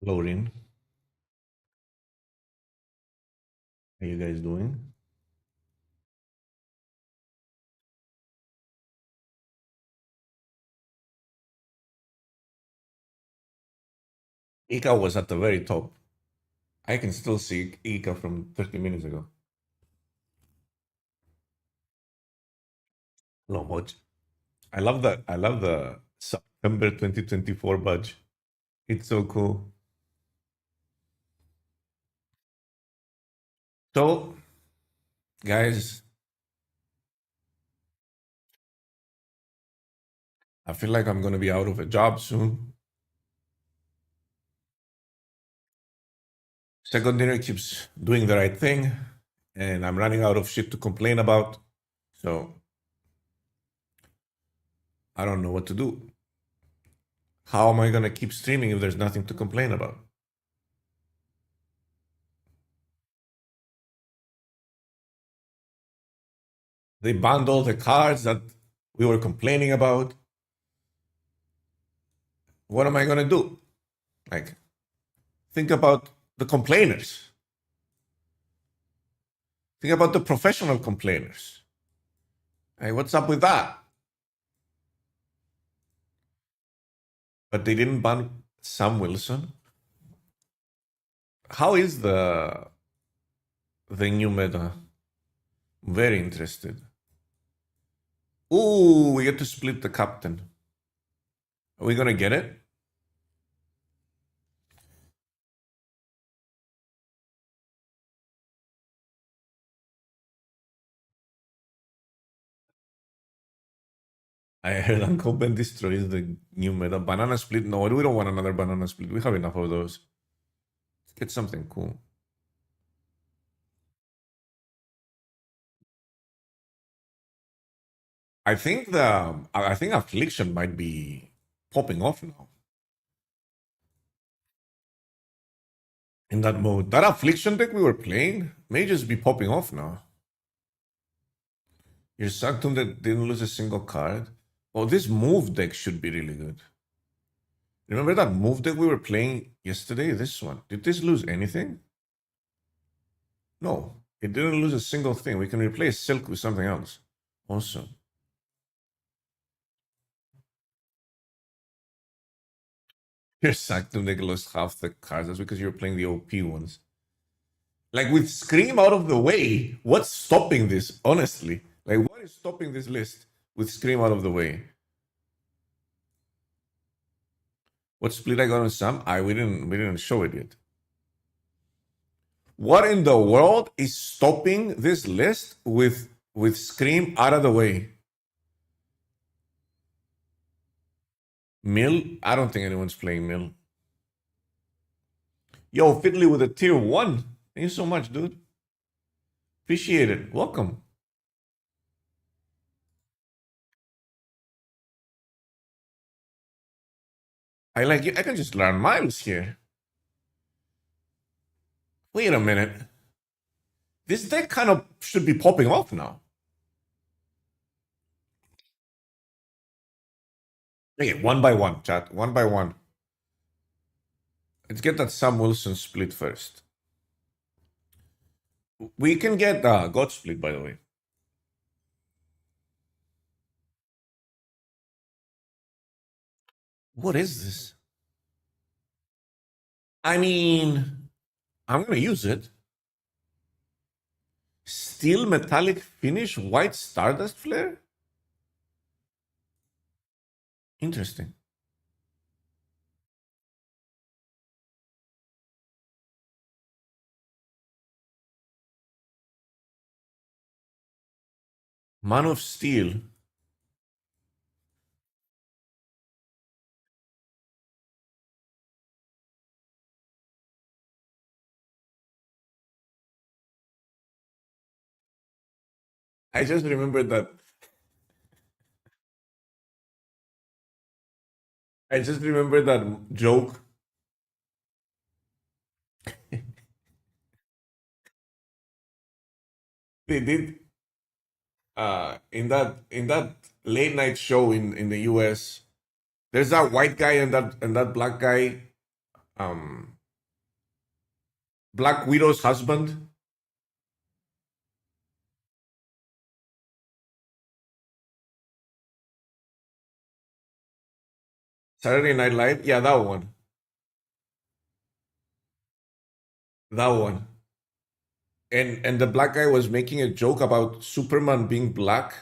Loading. How you guys doing? Ika was at the very top. I can still see Ika from 30 minutes ago. Hello, Moj. I love that. I love the September 2024 badge. It's so cool. So, guys, I feel like I'm gonna be out of a job soon. Secondary keeps doing the right thing, and I'm running out of shit to complain about. So I don't know what to do. How am I gonna keep streaming if there's nothing to complain about? They banned all the cards that we were complaining about. What am I gonna do? Like, think about the complainers. Think about the professional complainers. Hey, what's up with that? But they didn't ban Sam Wilson. How is the new meta? Very interested. Ooh, we get to split the captain. Are we gonna get it? I heard Uncle Ben destroys the new meta. Banana split? No, we don't want another banana split. We have enough of those. Let's get something cool. I think Affliction might be popping off now. In that mode. That Affliction deck we were playing may just be popping off now. Your Sanctum that didn't lose a single card. Oh, this move deck should be really good. Remember that move deck we were playing yesterday? This one. Did this lose anything? No. It didn't lose a single thing. We can replace Silk with something else. Awesome. Your Sanctum deck lost half the cards. That's because you're playing the OP ones. Like with Scream out of the way, what's stopping this? Honestly, like what is stopping this list with Scream out of the way? What split I got on Sam? We didn't show it yet. What in the world is stopping this list with Scream out of the way? Mill? I don't think anyone's playing Mill. Yo, Fiddly with a tier 1. Thank you so much, dude. Appreciate it. Welcome. I like it. I can just learn miles here. Wait a minute. This deck kind of should be popping off now. Okay, one by one, chat. One by one. Let's get that Sam Wilson split first. We can get God split, by the way. What is this? I mean, I'm gonna use it. Steel metallic finish, white stardust flare? Interesting. Man of Steel. I just remembered that. I just remembered that joke. They did in that late night show in the US. There's that white guy and that black guy Black Widow's husband. Saturday Night Live. Yeah, that one. That one. And the black guy was making a joke about Superman being black.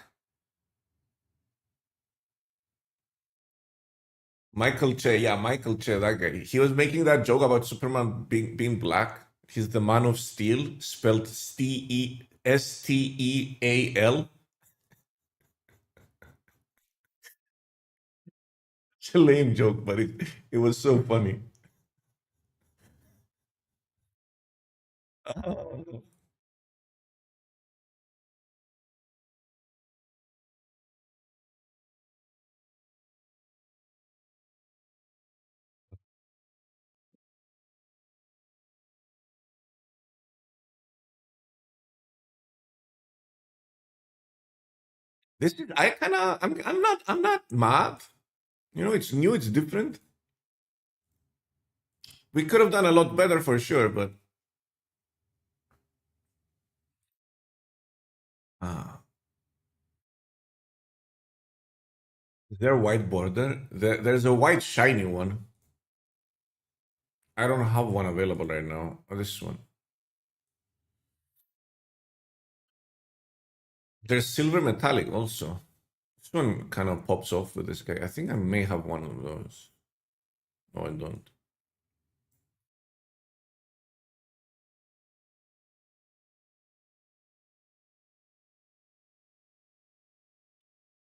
Michael Che, yeah, Michael Che, that guy. He was making that joke about Superman being black. He's the Man of Steel, spelled Steal. It's a lame joke, but it was so funny. This is I kind of I'm not mad. You know, it's new, it's different. We could have done a lot better for sure, but uh, is there a white border? There's a white shiny one. I don't have one available right now. Oh, this one. There's silver metallic also. This one kind of pops off with this guy. I think I may have one of those. No, I don't.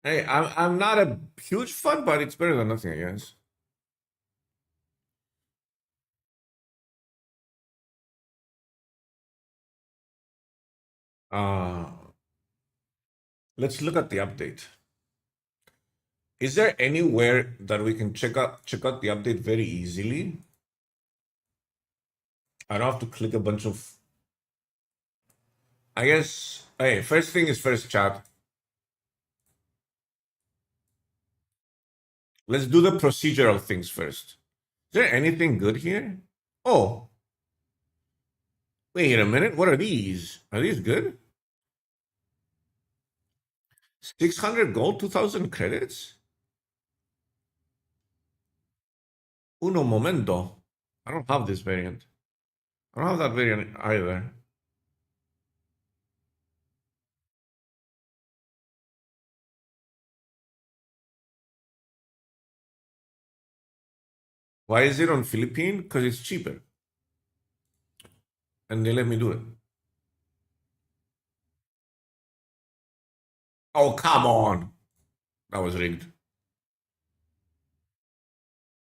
Hey, I'm not a huge fan, but it's better than nothing, I guess. Uh let's look at the update. Is there anywhere that we can check out the update very easily? I don't have to click a bunch of. I guess. Hey, first thing is first, chat. Let's do the procedural things first. Is there anything good here? Oh, wait a minute. What are these? Are these good? 600 gold, 2,000 credits? Uno momento. I don't have this variant. I don't have that variant either. Why is it on Philippine? Because it's cheaper. And they let me do it. Oh, come on. That was rigged.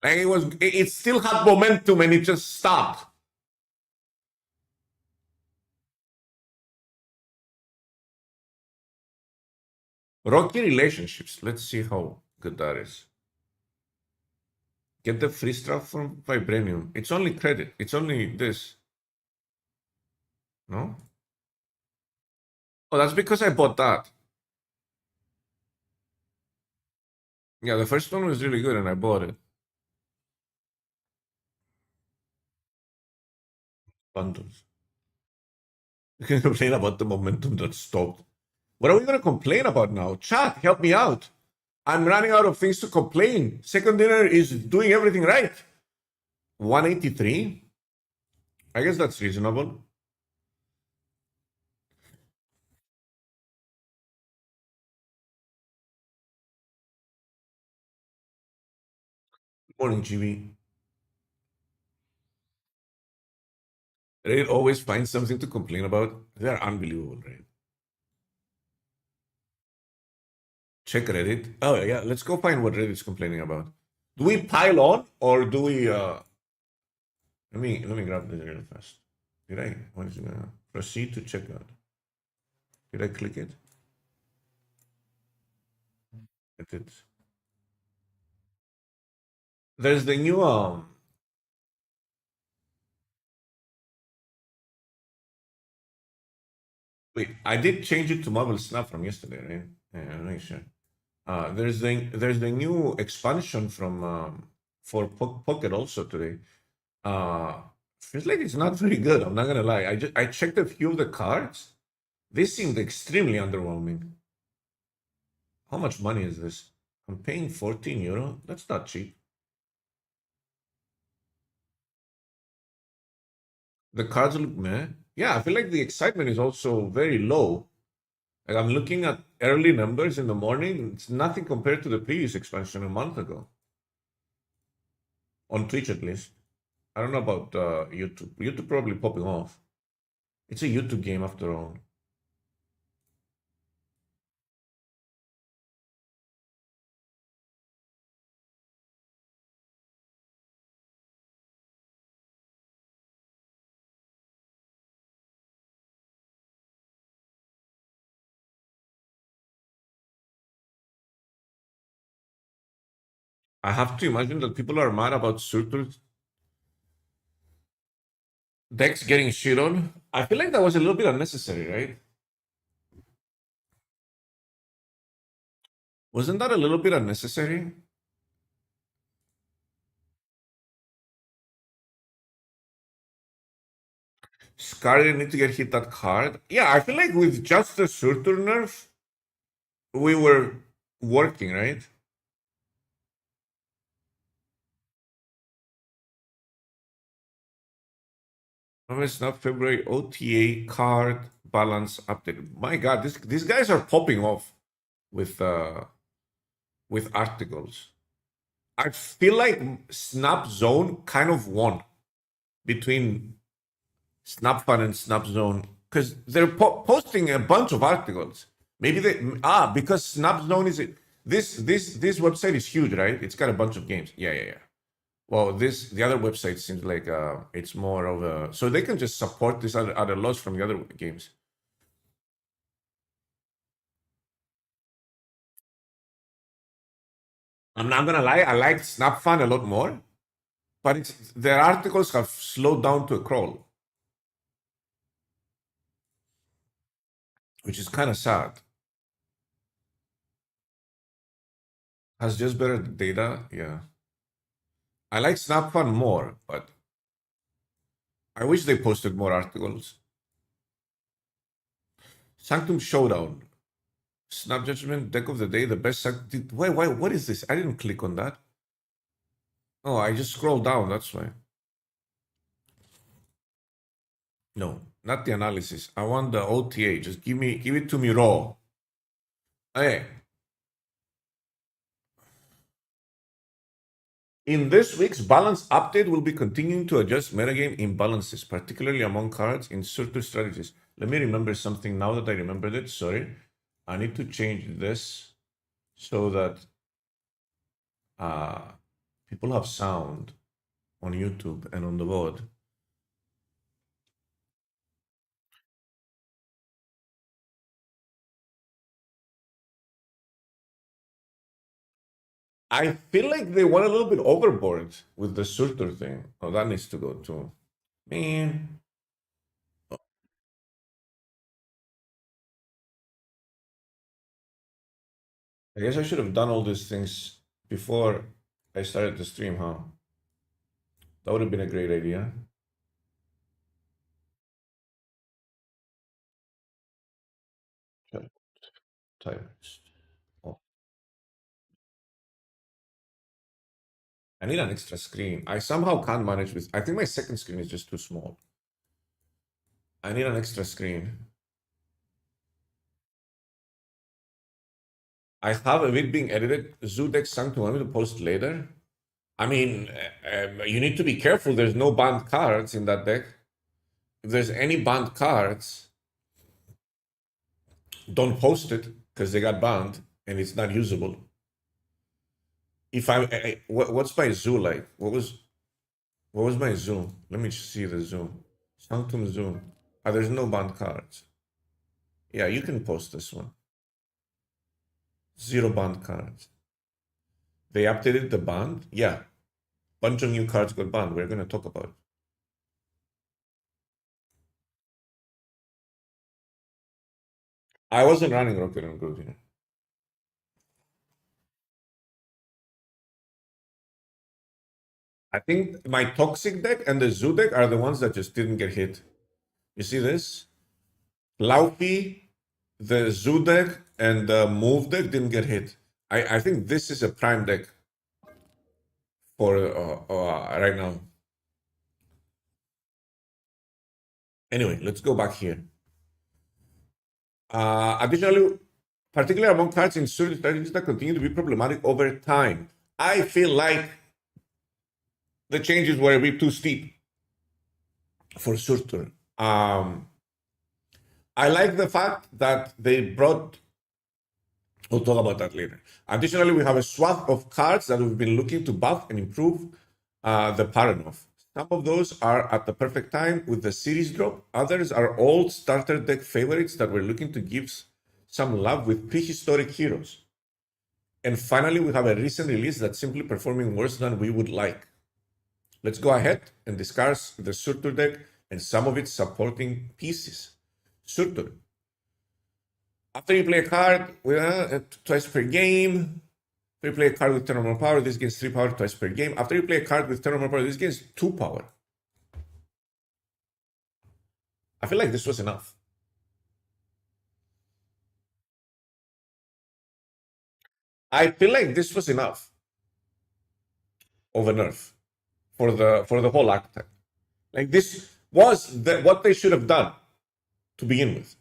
Like it still had momentum and it just stopped. Rocky relationships. Let's see how good that is. Get the free stuff from Vibranium. It's only credit. It's only this. No? Oh, that's because I bought that. Yeah, the first one was really good and I bought it. Bundles. You can complain about the momentum that stopped. What are we going to complain about now? Chat, help me out. I'm running out of things to complain. Second dinner is doing everything right. 183. I guess that's reasonable. Morning, GB. Reddit always finds something to complain about. They're unbelievable, right? Check Reddit. Oh yeah, let's go find what Reddit's complaining about. Do we pile on or do we let me grab this really fast. Did I what is it gonna proceed to checkout? Did I click it? I did. There's the new wait, I did change it to Marvel Snap from yesterday, right? Yeah, I'm not sure. There's the new expansion from for Pocket also today. Feels like it's not very good. I'm not gonna lie. I checked a few of the cards. This seemed extremely underwhelming. How much money is this? I'm paying 14 euro. That's not cheap. The cards look meh. Yeah, I feel like the excitement is also very low. Like I'm looking at early numbers in the morning. It's nothing compared to the previous expansion a month ago. On Twitch, at least. I don't know about YouTube. YouTube probably popping off. It's a YouTube game after all. I have to imagine that people are mad about Surtur decks getting shit on. I feel like that was a little bit unnecessary, right? Wasn't that a little bit unnecessary? Scar didn't need to get hit that hard. Yeah, I feel like with just the Surtur nerf, we were working, right? No, it's not February OTA card balance update. My God, these guys are popping off with articles. I feel like Snap Zone kind of won between SnapFun and Snap Zone because they're posting a bunch of articles. Maybe they because Snap Zone is this website is huge, right? It's got a bunch of games. Yeah. Well, the other website seems like it's more of a so they can just support this other loss from the other games. I'm not gonna lie, I liked SnapFun a lot more, but their articles have slowed down to a crawl, which is kind of sad. Has just better data, yeah. I like SnapFun more, but I wish they posted more articles. Sanctum Showdown. Snap Judgment, deck of the day, the best why, what is this? I didn't click on that. Oh, I just scrolled down, that's why. No, not the analysis. I want the OTA. Just give it to me raw. Hey, in this week's balance update, we'll be continuing to adjust metagame imbalances, particularly among cards in certain strategies. Let me remember something now that I remembered it. Sorry. I need to change this so that uh, people have sound on YouTube and on the board. I feel like they went a little bit overboard with the Surtur thing. Oh, that needs to go too. Man, I guess I should have done all these things before I started the stream, huh? That would have been a great idea. Typist. Oh, I need an extra screen. I somehow can't manage with. I think my second screen is just too small. I need an extra screen. I have a bit being edited. Zoodex Sanctum. Want me to post later? I mean, you need to be careful. There's no banned cards in that deck. If there's any banned cards, don't post it because they got banned and it's not usable. If what's my zoo like? What was my zoom? Let me see the zoom. Sanctum zoom. There's no banned cards. Yeah, you can post this one. Zero banned cards. They updated the band. Yeah, bunch of new cards got banned. We're gonna talk about it. I wasn't running Rocket and Groot here. I think my Toxic deck and the Zoo deck are the ones that just didn't get hit. You see this? Laufey, the Zoo deck, and the Move deck didn't get hit. I think this is a prime deck for right now. Anyway, let's go back here. Additionally, particularly among cards in certain strategies that continue to be problematic over time, I feel like the changes were a bit too steep for Surtur. I like the fact that they brought. We'll talk about that later. Additionally, we have a swath of cards that we've been looking to buff and improve the pattern of. Some of those are at the perfect time with the series drop. Others are old starter deck favorites that we're looking to give some love with prehistoric heroes. And finally, we have a recent release that's simply performing worse than we would like. Let's go ahead and discuss the Surtur deck and some of its supporting pieces. Surtur. After you play a card twice per game, after you play a card with 10 or more power, this gains 3 power twice per game. After you play a card with 10 or more power, this gains 2 power. I feel like this was enough. I feel like this was enough of a nerf for the whole archetype. Like this was what they should have done to begin with,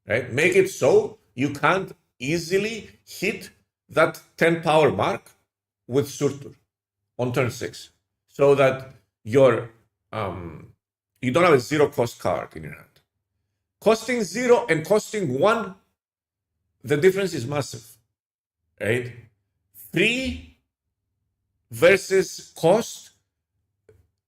right? Make it so you can't easily hit that 10 power mark with Surtur on turn 6, so that you don't have a 0 cost card in your hand. Costing 0 and costing 1, the difference is massive, right? Free versus cost,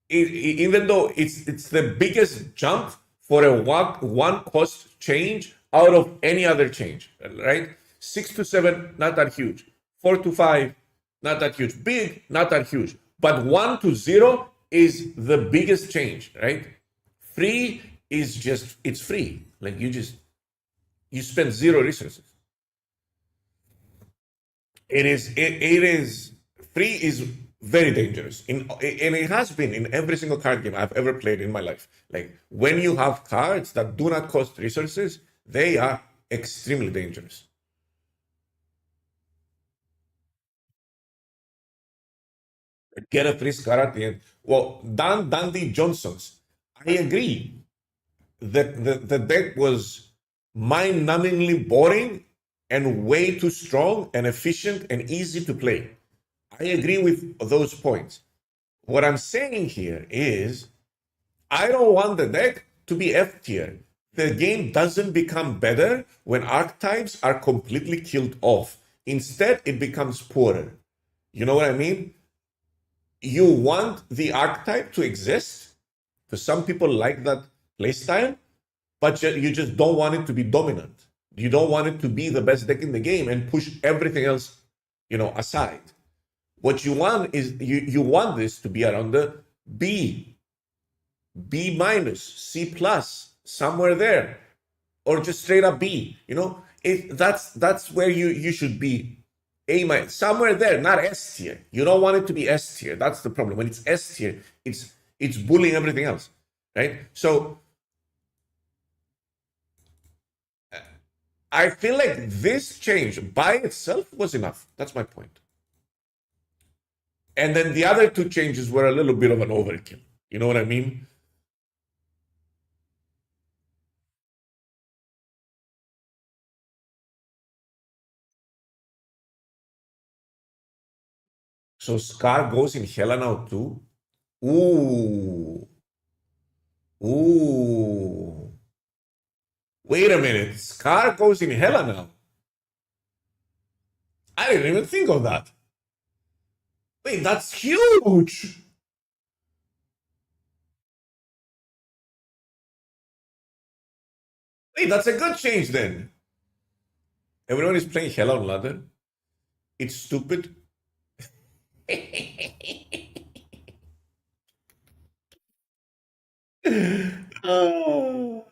even though it's the biggest jump for a one cost change out of any other change, right? 6 to 7, not that huge. 4 to 5, not that huge. Big, not that huge. But 1 to 0 is the biggest change, right? Free is just, it's free. Like you spend 0 resources. It is free is very dangerous. And it has been in every single card game I've ever played in my life. Like when you have cards that do not cost resources, they are extremely dangerous. Get a free scar at the end. Well, Dandy Johnson's. I agree that the deck was mind-numbingly boring and way too strong and efficient and easy to play. I agree with those points. What I'm saying here is I don't want the deck to be F tier. The game doesn't become better when archetypes are completely killed off. Instead, it becomes poorer. You know what I mean? You want the archetype to exist, because some people like that playstyle, but you just don't want it to be dominant. You don't want it to be the best deck in the game and push everything else, aside. What you want is you want this to be around the B minus, C plus, somewhere there, or just straight up B. That's where you should be. A minus, somewhere there, not S tier. You don't want it to be S tier. That's the problem. When it's S tier, it's bullying everything else, right? So I feel like this change by itself was enough. That's my point. And then the other 2 changes were a little bit of an overkill. You know what I mean? So Scar goes in Hela now too. Ooh. Ooh. Wait a minute. Scar goes in Hela now. I didn't even think of that. Wait, that's huge. Wait, that's a good change then. Everyone is playing Hela on ladder. It's stupid. Oh.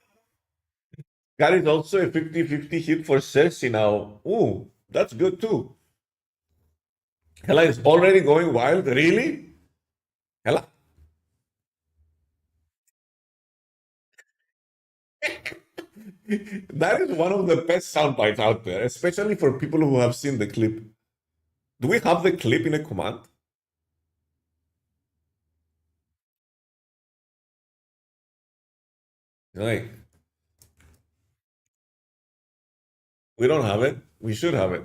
That is also a 50-50 hit for Cersei now. Ooh, that's good too. Hela is already going wild. Really? That is one of the best sound bites out there, especially for people who have seen the clip. Do we have the clip in a command? Like, we don't have it. We should have it.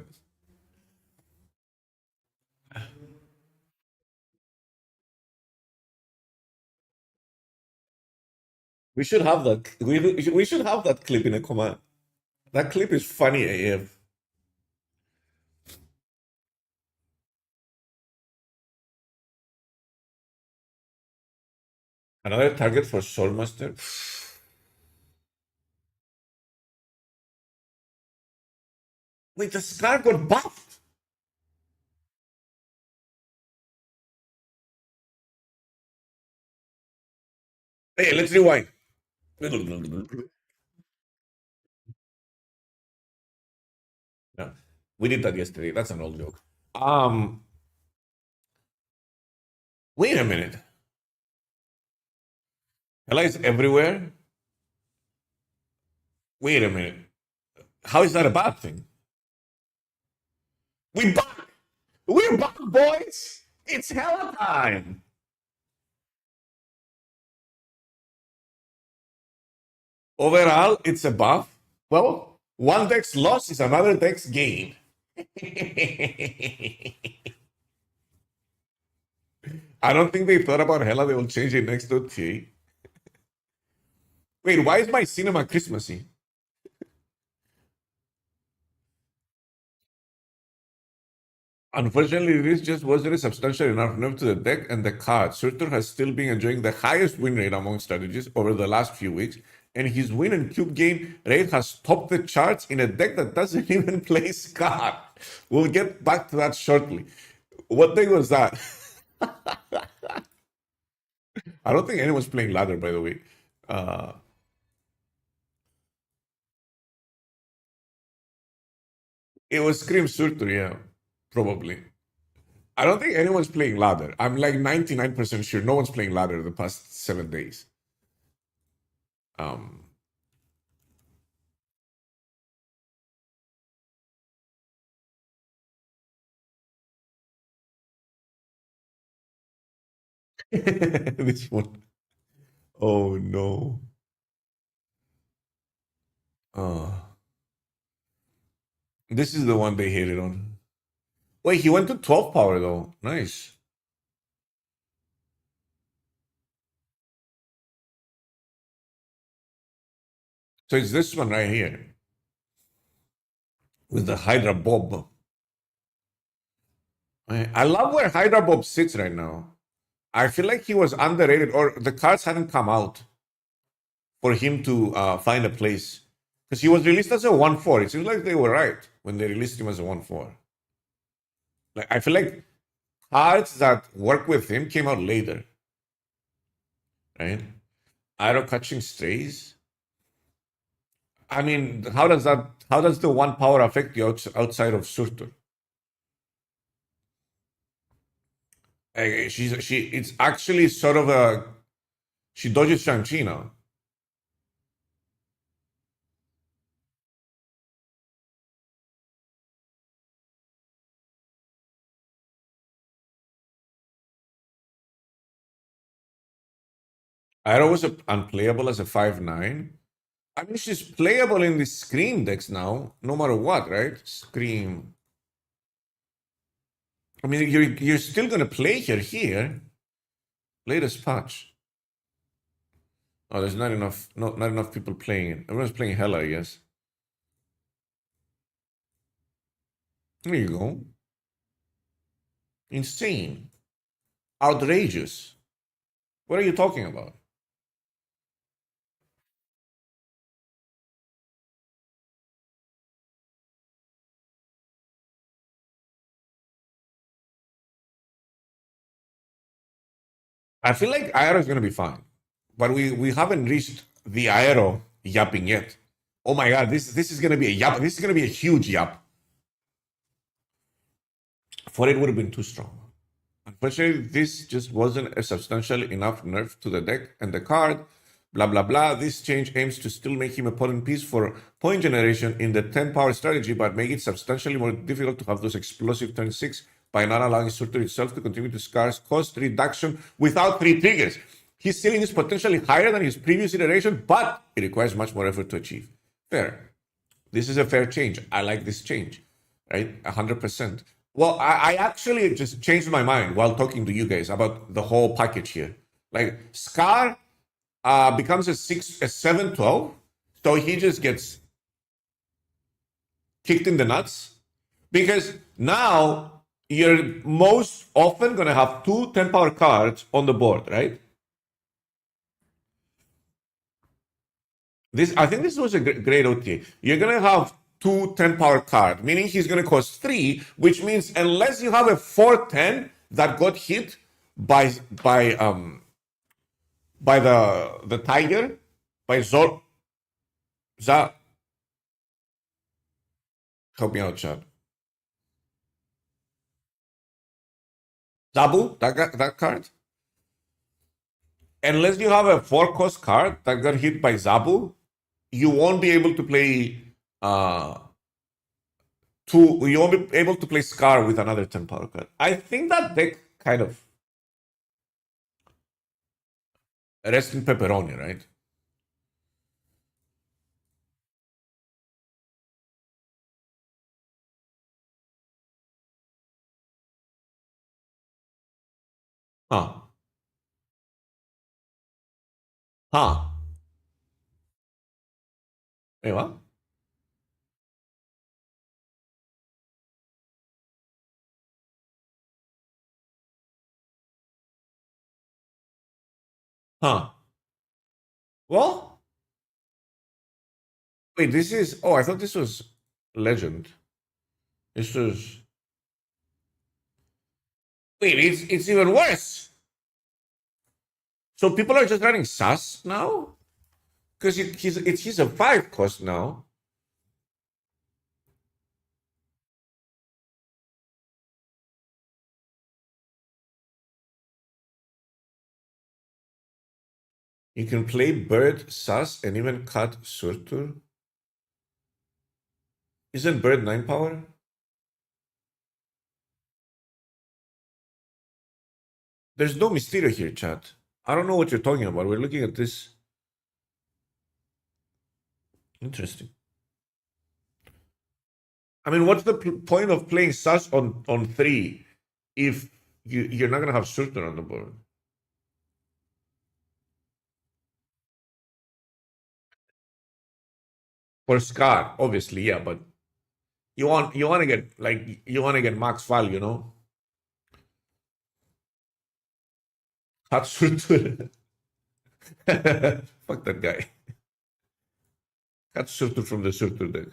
We should have that. We should have that clip in a command. That clip is funny AF. Another target for Soulmaster. Wait, the Scar got buffed. Hey, let's rewind. No, we did that yesterday. That's an old joke. Um, Wait a minute. Ella is everywhere. Wait a minute. How is that a bad thing? We back. We're back, boys. It's hella time. Overall, it's a buff. Well, one deck's loss is another deck's gain. I don't think they thought about Hela. They will change it next to T. Wait, why is my cinema Christmassy? Unfortunately, this just wasn't a substantial enough nerf to the deck and the card. Surtur has still been enjoying the highest win rate among strategies over the last few weeks, and his win and cube gain rate has topped the charts in a deck that doesn't even play Scar. We'll get back to that shortly. What deck was that? I don't think anyone's playing ladder, by the way. Uh, it was Scream Surtur, yeah, probably. I don't think anyone's playing ladder. I'm like 99% sure no one's playing ladder the past 7 days. Um, this one. Oh no. Uh, this is the one they hated on. Wait, he went to 12 power though. Nice. So it's this one right here with the Hydra Bob. I love where Hydra Bob sits right now. I feel like he was underrated, or the cards hadn't come out for him to find a place. Because he was released as a 1/4. It seems like they were right when they released him as a 1/4. Like I feel like cards that work with him came out later. Right? Arrow catching strays. I mean, how does the one power affect you outside of Surtur? It's actually sort of a, she dodges Shang-Chi now. Arrow was unplayable as a 5/9. I mean, she's playable in the Scream decks now, no matter what, right? Scream. I mean, you're still gonna play her here. Latest patch. Oh, there's not enough, not enough people playing it. Everyone's playing Hella, I guess. There you go. Insane. Outrageous. What are you talking about? I feel like Aero is gonna be fine, but we haven't reached the Aero yapping yet. Oh my god, this is gonna be a yap. This is gonna be a huge yap. For it would have been too strong. Unfortunately, this just wasn't a substantial enough nerf to the deck and the card blah, blah, blah. This change aims to still make him a potent piece for point generation in the 10 power strategy, but make it substantially more difficult to have those explosive turn 6 by not allowing Surtur itself to continue to Scar's cost reduction without 3 triggers. His ceiling is potentially higher than his previous iteration, but it requires much more effort to achieve. Fair. This is a fair change. I like this change, right? 100%. Well, I actually just changed my mind while talking to you guys about the whole package here. Like, Scar becomes a 7/12, so he just gets kicked in the nuts, because now you're most often going to have 2 10 power cards on the board, right? I think this was a great OTA. You're going to have 2 10 power cards, meaning he's going to cost 3, which means unless you have a 4/10 that got hit by the tiger, by Zor. Help me out, Chad. Zabu, that card. Unless you have a 4-cost card that got hit by Zabu, you won't be able to play you won't be able to play Scar with another 10 power card. I think that deck kind of rests in pepperoni, right? Huh. Huh. Wait, what? Huh. Well, wait, this is. Oh, I thought this was Legend. This was. Wait, it's even worse. So people are just running Sus now? Because he's a 5-cost now. You can play Bird, Sus, and even cut Surtur. Isn't Bird 9 power? There's no Mysterio here, chat. I don't know what you're talking about. We're looking at this. Interesting. I mean, what's the point of playing Sus on 3 if you're not going to have Surtur on the board? For Scar, obviously, yeah, but you want to get max value, you know? Cut Surtur. Fuck that guy. Cut Surtur from the Surtur deck.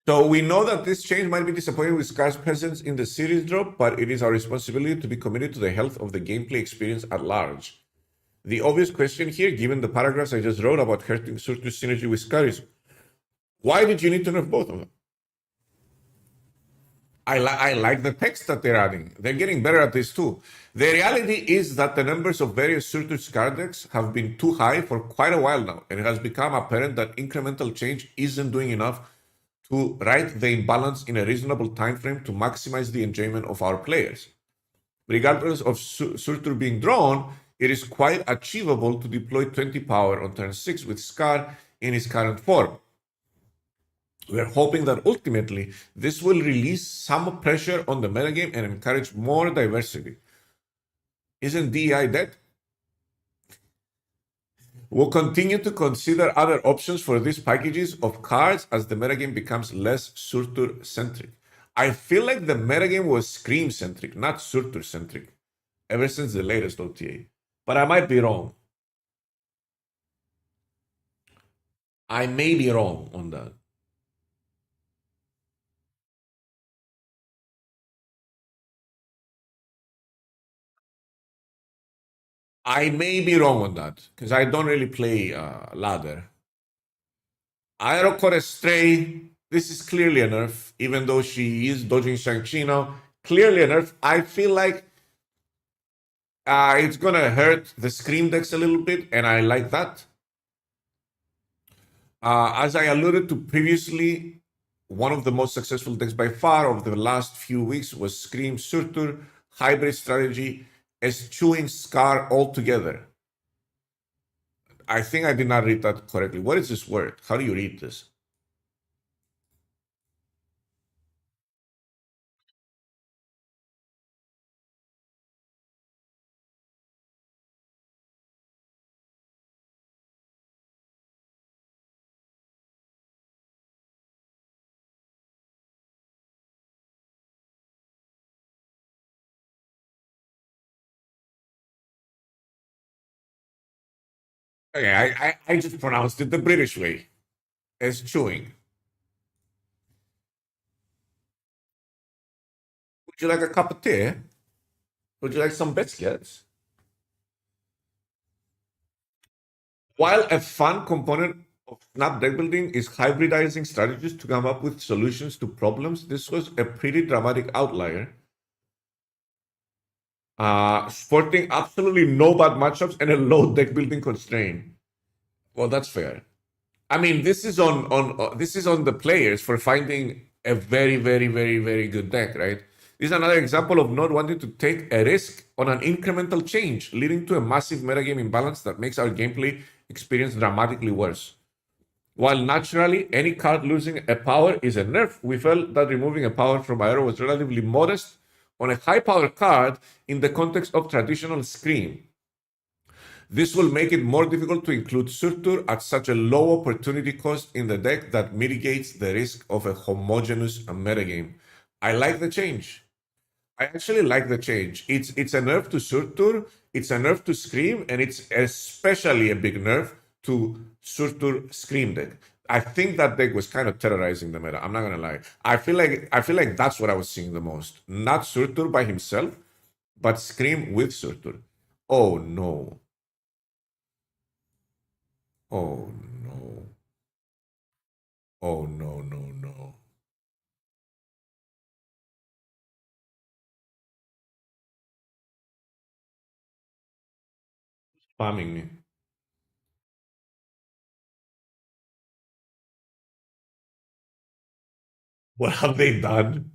So we know that this change might be disappointing with Scar's presence in the series drop, but it is our responsibility to be committed to the health of the gameplay experience at large. The obvious question here, given the paragraphs I just wrote about hurting Surtur's synergy with Scar, is why did you need to nerf both of them? I like the text that they're adding. They're getting better at this too. The reality is that the numbers of various Surtur Scar decks have been too high for quite a while now, and it has become apparent that incremental change isn't doing enough to right the imbalance in a reasonable time frame to maximize the enjoyment of our players. Regardless of Surtur being drawn, it is quite achievable to deploy 20 power on turn 6 with Scar in his current form. We're hoping that ultimately this will release some pressure on the metagame and encourage more diversity. Isn't DEI dead? We'll continue to consider other options for these packages of cards as the metagame becomes less Surtur-centric. I feel like the metagame was Scream-centric, not Surtur-centric, ever since the latest OTA. But I might be wrong. I may be wrong on that. I may be wrong on that, because I don't really play ladder. Aerocore Stray, this is clearly a nerf, even though she is dodging Shang-Chi now. clearly a nerf. I feel like it's gonna hurt the scream decks a little bit, and I like that. As I alluded to previously, one of the most successful decks by far over the last few weeks was Scream Surtur, hybrid strategy, eschewing Scar altogether. I think I did not read that correctly. What is this word? How do you read this? Okay, I just pronounced it the British way, eschewing. Would you like a cup of tea? Would you like some biscuits? While a fun component of Snap deck building is hybridizing strategies to come up with solutions to problems, this was a pretty dramatic outlier, sporting absolutely no bad matchups and a low deck building constraint. Well, that's fair. I mean, this is on the players for finding a very, very, very, very good deck, right? This is another example of not wanting to take a risk on an incremental change, leading to a massive metagame imbalance that makes our gameplay experience dramatically worse. While naturally any card losing a power is a nerf, we felt that removing a power from Aero was relatively modest on a high power card in the context of traditional Scream. This will make it more difficult to include Surtur at such a low opportunity cost in the deck that mitigates the risk of a homogeneous metagame. I like the change. I actually like the change. It's a nerf to Surtur, it's a nerf to Scream, and it's especially a big nerf to Surtur Scream deck. I think that deck was kind of terrorizing the meta. I'm not gonna lie. I feel like that's what I was seeing the most. Not Surtur by himself, but Scream with Surtur. Oh no. Oh no. Oh no, no, no. Spamming me. What have they done?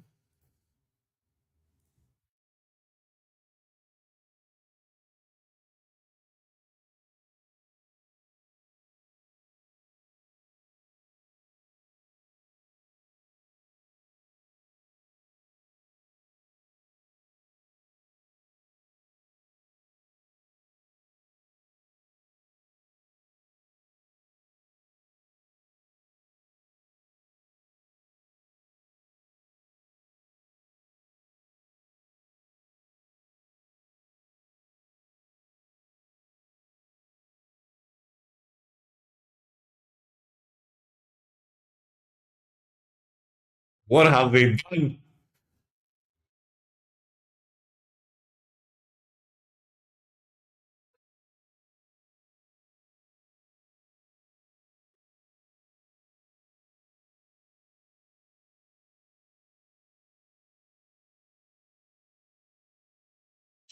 What have they done?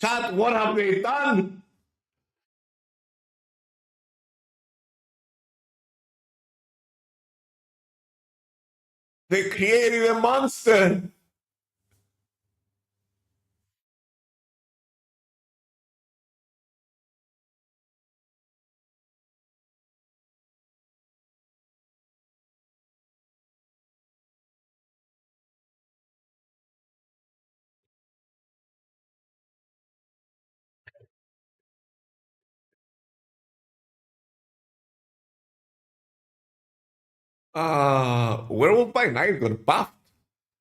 Chat, what have they done? They created a monster. Werewolf by Night got buffed.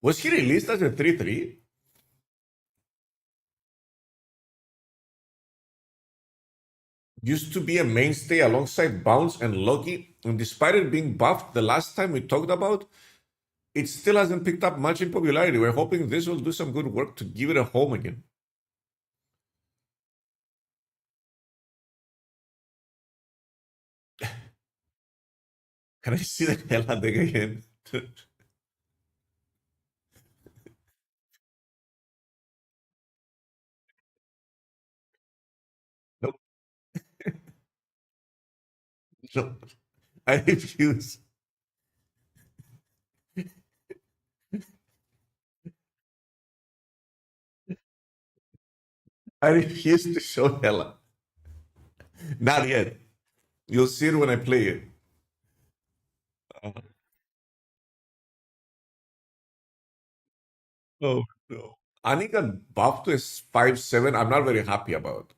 Was he released as a 3-3? Used to be a mainstay alongside Bounce and Loki, and despite it being buffed the last time we talked about, it still hasn't picked up much in popularity. We're hoping this will do some good work to give it a home again. Can I see the Hela deck again? No, I refuse. I refuse to show Hela. Not yet. You'll see it when I play it. Oh no. Ani got buffed to a 5/7. I'm not very happy about.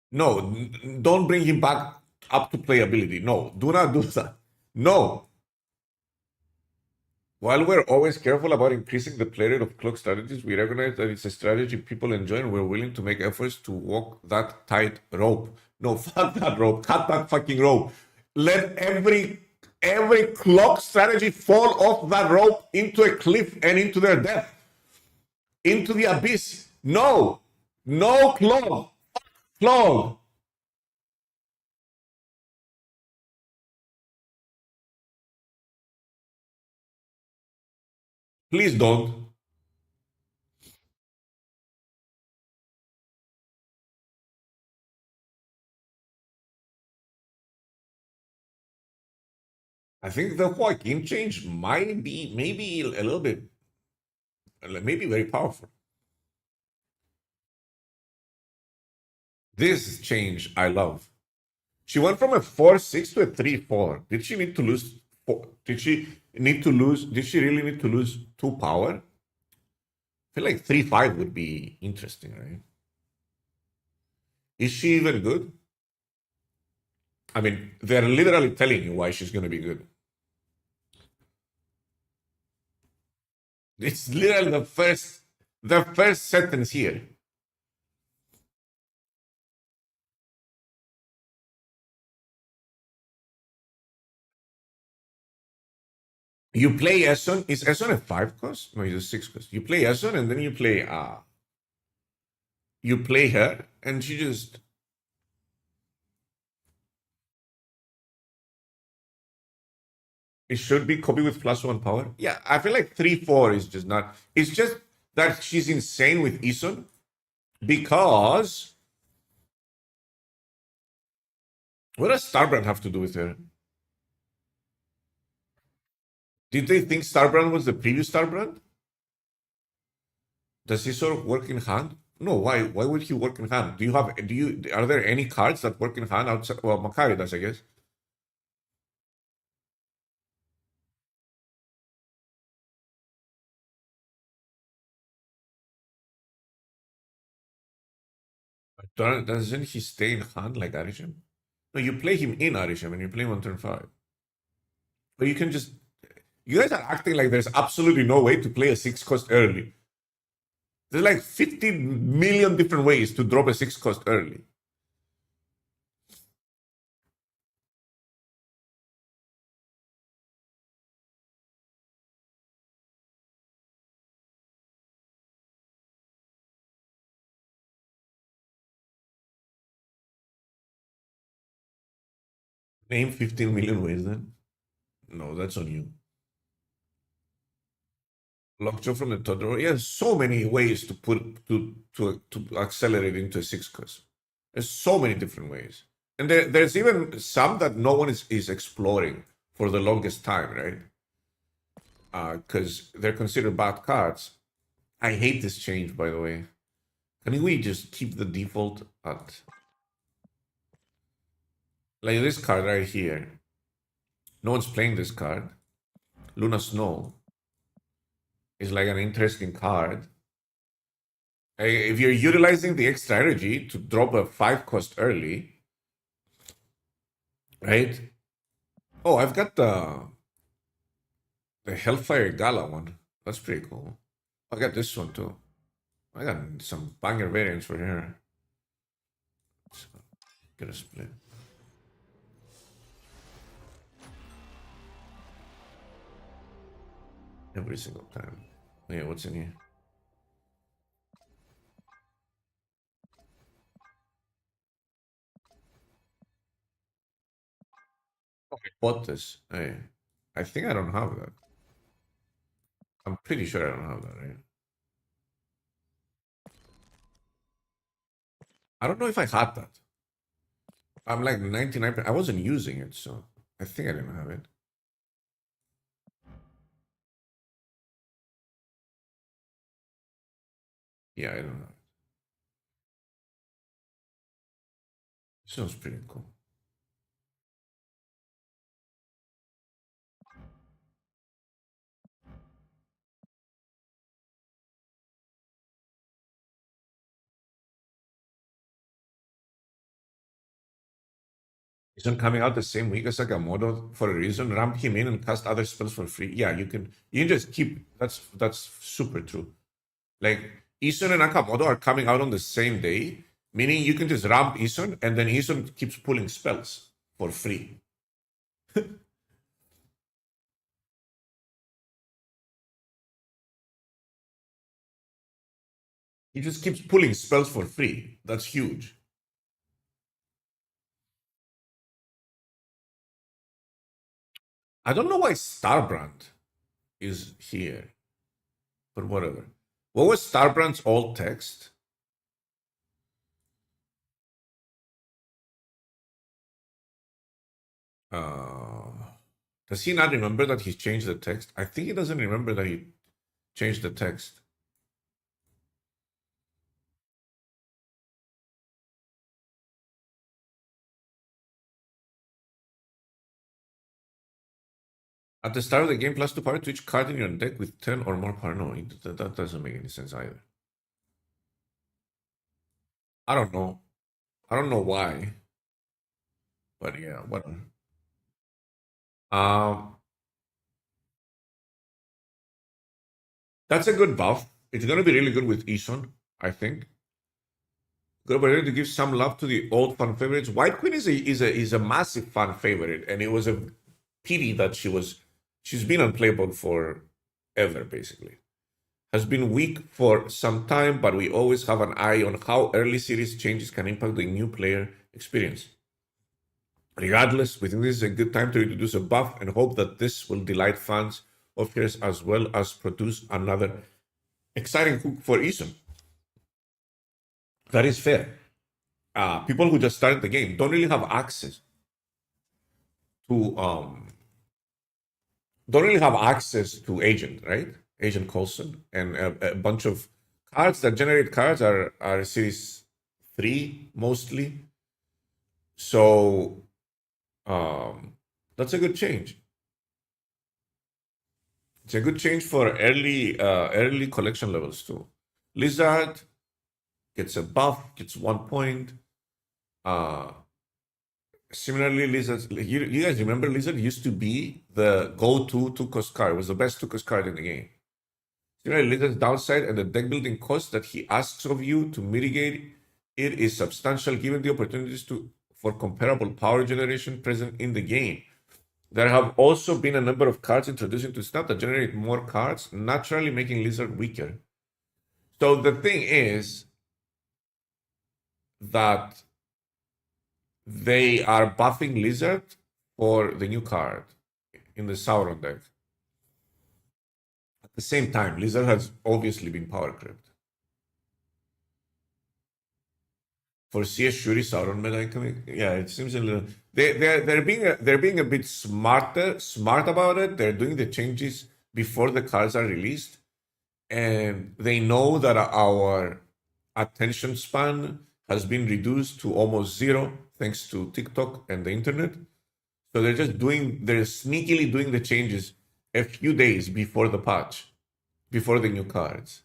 No, don't bring him back up to playability. No, do not do that. No. While we're always careful about increasing the play rate of clock strategies, we recognize that it's a strategy people enjoy and we're willing to make efforts to walk that tight rope. No, fuck that rope. Cut that fucking rope. Let every clock strategy fall off that rope into a cliff and into their death. Into the abyss. No. No clog. Clog. Please don't. I think the Joaquin change might be maybe a little bit, maybe very powerful. This change I love. She went from a 4/6 to a 3/4. Did she need to lose four? Did she need to lose? Did she really need to lose 2 power? I feel like 3/5 would be interesting, right? Is she even good? I mean, they're literally telling you why she's going to be good. It's literally the first sentence here. You play Eson. Is Eson a 5 cost? No, he's a 6 cost. You play Eson and then you play her, and she just it should be Kobe with +1 power. Yeah, I feel like 3/4 is just not. It's just that she's insane with Ison because what does Starbrand have to do with her? Did they think Starbrand was the previous Starbrand? Does he sort of work in hand? No, why? Why would he work in hand? Are there any cards that work in hand outside? Well, Makari does, I guess. Doesn't he stay in hand like Arisham? No, you play him in Arisham and you play him on turn 5. But you can just. You guys are acting like there's absolutely no way to play a 6 cost early. There's like 50 million different ways to drop a 6 cost early. Name 15 million ways then? No, that's on you. Lockjaw from the toddler. Yeah, so many ways to put to accelerate into a 6 cost. There's so many different ways. And there's even some that no one is exploring for the longest time, right? Because they're considered bad cards. I hate this change, by the way. Can we just keep the default at like this card right here? No one's playing this card. Luna Snow is like an interesting card. If you're utilizing the extra energy to drop a 5 cost early, right? Oh, I've got the Hellfire Gala one. That's pretty cool. I got this one too. I got some banger variants for here. Let's get a split. Every single time. Yeah, what's in here? Okay. Bought this. I think I don't have that. I'm pretty sure I don't have that, right? I don't know if I had that. I'm like 99%. I wasn't using it, so I think I didn't have it. Yeah, I don't know. Sounds pretty cool. Isn't coming out the same week as Sakamoto for a reason. Ramp him in and cast other spells for free. Yeah, you can just keep that's super true. Like Isun and Nakamoto are coming out on the same day, meaning you can just ramp Isun and then Isun keeps pulling spells for free. He just keeps pulling spells for free. That's huge. I don't know why Starbrand is here, but whatever. What was Starbrand's alt text? Uh, does he not remember that he changed the text? I think he doesn't remember that he changed the text. At the start of the game, +2 power to each card in your deck with 10 or more power. No, that doesn't make any sense either. I don't know. I don't know why. But yeah, whatever. Um, that's a good buff. It's gonna be really good with Eson, I think. Good opportunity to give some love to the old fan favorites. White Queen is a massive fan favorite, and it was a pity that she's been unplayable for ever, basically. Has been weak for some time, but we always have an eye on how early series changes can impact the new player experience. Regardless, we think this is a good time to introduce a buff and hope that this will delight fans of hers as well as produce another exciting hook for Isun. That is fair. People who just started the game don't really have access to Agent, right? Agent Coulson and a bunch of cards that generate cards are series 3 mostly. So that's a good change. It's a good change for early collection levels too. Lizard gets a buff, gets 1 point. Uh, Similarly, Lizard, you guys remember Lizard used to be the go-to 2-cost card. It was the best 2-cost card in the game. Similarly, Lizard's downside and the deck building cost that he asks of you to mitigate it is substantial given the opportunities for comparable power generation present in the game. There have also been a number of cards introduced into Snap that generate more cards, naturally making Lizard weaker. So the thing is that they are buffing Lizard for the new card in the Sauron deck. At the same time, Lizard has obviously been power crept. For CS Shuri Sauron meta coming, yeah, it seems a little. They're being a bit smart about it. They're doing the changes before the cards are released, and they know that our attention span has been reduced to almost zero thanks to TikTok and the internet. So they're sneakily doing the changes a few days before the patch, before the new cards.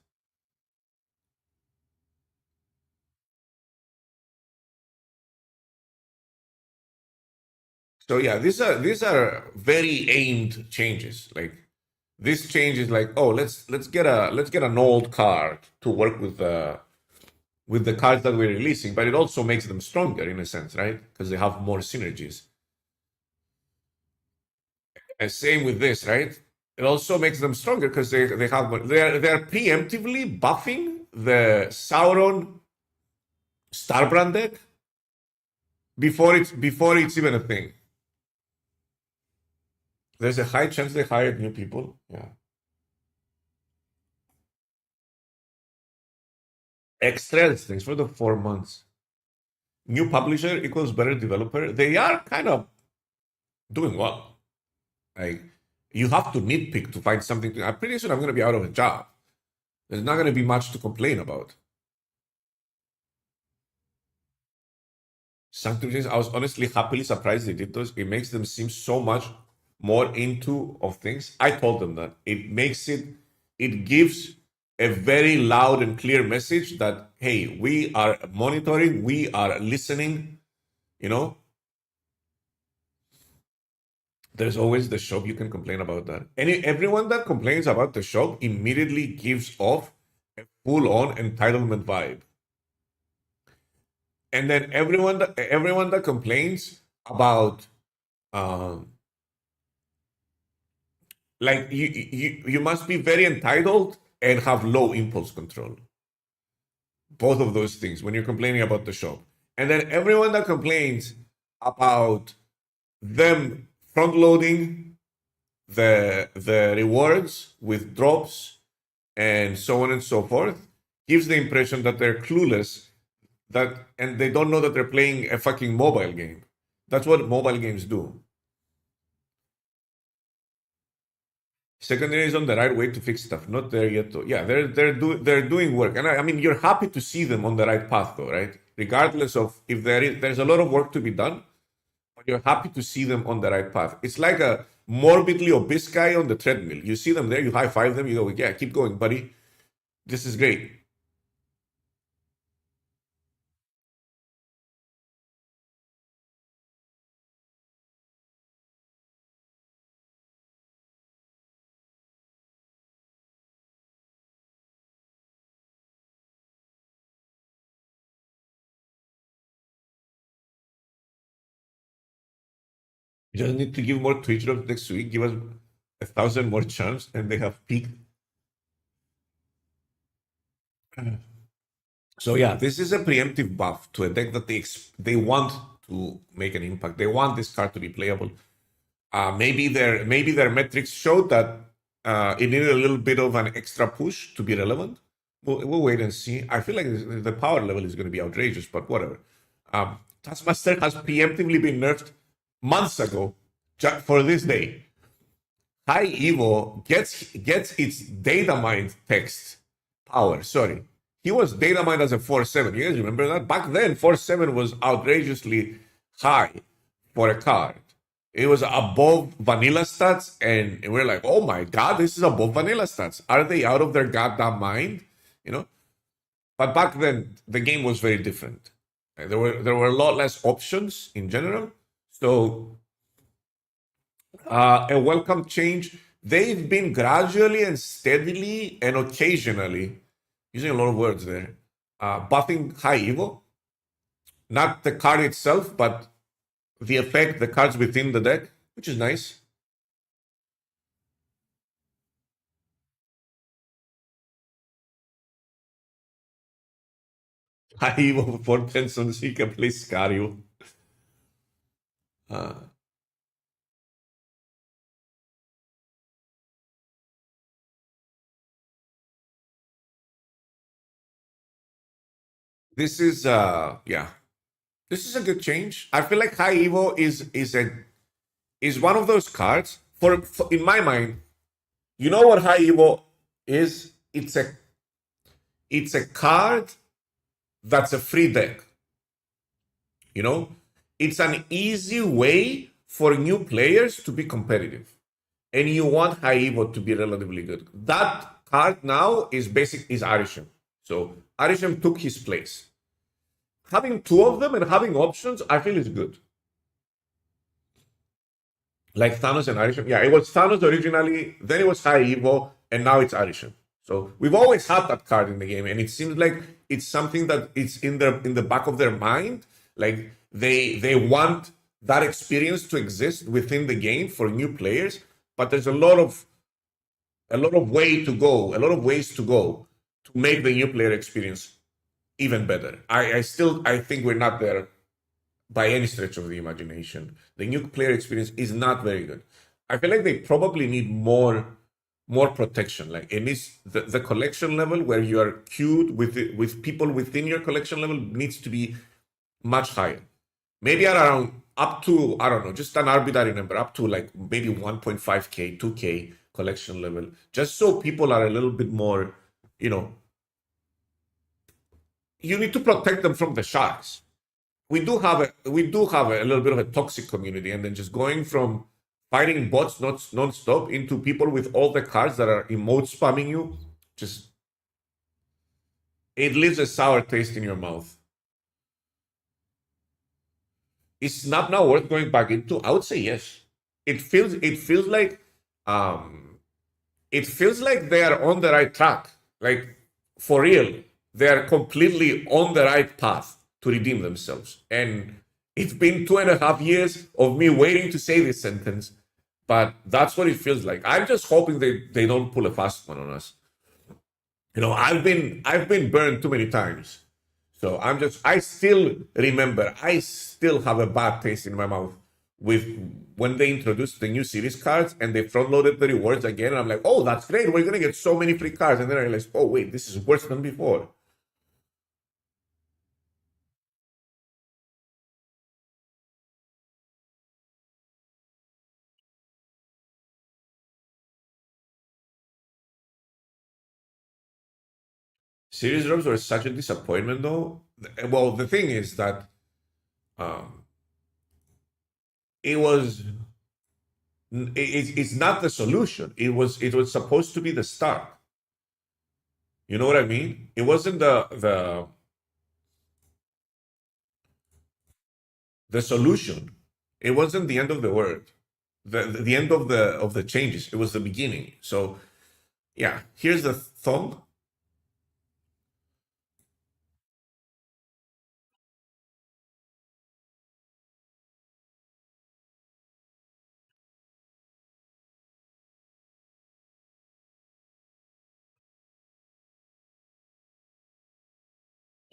So yeah, these are very aimed changes. Like this change is like, oh, let's get an old card to work with the cards that we're releasing, but it also makes them stronger in a sense, right? Because they have more synergies. And same with this, right? It also makes them stronger because they have they're preemptively buffing the Sauron Starbrand deck before it's even a thing. There's a high chance they hired new people. Yeah. Extra thanks for the 4 months. new publisher equals better developer. They are kind of doing well. Like, you have to nitpick to find something. I'm pretty sure I'm going to be out of a job. There's not going to be much to complain about. Sanctum, I was honestly happily surprised they did those. It makes them seem so much more into of things. I told them that it gives a very loud and clear message that, hey, we are monitoring, we are listening, you know. There's always the shop. You can complain about that. Everyone that complains about the shop immediately gives off a full-on entitlement vibe. And then everyone that complains about like you must be very entitled and have low impulse control. Both of those things when you're complaining about the shop. And then everyone that complains about them front loading the rewards with drops and so on and so forth gives the impression that they're clueless, and they don't know that they're playing a fucking mobile game. That's what mobile games do. Secondary is on the right way to fix stuff. Not there yet, though. Yeah, they're doing work, and I mean, you're happy to see them on the right path, though, right? Regardless of if there's a lot of work to be done, but you're happy to see them on the right path. It's like a morbidly obese guy on the treadmill. You see them there, you high five them, you go, yeah, keep going, buddy. This is great. You just need to give more Twitch drops next week. Give us 1,000 more chance, and they have peaked. So yeah, this is a preemptive buff to a deck that they want to make an impact. They want this card to be playable. Maybe their metrics showed that it needed a little bit of an extra push to be relevant. We'll wait and see. I feel like the power level is going to be outrageous, but whatever. Taskmaster has preemptively been nerfed months ago for this day. High Evo gets its data mined text power. Sorry. He was data mined as a 4-7. You guys remember that? Back then, 4-7 was outrageously high for a card. It was above vanilla stats, and we're like, oh my god, this is above vanilla stats. Are they out of their goddamn mind? You know? But back then, the game was very different. There were a lot less options in general. So a welcome change. They've been gradually and steadily and occasionally, using a lot of words there, buffing High Evo. Not the card itself, but the effect, the cards within the deck, which is nice. High Evo for Penson so you can play Scario. This is yeah. This is a good change. I feel like High Evo is one of those cards for in my mind. You know what High Evo is? It's a card that's a free deck. You know, it's an easy way for new players to be competitive, and you want High Evo to be relatively good. That card now is Arishem. So Arishem took his place. Having two of them and having options, I feel is good. Like Thanos and Arishem. Yeah, it was Thanos originally, then it was High Evo, and now it's Arishem. So we've always had that card in the game, and it seems like it's something that it's in the back of their mind. Like they want that experience to exist within the game for new players, but there's a lot of ways to go to make the new player experience even better. I think we're not there by any stretch of the imagination. The new player experience is not very good. I feel like they probably need more protection. Like it needs the collection level where you are queued with people within your collection level needs to be much higher. Maybe at around up to, I don't know, just an arbitrary number, up to like maybe 1.5K, 2K collection level, just so people are a little bit more, you know, you need to protect them from the sharks. We do have a little bit of a toxic community, and then just going from fighting bots non-stop into people with all the cards that are emote spamming you, just it leaves a sour taste in your mouth. Is Snap now worth going back into? I would say yes. It feels like they are on the right track. Like for real, they are completely on the right path to redeem themselves. And it's been 2.5 years of me waiting to say this sentence, but that's what it feels like. I'm just hoping they don't pull a fast one on us. You know, I've been burned too many times. So I still remember, I still have a bad taste in my mouth with when they introduced the new series cards and they front loaded the rewards again. And I'm like, oh, that's great. We're going to get so many free cards. And then I realized, oh, wait, this is worse than before. Series drops were such a disappointment, though. Well, the thing is that um, it was it's not the solution. It was supposed to be the start. You know what I mean? It wasn't the solution. It wasn't the end of the world. The end of the changes. It was the beginning. So yeah, here's the thumb.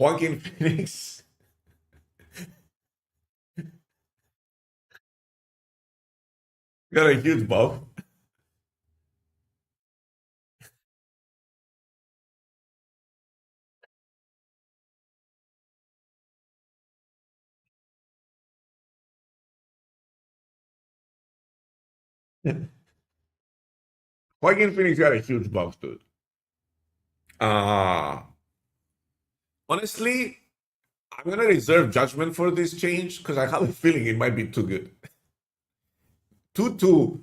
Joaquin Phoenix got a huge buff. Joaquin Phoenix got a huge buff, dude. Uh honestly, I'm gonna reserve judgment for this change because I have a feeling it might be too good. Two.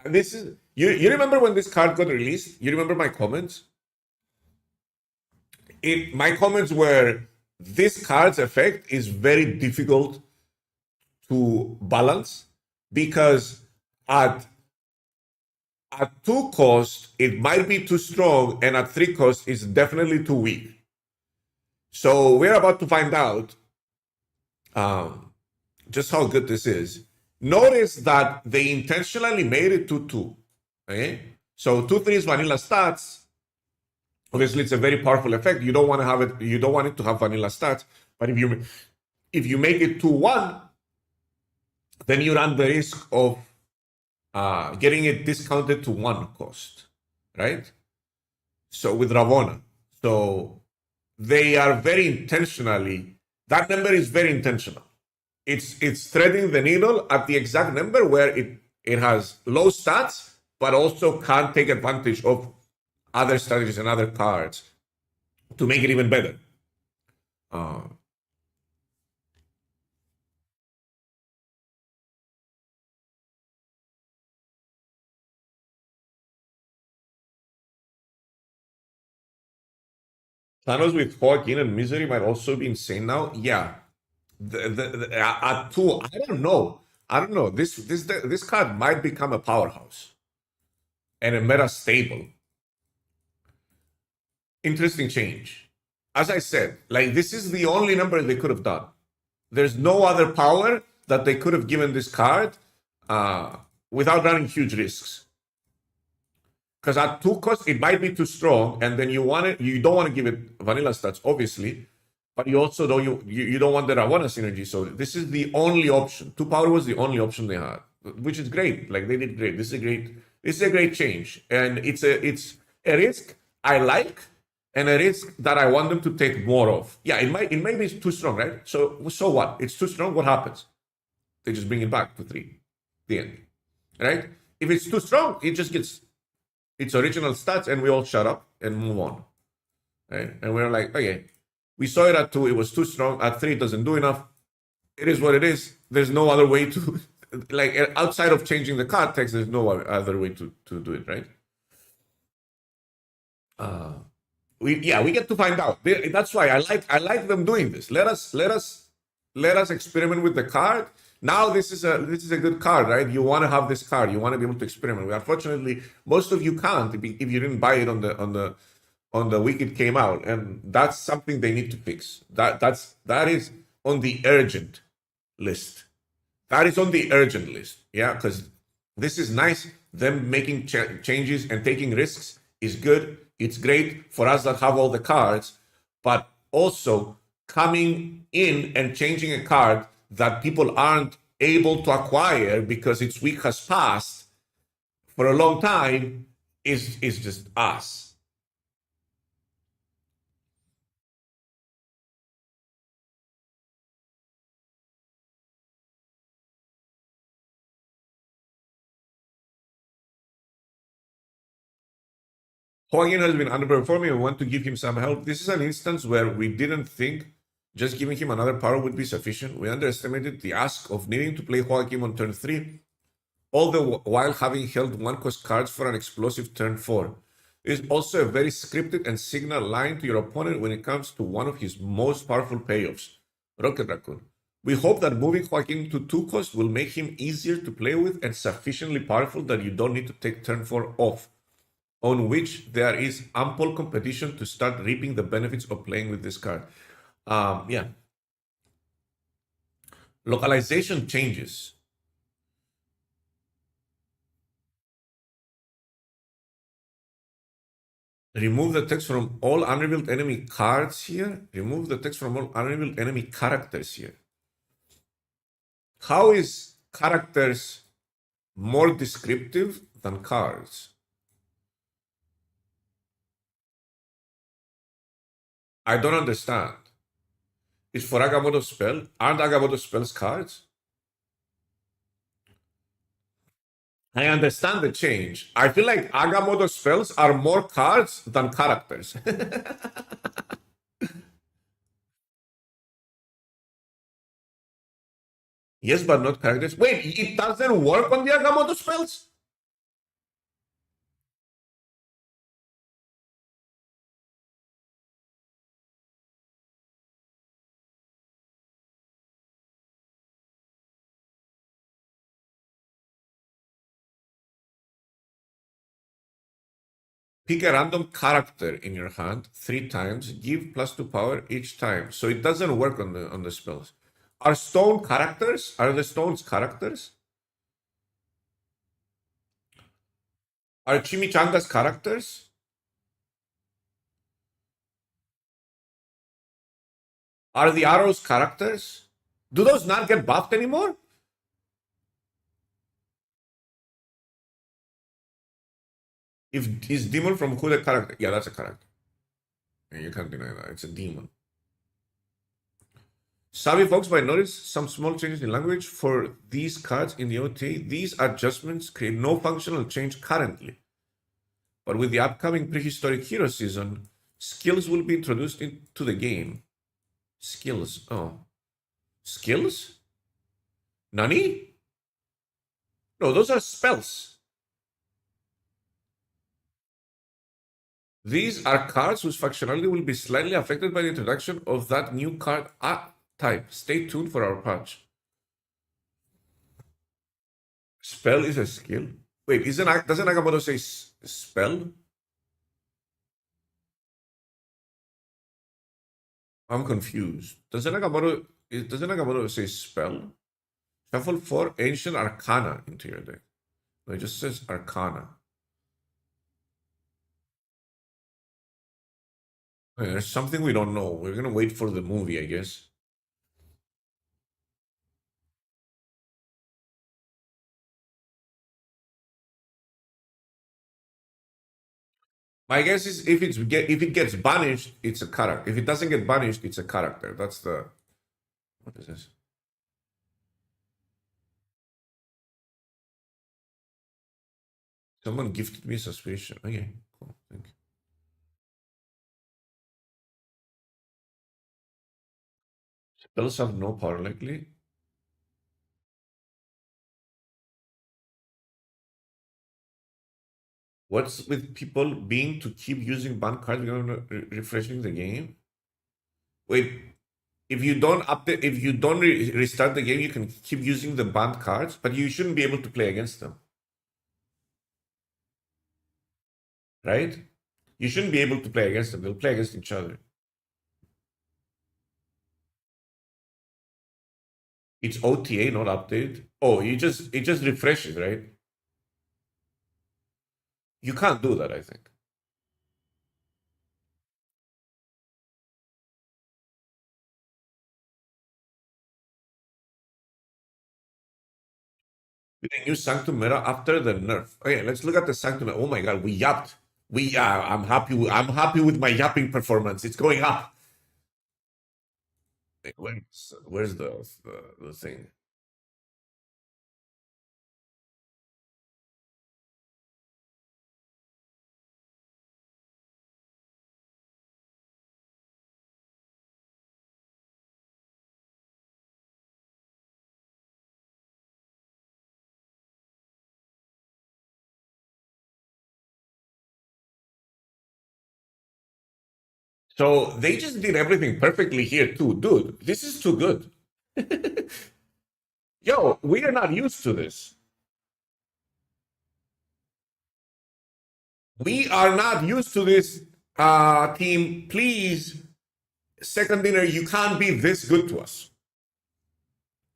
This is you remember when this card got released? You remember my comments? My comments were this card's effect is very difficult to balance because at 2 cost it might be too strong, and at 3 cost it's definitely too weak. So we're about to find out just how good this is. Notice that they intentionally made it 2-2. Okay? So 2-3 is vanilla stats. Obviously, it's a very powerful effect. You don't want to have it. You don't want it to have vanilla stats. But if you make it 2-1, then you run the risk of getting it discounted to 1 cost, right? So with Ravonna, so they are very intentionally. That number is very intentional. It's threading the needle at the exact number where it has low stats, but also can't take advantage of other strategies and other cards to make it even better. Thanos with Joaquin and Misery might also be insane now. Yeah, at 2, I don't know. This card might become a powerhouse and a meta stable. Interesting change. As I said, like this is the only number they could have done. There's no other power that they could have given this card without running huge risks. Because at 2 cost, it might be too strong, and then you don't want to give it vanilla stats, obviously, but you also don't want the Ravonna synergy. So this is the only option. 2 power was the only option they had, which is great. Like they did great. This is a great change, and it's a risk I like and a risk that I want them to take more of. Yeah, it might be too strong, right? So what? It's too strong. What happens? They just bring it back to 3. The end, right? If it's too strong, it just gets its original stats, and we all shut up and move on, right? And we're like, okay, we saw it at 2, it was too strong. At 3, it doesn't do enough. It is what it is. There's no other way to, like, outside of changing the card text, there's no other way to do it, right? Uh, we get to find out. That's why I like them doing this. Let us experiment with the card. Now this is a good card, right? You want to have this card. You want to be able to experiment. Unfortunately, most of you can't if you didn't buy it on the week it came out, and that's something they need to fix. That is on the urgent list. That is on the urgent list. Yeah, because this is nice. Them making changes and taking risks is good. It's great for us that have all the cards, but also coming in and changing a card that people aren't able to acquire because its week has passed for a long time is just us. Joaquin has been underperforming. We want to give him some help. This is an instance where we didn't think just giving him another power would be sufficient. We underestimated the ask of needing to play Joaquin on turn 3, all the while having held 1-cost cards for an explosive turn 4. It is also a very scripted and signal line to your opponent when it comes to one of his most powerful payoffs, Rocket Raccoon. We hope that moving Joaquin to 2-cost will make him easier to play with and sufficiently powerful that you don't need to take turn 4 off, on which there is ample competition to start reaping the benefits of playing with this card. Yeah. Localization changes. Remove the text from all unrevealed enemy cards here. Remove the text from all unrevealed enemy characters here. How is characters more descriptive than cards? I don't understand. Is for Agamotto spell? Aren't Agamotto spells cards? I understand the change. I feel like Agamotto spells are more cards than characters. Yes, but not characters. Wait, it doesn't work on the Agamotto spells? Pick a random character in your hand 3 times. Give +2 power each time. So it doesn't work on the spells. Are stone characters? Are the stones characters? Are chimichangas characters? Are the arrows characters? Do those not get buffed anymore? If is demon from who the character? Yeah, that's a character. Yeah, you can't deny that. It's a demon. Savvy folks might notice some small changes in language for these cards in the OTA. These adjustments create no functional change currently. But with the upcoming prehistoric hero season, skills will be introduced into the game. Skills. Oh. Skills? Nani? No, those are spells. These are cards whose functionality will be slightly affected by the introduction of that new card type. Stay tuned for our patch. Spell is a skill? Wait, doesn't Agamotto say spell? I'm confused. Doesn't Agamotto say spell? Shuffle 4 Ancient Arcana into your deck. No, it just says Arcana. Okay, there's something we don't know. We're gonna wait for the movie, I guess. My guess is if it gets banished, it's a character. If it doesn't get banished, it's a character. That's the what is this? Someone gifted me suspicion. Okay, cool. Thank you. Spells have no power likely. What's with people being to keep using banned cards without refreshing the game? Wait, if you don't update, if you don't restart the game, you can keep using the banned cards, but you shouldn't be able to play against them, right? You shouldn't be able to play against them. They'll play against each other. It's OTA, not updated. Oh, it just refreshes, right? You can't do that, I think. With a new Sanctum meta after the nerf. Okay, let's look at the Sanctum. Oh my god, we yapped. I'm happy with my yapping performance. It's going up. Where's the thing? So they just did everything perfectly here too, dude. This is too good. Yo, we are not used to this. We are not used to this, team. Please, second dinner, you can't be this good to us.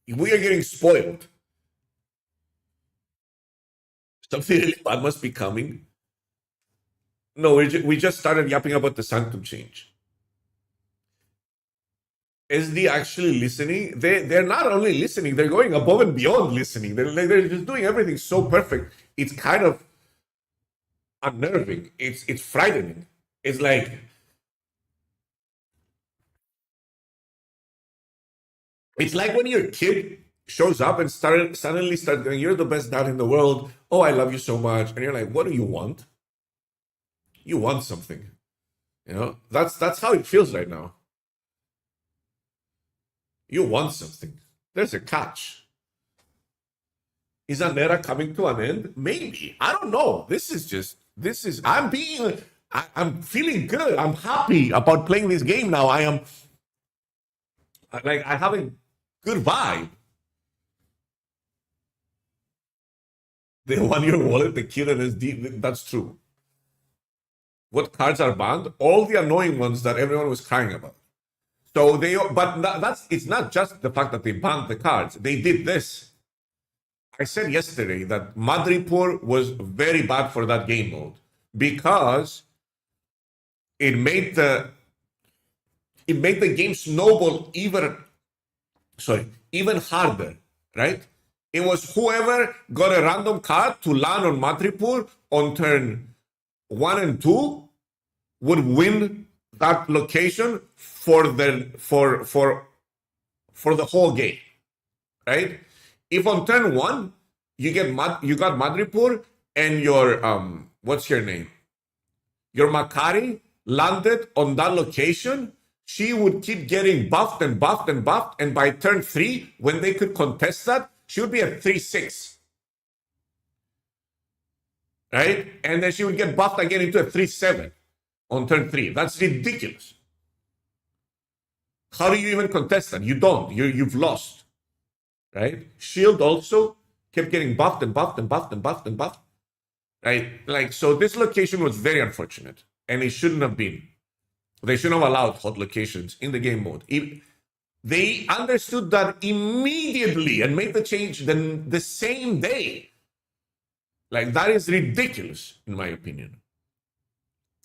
We are getting spoiled. Something really bad must be coming. No, we just started yapping about the Sanctum change. SD actually listening? They're not only listening, they're going above and beyond listening. They're just doing everything so perfect. It's kind of unnerving. It's frightening. It's like when your kid shows up and suddenly starts going, "You're the best dad in the world. Oh, I love you so much," and you're like, "What do you want? You want something." You know, that's how it feels right now. You want something. There's a catch. Is an era coming to an end? Maybe. I don't know. I'm feeling good. I'm happy about playing this game now. I have a good vibe. The 1 year wallet, the kid and SD, that's true. What cards are banned? All the annoying ones that everyone was crying about. So it's not just the fact that they banned the cards. They did this. I said yesterday that Madripoor was very bad for that game mode because it made the game snowball even harder, right? It was whoever got a random card to land on Madripoor on turn 1 and 2 would win that location for the whole game, right? If on turn 1 you got Madripoor and your what's your name? Your Makari landed on that location, she would keep getting buffed and buffed and buffed, and by turn 3, when they could contest that, she would be at 3-6. Right? And then she would get buffed again into a 3-7 on turn 3. That's ridiculous. How do you even contest that? You don't. You've lost. Right? Shield also kept getting buffed and buffed and buffed and buffed and buffed. Right? So this location was very unfortunate. And it shouldn't have been. They shouldn't have allowed hot locations in the game mode. They understood that immediately and made the change the same day. That is ridiculous, in my opinion.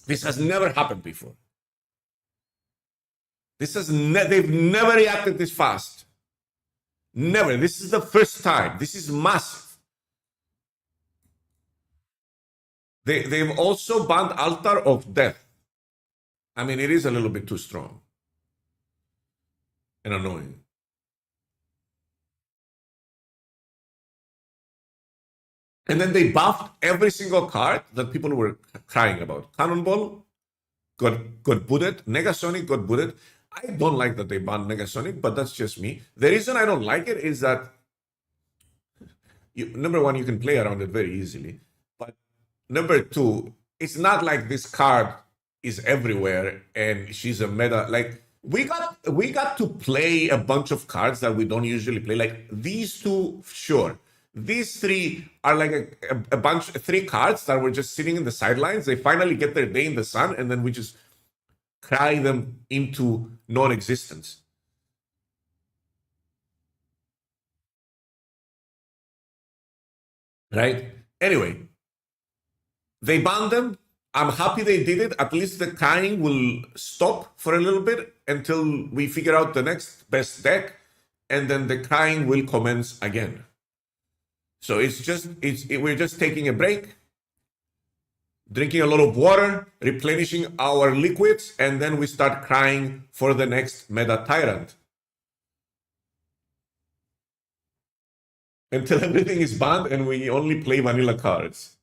This has never happened before. They've never reacted this fast. Never. This is the first time. This is massive. They've also banned Altar of Death. I mean, it is a little bit too strong and annoying. And then they buffed every single card that people were crying about. Cannonball got booted. Negasonic got booted. I don't like that they banned Negasonic, but that's just me. The reason I don't like it is that, number one, you can play around it very easily. But number two, it's not like this card is everywhere and she's a meta. Like, we got to play a bunch of cards that we don't usually play. Like these two, sure. These three are like a bunch, three cards that were just sitting in the sidelines. They finally get their day in the sun, and then we just cry them into non-existence. Right? Anyway, they banned them. I'm happy they did it. At least the crying will stop for a little bit until we figure out the next best deck, and then the crying will commence again. So we're just taking a break, drinking a lot of water, replenishing our liquids, and then we start crying for the next meta tyrant. Until everything is banned and we only play vanilla cards.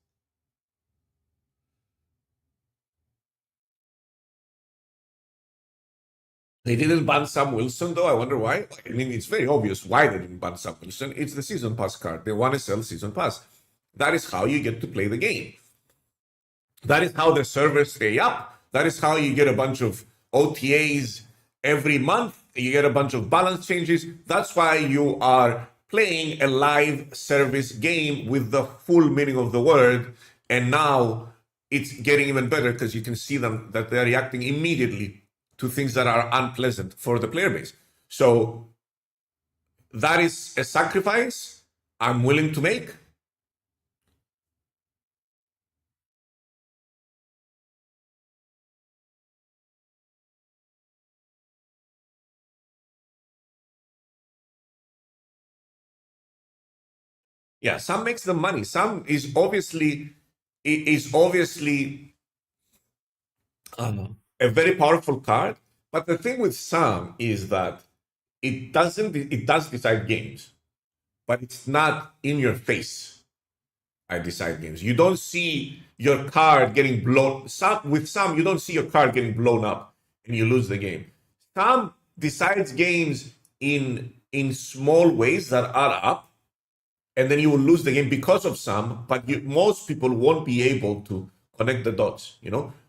They didn't ban Sam Wilson, though. I wonder why. I mean, it's very obvious why they didn't ban Sam Wilson. It's the Season Pass card. They want to sell Season Pass. That is how you get to play the game. That is how the servers stay up. That is how you get a bunch of OTAs every month. You get a bunch of balance changes. That's why you are playing a live service game with the full meaning of the word. And now it's getting even better because you can see them that they're reacting immediately to things that are unpleasant for the player base. So that is a sacrifice I'm willing to make. Yeah, Sam makes the money. Sam is obviously a very powerful card. But the thing with Sam is that it does decide games, but it's not in your face. I decide games. You don't see your card getting blown. With Sam, you don't see your card getting blown up and you lose the game. Sam decides games in small ways that add up, and then you will lose the game because of Sam. But most people won't be able to connect the dots,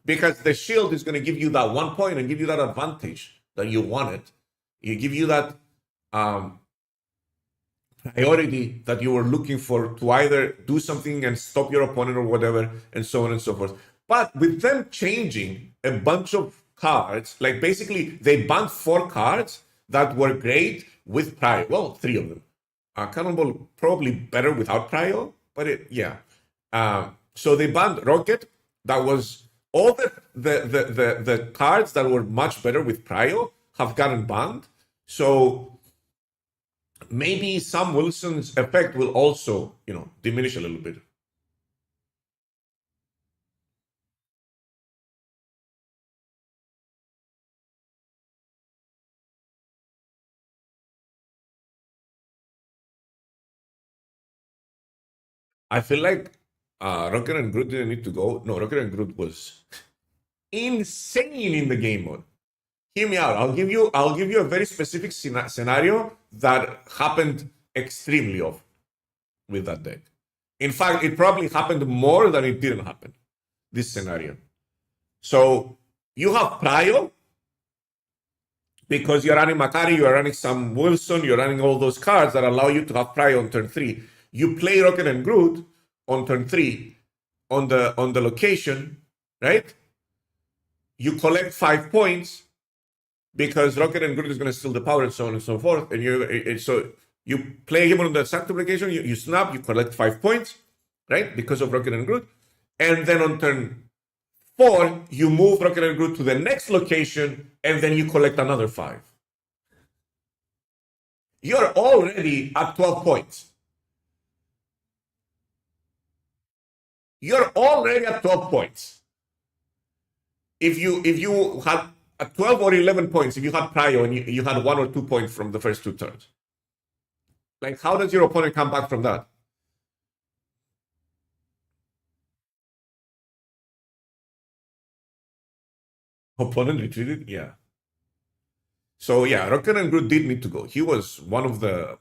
because the shield is going to give you that 1 point and give you that advantage that you wanted. You give you that priority that you were looking for to either do something and stop your opponent or whatever, and so on and so forth. But with them changing a bunch of cards, like basically they banned 4 cards that were great with Prio. Well, 3 of them. Cannonball probably better without Prio, but so they banned Rocket. That was all the cards that were much better with Prio have gotten banned. So maybe Sam Wilson's effect will also, diminish a little bit. I feel like Rocket and Groot didn't need to go. No, Rocket and Groot was insane in the game mode. Hear me out. I'll give you a very specific scenario that happened extremely often with that deck. In fact, it probably happened more than it didn't happen, this scenario. So you have Prio, because you're running Makari, you're running Sam Wilson, you're running all those cards that allow you to have Prio on turn 3. You play Rocket and Groot on turn 3 on the location, right? You collect 5 points because Rocket and Groot is going to steal the power and so on and so forth. And so you play him on the Sanctum location, you snap, you collect 5 points, right? Because of Rocket and Groot. And then on turn 4, you move Rocket and Groot to the next location, and then you collect another 5. You're already at 12 points. you're already at 12 points. If you had 12 or 11 points, if you had Prio and you had 1 or 2 points from the first 2 turns, like how does your opponent come back from that? Opponent retreated, yeah. So yeah, Rocket and Groot did need to go. He was one of the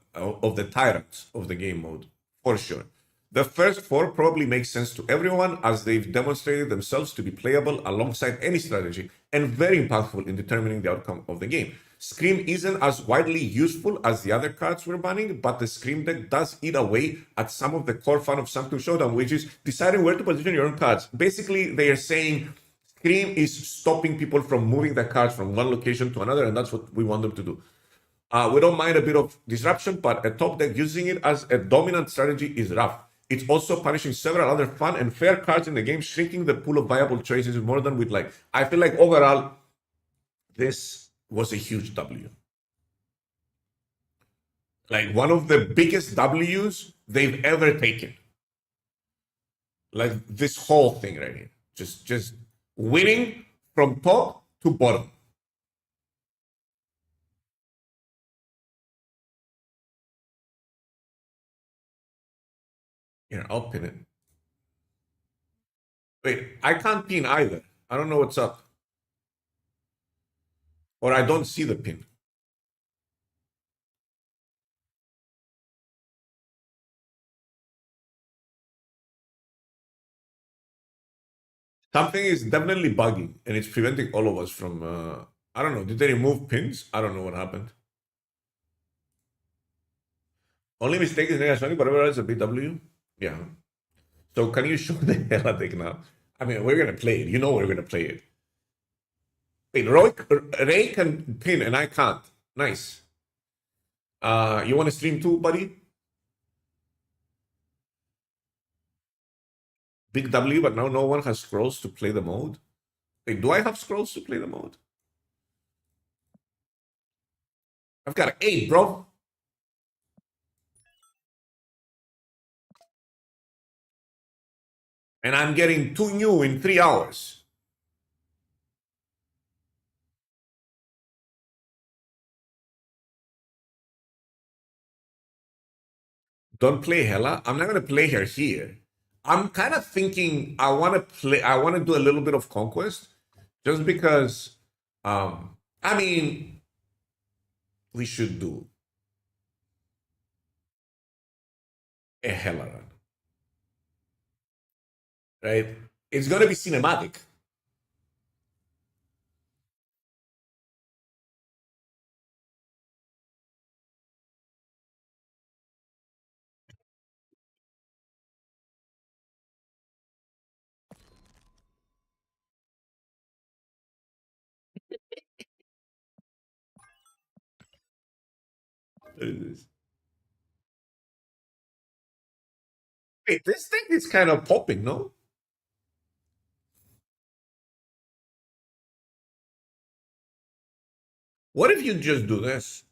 tyrants of the game mode for sure. The first 4 probably make sense to everyone as they've demonstrated themselves to be playable alongside any strategy and very impactful in determining the outcome of the game. Scream isn't as widely useful as the other cards we're banning, but the Scream deck does eat away at some of the core fun of Sanctum Showdown, which is deciding where to position your own cards. Basically, they are saying Scream is stopping people from moving the cards from one location to another, and that's what we want them to do. We don't mind a bit of disruption, but a top deck using it as a dominant strategy is rough. It's also punishing several other fun and fair cards in the game, shrinking the pool of viable choices more than we'd like. I feel like overall, this was a huge W. Like one of the biggest W's they've ever taken. Like this whole thing right here. Just winning from top to bottom. Here, I'll pin it. Wait, I can't pin either. I don't know what's up. Or I don't see the pin. Something is definitely bugging, and it's preventing all of us from. I don't know. Did they remove pins? I don't know what happened. Only mistake is Sonic, whatever else a BW. Yeah. So can you show the hell I take now? I mean, we're gonna play it. You know we're gonna play it. Wait, Ray can pin and I can't. Nice. You want to stream too, buddy? Big W, but now no one has scrolls to play the mode. Wait, do I have scrolls to play the mode? I've got 8, bro. And I'm getting 2 new in 3 hours. Don't play Hella. I'm not gonna play her here. I'm kind of thinking I want to do a little bit of Conquest, just because. I mean, we should do a Hella run, right? It's gonna be cinematic. What is this? Wait, this thing is kind of popping, no? What if you just do this?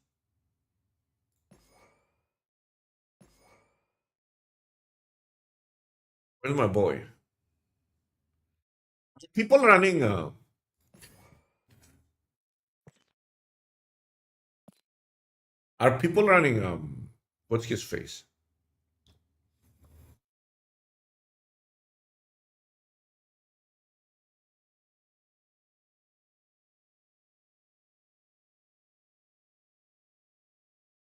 Where's my boy? People running. Are people running? What's his face?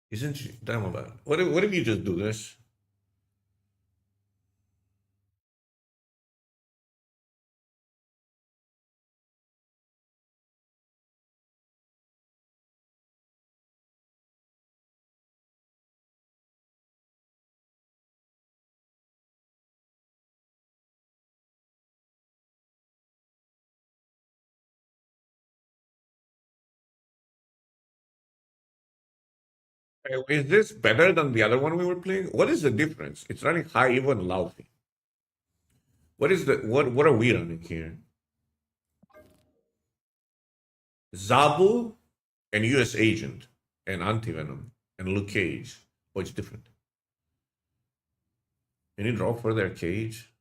Isn't she? Damn about it. What if you just do this? Is this better than the other one we were playing? What is the difference? It's running high, even loudly. What is the what are we running here? Zabu and US Agent and Anti-Venom and Luke Cage. Oh, it's different. You need draw for their cage.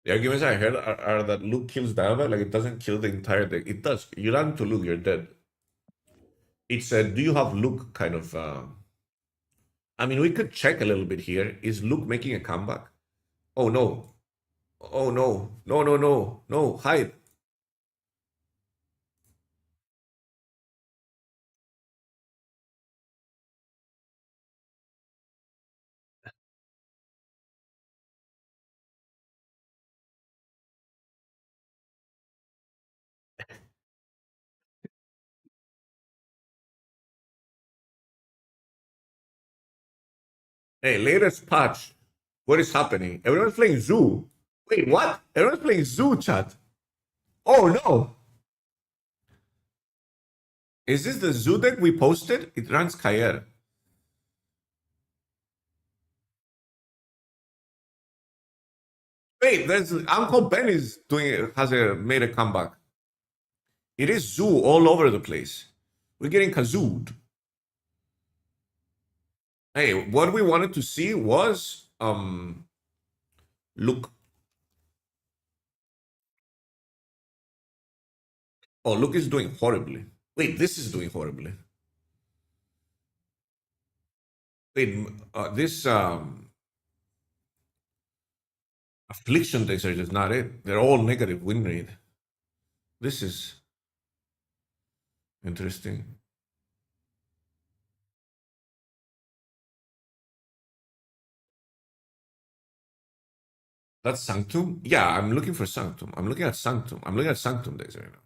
The arguments I heard are that Luke kills Dialga, like it doesn't kill the entire deck. It does. You run to Luke, you're dead. It's a do you have Luke kind of. I mean, we could check a little bit here. Is Luke making a comeback? Oh no. Oh no. No, no, no. No, hide. Hey, latest patch. What is happening? Everyone's playing Zoo. Wait, what? Everyone's playing Zoo, chat. Oh no. Is this the Zoo deck we posted? It runs Kair. Wait, there's Uncle Ben is doing made a comeback. It is Zoo all over the place. We're getting kazooed. Hey, what we wanted to see was Luke. Oh, Luke is doing horribly. Wait, this is doing horribly. Wait, this affliction decks are just not it. They're all negative win rate. This is interesting. That's Sanctum? Yeah, I'm looking for Sanctum. I'm looking at Sanctum. I'm looking at Sanctum decks right now.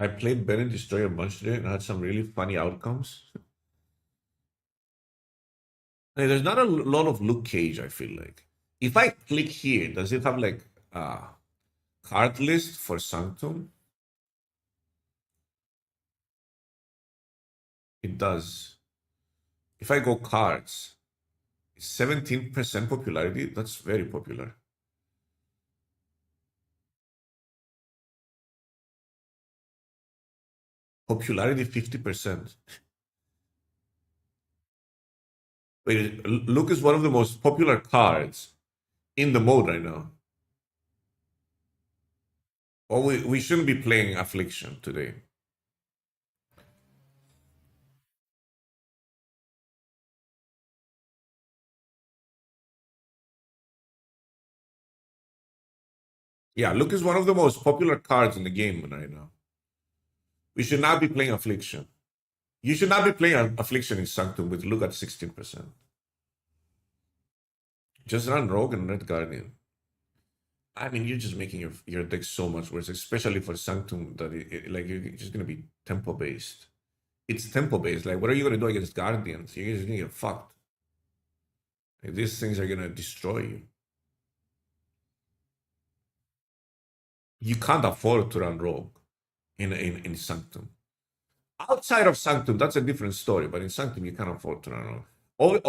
I played Ben and Destroy a bunch today and had some really funny outcomes. Hey, there's not a lot of Luke Cage, I feel like. If I click here, does it have like card list for Sanctum? It does. If I go cards, 17% popularity. That's very popular. Popularity 50%. Wait, Luke is one of the most popular cards in the mode right now. Or we shouldn't be playing Affliction today. Yeah, Luke is one of the most popular cards in the game right now. We should not be playing Affliction. You should not be playing Affliction in Sanctum with Luke at 16%. Just run Rogue and Red Guardian. I mean, you're just making your deck so much worse, especially for Sanctum, that like you're just gonna be tempo based. It's tempo based. Like, what are you gonna do against Guardians? You're just gonna get fucked. Like, these things are gonna destroy you. You can't afford to run Rogue in Sanctum. Outside of Sanctum, that's a different story. But in Sanctum, you can't afford to run Rogue.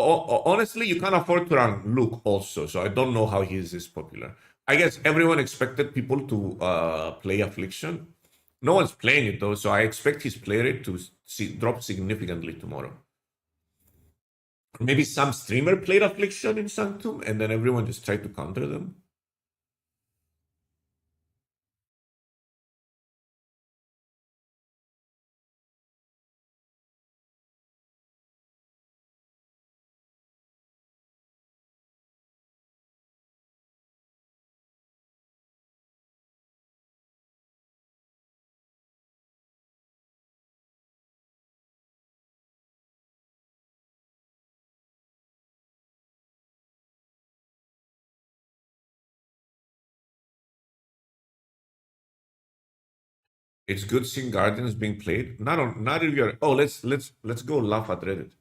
Honestly, you can't afford to run Luke also. So I don't know how he is this popular. I guess everyone expected people to play Affliction. No one's playing it though, so I expect his play rate to drop significantly tomorrow. Maybe some streamer played Affliction in Sanctum, and then everyone just tried to counter them. It's good seeing Guardians being played. Not if you're. Oh, let's go laugh at Reddit.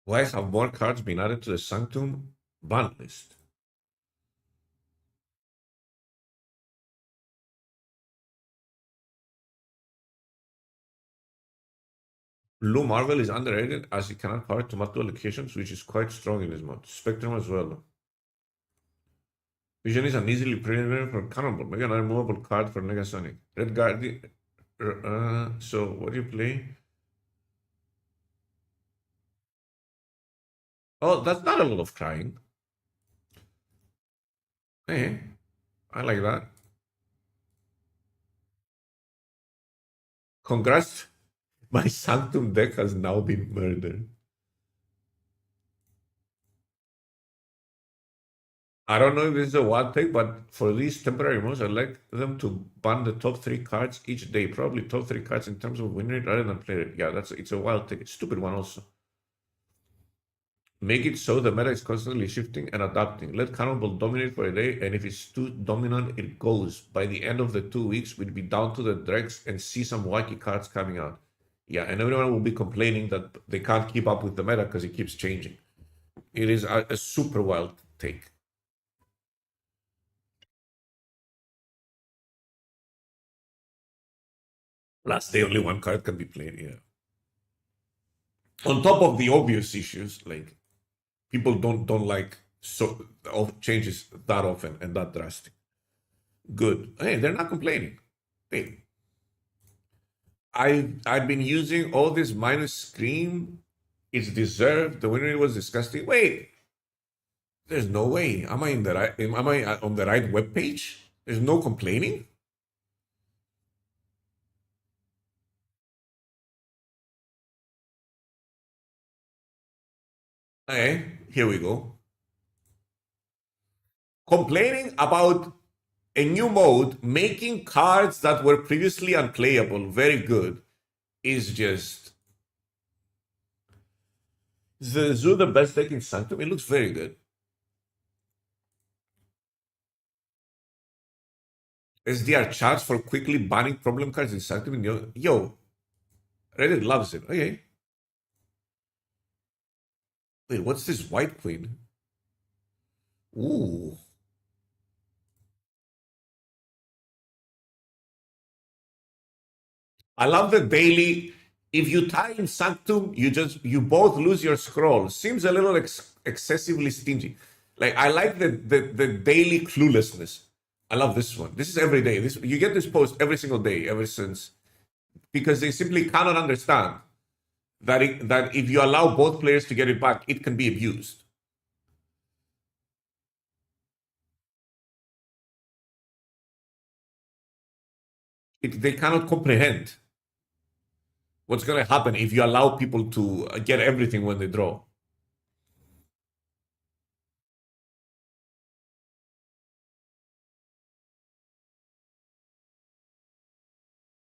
Why have more cards been added to the Sanctum ban list? Blue Marvel is underrated as it cannot power to multiple locations, which is quite strong in this mod. Spectrum as well. Vision is an easily preliminary for Cannonball. Maybe another movable card for Negasonic. Red Guardian. So what do you play? Oh, that's not a lot of crying. Hey, I like that. Congrats. My Sanctum deck has now been murdered. I don't know if this is a wild take, but for these temporary modes, I'd like them to ban the top 3 cards each day. Probably top 3 cards in terms of win rate rather than play rate. Yeah, it's a wild take. It's a stupid one also. Make it so the meta is constantly shifting and adapting. Let Cannonball dominate for a day, and if it's too dominant, it goes. By the end of the 2 weeks, we'll be down to the dregs and see some wacky cards coming out. Yeah, and everyone will be complaining that they can't keep up with the meta because it keeps changing. It is a super wild take. Plus, the only one card can be played, yeah. On top of the obvious issues, like people don't like so changes that often and that drastic. Good. Hey, they're not complaining. Hey, I've been using all this minus scream. It's deserved. The winner was disgusting. Wait, there's no way. Am I in the right? Am I on the right web page? There's no complaining. Hey, here we go. Complaining about a new mode, making cards that were previously unplayable very good, is just the Zoo the best deck in Sanctum. It looks very good. SDR charts for quickly banning problem cards in Sanctum. Yo, Reddit loves it. Okay. Wait, what's this White Queen? Ooh. I love the daily. If you tie in Sanctum, you both lose your scroll. Seems a little excessively stingy. Like I like the daily cluelessness. I love this one. This is every day. This you get this post every single day ever since because they simply cannot understand that if you allow both players to get it back, it can be abused. They cannot comprehend what's going to happen if you allow people to get everything when they draw.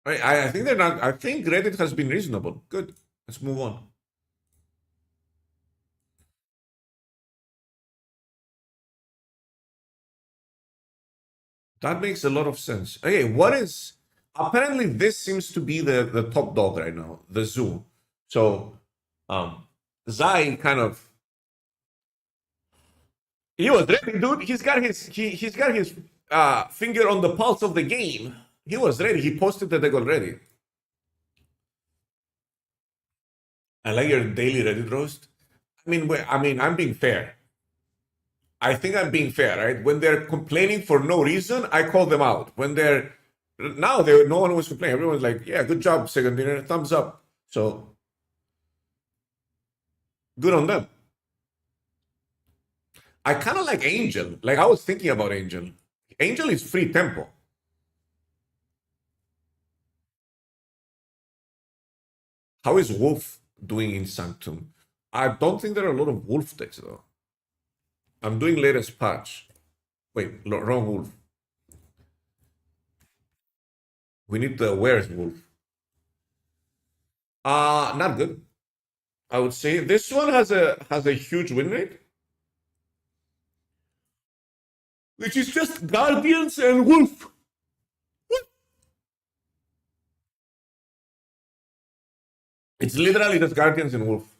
I think they're not. I think Reddit has been reasonable. Good. Let's move on. That makes a lot of sense. Okay, what is apparently this seems to be the top dog right now, the zoo. So Zai kind of he was ready, dude. He's got his finger on the pulse of the game. He was ready. He posted the deck already. I like your daily Reddit roast. I'm being fair. I think I'm being fair, right? When they're complaining for no reason, I call them out. When they're now, no one was complaining. Everyone's like, "Yeah, good job, second dinner, thumbs up." So good on them. I kind of like Angel. Like I was thinking about Angel. Angel is free tempo. How is Wolf doing in Sanctum? I don't think there are a lot of wolf decks though. I'm doing latest patch. Wait, wrong wolf. We need the where's wolf. Not good. I would say this one has a huge win rate, which is just guardians and wolf. It's literally just guardians and wolf.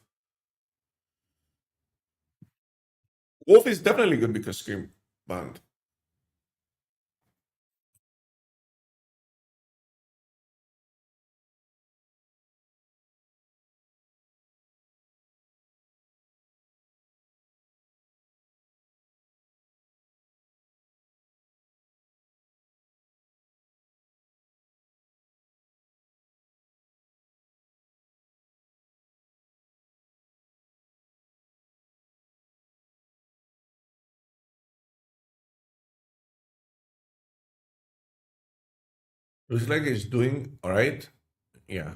Wolf is definitely good because Scream banned. Looks like it's doing all right. Yeah.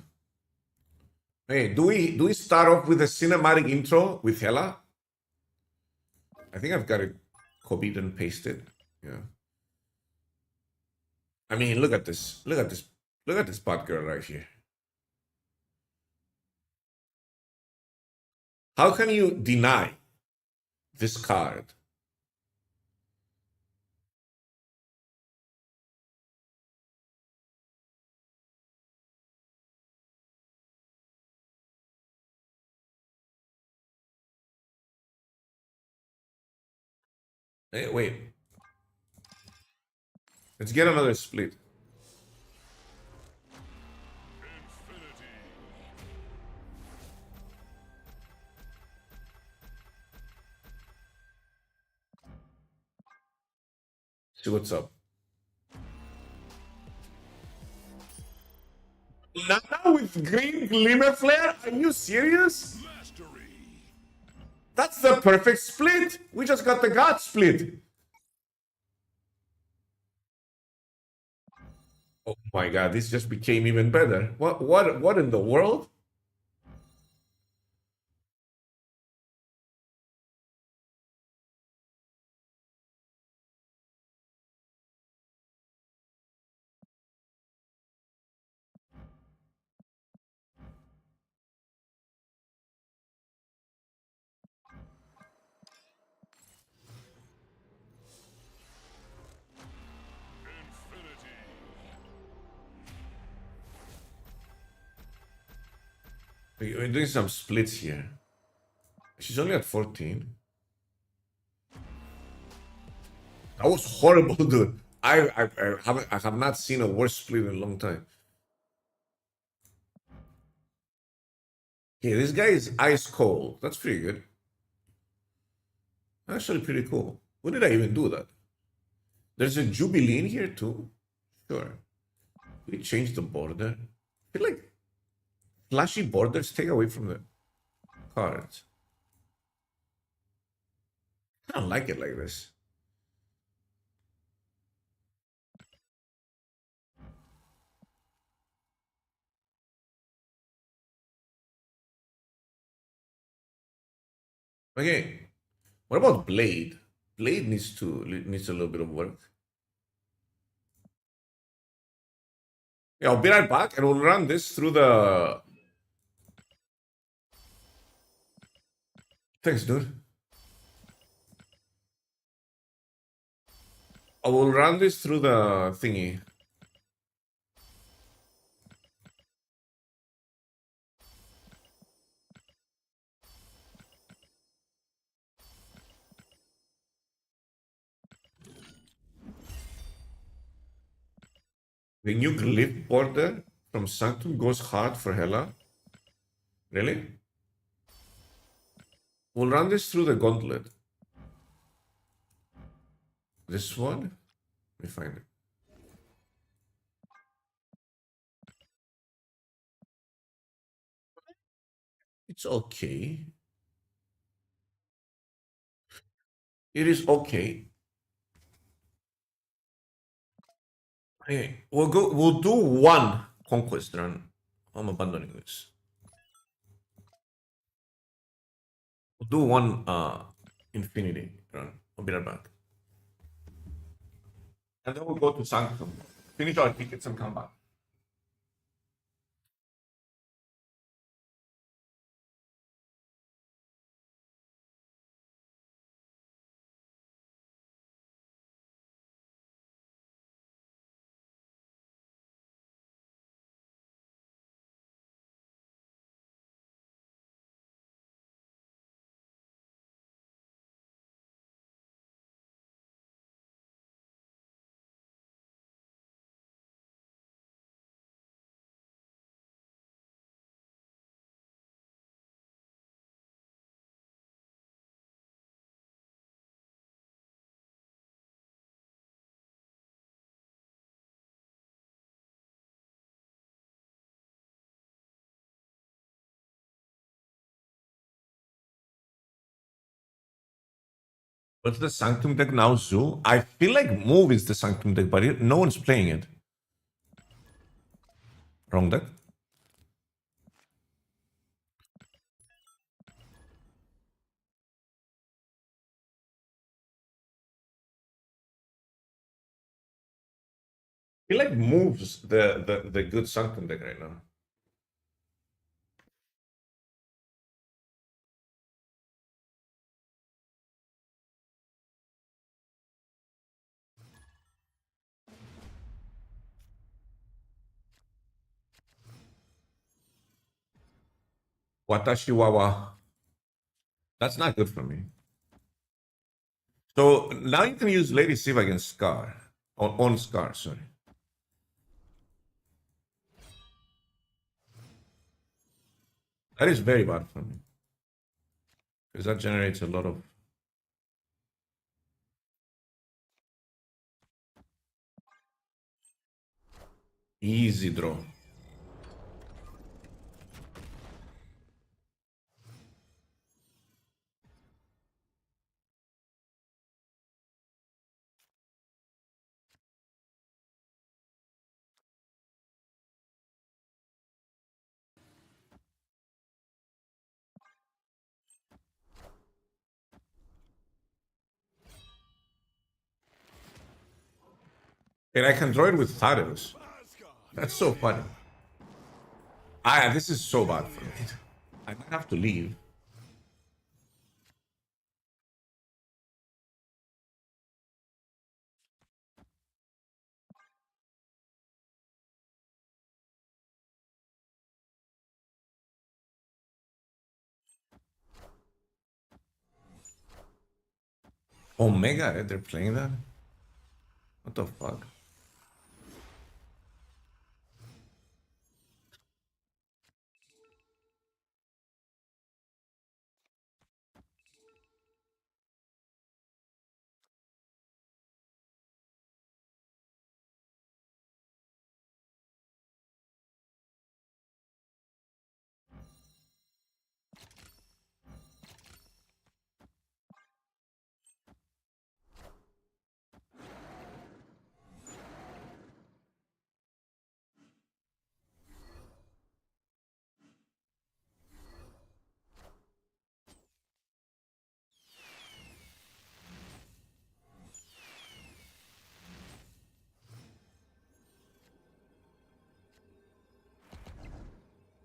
Hey, do we start off with a cinematic intro with Hela? I think I've got it copied and pasted. Yeah. I mean, look at this. Look at this. Look at this bot girl right here. How can you deny this card? Hey, wait. Let's get another split. See what's up. Nana with green glimmer flare? Are you serious? That's the perfect split. We just got the god split. Oh my god, this just became even better. What in the world? We're doing some splits here. She's only at 14. That was horrible, dude. I have not seen a worse split in a long time. Yeah, this guy is ice cold. That's pretty good. Actually, pretty cool. When did I even do that? There's a Jubilee in here too. Sure. We changed the border. I feel like flashy borders take away from the cards. I don't like it like this. Okay. What about Blade? Blade needs a little bit of work. Yeah, I'll be right back and we'll run this through the. Thanks, dude. I will run this through the thingy. The new glyph border from Sanctum goes hard for Hela. Really? We'll run this through the gauntlet. This one? Let me find it. It's okay. It is okay. Hey, we'll do one conquest run. I'm abandoning this. We'll do one Infinity run. I'll be right back. And then we'll go to Sanctum. Finish our tickets and come back. What's the Sanctum deck now, Zoo? I feel like Move is the Sanctum deck, but no one's playing it. Wrong deck. I feel like Move's the good Sanctum deck right now. Watashi Wawa. That's not good for me. So now you can use Lady Siva against Scar. On Scar, sorry. That is very bad for me. Because that generates a lot of... Easy draw. And I can draw it with Thaddeus. That's so funny. This is so bad for me. I might have to leave. Omega, they're playing that? What the fuck?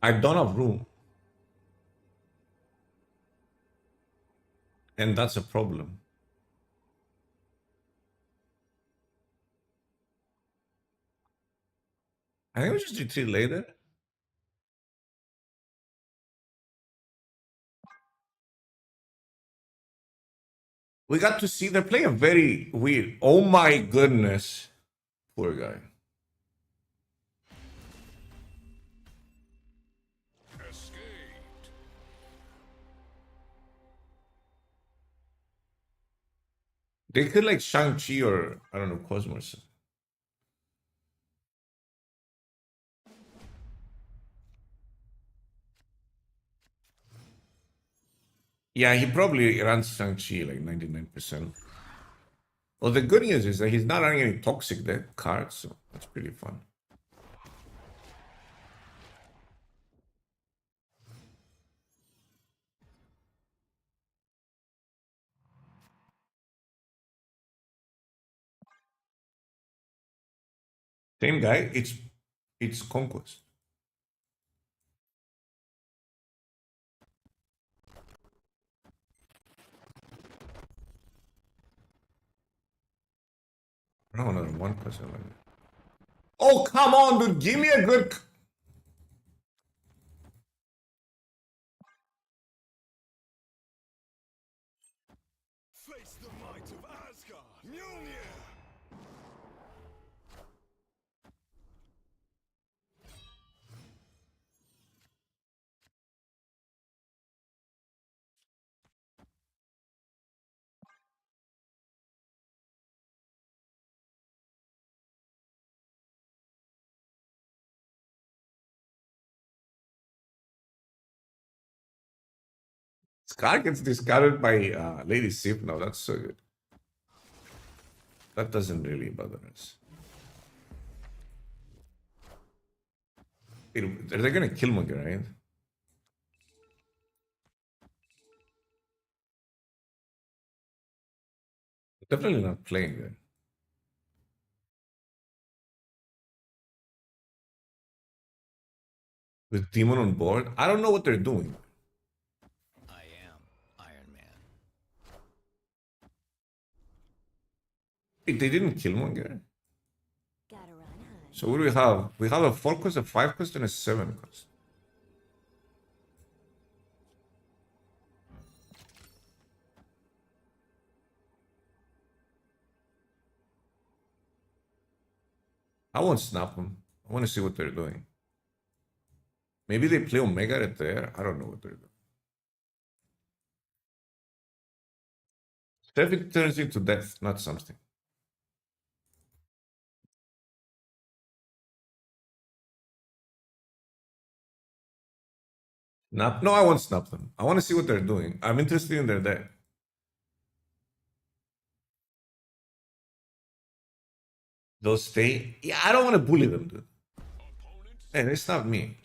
I don't have room. And that's a problem. I think we just retreat later. We got to see they're playing very weird. Oh my goodness. Poor guy. Escaped. They could like Shang-Chi or I don't know, Cosmos. Yeah, he probably runs Shang-Chi like 99%. Well, the good news is that he's not running any toxic deck cards, so that's pretty fun. Same guy. It's Conquest. No, no, 1%. Oh, come on, dude. Give me a good. Face the might of Asgard. Mjolnir. Scar gets discarded by Lady Sif now. That's so good. That doesn't really bother us. They're gonna kill Monkey, right? Definitely not playing there. With Demon on board, I don't know what they're doing. I am Iron Man. Wait, they didn't kill Monkey. Gotta run, hun. So what do we have? We have a 4 cost, a 5 cost, and a 7 cost. I won't snap them. I want to see what they're doing. Maybe they play Omega right there. I don't know what they're doing. Steffi turns into death, not something. Snap? No, I won't snap them. I want to see what they're doing. I'm interested in their deck. They'll stay. Yeah, I don't want to bully them, dude. Hey, they snapped me.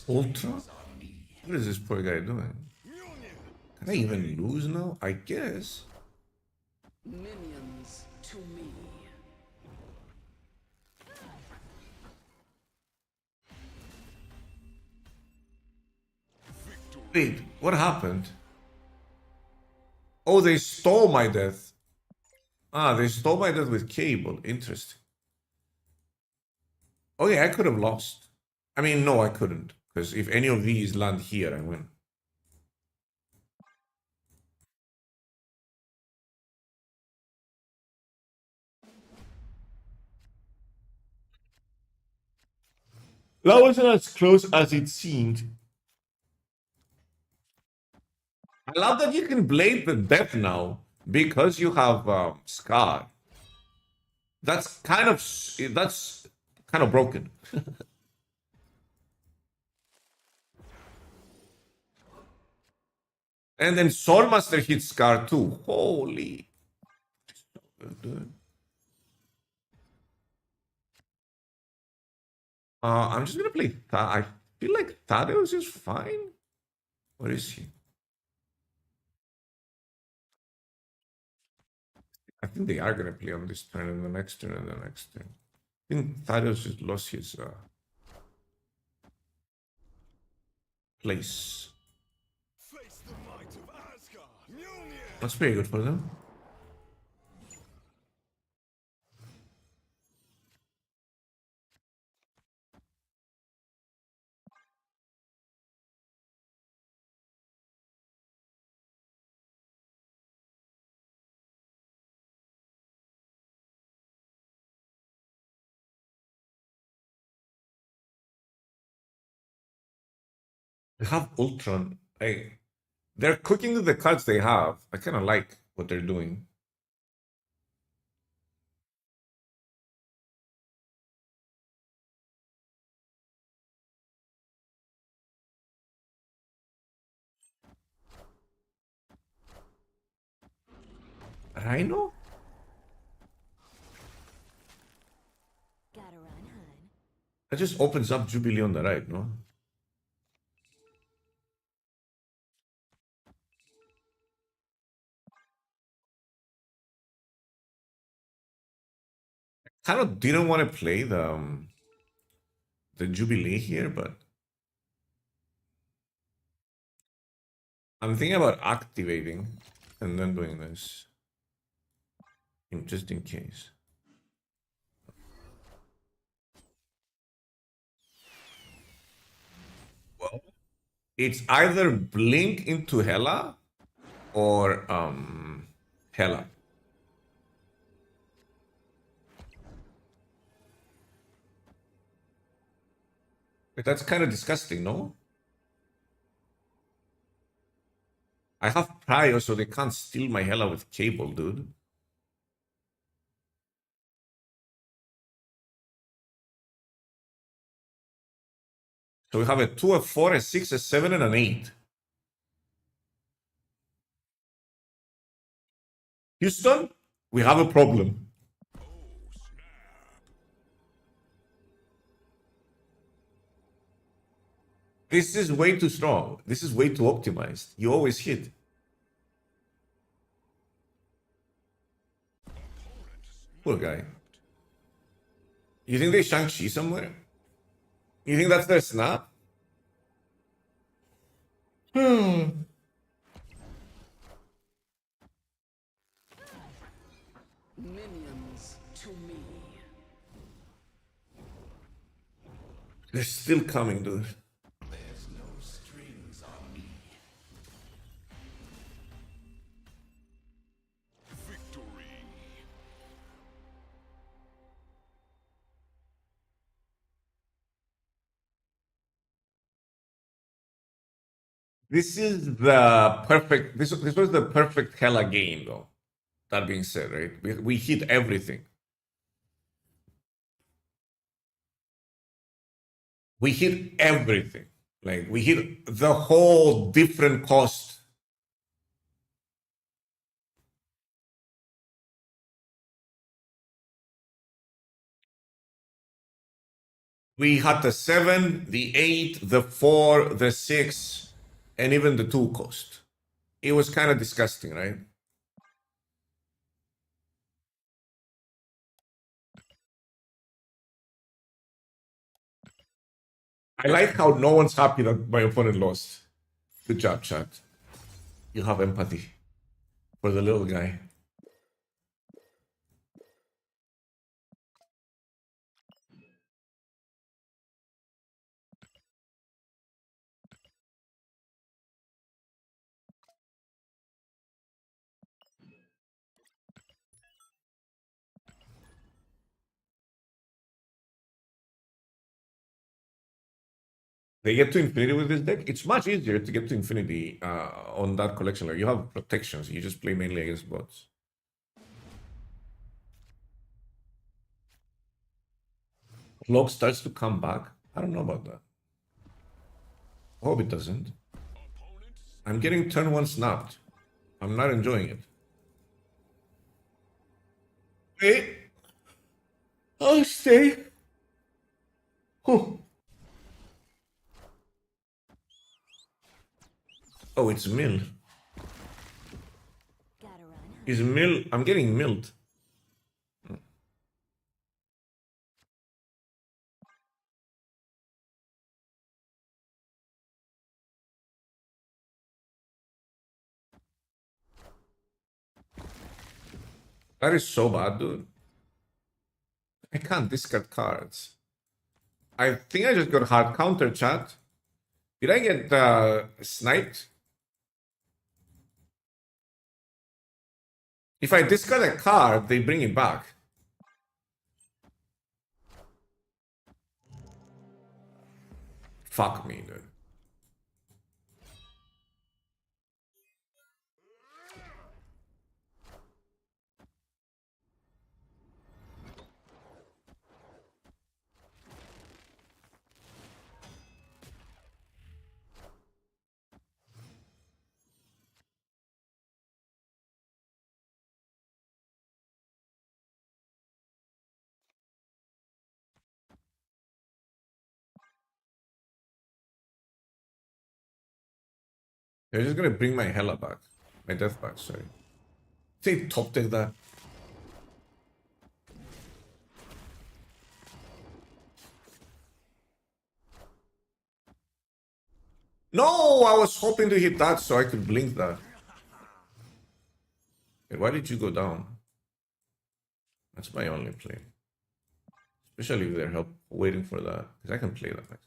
Ultra? What is this poor guy doing? Can I even lose now? I guess. Minions to me. Wait, what happened? Oh, they stole my death. Ah, they stole my death with Cable. Interesting. Oh yeah, I could have lost. I mean, no, I couldn't. Because if any of these land here, I win. That wasn't as close as it seemed. I love that you can blade the death now because you have Scar. That's kind of broken. And then Soulmaster hits Scar too. Holy. Dude. I'm just gonna play. I feel like Thaddeus is fine. Where is he? I think they are gonna play on this turn and the next turn and the next turn. I think Thaddeus just lost his place. Face the might of Asgard. Mjolnir. That's pretty good for them. They have Ultron. They're cooking with the cards they have. I kind of like what they're doing. Rhino? Gotta run, hun. That just opens up Jubilee on the right, no? Kind of didn't want to play the Jubilee here, but I'm thinking about activating and then doing this, just in case. Well, it's either Blink into Hela or Hela. But that's kind of disgusting, no? I have Prio, so they can't steal my Hela with Cable, dude. So we have a 2, a 4, a 6, a 7, and an 8. Houston, we have a problem. This is way too strong. This is way too optimized. You always hit. Poor guy. You think they Shang-Chi somewhere? You think that's their snap? Minions to me. They're still coming, dude. There's no strings on me. Victory. This is the perfect. This was the perfect Hela game, though. That being said, right? We hit everything. We hit everything. Like we hit the whole different cost. We had the 7, the 8, the 4, the 6, and even the 2 cost. It was kind of disgusting, right? I like how no one's happy that my opponent lost. Good job, chat. You have empathy for the little guy. They get to infinity with this deck. It's much easier to get to infinity on that collection. Like you have protections. You just play mainly against bots. Clock starts to come back. I don't know about that. Hope it doesn't. I'm getting turn 1 snapped. I'm not enjoying it. Wait. I'll stay. Oh. Oh, it's mill. Gotta run, huh? Is mill? I'm getting milled. That is so bad, dude. I can't discard cards. I think I just got hard counter, chat. Did I get sniped? If I discard a card, they bring it back. Fuck me, dude. They're just gonna bring my Hela back. My death back, sorry. They top deck that. No, I was hoping to hit that so I could blink that. Wait, why did you go down? That's my only play. Especially if they're waiting for that. Because I can play that.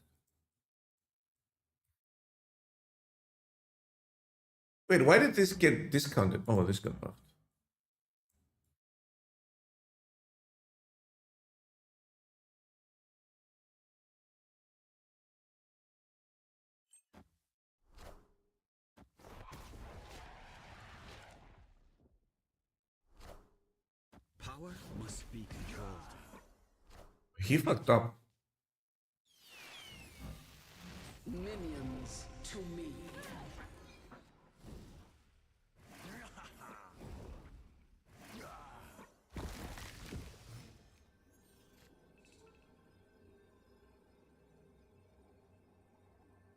Wait, why did this get discounted? Oh, this got buffed. Power must be controlled. He fucked up. Minions to me.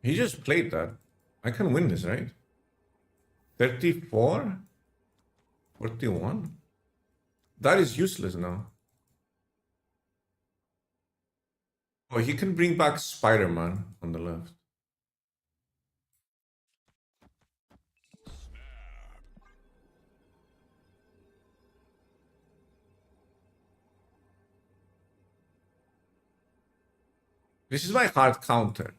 He just played that. I can win this, right? 34? 41? That is useless now. Oh, he can bring back Spider-Man on the left. This is my hard counter.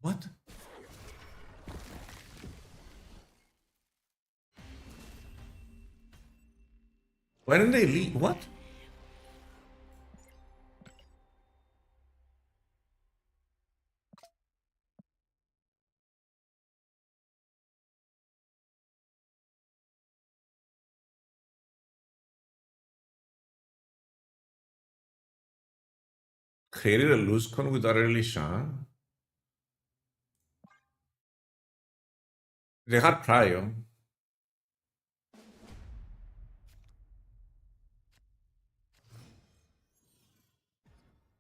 What? Why didn't they leave? What? Created a loose con with early Shan. They had Prio.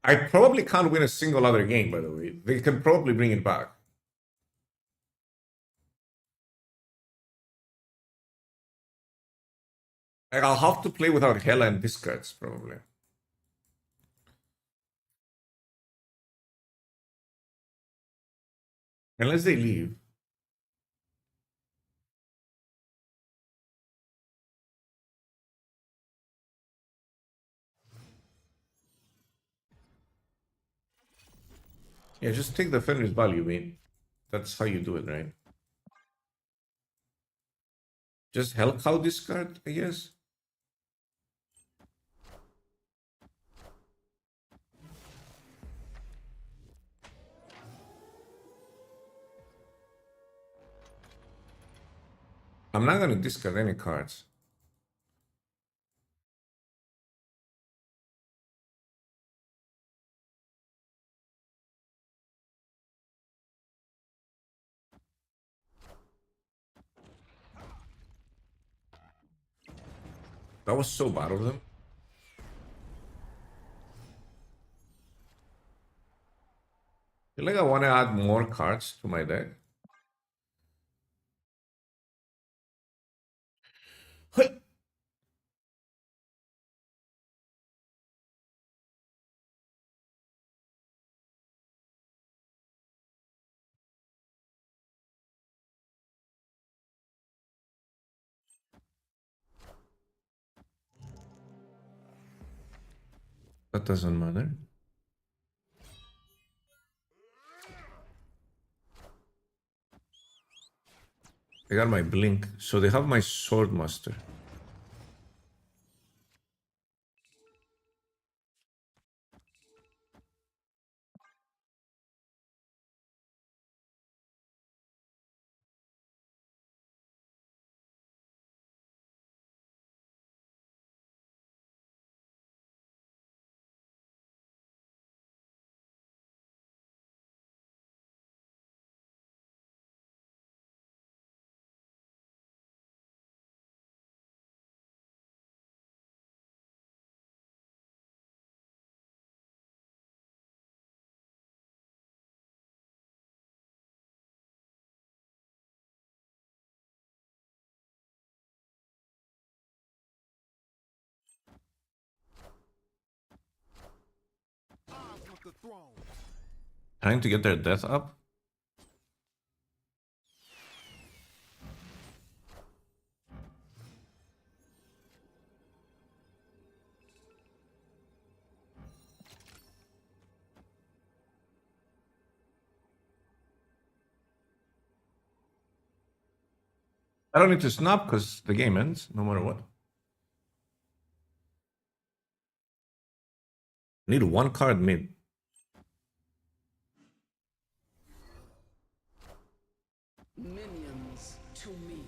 I probably can't win a single other game, by the way. They can probably bring it back. Like, I'll have to play without Hela and discards, probably. Unless they leave. Yeah, just take the Fenris value, mate. That's how you do it, right? Just help how discard, I guess. I'm not gonna discard any cards. That was so bad of them. I feel like I want to add more cards to my deck. Hey. That doesn't matter. I got my blink, so they have my Swordmaster. the throne. Trying to get their death up. I don't need to snap because the game ends no matter what. I need one card mid. Minions to me.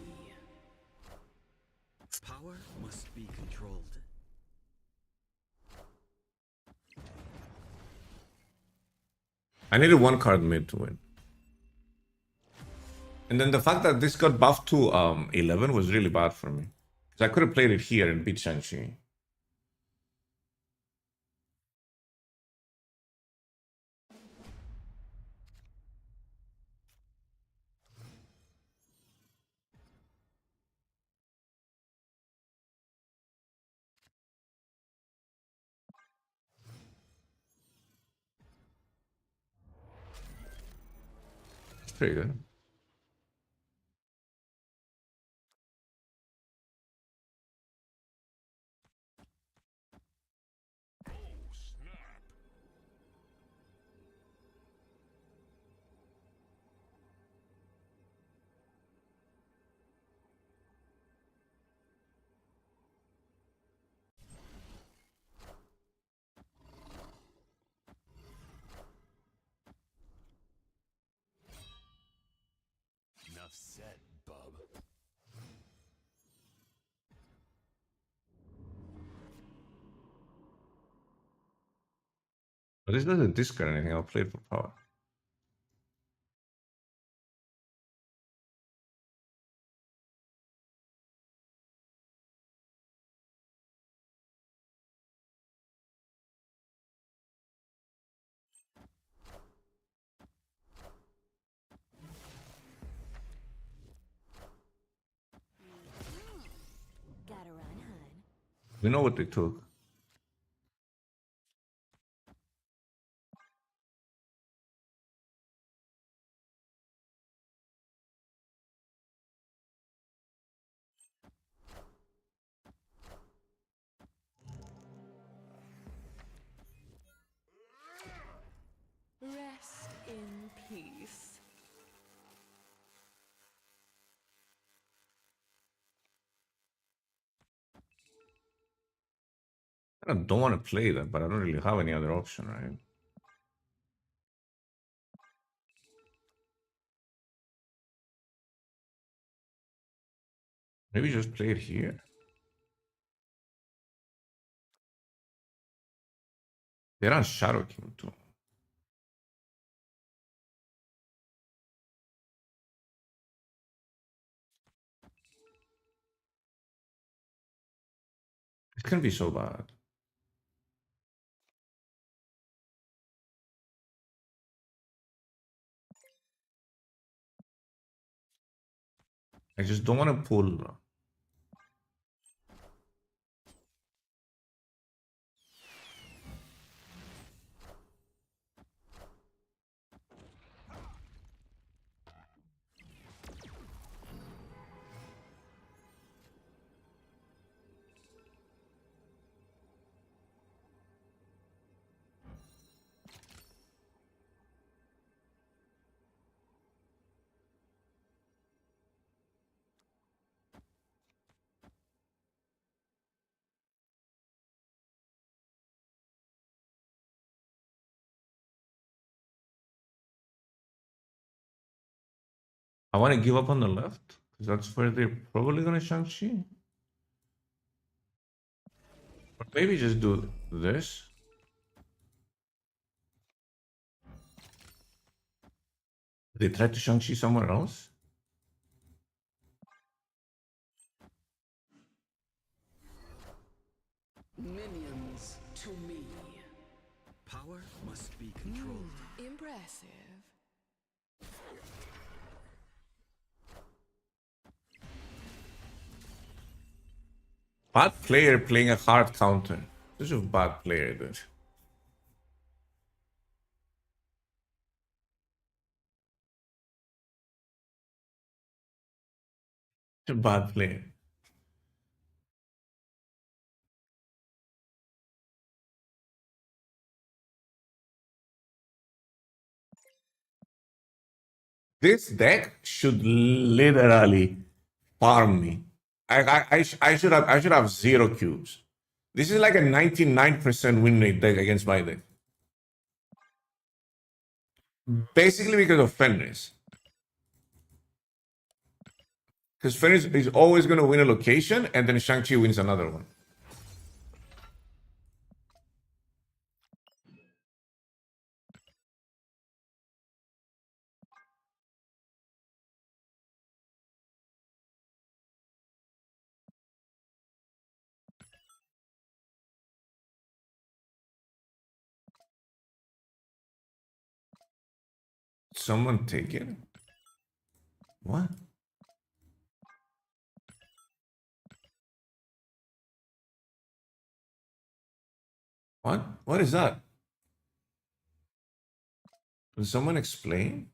Power must be controlled. I needed one card mid to win. And then the fact that this got buffed to 11 was really bad for me. Because I could have played it here and beat Shang-Chi. It's pretty good. Enough said, bub. But this doesn't discard anything. I'll play it for power. Gotta run, hun. We know what they took. Rest in peace. I don't want to play that, but I don't really have any other option, right? Maybe just play it here. They run Shadow King too. It can be so bad. I just don't want to pull. I want to give up on the left because that's where they're probably gonna Shang-Chi. Or maybe just do this. They tried to Shang-Chi somewhere else. Minions to me. Power must be controlled. Impressive. Bad player playing a hard counter. This is a bad player, dude. Bad player. This deck should literally farm me. I should have 0 cubes. This is like a 99% win rate deck against my deck. Basically because of Fenris. Because Fenris is always going to win a location, and then Shang-Chi wins another one. Someone take it? What? What? What is that? Can someone explain?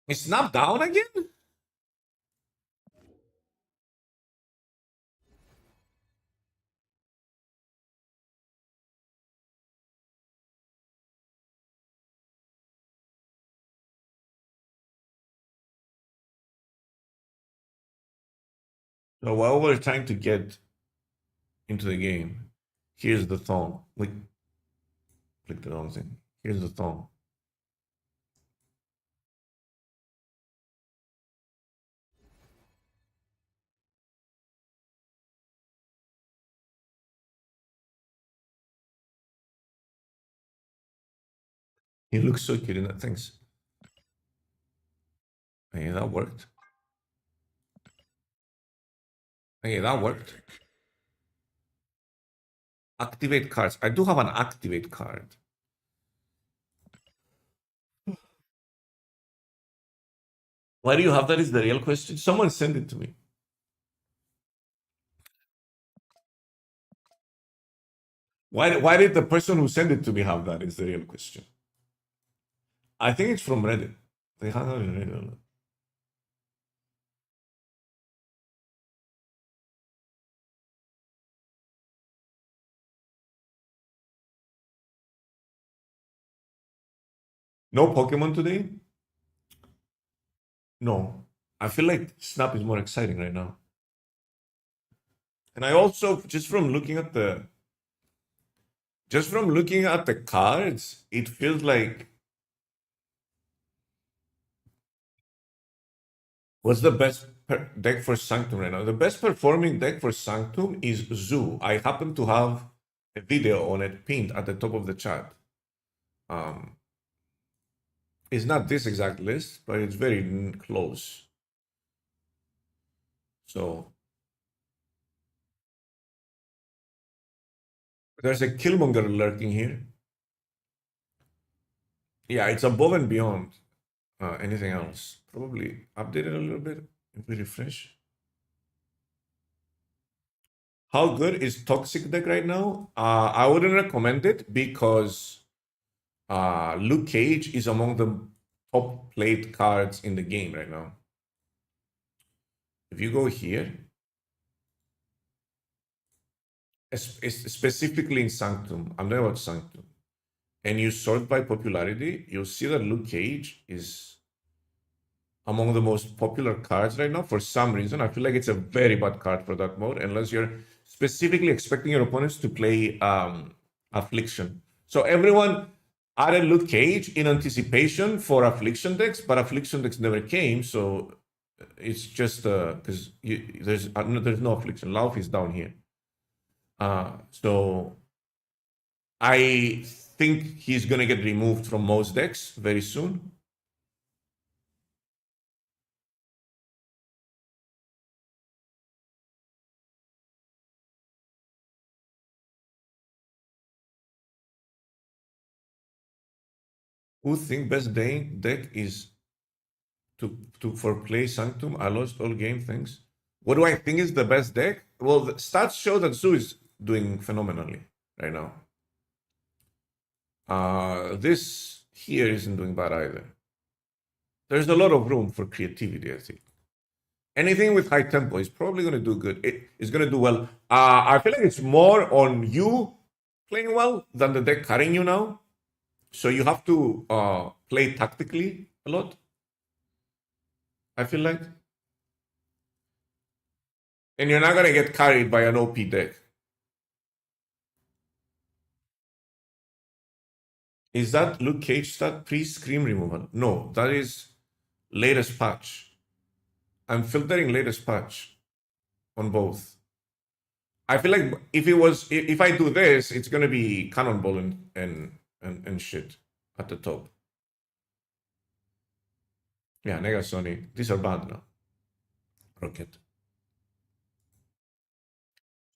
It's not down again? So while we're trying to get into the game, here's the thong. Click the wrong thing. Here's the thong. He looks so cute in that. Thanks. Hey, that worked. Hey, that worked. Activate cards. I do have an activate card. Why do you have that is the real question. Someone send it to me. Why did the person who sent it to me have that is the real question. I think it's from Reddit. They hang out in Reddit. No Pokemon today? No. I feel like Snap is more exciting right now. And I also just from looking at the cards, it feels like what's the best deck for Sanctum right now? The best performing deck for Sanctum is Zoo. I happen to have a video on it pinned at the top of the chat. It's not this exact list, but it's very close. So there's a Killmonger lurking here. Yeah, it's above and beyond anything else. Probably update it a little bit if we refresh. How good is Toxic deck right now? I wouldn't recommend it because Luke Cage is among the top played cards in the game right now. If you go here, specifically in Sanctum, I'm talking about Sanctum, and you sort by popularity, you'll see that Luke Cage is among the most popular cards right now for some reason. I feel like it's a very bad card for that mode, unless you're specifically expecting your opponents to play Affliction. So everyone added Luke Cage in anticipation for Affliction decks, but Affliction decks never came, so it's just because there's no Affliction. Lauf is down here. So I think he's gonna get removed from most decks very soon. Who think best deck is to for play Sanctum? I lost all game, thanks. What do I think is the best deck? Well, the stats show that Zoo is doing phenomenally right now. This here isn't doing bad either. There's a lot of room for creativity, I think. Anything with high tempo is probably going to do good. It is going to do well. I feel like it's more on you playing well than the deck carrying you now. So you have to play tactically a lot. I feel like. And you're not going to get carried by an OP deck. Is that Luke Cage stat pre-scream removal? No, that is latest patch. I'm filtering latest patch on both. I feel like if I do this, it's gonna be Cannonball and shit at the top. Yeah, Negasonic. These are bad now. Rocket.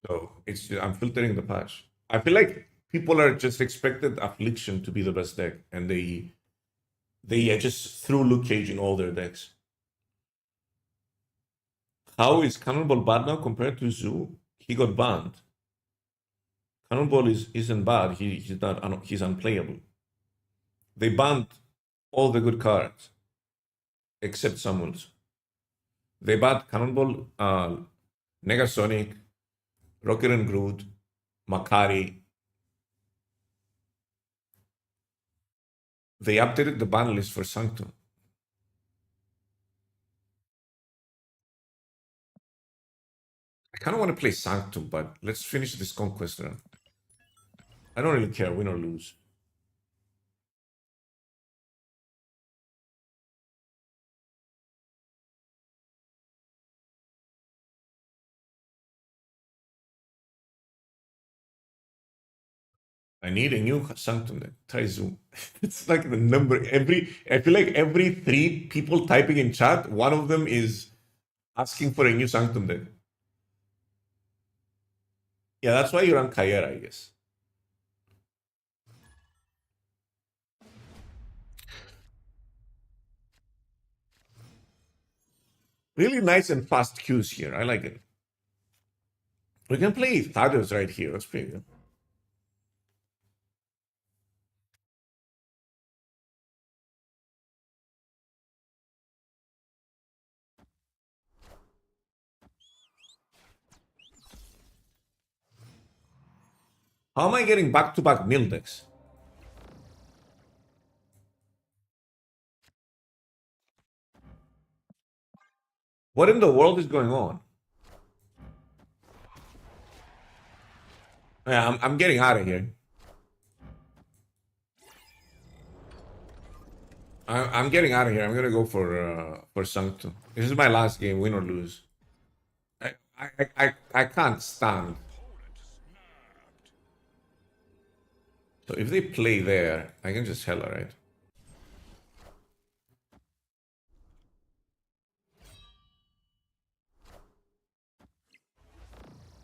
So I'm filtering the patch. I feel like people are just expected Affliction to be the best deck, and they just threw Luke Cage in all their decks. How is Cannonball bad now compared to Zoo? He got banned. Cannonball isn't bad. He's unplayable. They banned all the good cards except Samuels. They banned Cannonball, Negasonic, Rocket and Groot, Makari. They updated the ban list for Sanctum. I kind of want to play Sanctum, but let's finish this Conquest run. I don't really care, win or lose. I need a new Sanctum deck. Try Zoom. It's like the number I feel like every 3 people typing in chat, one of them is asking for a new Sanctum deck. Yeah, that's why you're on Kayera, I guess. Really nice and fast queues here. I like it. We can play Thaddeus right here. That's pretty good. How am I getting back-to-back mill decks? What in the world is going on? Yeah, I'm getting out of here. I'm getting out of here. I'm gonna go for Sanctum. This is my last game, win or lose. I can't stand. So if they play there, I can just hella, right?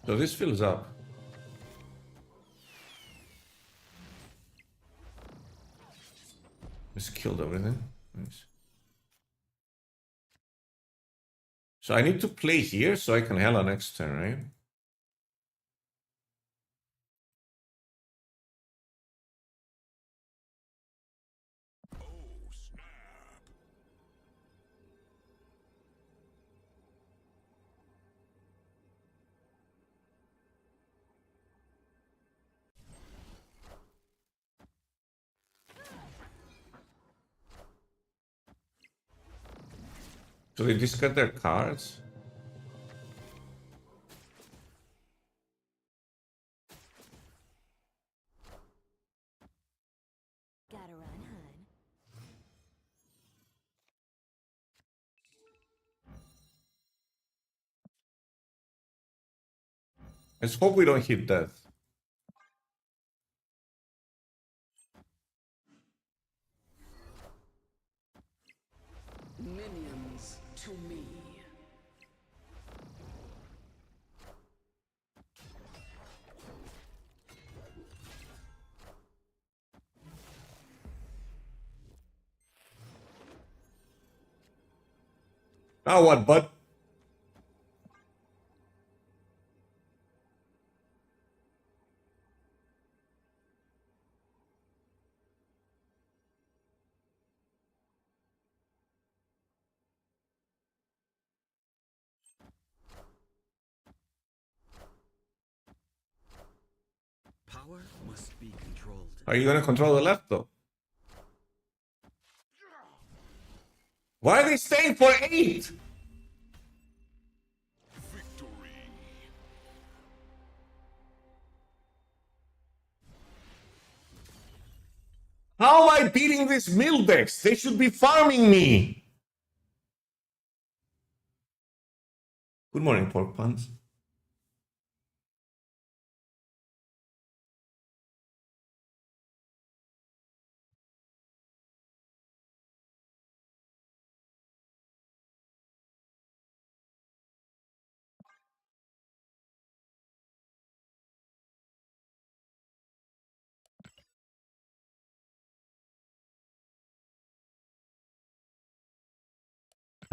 So this fills up. Just killed everything. Nice. So I need to play here so I can hella next turn, right? So they discard their cards. Gotta run, hun. Let's hope we don't hit death. Minions to me. Now what, bud? Power must be controlled. How are you gonna control the left though? Why are they staying for 8? Victory. How am I beating this mill decks? They should be farming me. Good morning, pork puns.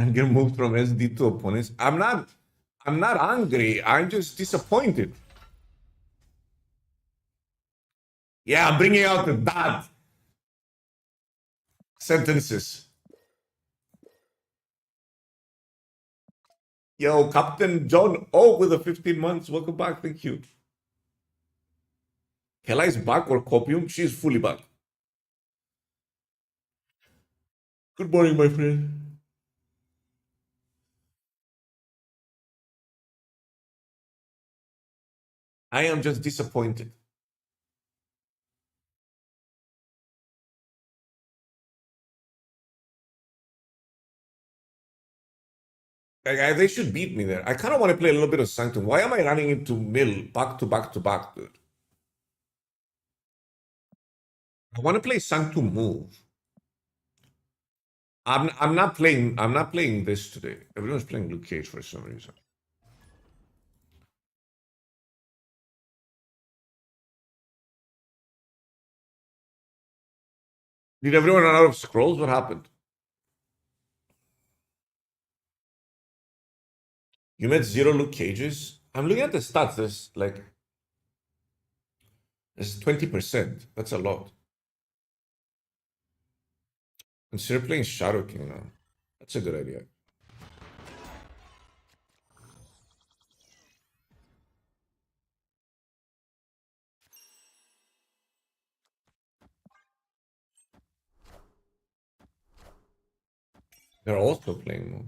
And get moved from SD to opponents. I'm not angry. I'm just disappointed. Yeah, I'm bringing out the dad sentences. Yo, Captain John O with the 15 months. Welcome back. Thank you. Hela is back or copium? She's fully back. Good morning, my friend. I am just disappointed. They should beat me there. I kind of want to play a little bit of Sanctum. Why am I running into Mill back to back to back, dude? I want to play Sanctum move. I'm not playing this today. Everyone's playing Luke Cage for some reason. Did everyone run out of scrolls? What happened? You met 0 Luke Cages? I'm looking at the stats. There's 20%. That's a lot. Consider playing Shadow King now. That's a good idea. They're also playing more.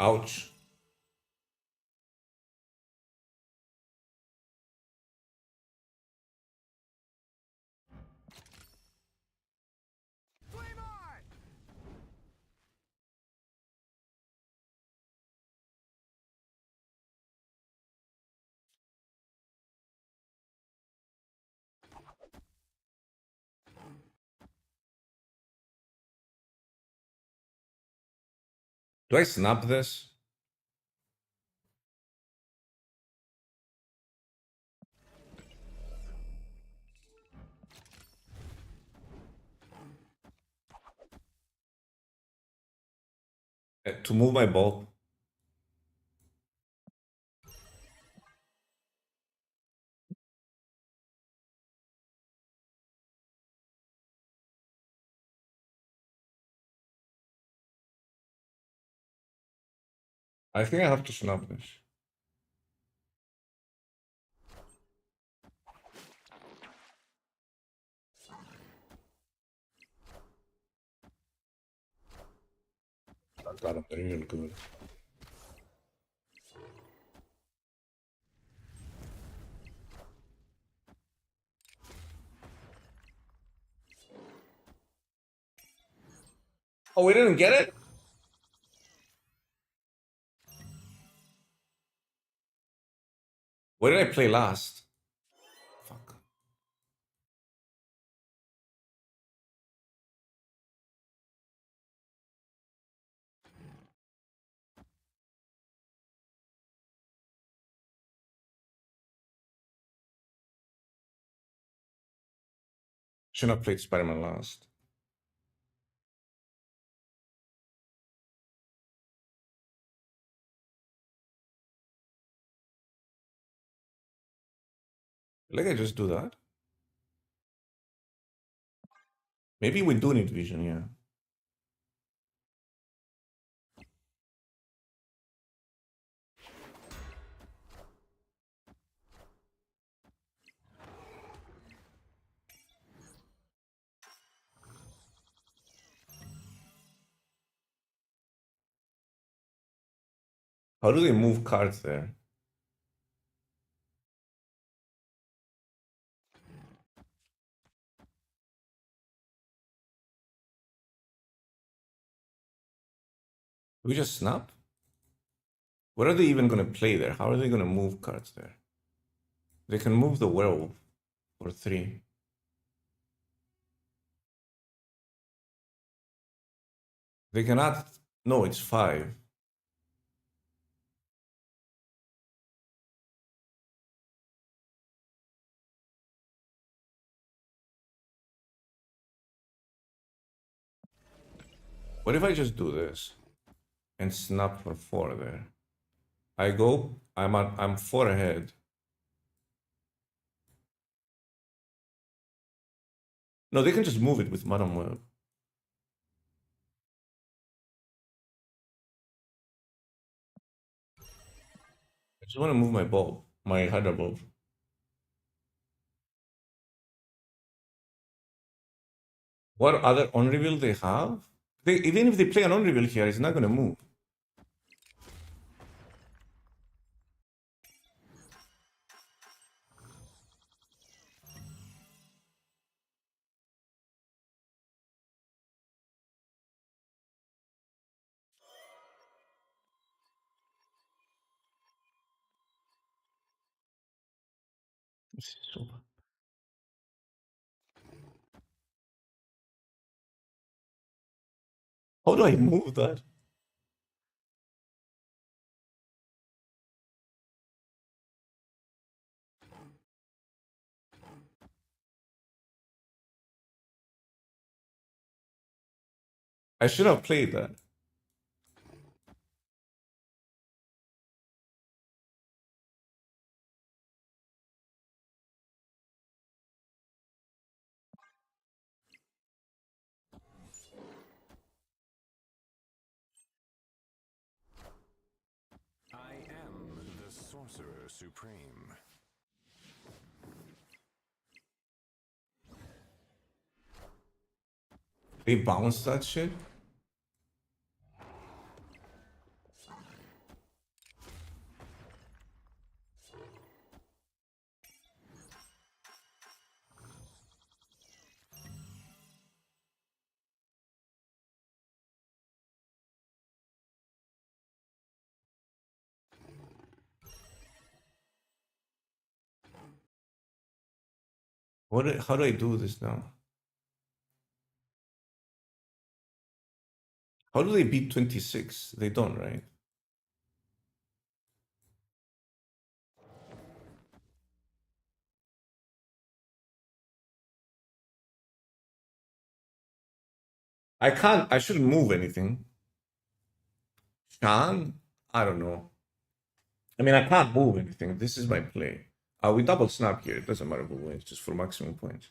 Ouch. Do I snap this? To move my ball? I think I have to snap this. God, I'm real good. Oh, we didn't get it? What did I play last? Fuck. Shouldn't have played Spider-Man last. Like I just do that? Maybe we do need vision, yeah. How do they move cards there? Do we just snap? What are they even gonna play there? How are they gonna move cards there? They can move the werewolf for 3. They can add... No, it's 5. What if I just do this and snap for 4 there? I go, I'm 4 ahead. No, they can just move it with Madam Web. I just want to move my bulb, my Hydra bulb. What other on-reveal they have? Even if they play an on-reveal here, it's not gonna move. So... How do I move that? I should have played that. I am the Sorcerer Supreme. They bounce that shit? How do I do this now? How do they beat 26? They don't, right? I shouldn't move anything. Shan? I don't know. I mean, I can't move anything. This is my play. We double snap here. It doesn't matter who wins, just for maximum points.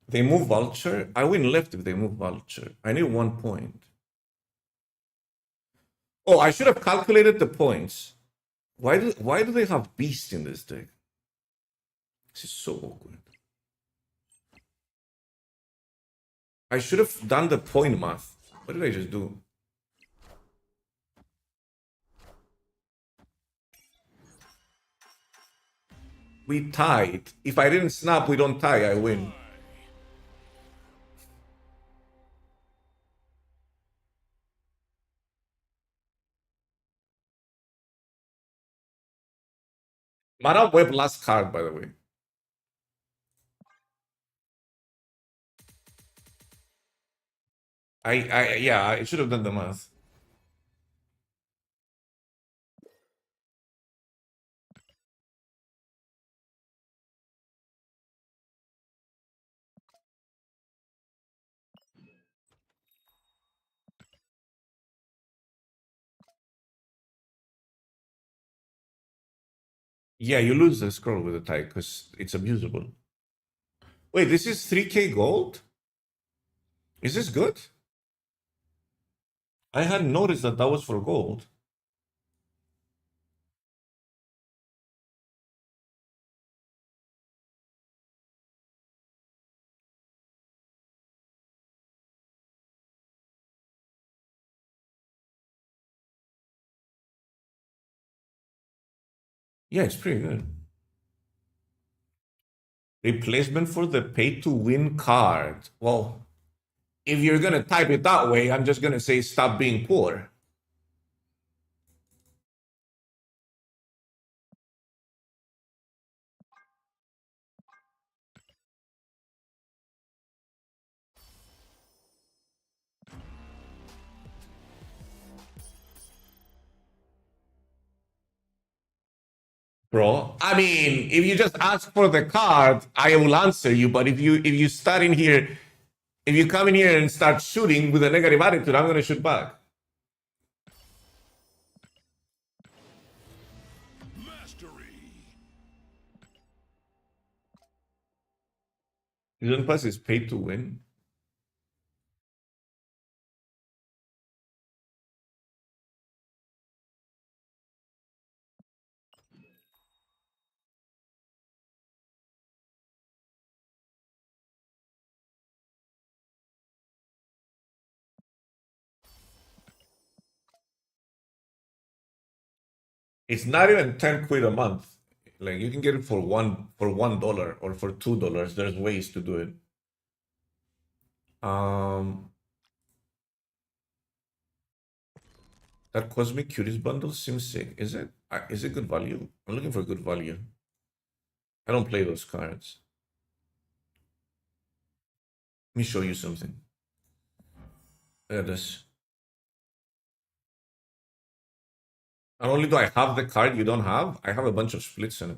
They move Vulture. I win left if they move Vulture. I need 1 point. Oh, I should have calculated the points. Why do they have Beast in this deck? This is so awkward. I should have done the point math. What did I just do? We tied. If I didn't snap, we don't tie. I win. Mana Web last card, by the way. Yeah, I should have done the math. Yeah, you lose the scroll with the tie because it's abusable. Wait, this is 3k gold? Is this good? I hadn't noticed that that was for gold. Yeah, it's pretty good. Replacement for the pay to win card. Well, if you're gonna type it that way, I'm just gonna say stop being poor. Bro, I mean, if you just ask for the card, I will answer you. But if you start in here, if you come in here and start shooting with a negative attitude, I'm gonna shoot back. Mastery. Season pass is paid to win. It's not even 10 quid a month. Like you can get it for $1 or for $2. There's ways to do it. That Cosmic Cuties bundle seems sick. Is it? Is it good value? I'm looking for good value. I don't play those cards. Let me show you something. Look at this. Not only do I have the card you don't have, I have a bunch of splits in it.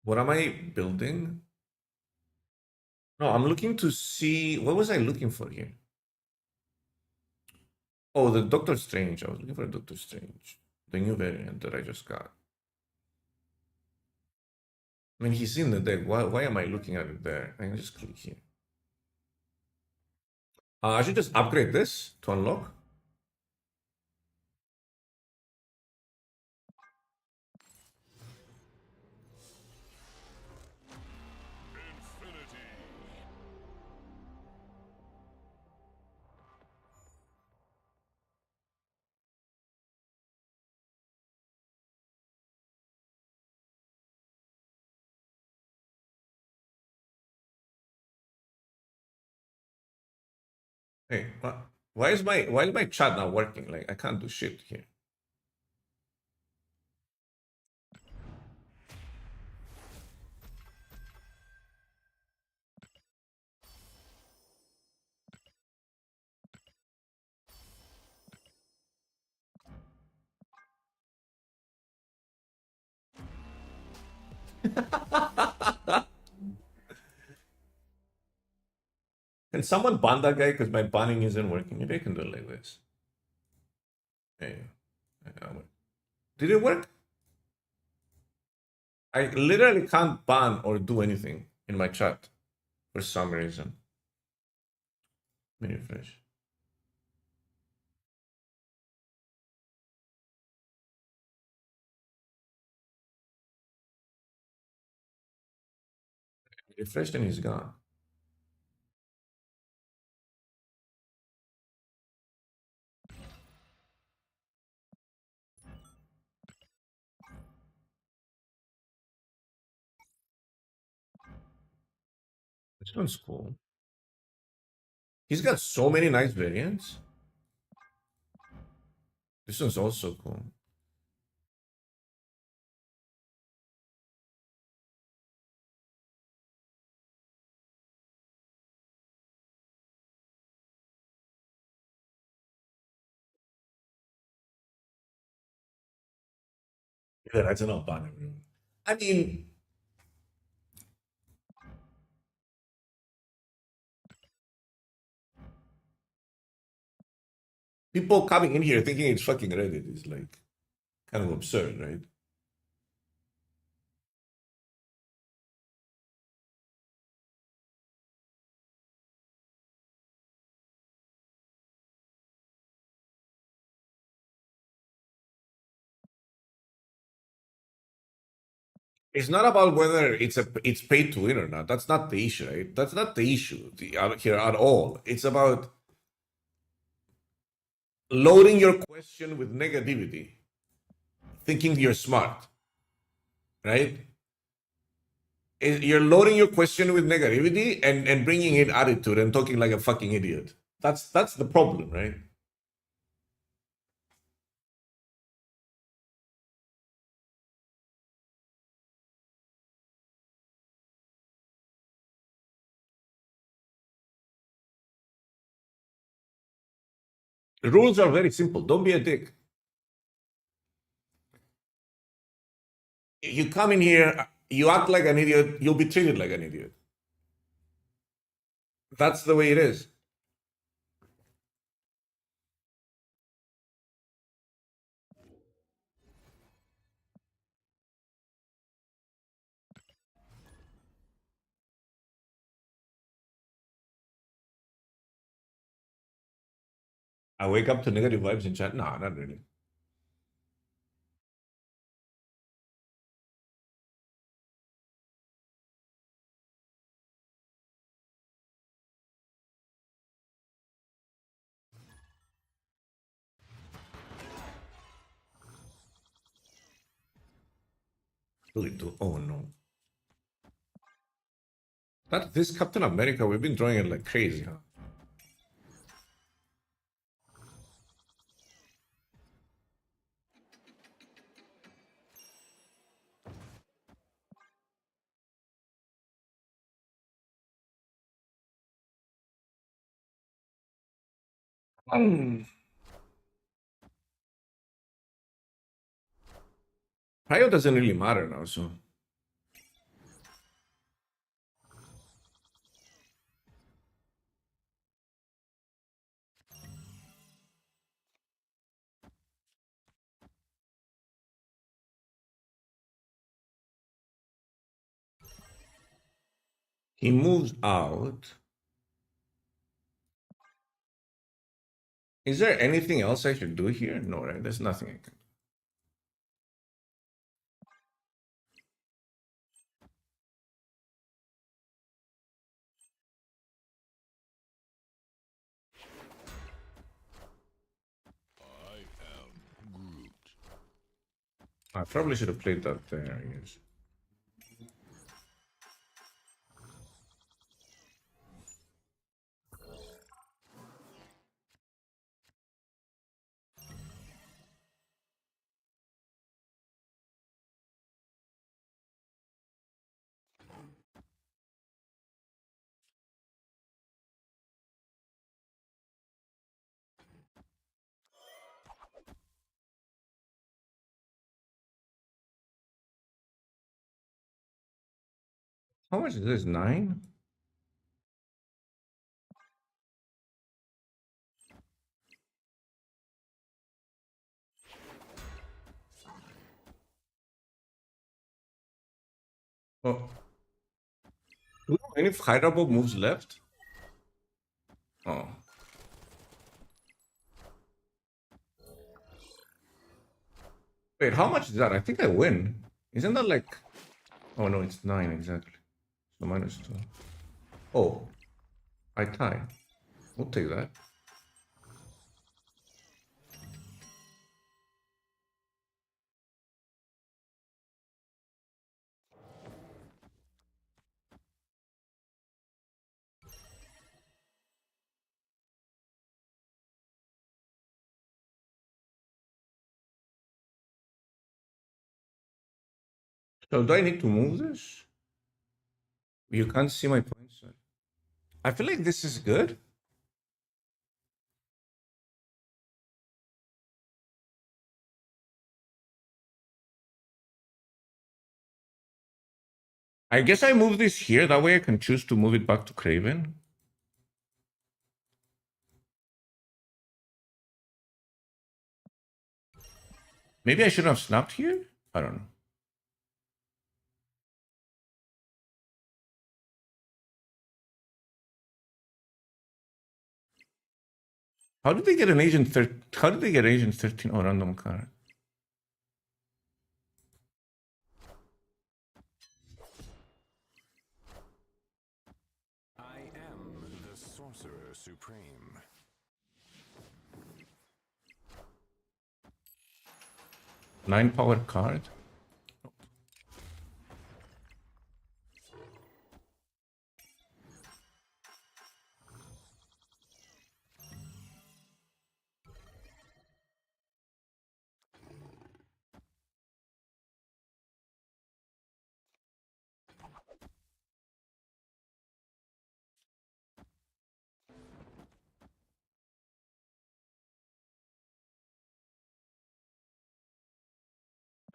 What am I building? No, I'm looking to see. What was I looking for here? Oh, the Doctor Strange. I was looking for Doctor Strange. The new variant that I just got. I mean, he's in the deck. Why am I looking at it there? I can just click here. I should just upgrade this to unlock. Infinity. Hey, why is my chat not working? Like I can't do shit here. Can someone ban that guy? Because my banning isn't working. Maybe I can do it like this. Hey, did it work? I literally can't ban or do anything in my chat for some reason. Let me refresh. Refreshed and he's gone. This one's cool. He's got so many nice variants. This one's also cool. Yeah, that's an albino. I mean, people coming in here thinking it's fucking Reddit is like kind of absurd, right? It's not about whether it's paid to win or not. That's not the issue, right? That's not the issue here at all. It's about loading your question with negativity, thinking you're smart, right? You're loading your question with negativity and bringing in attitude and talking like a fucking idiot. That's the problem, right? The rules are very simple. Don't be a dick. You come in here, you act like an idiot, you'll be treated like an idiot. That's the way it is. I wake up to negative vibes in chat. Nah, not really. Oh no. This Captain America, we've been drawing it like crazy, huh? Prio doesn't really matter now, so. He moves out. Is there anything else I should do here? No, right? There's nothing I can do. I am Groot. I probably should have played that there, I guess. How much is this? 9? Oh. Do we have any hideable moves left? Oh. Wait, how much is that? I think I win. Isn't that like... Oh no, it's 9 exactly. So -2. Oh. I tie. We'll take that. So do I need to move this? You can't see my points. I feel like this is good. I guess I move this here. That way I can choose to move it back to Craven. Maybe I shouldn't have snapped here? I don't know. How did they get an agent 13? How did they get agent 13 on random card? I am the Sorcerer Supreme. Nine power card.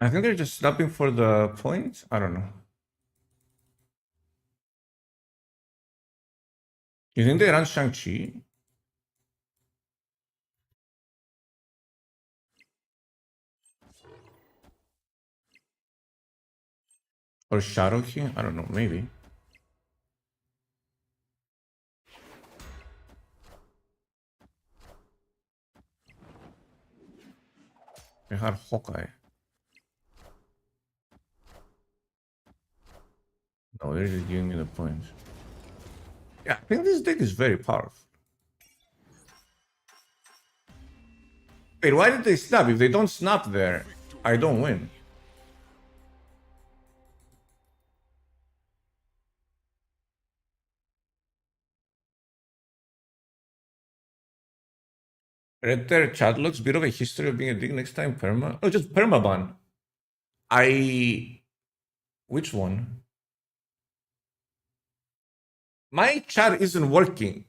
I think they're just snapping for the points. I don't know. You think they run Shang-Chi? Or Shadowkey? I don't know, maybe. They had Hawkeye. No, they're just giving me the points. Yeah, I think this deck is very powerful. Wait, why did they snap? If they don't snap there, I don't win. Red there, chat looks bit of a history of being a dick next time. Perma? Oh, just permaban. Which one? My chat isn't working.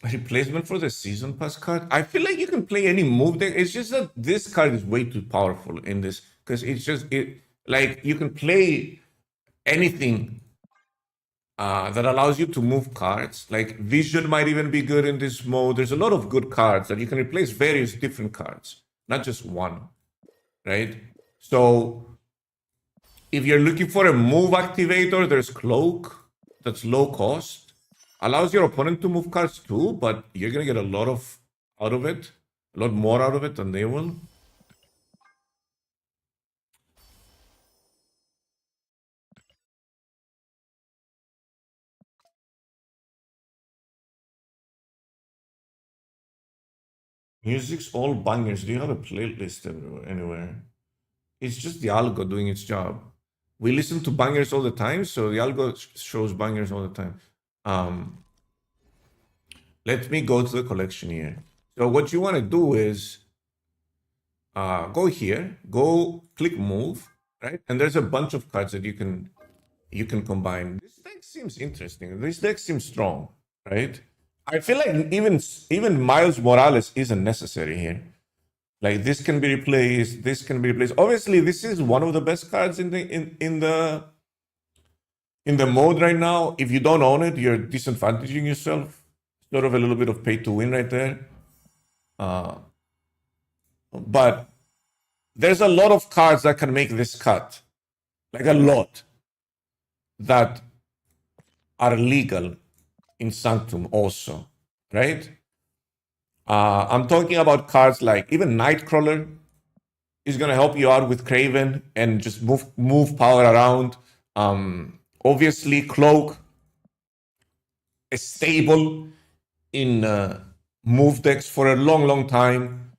Replacement for the season pass card. I feel like you can play any move deck. It's just that this card is way too powerful in this because it's just like you can play anything that allows you to move cards. Like Vision might even be good in this mode. There's a lot of good cards that you can replace various different cards, not just one, right? So if you're looking for a move activator, there's Cloak that's low cost. Allows your opponent to move cards too, but you're gonna get a lot out of it, a lot more out of it than they will. Music's all bangers. Do you have a playlist anywhere? It's just the algo doing its job. We listen to bangers all the time, so the algo shows bangers all the time. Let me go to the collection here. So what you want to do is go here, go click move, right? And there's a bunch of cards that you can combine. This deck seems interesting. This deck seems strong, right? I feel like even Miles Morales isn't necessary here. Like this can be replaced. This can be replaced. Obviously, this is one of the best cards in the mode right now. If you don't own it, you're disadvantaging yourself. Sort of a little bit of pay to win right there. But there's a lot of cards that can make this cut, like a lot, that are legal in Sanctum also, right? I'm talking about cards like even Nightcrawler is gonna help you out with Craven and just move power around. Obviously, Cloak is stable in move decks for a long time.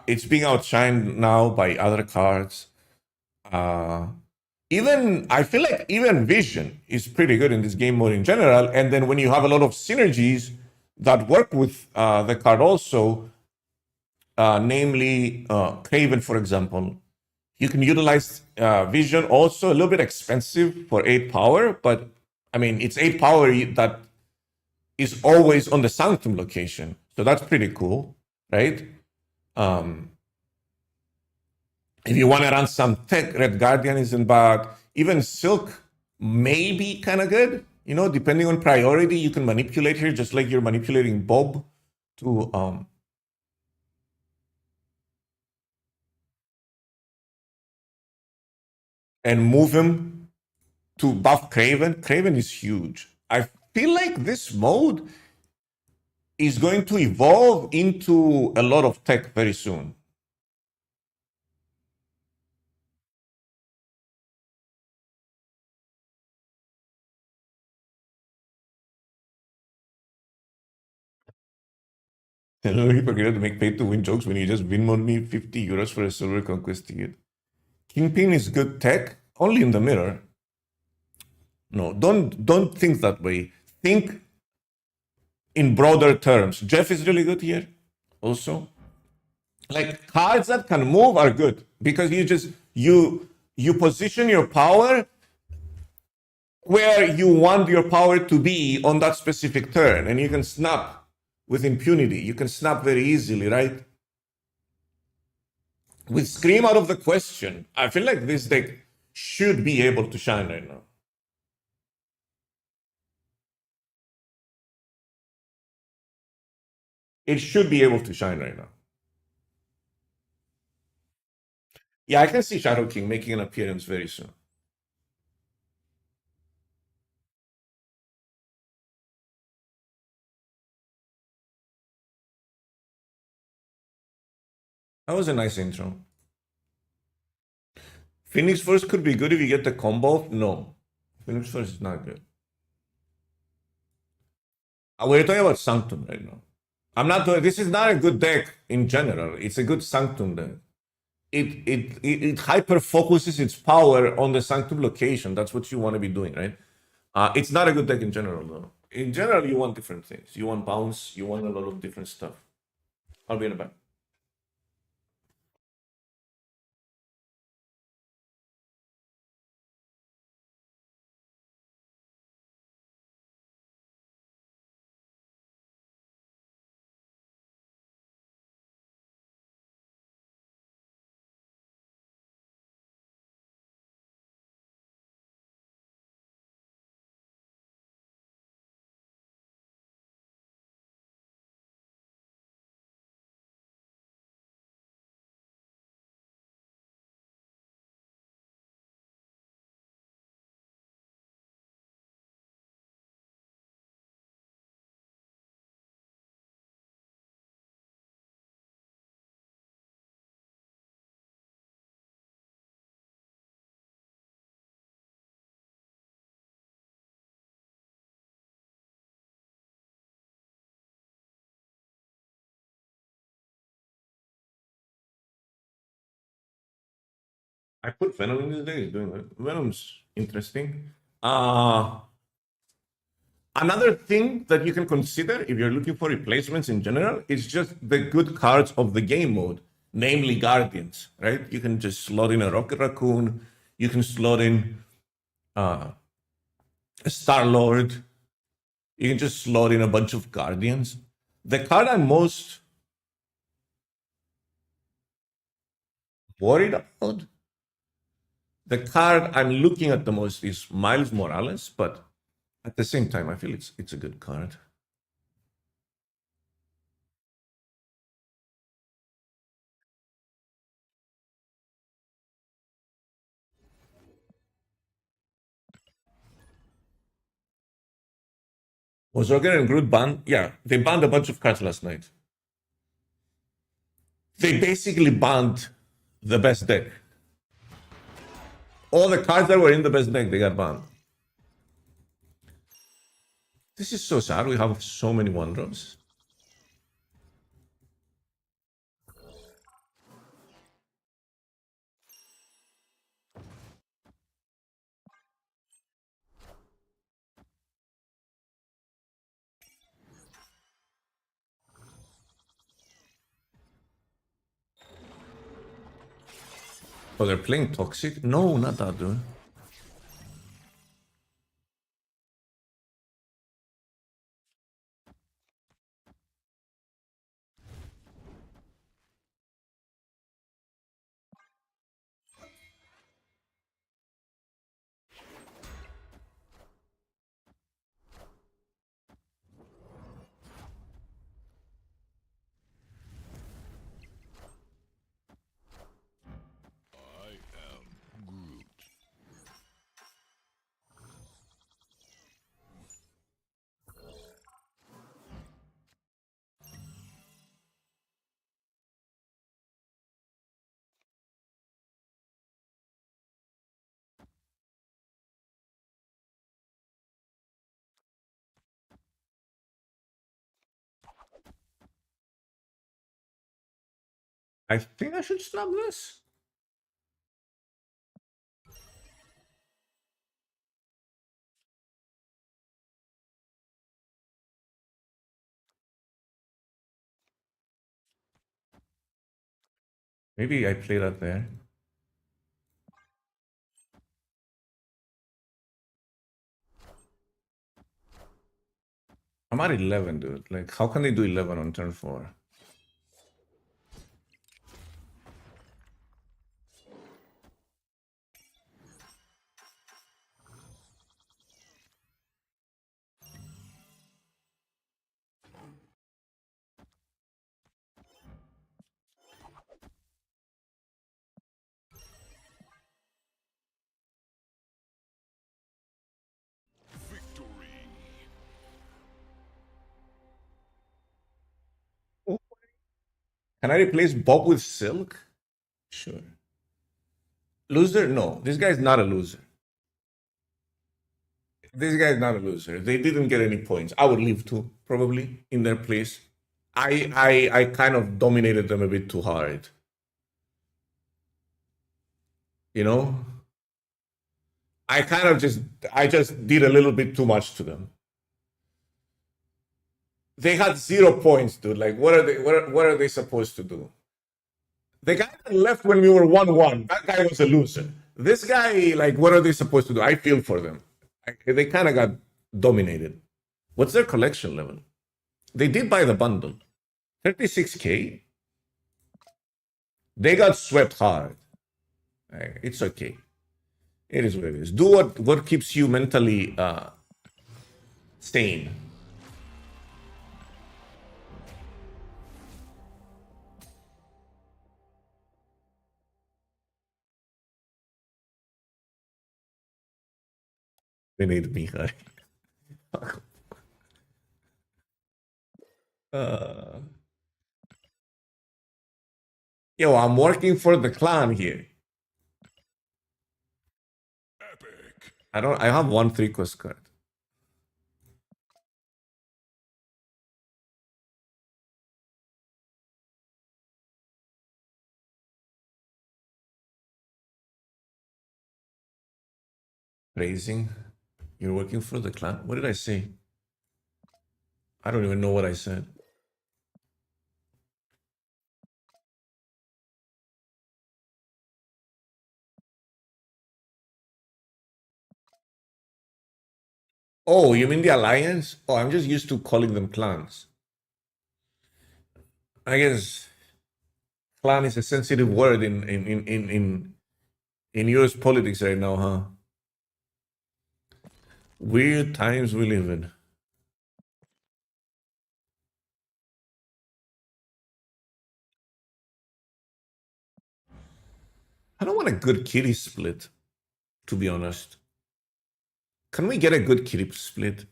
It's being outshined now by other cards. I feel like even Vision is pretty good in this game mode in general. And then when you have a lot of synergies that work with the card also, namely Craven, for example, You can utilize vision, also a little bit expensive for 8 power, but I mean, it's 8 power that is always on the Sanctum location. So that's pretty cool, right? If you want to run some tech, Red Guardian isn't bad. Even Silk may be kind of good. You know, depending on priority, you can manipulate here just like you're manipulating Bob to and move him to buff Craven. Craven is huge. I feel like this mode is going to evolve into a lot of tech very soon. Hello, you forget to make pay to win jokes when you just win money 50 euros for a silver conquest ticket. Kingpin is good tech, only in the mirror. No, don't think that way. Think in broader terms. Jeff is really good here, also. Like cards that can move are good because you position your power where you want your power to be on that specific turn, and you can snap with impunity. You can snap very easily, right? With Scream out of the question, I feel like this deck should be able to shine right now. It should be able to shine right now. Yeah, I can see Shadow King making an appearance very soon. That was a nice intro. Phoenix Force could be good if you get the combo. No, Phoenix Force is not good. We're talking about Sanctum right now. I'm not doing. This is not a good deck in general. It's a good Sanctum deck. It hyper focuses its power on the Sanctum location. That's what you want to be doing, right? It's not a good deck in general, though. In general, you want different things. You want bounce. You want a lot of different stuff. I'll be in a back. I put Venom in this deck. It's doing it. Venom's interesting. Another thing that you can consider if you're looking for replacements in general is just the good cards of the game mode, namely Guardians, right? You can just slot in a Rocket Raccoon. You can slot in a Star-Lord. You can just slot in a bunch of Guardians. The card I'm most worried about, the card I'm looking at the most is Miles Morales, but at the same time, I feel it's a good card. Was Roger and Groot banned? Yeah, they banned a bunch of cards last night. They basically banned the best deck. All the cards that were in the best deck, they got banned. This is so sad. We have so many one drops. Oh, they're playing Toxic? No, not that, dude. I am Groot. I think I should snap this. Maybe I play that there. I'm at 11, dude. Like, how can they do 11 on turn 4? Victory. Can I replace Bob with Silk? Sure. Loser? No. This guy's not a loser. This guy's not a loser. They didn't get any points. I would leave too, probably, in their place. I kind of dominated them a bit too hard. You know? I just did a little bit too much to them. They had 0 points, dude. Like, what are they supposed to do? The guy that left when we were 1-1, that guy was a loser. This guy, like, what are they supposed to do? I feel for them. They kind of got dominated. What's their collection level? They did buy the bundle. 36K? They got swept hard. It's okay. It is what it is. Do what keeps you mentally sane. They need me, guy. Yo, I'm working for the clan here. Epic. I have 1 3-quest card. Raising. You're working for the clan? What did I say? I don't even know what I said. Oh, you mean the alliance? Oh, I'm just used to calling them clans. I guess clan is a sensitive word in US politics right now, huh? Weird times we live in. I don't want a good kitty split, to be honest. Can we get a good kitty split?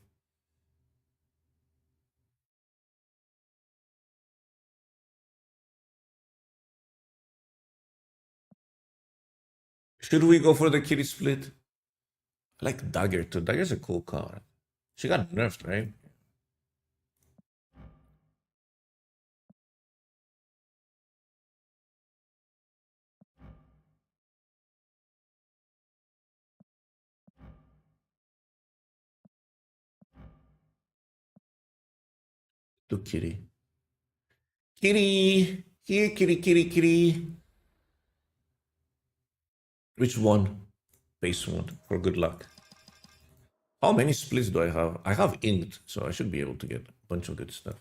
Should we go for the kitty split? I like Dagger too. Dagger's a cool card. She got nerfed, right? Do kitty. Kitty! Here, kitty, kitty, kitty. Which one? Base one for good luck. How many splits do I have? I have inked, so I should be able to get a bunch of good stuff.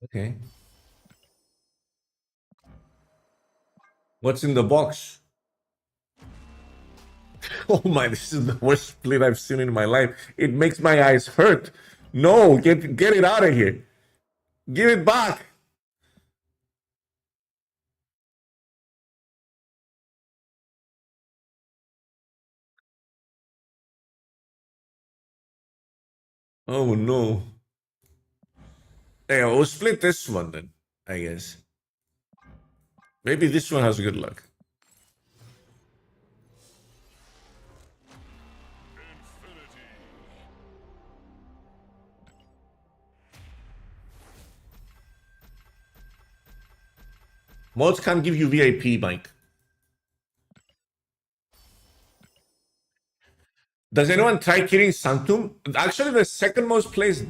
Okay. What's in the box? Oh my, this is the worst split I've seen in my life. It makes my eyes hurt. No, get it out of here. Give it back. Oh no. Hey, we'll split this one then, I guess. Maybe this one has good luck. Mods can't give you VIP, Mike. Does anyone try killing Sanctum? Actually, the second most played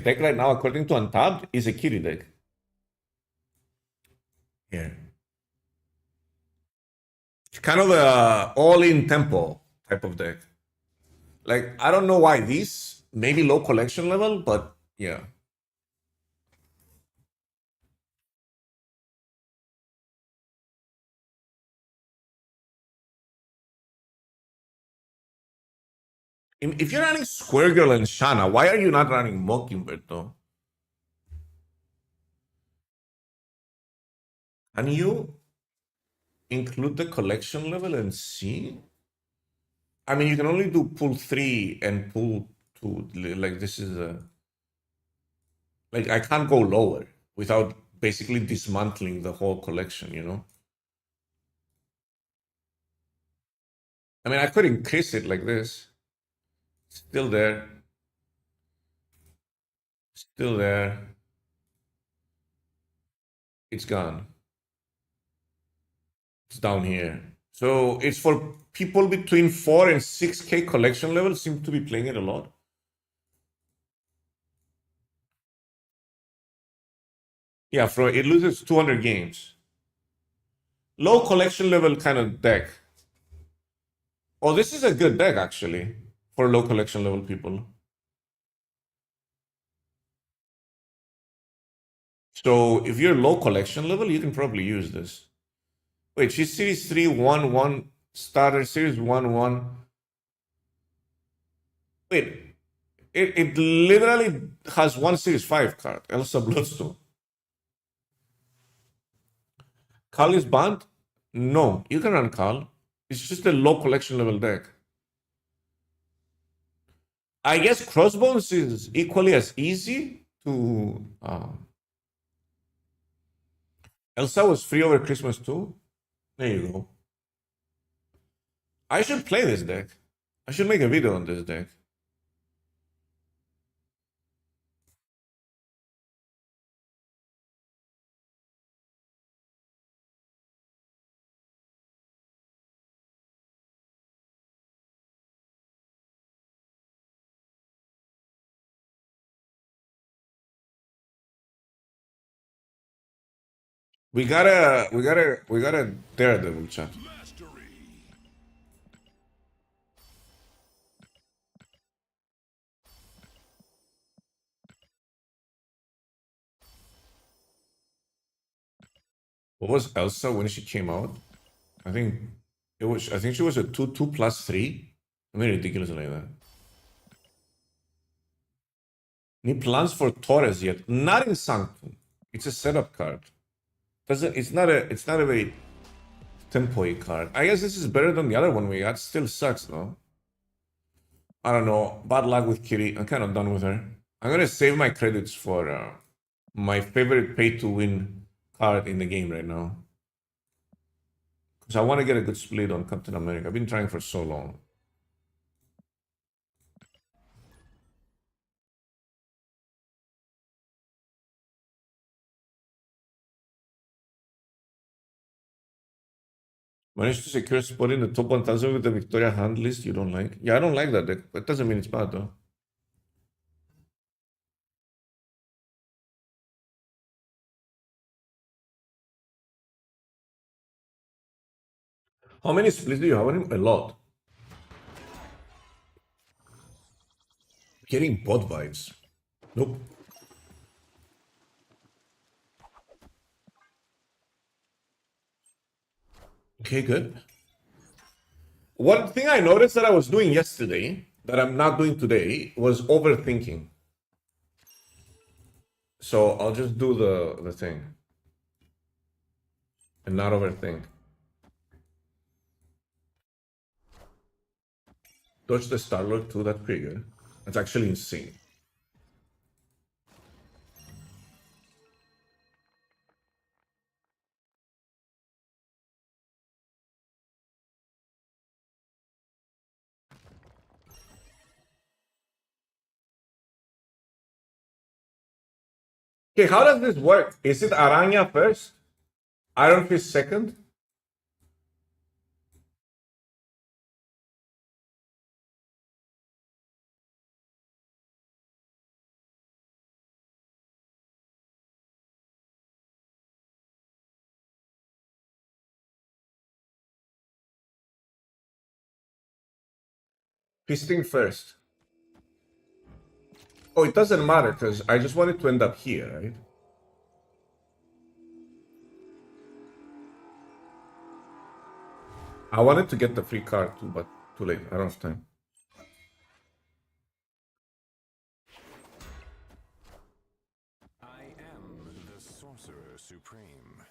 deck right now, according to Untapped, is a Kiri deck. Here. It's kind of a all-in tempo type of deck. Like, I don't know why these, maybe low collection level, but yeah. If you're running Square Girl and Shana, why are you not running Mockingbird though? Can you include the collection level and see? I mean, you can only do pull 3 and pull 2. Like, this is a... Like, I can't go lower without basically dismantling the whole collection, you know? I mean, I could increase it like this. Still there. Still there. It's gone. It's down here. So it's for people between 4 and 6K collection level seem to be playing it a lot. Yeah, it loses 200 games. Low collection level kind of deck. Oh, this is a good deck actually for low collection level people. So if you're low collection level, you can probably use this. Wait, she's series 3, 1, 1, starter, series 1, 1. Wait, it literally has one series 5 card, Elsa Bloodstone. Kal is banned? No, you can run Kal. It's just a low collection level deck. I guess Crossbones is equally as easy to... Elsa was free over Christmas too? There you go. I should play this deck. I should make a video on this deck. We got a Daredevil chat. Mastery. What was Elsa when she came out? I think she was a 2/2+3. I mean, ridiculous like that. Any plans for Torres yet? Not in Sanctum. It's a setup card. It's not a very tempo-y card. I guess this is better than the other one we got. Still sucks though. I don't know. Bad luck with Kitty. I'm kind of done with her. I'm gonna save my credits for my favorite pay-to-win card in the game right now. Because I want to get a good split on Captain America. I've been trying for so long. Managed to secure a spot in the top 1000 with the Victoria hand list you don't like. Yeah, I don't like that deck. That doesn't mean it's bad though. How many splits do you have? A lot. Getting bot vibes. Nope. Okay, good. One thing I noticed that I was doing yesterday that I'm not doing today was overthinking. So I'll just do the thing and not overthink. Dodge the Star-Lord too, that's pretty good. That's actually insane. Okay, how does this work? Is it Aranya first? Iron Fist second? Fisting first. Oh, it doesn't matter because I just wanted to end up here, right? I wanted to get the free card too, but too late. I don't have time. I am the Sorcerer Supreme.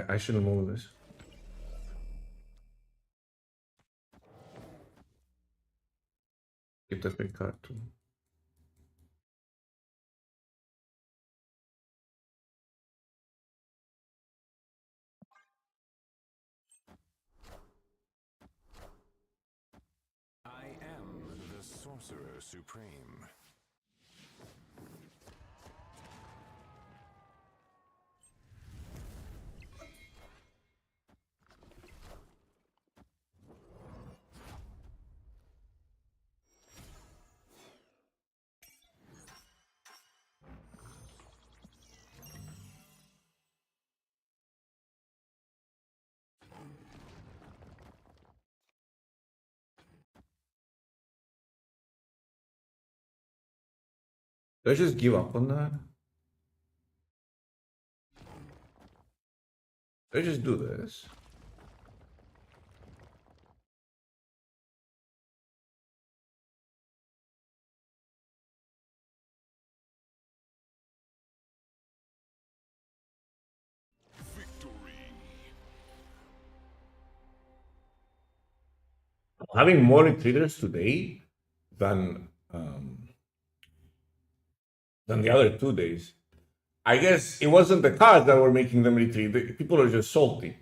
I shouldn't move this. Get the free card too. I am the Sorcerer Supreme. Let's just give up on that. Let's just do this. Victory. Having more retreaters today than the other 2 days. I guess it wasn't the cards that were making them retreat. People are just salty.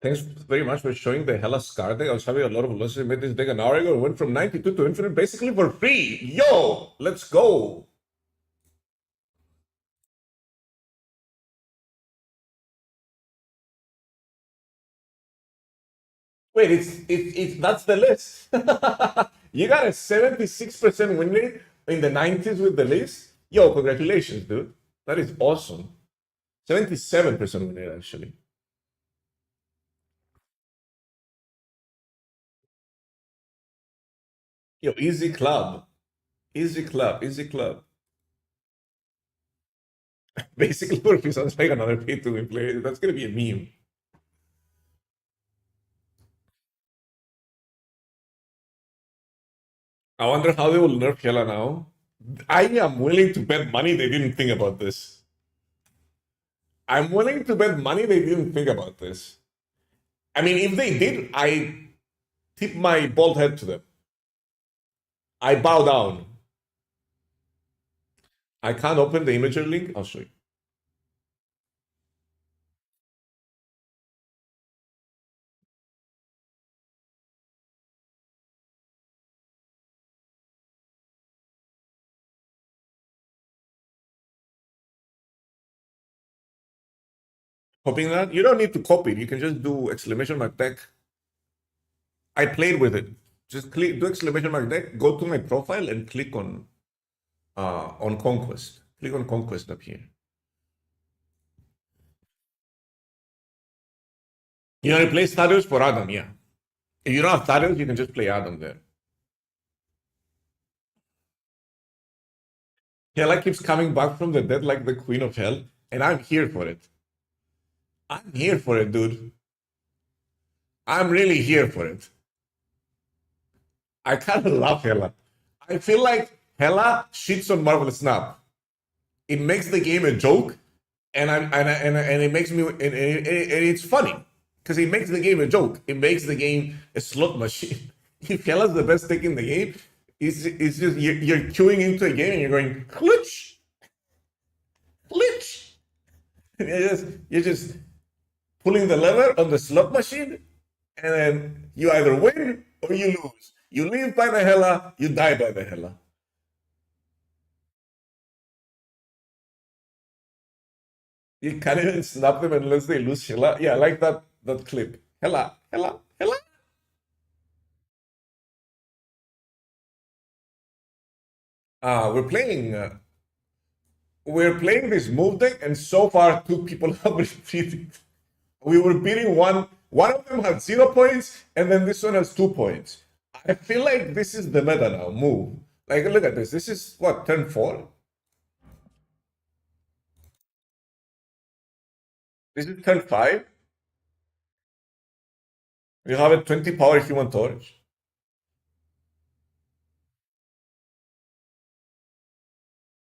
Thanks very much for showing the Hella Scar deck. I was having a lot of losses. I made this deck an hour ago and went from 92 to infinite basically for free. Yo, let's go. Wait, it's that's the list. You got a 76% win rate in the 90s with the list. Yo, congratulations, dude. That is awesome. 77% win rate actually. Yo, easy club. Easy club, easy club. Basically, Murphy sounds like another pay to win player. That's gonna be a meme. I wonder how they will nerf Hela now. I am willing to bet money they didn't think about this. I'm willing to bet money they didn't think about this. I mean, if they did, I tip my bald head to them. I bow down. I can't open the imager link. I'll show you. Copying that? You don't need to copy it. You can just do exclamation mark deck. I played with it. Just click, do exclamation mark deck, go to my profile and click on Conquest. Click on Conquest up here. You know, replace Thaddeus for Adam, yeah. If you don't have Thaddeus, you can just play Adam there. Hela keeps coming back from the dead like the Queen of Hell, and I'm here for it. I'm here for it, dude. I'm really here for it. I kind of love Hela. I feel like Hela shits on Marvel Snap. It makes the game a joke, and it makes me and it's funny because it makes the game a joke. It makes the game a slot machine. If Hela's the best deck in the game, it's just you're queuing into a game and you're going clutch, clutch. You're just pulling the lever on the slot machine, and then you either win or you lose. You live by the Hela, you die by the Hela. You can't even snap them unless they lose Hela. Yeah, I like that clip. Hela, Hela, Hela. We're playing this move deck, and so far 2 people have retreated. We were beating one. One of them had 0 points, and then this one has 2 points. I feel like this is the meta now. Move. Like, look at this. This is what, turn 4? This is turn 5. You have a 20 power human torch.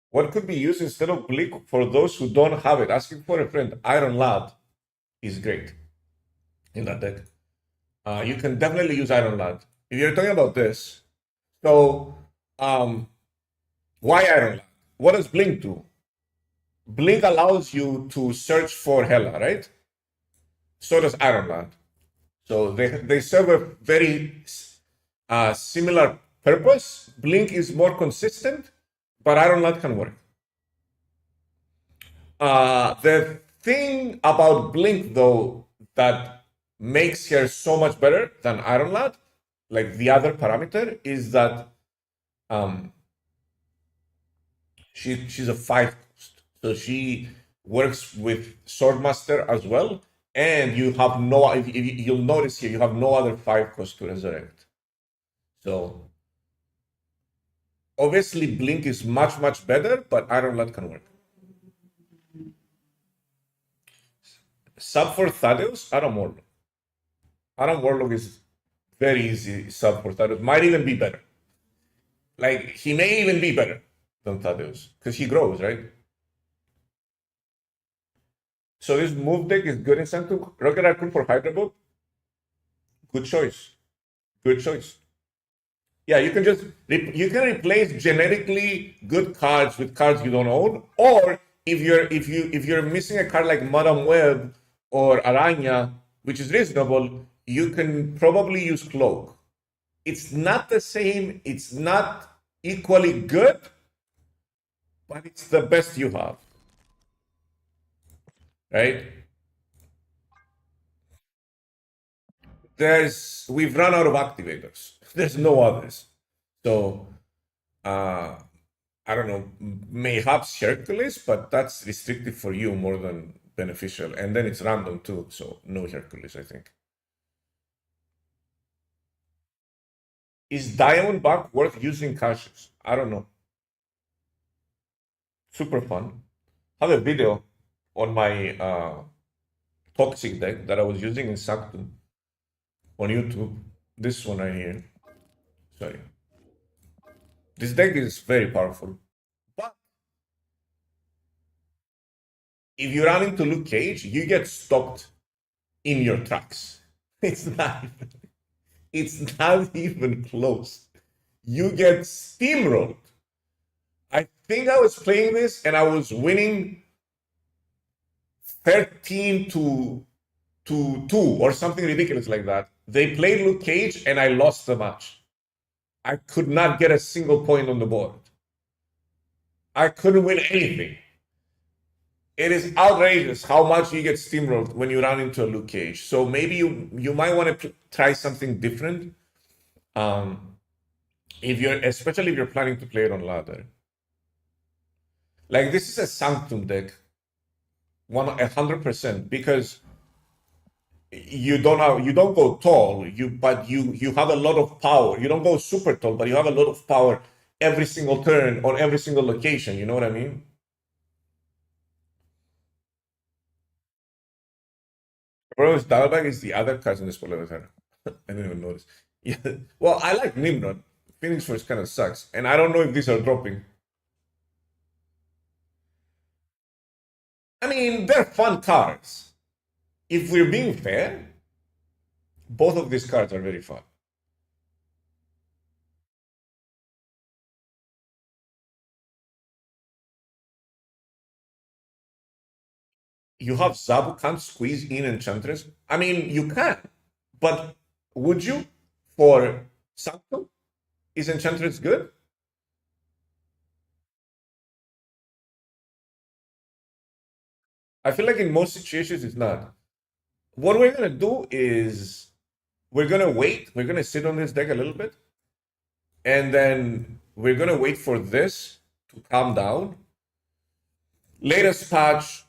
What could be used instead of Bleak for those who don't have it? Asking for a friend. Iron Lad is great in that deck. You can definitely use Iron Lad. If you're talking about this, so why Iron Lad? What does Blink do? Blink allows you to search for Hela, right? So does Iron Lad. So they serve a very similar purpose. Blink is more consistent, but Iron Lad can work. The thing about Blink, though, that makes her so much better than Iron Lad, like the other parameter, is that she's a 5 cost. So she works with Swordmaster as well. And you have no, if you'll notice here, you have no other 5 cost to resurrect. So obviously Blink is much, much better, but Iron Lad can work. Sub for Thaddeus, Adam Warlock. Adam Warlock is very easy sub for Thaddeus. Might even be better. Like, he may even be better than Thaddeus, because he grows, right? So this move deck is good in Sanctum. Rocket Raccoon for Hydra Bolt. Good choice. Good choice. Yeah, you can just replace generically good cards with cards you don't own, or if you're missing a card like Madam Web or Aranya, which is reasonable, you can probably use Cloak. It's not the same. It's not equally good, but it's the best you have. Right? we've run out of activators. There's no others. So I don't know, mayhaps Hercules, but that's restrictive for you more than beneficial. And then it's random too, so no Hercules, I think. Is Diamondback worth using caches? I don't know. Super fun. I have a video on my toxic deck that I was using in Sanctum on YouTube. This one right here. Sorry. This deck is very powerful. But if you run into Luke Cage, you get stopped in your tracks. It's not even close. You get steamrolled. I think I was playing this and I was winning 13 to 2 or something ridiculous like that. They played Luke Cage and I lost the match. I could not get a single point on the board. I couldn't win anything. It is outrageous how much you get steamrolled when you run into a Luke Cage. So maybe you might want to try something different. Especially if you're planning to play it on ladder. Like this is a Sanctum deck, 100%, because you don't go tall, but you have a lot of power. You don't go super tall, but you have a lot of power every single turn on every single location. You know what I mean? Bro, Dalbag is the other cousin of Spoiler. I didn't even notice. Yeah. Well, I like Nimrod. Phoenix Force kind of sucks, and I don't know if these are dropping. I mean, they're fun cards. If we're being fair, both of these cards are very fun. You have Zabu can't squeeze in Enchantress. I mean, you can, but would you? For Sanctum, is Enchantress good? I feel like in most situations it's not. What we're gonna do is we're gonna wait. We're gonna sit on this deck a little bit, and then we're gonna wait for this to calm down. Latest patch,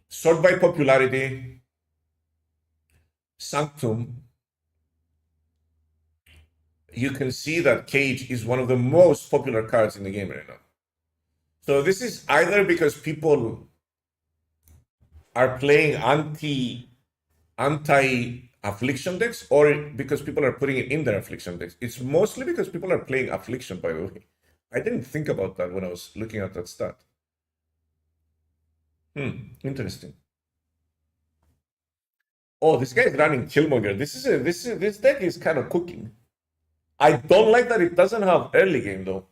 sort by popularity, Sanctum. You can see that Cage is one of the most popular cards in the game right now. So this is either because people are playing anti affliction decks, or because people are putting it in their affliction decks. It's mostly because people are playing affliction, by the way. I didn't think about that when I was looking at that stat. Interesting. Oh, this guy is running Killmonger. This deck is kind of cooking. I don't like that it doesn't have early game though.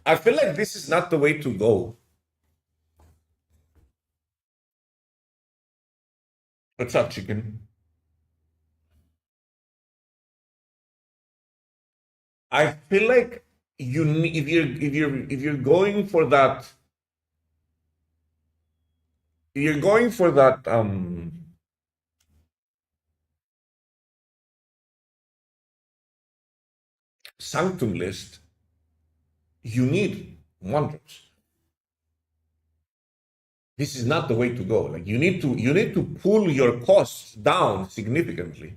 I feel like this is not the way to go. What's up, chicken? I feel like if you're going for that, Sanctum list, you need wonders. This is not the way to go. Like you need to pull your costs down significantly.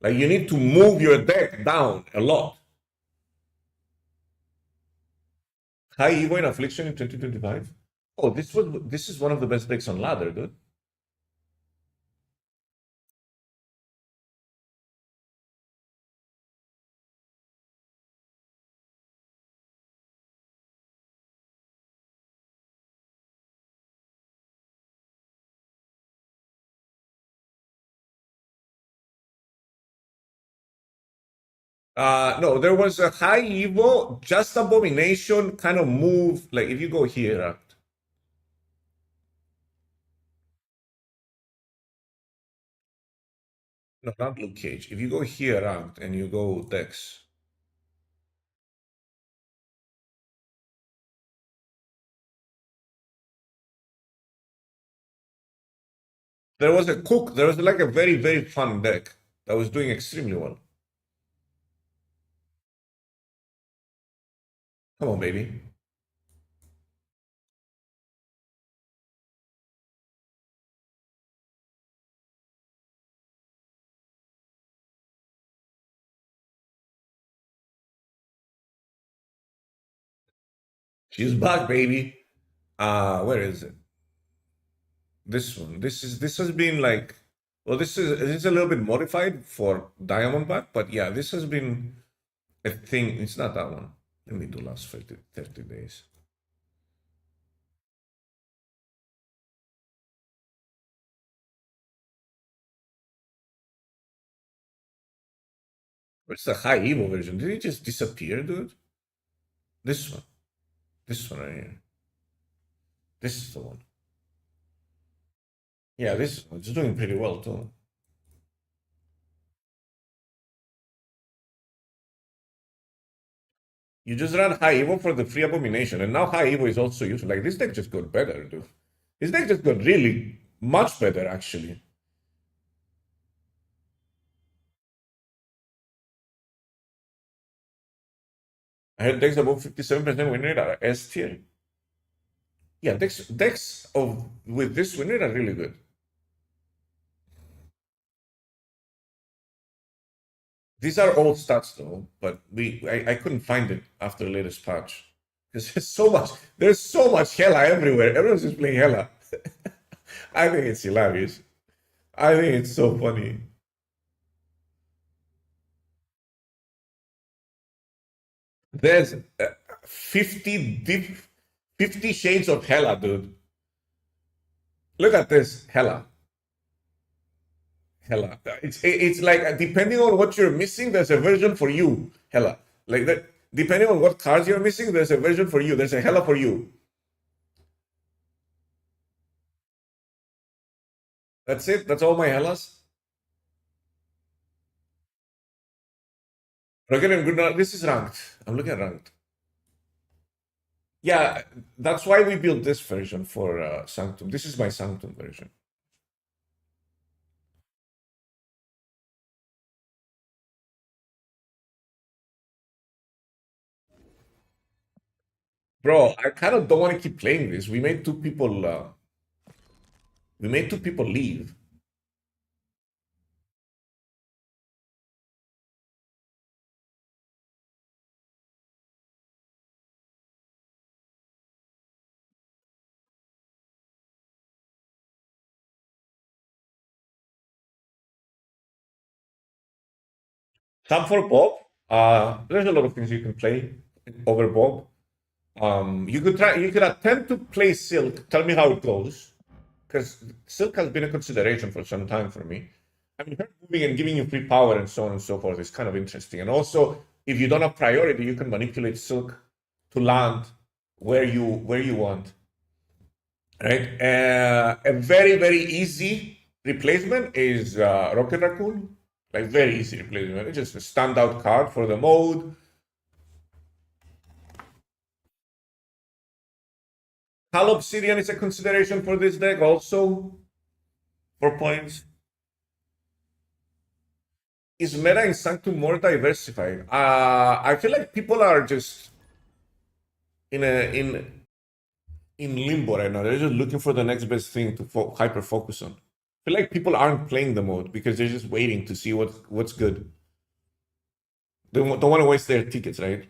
Like you need to move your deck down a lot. High Evo in Affliction in 2025. Oh, this is one of the best decks on ladder, dude. No, there was a high Evo, just Abomination kind of move. Like if you go here, no, not Luke Cage. If you go here and you go Dex, There was a cook. There was like a very, very fun deck that was doing extremely well. Come on, baby. She's back, baby. Where is it? This one. This has been like, well, this is a little bit modified for Diamondback, but yeah, this has been a thing. It's not that one. Let me do last 30 days. Where's the high Evo version? Did it just disappear, dude? This one. This one right here. This is the one. Yeah, this one's doing pretty well too. You just run high Evo for the free abomination, and now high Evo is also useful. Like this deck just got better, dude. This deck just got really much better, actually. I had decks above 57% win rate are S tier. Yeah, decks of with this win rate are really good. These are old stats though, but I couldn't find it after the latest patch. Because there's so much Hela everywhere. Everyone's just playing Hela. I think it's hilarious. I think it's so funny. There's 50 shades of Hela, dude. Look at this Hela. Hela. It's like depending on what you're missing, there's a version for you. Hela. Like that. Depending on what cards you're missing, there's a version for you. There's a Hela for you. That's it. That's all my Hellas. Rocket and good. This is ranked. I'm looking at ranked. Yeah, that's why we built this version for Sanctum. This is my Sanctum version. Bro, I kind of don't want to keep playing this. We made two people. We made two people leave. Some for Bob. There's a lot of things you can play over Bob. You could try. You could attempt to play Silk. Tell me how it goes, because Silk has been a consideration for some time for me. I mean, her moving and giving you free power and so on and so forth is kind of interesting. And also, if you don't have priority, you can manipulate Silk to land where you want. Right? A very very easy replacement is Rocket Raccoon. Like very easy replacement. It's just a standout card for the mode. Hal Obsidian is a consideration for this deck also. 4 points. Is meta in Sanctum more diversified? I feel like people are just in limbo right now. They're just looking for the next best thing to hyper focus on. I feel like people aren't playing the mode because they're just waiting to see what's good. They don't want to waste their tickets, right?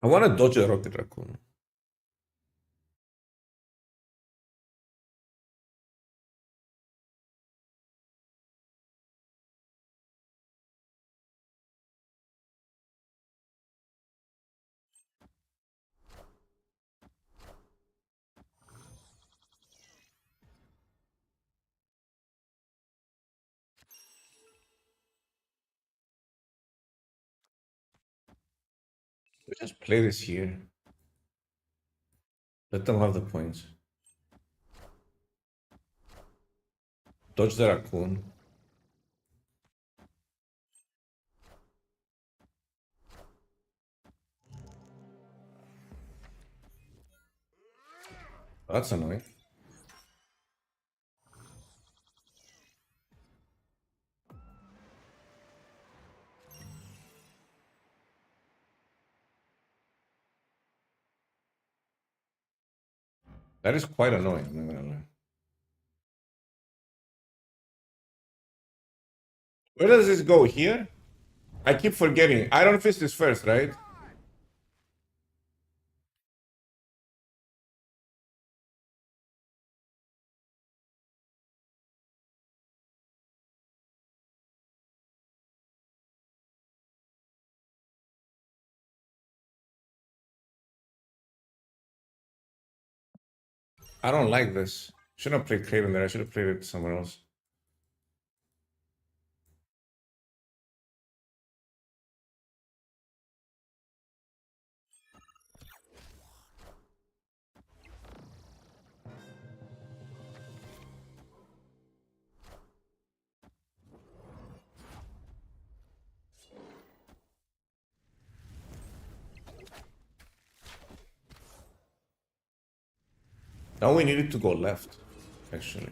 I want to dodge a Rocket Raccoon. We just play this here. Let them have the points. Dodge the raccoon. That's annoying. That is quite annoying, I'm not gonna lie. Where does this go? Here? I keep forgetting. Iron Fist is first, right? I don't like this. Shouldn't have played Craven there. I should have played it somewhere else. Now we needed to go left, actually.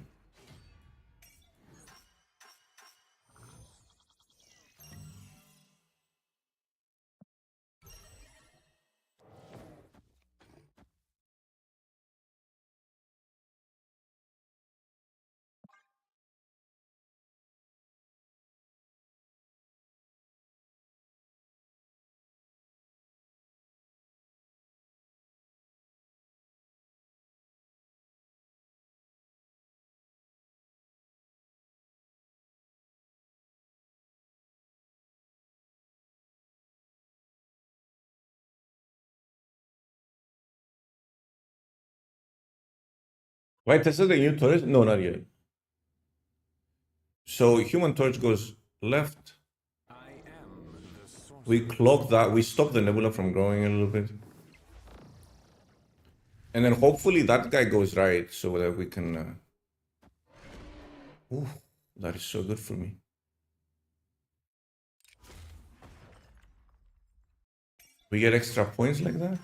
Right, tested the new turret? No, not yet. So Human Torch goes left. We clock that. We stop the nebula from growing a little bit. And then hopefully that guy goes right so that we can... Ooh, that is so good for me. We get extra points like that?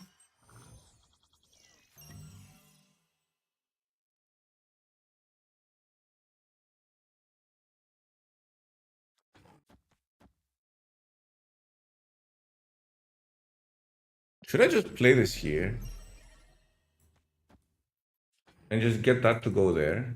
Should I just play this here? And just get that to go there?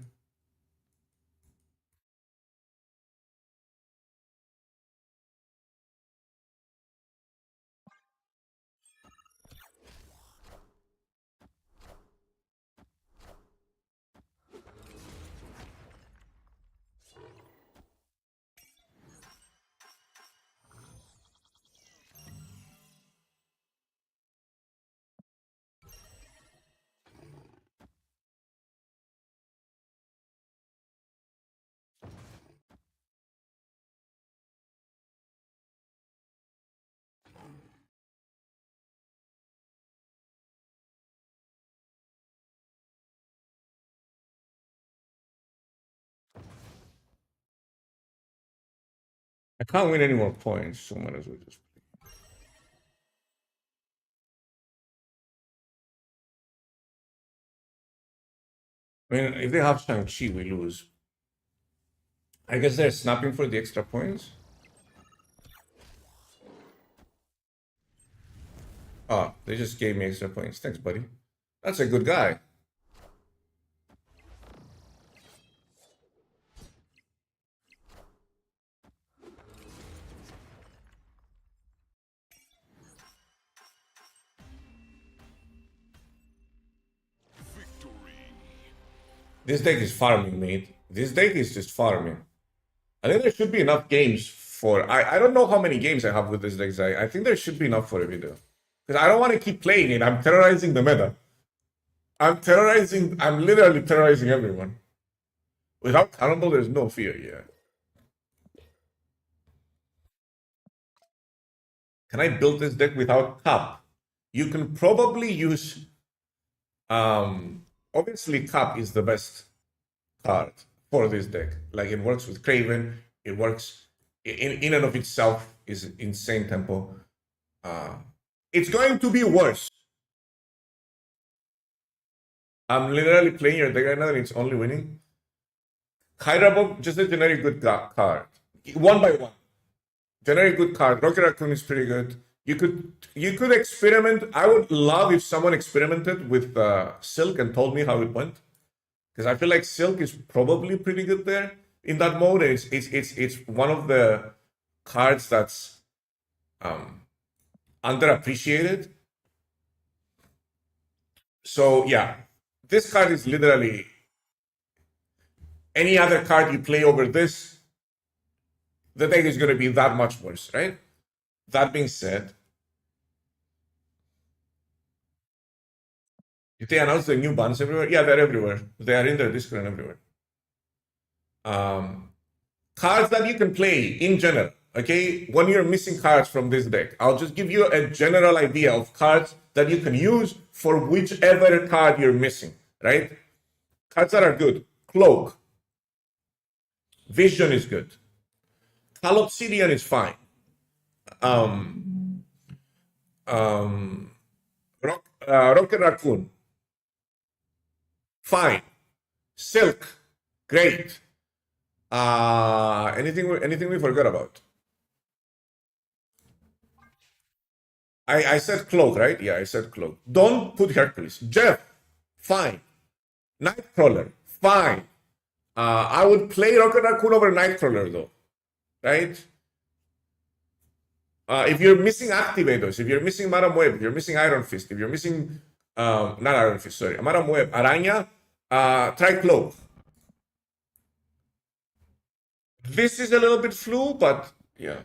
I can't win any more points, so might as well just play. I mean, if they have Shang-Chi, we lose. I guess they're snapping for the extra points. Oh, they just gave me extra points. Thanks, buddy. That's a good guy. This deck is farming, mate. This deck is just farming. I think there should be enough games for... I don't know how many games I have with this deck. I think there should be enough for a video. Because I don't want to keep playing it. I'm terrorizing the meta. I'm literally terrorizing everyone. Without Cannonball, there's no fear, yeah. Can I build this deck without Cap? You can probably use Obviously, Cap is the best card for this deck. Like it works with Craven, it works in and of itself is insane tempo. It's going to be worse. I'm literally playing your deck right now and it's only winning. Hydra, just a generic good card. One by one. Generic good card. Rocket Raccoon is pretty good. You could experiment. I would love if someone experimented with Silk and told me how it went. Because I feel like Silk is probably pretty good there in that mode. It's one of the cards that's underappreciated. So yeah, this card is literally any other card you play over this, the deck is going to be that much worse, right? That being said, if they announce the new bans everywhere, yeah, they're everywhere. They are in their Discord and everywhere. Cards that you can play in general, okay? When you're missing cards from this deck, I'll just give you a general idea of cards that you can use for whichever card you're missing, right? Cards that are good. Cloak. Vision is good. Obsidian is fine. Rocket Raccoon. Fine. Silk. Great. Anything we forgot about? I said Cloak, right? Yeah, I said Cloak. Don't put Hercules. Jeff. Fine. Nightcrawler. Fine. I would play Rocket Raccoon over Nightcrawler though. Right? If you're missing activators, if you're missing Madam Web, if you're missing Iron Fist, if you're missing not Iron Fist, sorry, Madam Web, Araña, try Cloak. This is a little bit flu, but yeah.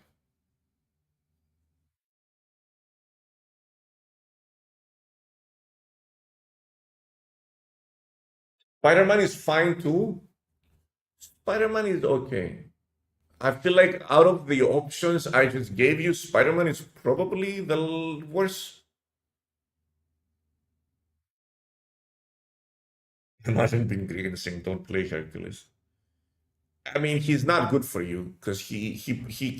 Spider-Man is fine too. Spider-Man is okay. I feel like out of the options I just gave you, Spider-Man is probably the worst. Imagine being Greek and saying, "Don't play Hercules." I mean, he's not good for you because he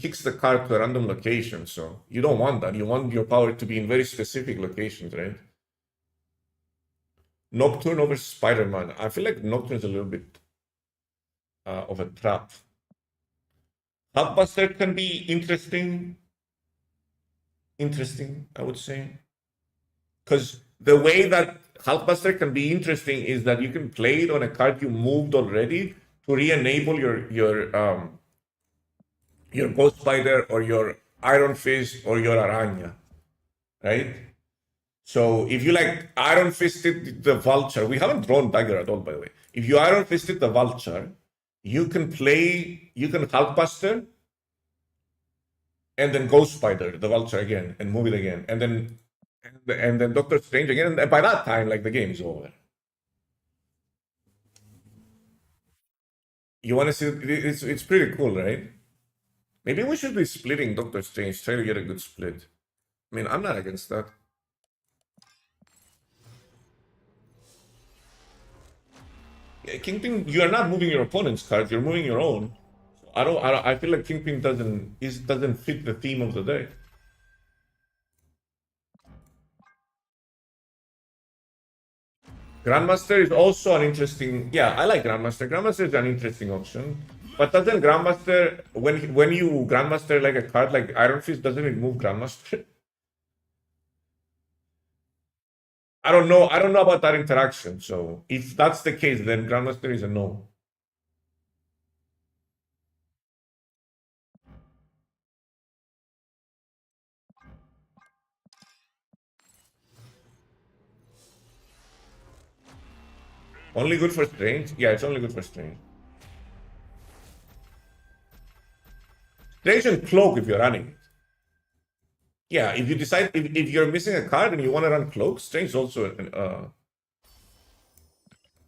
kicks the card to a random location, so you don't want that. You want your power to be in very specific locations, right? Nocturne over Spider-Man. I feel like Nocturne is a little bit of a trap. Hulkbuster can be interesting. Interesting, I would say. Because the way that Hulkbuster can be interesting is that you can play it on a card you moved already to re-enable your Ghost Spider or your Iron Fist or your Araña, right? So if you like Iron Fisted the Vulture, we haven't drawn Dagger at all, by the way. If you Iron Fisted the Vulture, you can Hulkbuster and then Ghost Spider the Vulture again and move it again, and then Doctor Strange again. And by that time, like the game is over. You want to see? It's pretty cool, right? Maybe we should be splitting Doctor Strange. Try to get a good split. I mean, I'm not against that. Kingpin, you are not moving your opponent's cards. You're moving your own. I feel like Kingpin doesn't fit the theme of the deck. Grandmaster is also an interesting. Yeah, I like Grandmaster. Grandmaster is an interesting option. But doesn't Grandmaster, when you Grandmaster like a card like Iron Fist, doesn't it move Grandmaster? I don't know about that interaction. So if that's the case, then Grandmaster is a no. Only good for Strange? Yeah, it's only good for Strange. Strange and Cloak if you're running it. Yeah, if you decide if you're missing a card and you want to run Cloak, Strange is also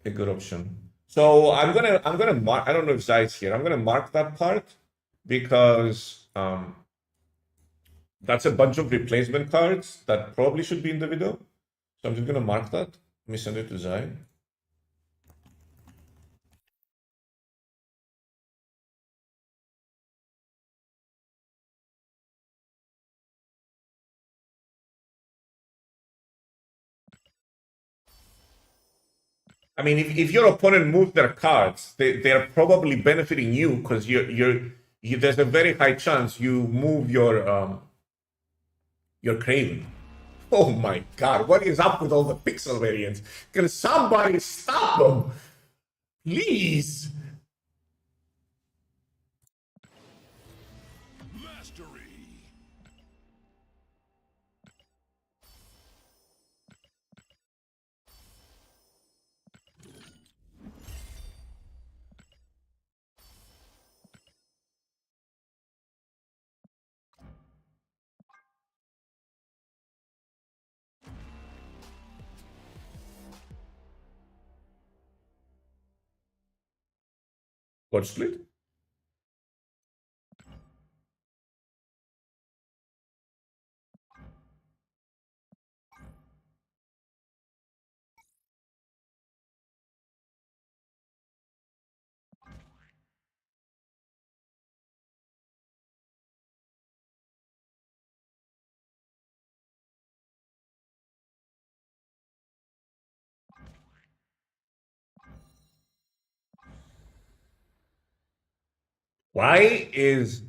a good option. So I'm gonna mark. I don't know if Zai's here. I'm gonna mark that part because that's a bunch of replacement cards that probably should be in the video. So I'm just gonna mark that. Let me send it to Zai. I mean, if your opponent moves their cards, they're probably benefiting you because there's a very high chance you move your Craven. Oh my god, what is up with all the pixel variants? Can somebody stop them? Please. Mastery. God split? Why is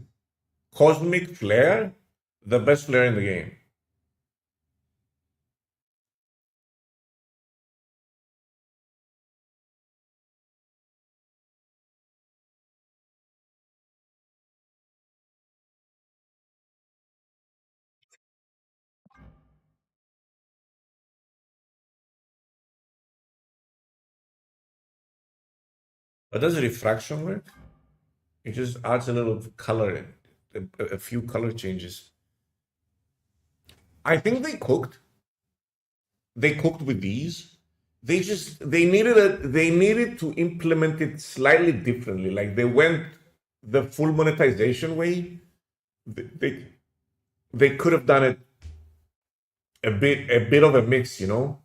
Cosmic Flare the best flare in the game? But does refraction work? It just adds a little color, a few color changes. I think they cooked. They cooked with these. They needed to implement it slightly differently. Like they went the full monetization way. They could have done it a bit of a mix, you know.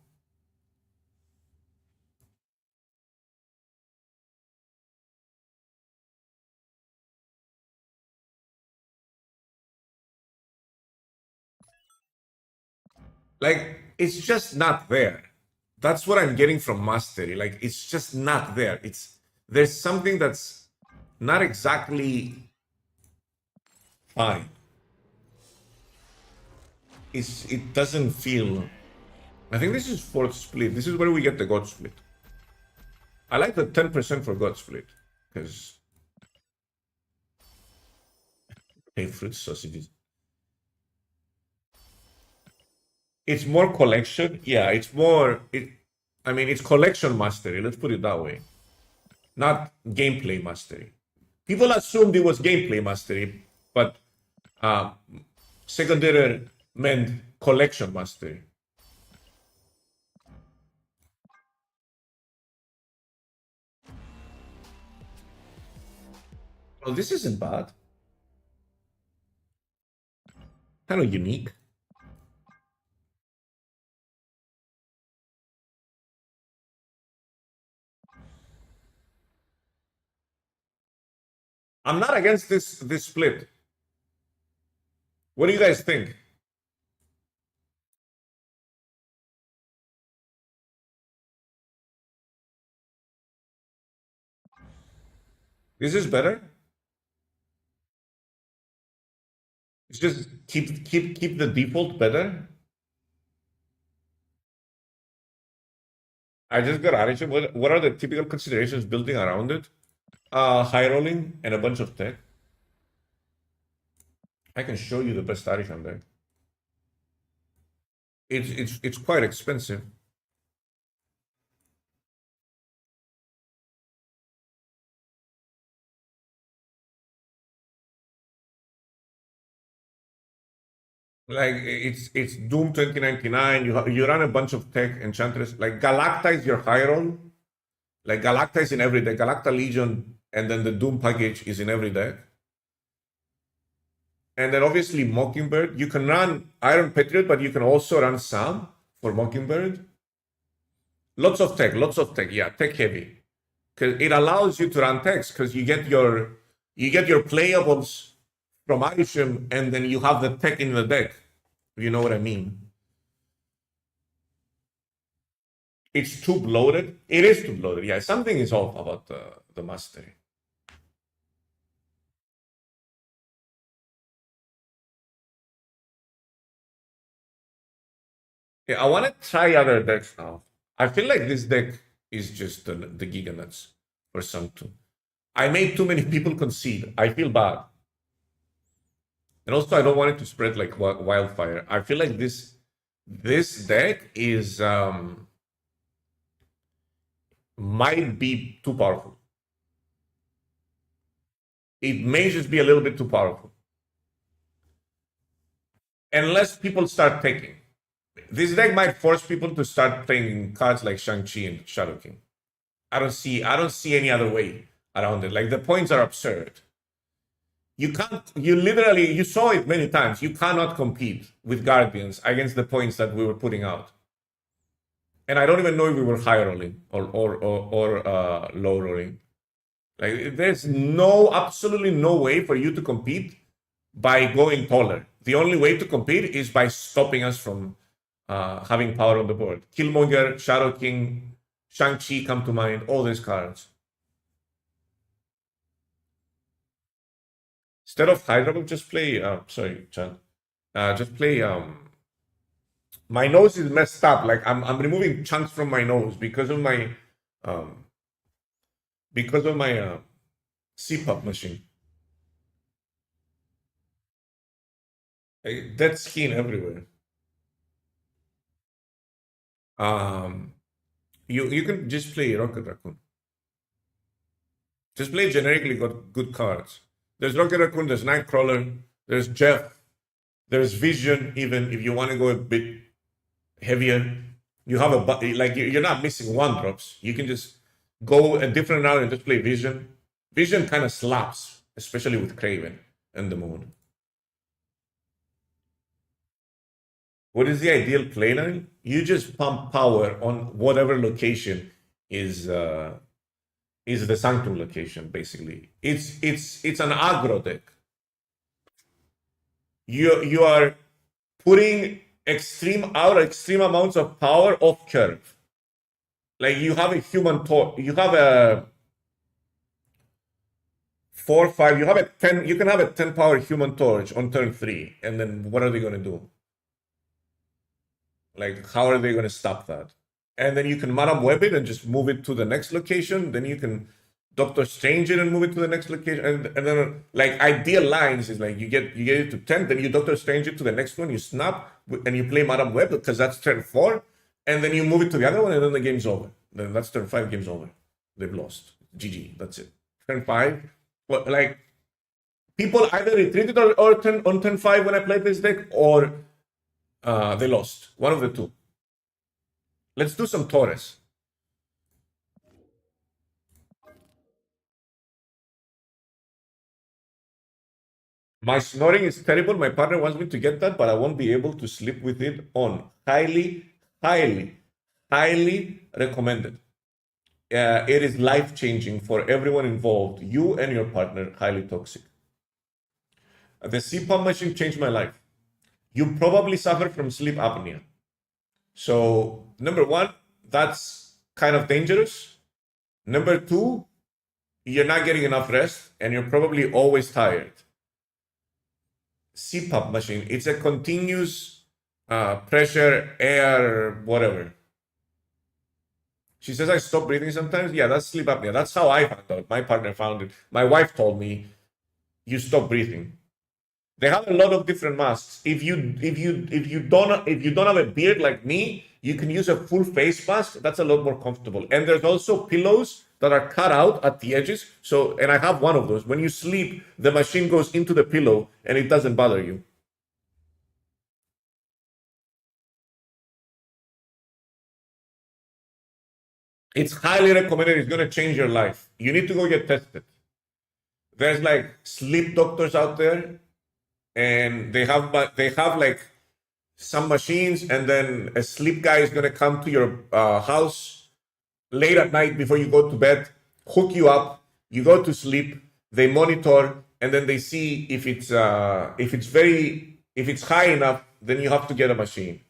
Like it's just not there. That's what I'm getting from Mastery. Like it's just not there. There's something that's not exactly fine. It doesn't feel. I think this is fourth split. This is where we get the God split. I like the 10% for God split because hey, fruit sausages. It's more collection. Yeah, it's more. I mean, it's collection mastery. Let's put it that way. Not gameplay mastery. People assumed it was gameplay mastery, but secondary meant collection mastery. Well, this isn't bad. Kind of unique. I'm not against this split. What do you guys think? This is better. It's just keep the default better. I just got attitude. What are the typical considerations building around it? High rolling and a bunch of tech. I can show you the best Arishan deck. It's quite expensive. Like it's Doom 2099. You run a bunch of tech enchantress. Like Galacta is your high roll. Like Galacta is in every deck. Galacta Legion and then the Doom package is in every deck. And then obviously Mockingbird. You can run Iron Patriot, but you can also run Sam for Mockingbird. Lots of tech, yeah, tech heavy. Because it allows you to run text because you get your playables from item and then you have the tech in the deck. If you know what I mean. It's too bloated. It is too bloated. Yeah, something is off about the mastery. Yeah, I want to try other decks now. I feel like this deck is just the Giga Nuts for Sanctum. I made too many people concede. I feel bad. And also, I don't want it to spread like wildfire. I feel like this deck is might be too powerful. It may just be a little bit too powerful. Unless people start taking. This deck might force people to start playing cards like Shang-Chi and Shadow King. I don't see any other way around it. Like the points are absurd. You saw it many times. You cannot compete with Guardians against the points that we were putting out. And I don't even know if we were high rolling or low rolling. Like there's absolutely no way for you to compete by going taller. The only way to compete is by stopping us from having power on the board. Killmonger, Shadow King, Shang-Chi come to mind, all these cards. Instead of Hydra, just play, sorry, Chan. Just play, my nose is messed up. Like I'm removing chunks from my nose because of my CPAP machine. Like, dead skin everywhere. You can just play Rocket Raccoon. Just play generically got good cards. There's Rocket Raccoon, there's Nightcrawler, there's Jeff, there's Vision, even if you want to go a bit heavier. You have you're not missing one drops. You can just go a different route and just play Vision. Vision kind of slaps, especially with Kraven and the Moon. What is the ideal playline? You just pump power on whatever location is the Sanctum location, basically. It's an aggro deck. You are putting extreme amounts of power off curve. Like you have a human torch, you have a 4/5, you have a 10, you can have a 10 power human torch on turn 3, and then what are they gonna do? Like, how are they going to stop that? And then you can Madam Web it and just move it to the next location. Then you can Doctor Strange it and move it to the next location. And then, like, ideal lines is like you get it to 10, then you Doctor Strange it to the next one, you snap, and you play Madam Web because that's turn 4. And then you move it to the other one, and then the game's over. Then that's turn 5, game's over. They've lost. GG, that's it. Turn 5. Well, like, people either retreated on turn 5 when I played this deck, or they lost. One of the two. Let's do some Taurus. My snoring is terrible. My partner wants me to get that, but I won't be able to sleep with it on. Highly, highly, highly recommended. It is life-changing for everyone involved. You and your partner, highly toxic. The CPAP machine changed my life. You probably suffer from sleep apnea. So, number 1, that's kind of dangerous. Number 2, you're not getting enough rest and you're probably always tired. CPAP machine, it's a continuous pressure, air, whatever. She says I stop breathing sometimes. Yeah, that's sleep apnea. That's how I found out. My partner found it. My wife told me, you stop breathing. They have a lot of different masks. If you don't have a beard like me, you can use a full face mask. That's a lot more comfortable. And there's also pillows that are cut out at the edges. So, and I have one of those. When you sleep, the machine goes into the pillow and it doesn't bother you. It's highly recommended. It's going to change your life. You need to go get tested. There's like sleep doctors out there, and they have like some machines, and then a sleep guy is going to come to your house late at night before you go to bed, hook you up, you go to sleep, they monitor, and then they see if it's high enough, then you have to get a machine.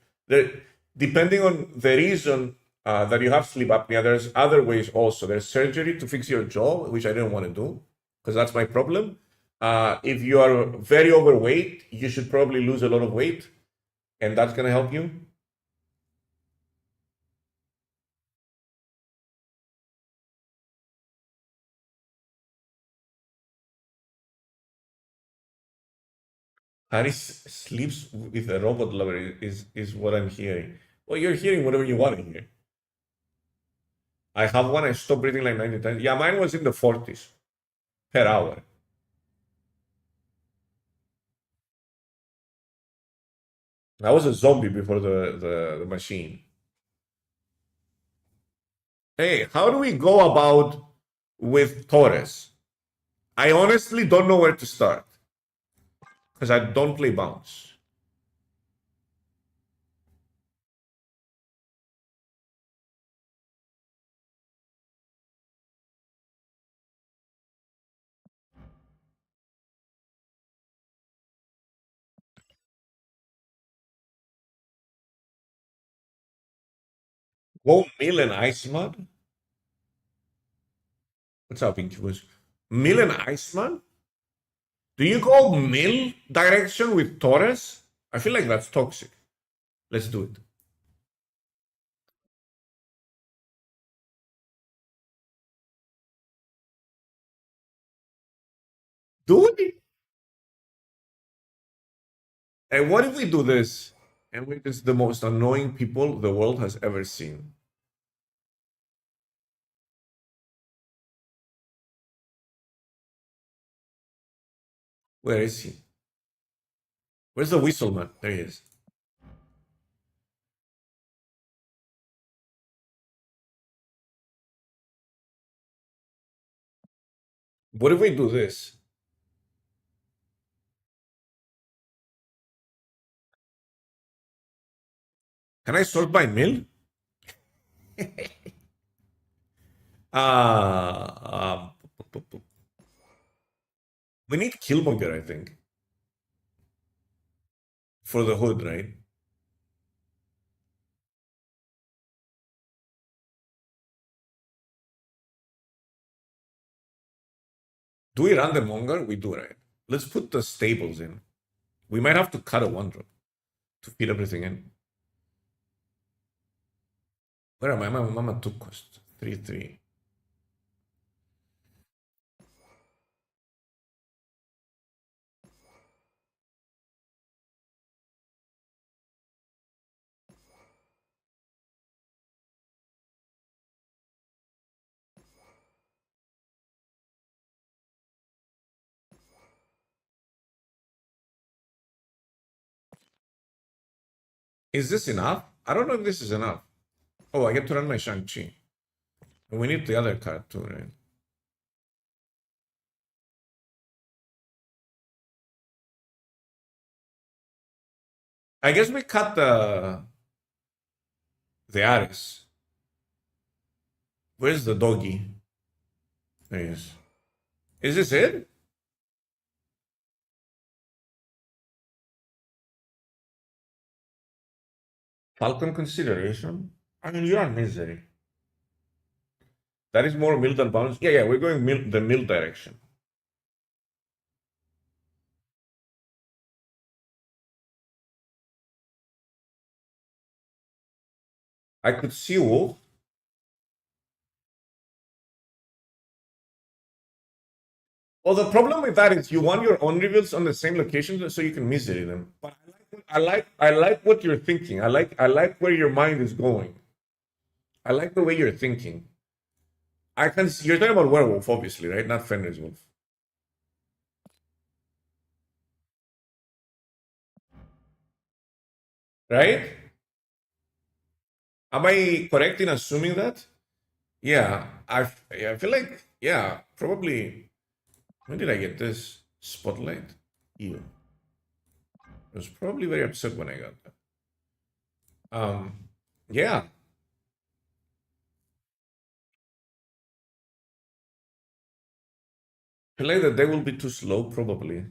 Depending on the reason that you have sleep apnea, there's other ways also. There's surgery to fix your jaw, which I didn't want to do because that's my problem. If you are very overweight, you should probably lose a lot of weight, and that's gonna help you. Harry sleeps with a robot lover is what I'm hearing. Well, you're hearing whatever you want to hear. I have one. I stopped breathing like 90 times. Yeah, mine was in the 40s per hour. I was a zombie before the machine. Hey, how do we go about with Torres? I honestly don't know where to start because I don't play bounce. Go Mill and Iceman? What's up, Incubus? Mill and Iceman? Do you go Mill direction with Torres? I feel like that's toxic. Let's do it. Do we? And what if we do this? And we're just the most annoying people the world has ever seen. Where is he? Where's the whistle man? There he is. What if we do this? Can I sort by mill? uh, we need Killmonger, I think. For the hood, right? Do we run the monger? We do, right? Let's put the stables in. We might have to cut a one drop to fit everything in. Where am I? I'm at 2 cost. 3-3. Is this enough? I don't know if this is enough. Oh, I get to run my Shang-Chi. And we need the other card too, right? I guess we cut the Ares. Where's the doggy? There he is. Is this it? Falcon consideration? I mean, you're on misery. That is more mill than bounce. Yeah, we're going the mill direction. I could see Wolf. Well, the problem with that is you want your own reveals on the same location so you can misery them. But I like what you're thinking. I like where your mind is going. I like the way you're thinking. I can see you're talking about werewolf, obviously, right? Not Fenrir's wolf. Right? Am I correct in assuming that? Yeah, I feel like, yeah, probably. When did I get this spotlight? You. I was probably very upset when I got that. Yeah. Play the deck will be too slow, probably.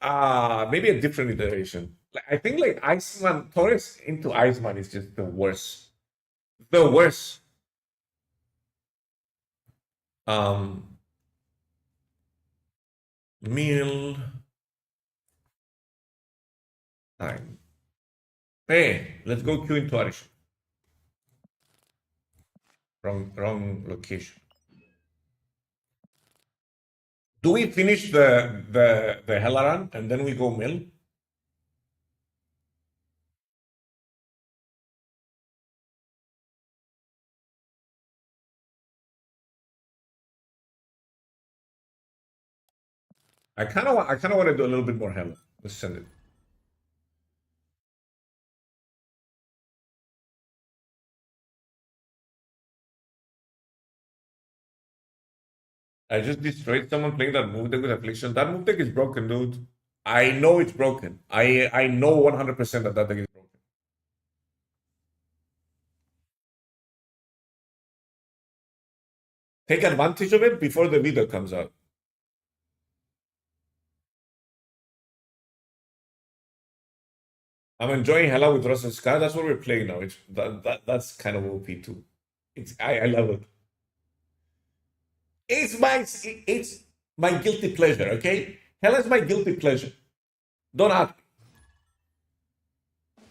Maybe a different iteration. Like, I think like Iceman, Torres into Iceman is just the worst. The worst. Meal time. Hey, let's go Q into Irish. Wrong location. Do we finish the Hellaran and then we go mill? I kind of want to do a little bit more Hella. Let's send it. I just destroyed someone playing that move deck with Affliction. That move deck is broken, dude. I know it's broken. I know 100% that deck is broken. Take advantage of it before the video comes out. I'm enjoying Hella with Rust and Sky. That's what we're playing now. It's that's kind of OP too. I love it. It's my guilty pleasure, okay? Hella's my guilty pleasure. Don't ask me.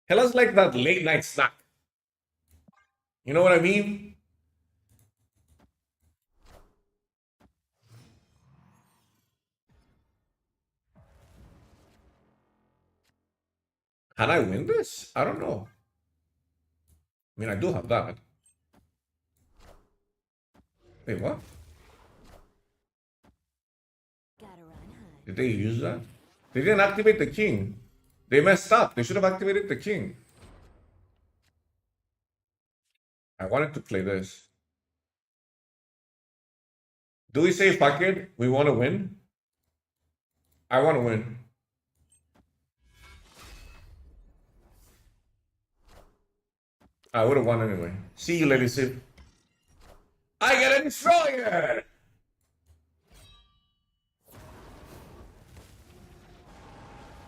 Hella's like that late night snack. You know what I mean? Can I win this? I don't know. I mean, I do have that. Wait, what? Gotta run, hun. Did they use that? They didn't activate the king. They messed up. They should have activated the king. I wanted to play this. Do we say fuck it? We want to win? I want to win. I would have won anyway. See you, Lady Sip. I get a destroyer!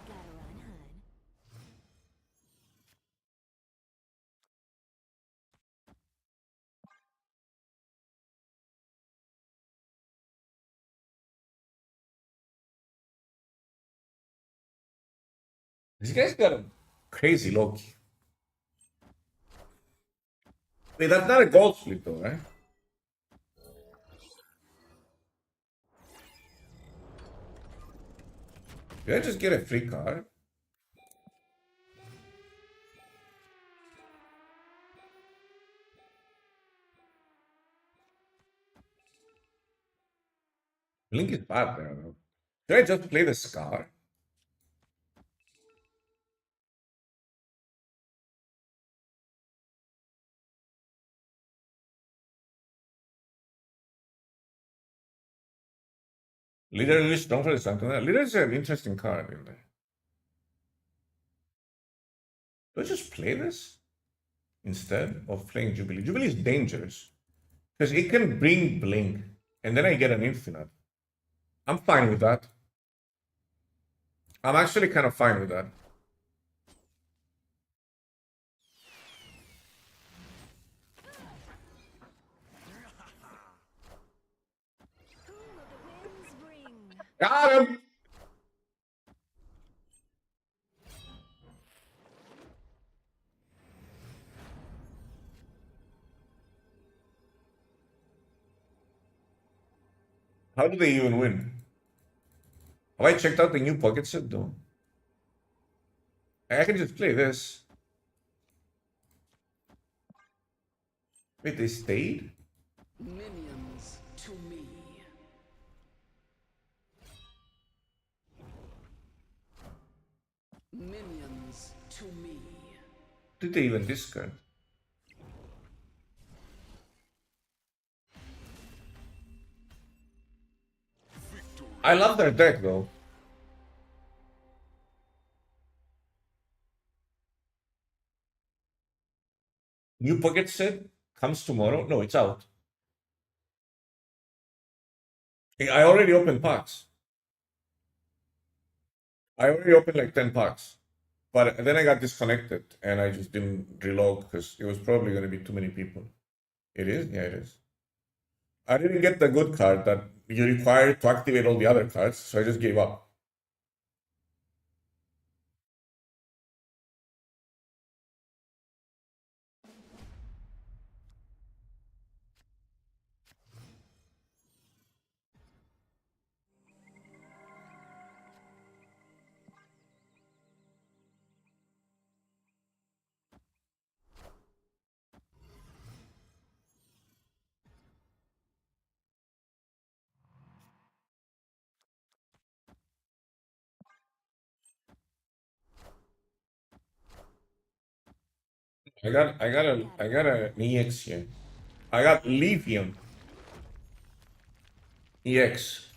Gotta run, hun. This guy's got a crazy Loki. Wait, that's not a gold split though, right? Did I just get a free card? Link is bad there though. Should I just play the Scar? Leader is strong for the Sanctum. Leader is an interesting card in there. Do I just play this instead of playing Jubilee? Jubilee is dangerous because it can bring Blink and then I get an infinite. I'm fine with that. I'm actually kind of fine with that. Who will the winds bring? Got him! How do they even win? Have I checked out the new pocket set though? I can just play this. Wait, they stayed? Minions to me. Minions to me. Did they even discard? I love their deck though. New pocket set comes tomorrow. No, it's out. I already opened packs. I already opened like 10 packs. But then I got disconnected and I just didn't reload because it was probably going to be too many people. It is? Yeah, it is. I didn't get the good card that you require to activate all the other cards, so I just gave up. I got an EX here. I got lithium EX.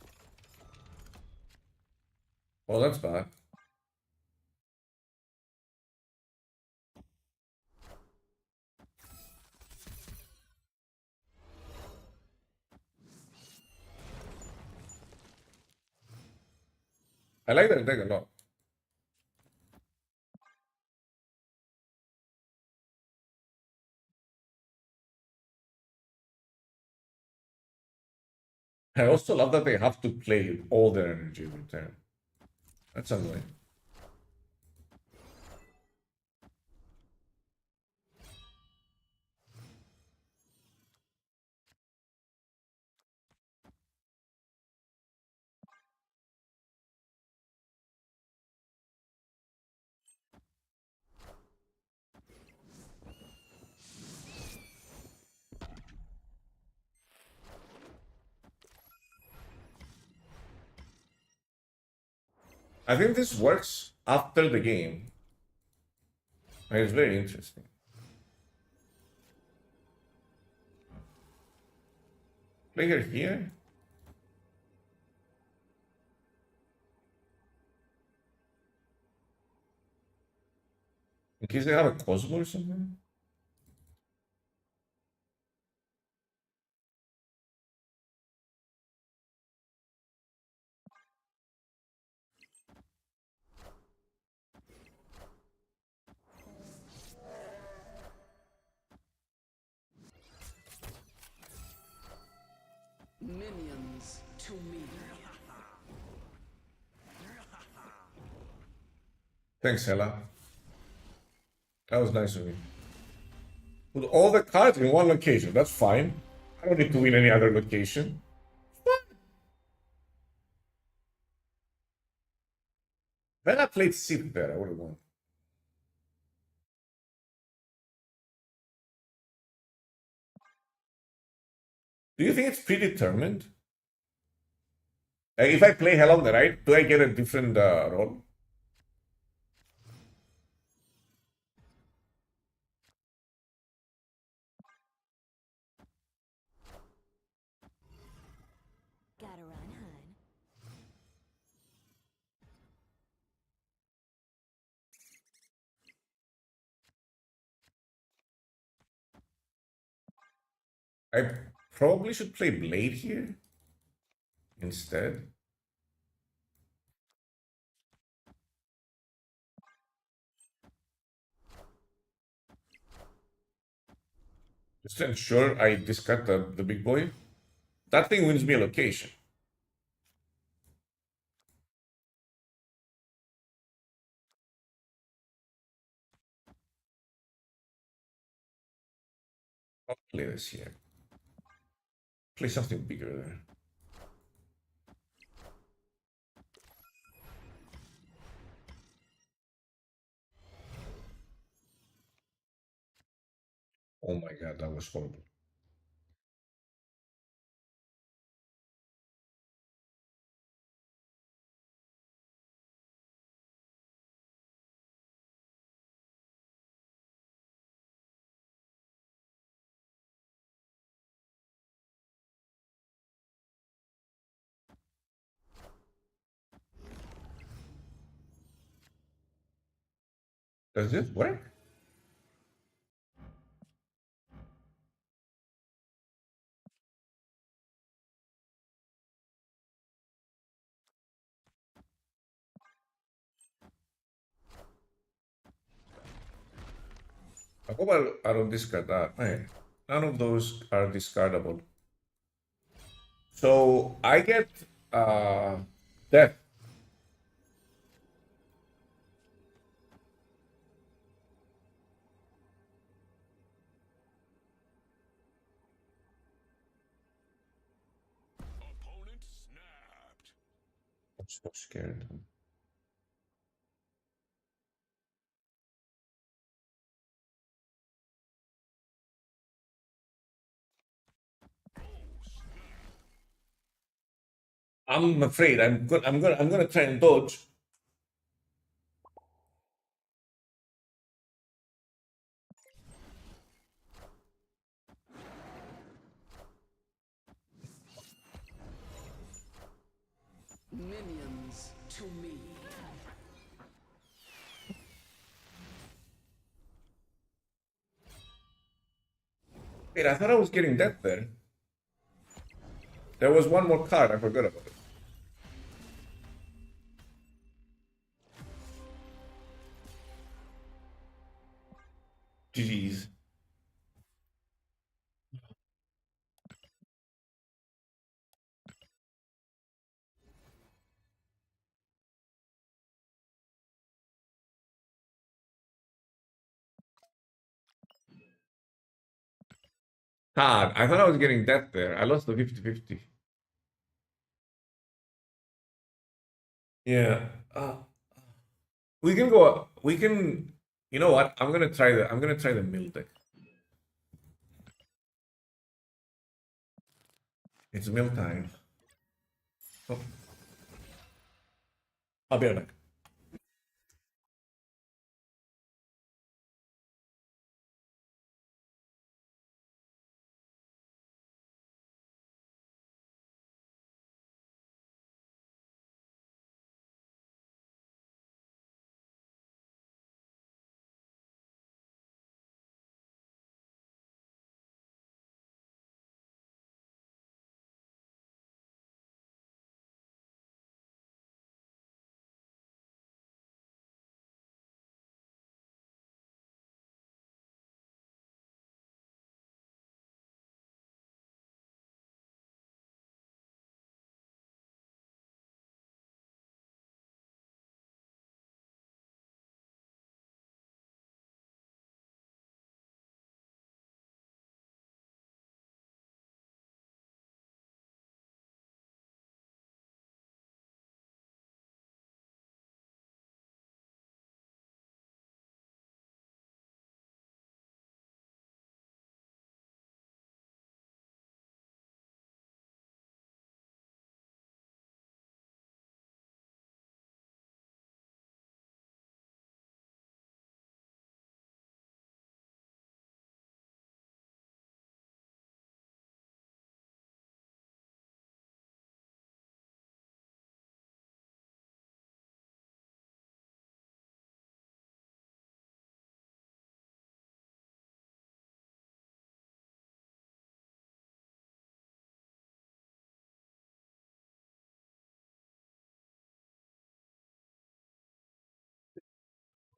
Well, that's bad. I like that deck a lot. I also love that they have to play all their energy every turn. That's annoying. I think this works after the game. It's very interesting. Play her here. In case they have a Cosmo or something. Minions to me. Thanks, Hella. That was nice of you. Put all the cards in one location. That's fine. I don't need to win any other location. Then I played Sip there. I would have won. Do you think it's predetermined? If I play Hell on the right, do I get a different role? Gotta run, hun. I probably should play Blade here instead. Just to ensure I discard the big boy. That thing wins me a location. I'll play this here. Play something bigger there. Oh my god, that was horrible. Does this work? I hope I don't discard that. Hey, none of those are discardable. So I get death. Opponent snapped. I'm so scared. I'm afraid. I'm gonna try and dodge. Minions to me. Wait, I thought I was getting death there. There was one more card. I forgot about it. GG's. God, I thought I was getting death there. I lost the 50-50. Yeah. We can go. We can. You know what? I'm gonna try the. I'm gonna try the mill deck. It's mill time. Oh. I'll be right back.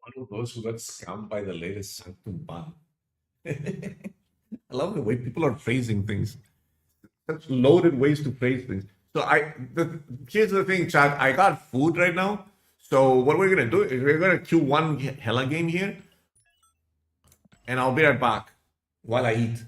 One of those who got scammed by the latest Sanctum ban. I love the way people are phrasing things. Such loaded ways to phrase things. So here's the thing, Chad. I got food right now. So what we're gonna do is we're gonna queue one Hella game here, and I'll be right back while I eat.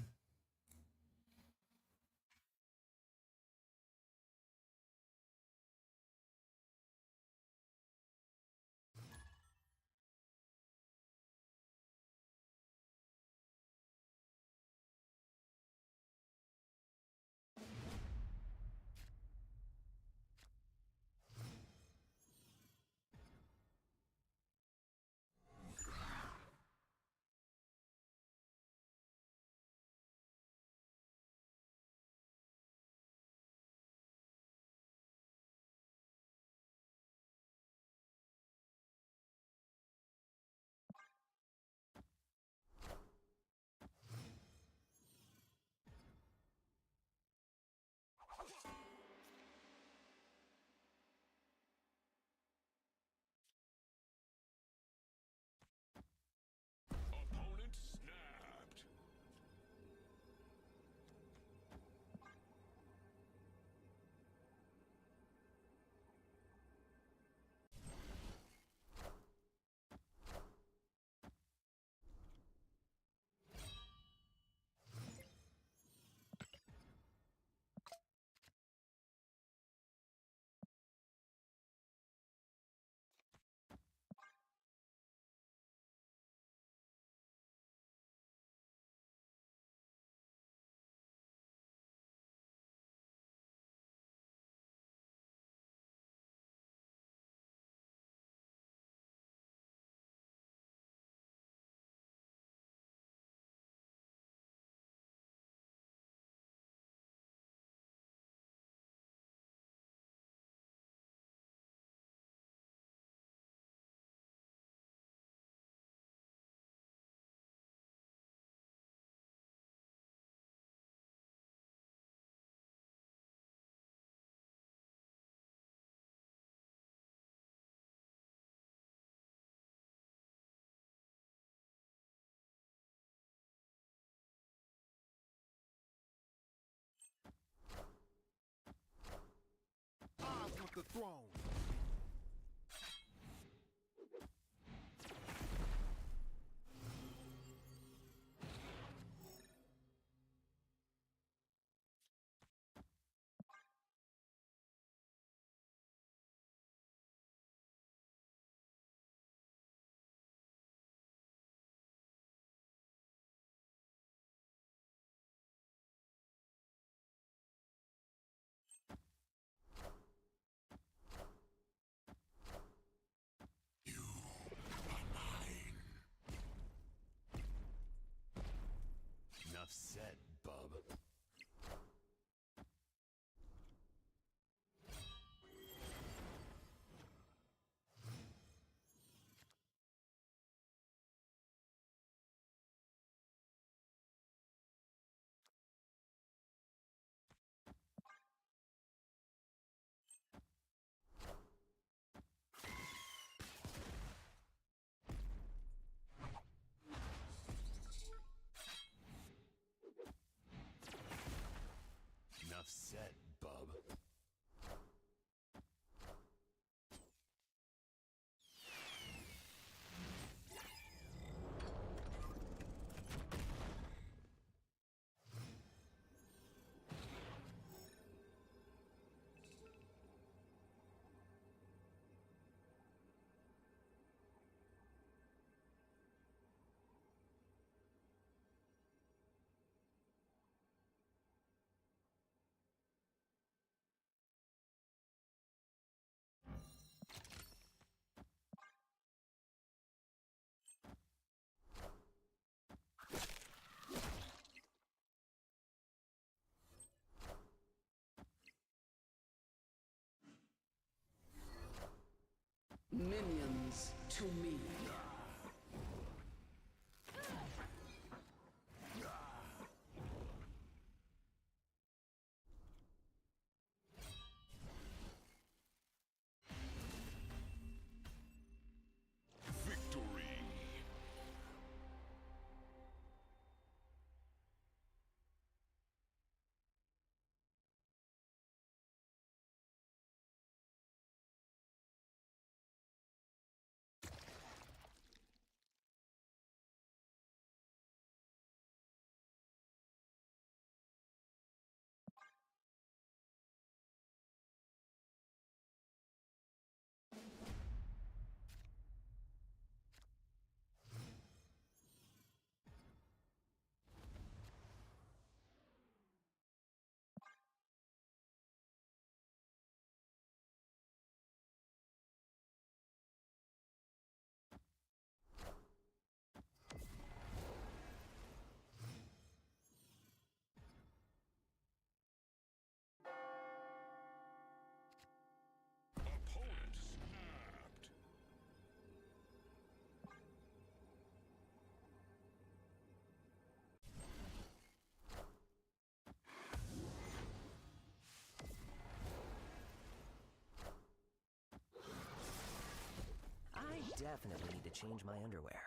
the throne. Enough said, bub. Enough said, bub. Minions to me. Victory. Opponent snapped. I definitely need to change my underwear.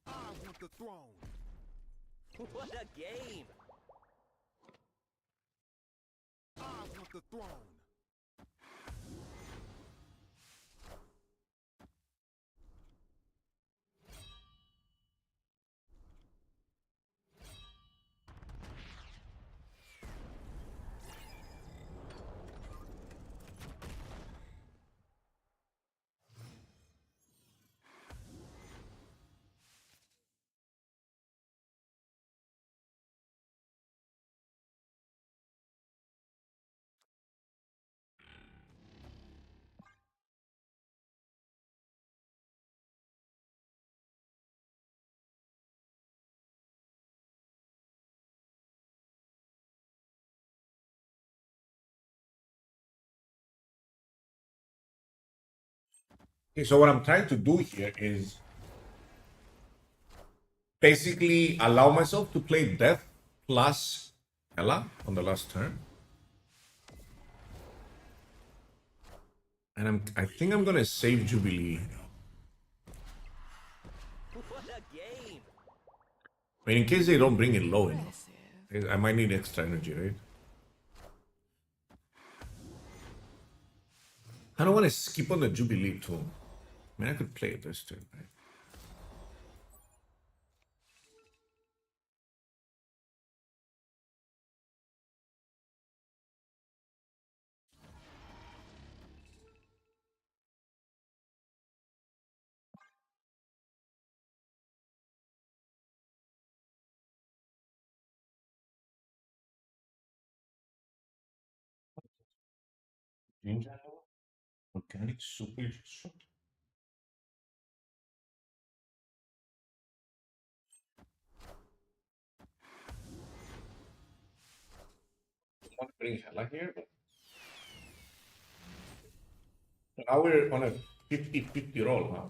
I want the throne. What a game! I want the throne. Okay, so what I'm trying to do here is basically allow myself to play Death plus Ella on the last turn. And I think I'm gonna save Jubilee. What a game! I mean, in case they don't bring it low enough. I might need extra energy, right? I don't want to skip on the Jubilee too. I mean, I could play it this turn, right? Organic super shot. I want to bring Hela here, but now we're on a 50-50 roll, huh?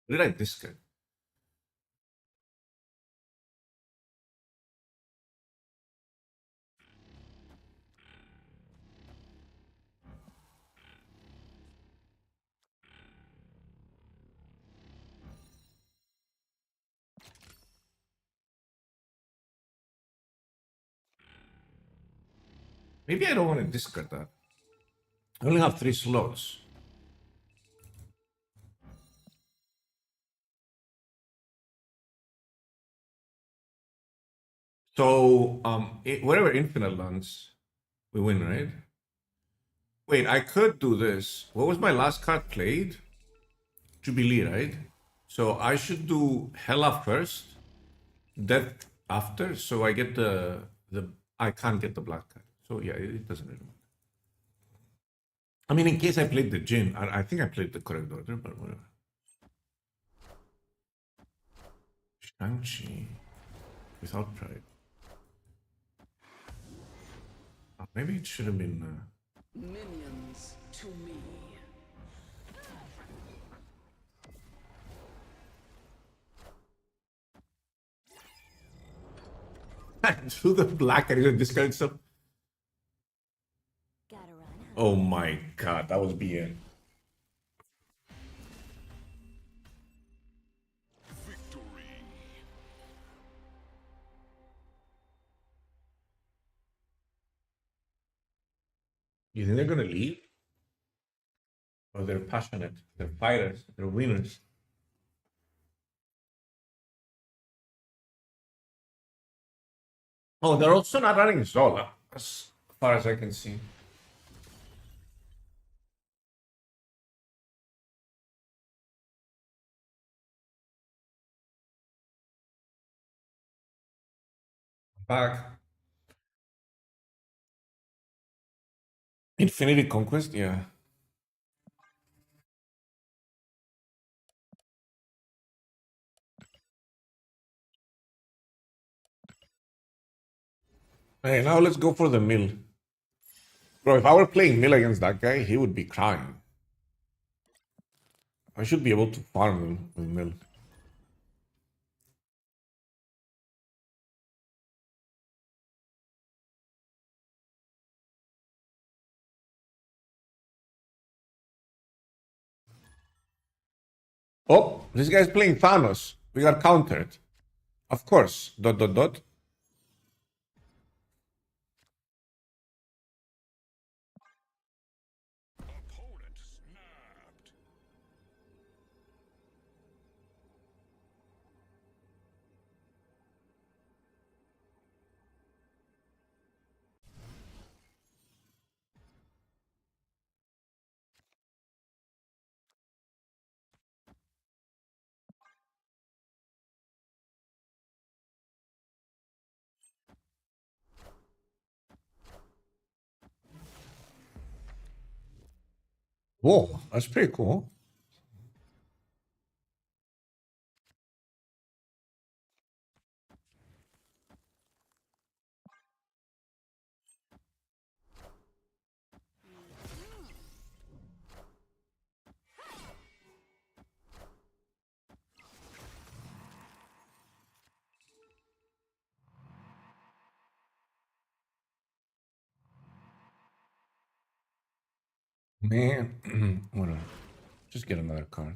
Did I discard? Maybe I don't want to discard that. I only have 3 slots. So, whatever infinite lands, we win, right? Wait, I could do this. What was my last card played? Jubilee, right? So I should do Hela first, Death after, so I get the I can't get the black card. So yeah, it doesn't really matter. I mean, in case I played the Jin, I think I played the correct order, but whatever. Shang-Chi without pride. Maybe it should have been. Minions to me. Do the black and even discard stuff. Gotta run out. Oh my god, that was BN. Victory. You think they're gonna leave? Or they're passionate, they're fighters, they're winners. Oh, they're also not running Zola, as far as I can see. Back. Infinity Conquest, yeah. Hey, now let's go for the mill. Bro, if I were playing mill against that guy, he would be crying. I should be able to farm him with mill. Oh, this guy's playing Thanos. We got countered. Of course. ... Opponent Snapped. Whoa, that's pretty cool. Man, whatever. Just get another card.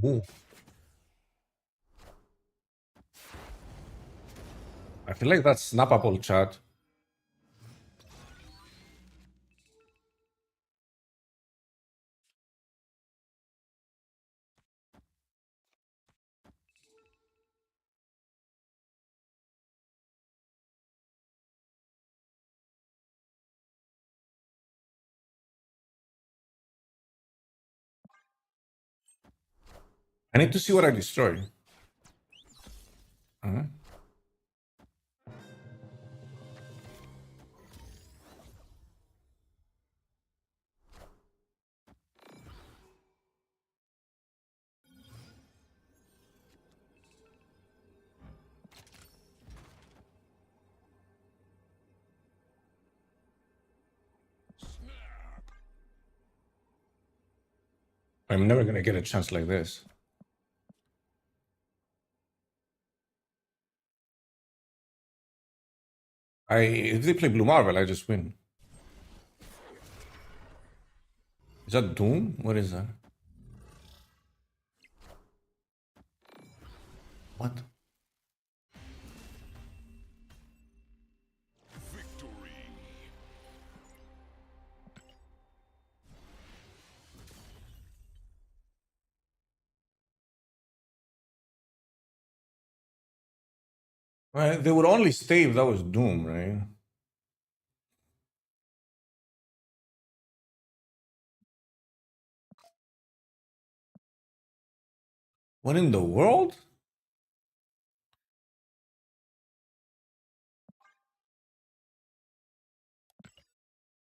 Ooh. I feel like that's snappable, chat. I need to see what I destroyed. Uh-huh. I'm never gonna get a chance like this. If they play Blue Marvel, I just win. Is that Doom? What is that? What? Victory. They would only stay if that was Doom, right? What in the world?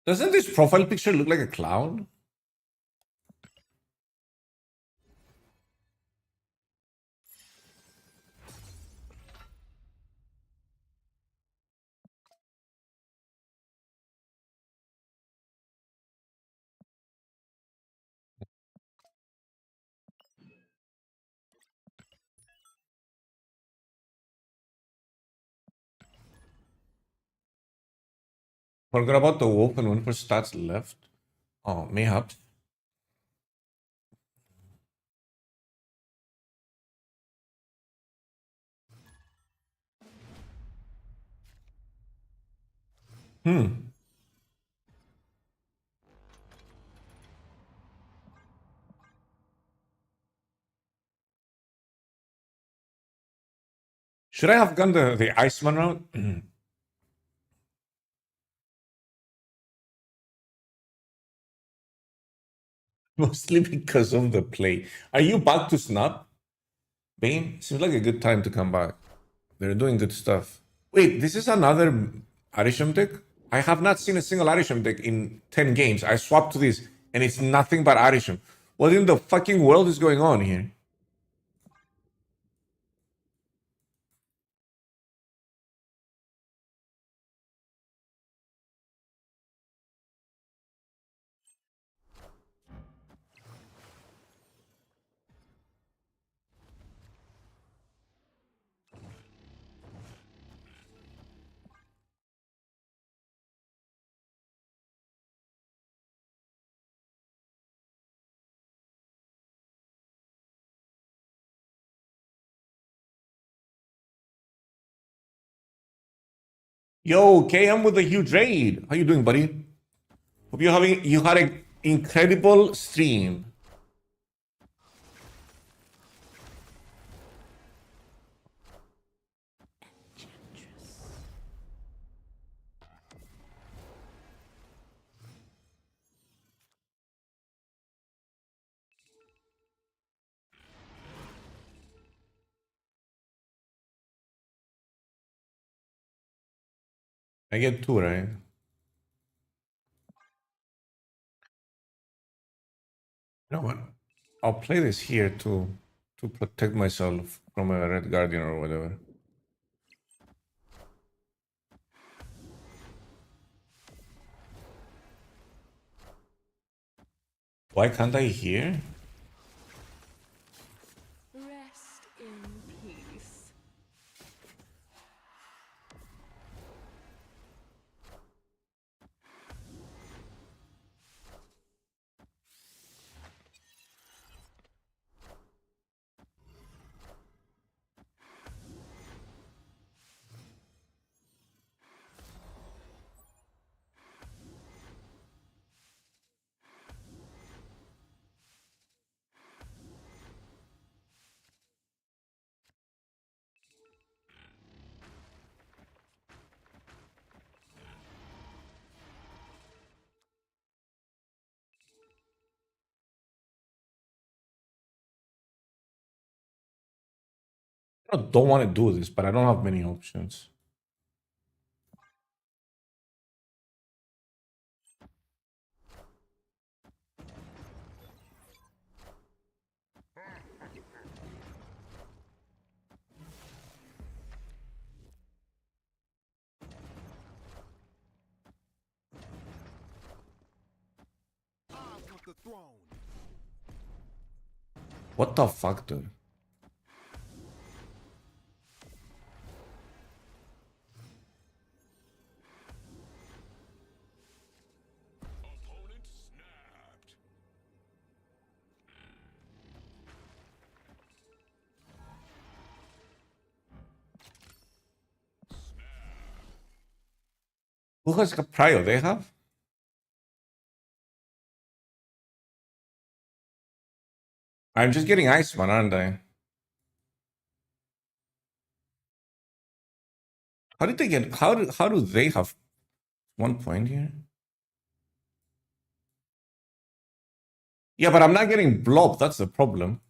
Doesn't this profile picture look like a clown? Forgot about the wolf and one for stats left. Oh, mayhaps. Should I have gone the Iceman route? Mostly because of the play. Are you back to Snap? Bane? Seems like a good time to come back. They're doing good stuff. Wait, this is another Arisham deck? I have not seen a single Arisham deck in 10 games. I swapped to this, and it's nothing but Arisham. What in the fucking world is going on here? Yo, KM with a huge raid. How you doing, buddy? Hope you had an incredible stream. I get 2, right? You know what? I'll play this here to protect myself from a red guardian or whatever. Why can't I hear? Rest in peace. I don't want to do this, but I don't have many options. I want the throne. What the fuck, dude? Opponent snapped. Who has got Prio? They have? I'm just getting Iceman, aren't I? How did they get? How do they have 1 point here? Yeah, but I'm not getting blobbed. That's the problem.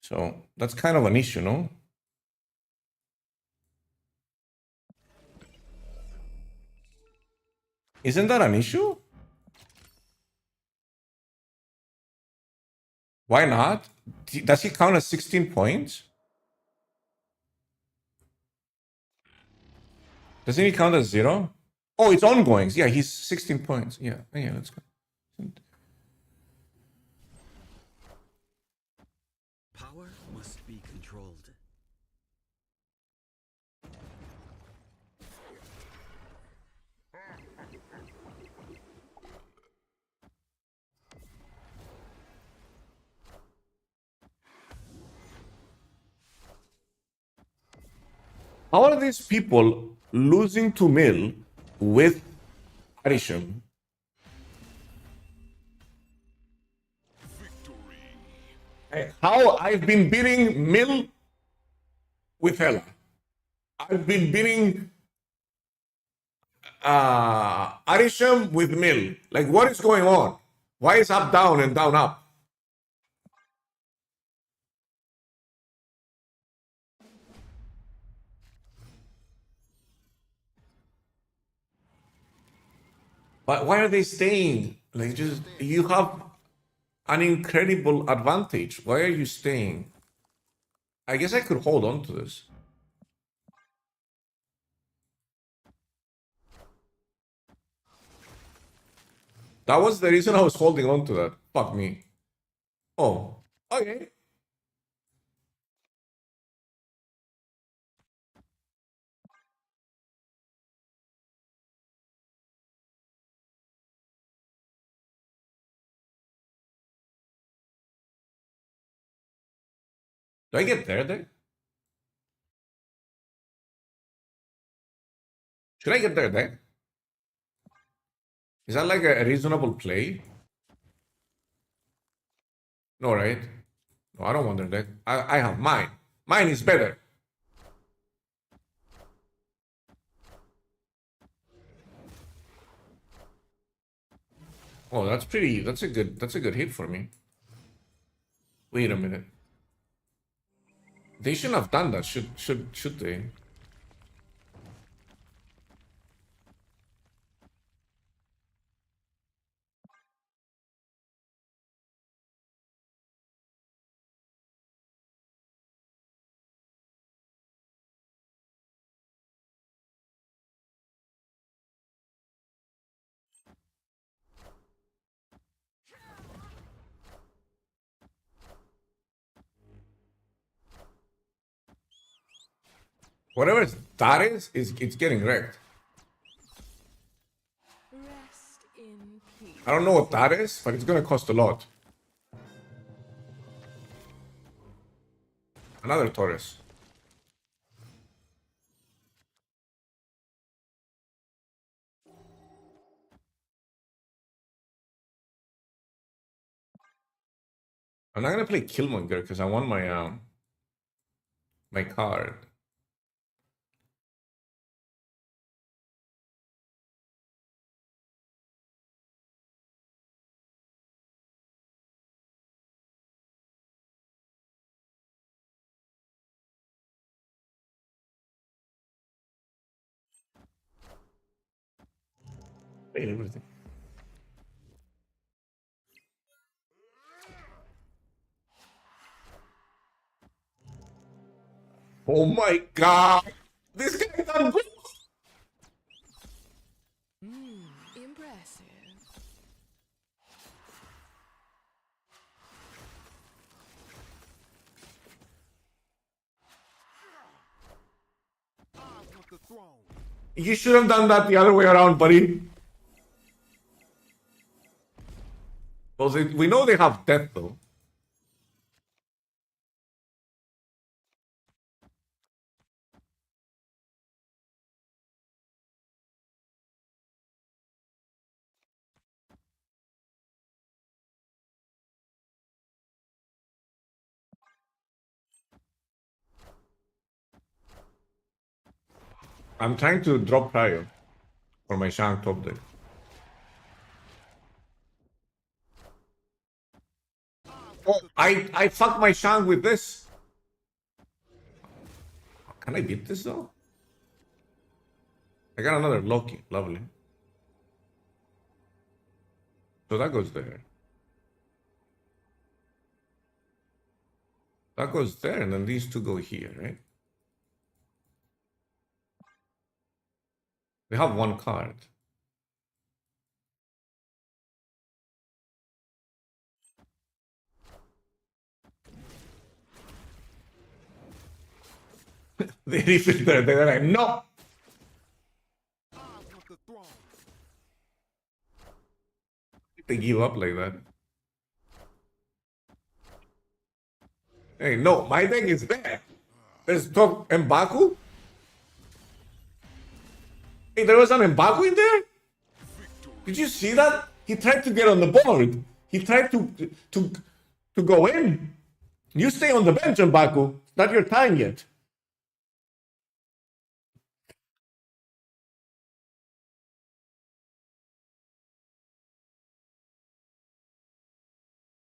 So that's kind of an issue, no? Isn't that an issue? Why not? Does he count as 16 points? Doesn't he count as 0? Oh, it's ongoings. Yeah, he's 16 points. Yeah, let's go. Power must be controlled. How are these people losing to Mill with Arisham? How I've been beating Mill with Hela. I've been beating Arisham with Mill. Like, what is going on? Why is up down and down up? But why are they staying? Like, just you have an incredible advantage. Why are you staying? I guess I could hold on to this. That was the reason I was holding on to that. Fuck me. Oh, okay. Do I get there then? Should I get there then? Is that like a reasonable play? No, right? No, I don't want their deck. I have mine. Mine is better. Oh, that's pretty. That's a good hit for me. Wait a minute. They shouldn't have done that. Should they? Whatever that is it's getting wrecked. Rest in peace. I don't know what that is, but it's gonna cost a lot. Another Taurus. I'm not gonna play Killmonger because I want my my card. Play everything. Oh my god! This guy done good! Impressive. I want the throne. You should have done that the other way around, buddy. Well, we know they have death though. I'm trying to drop prior for my Shank top deck. Oh, I fucked my Shank with this. Can I beat this though? I got another Loki. Lovely. So that goes there. That goes there, and then these two go here, right? They have one card. They refill there. They're like, no. I want the throne. They give up like that. Hey, no, my deck is there. There's top M'Baku. Hey, there was an M'Baku in there? Did you see that? He tried to get on the board. He tried to go in. You stay on the bench, M'Baku. It's not your time yet.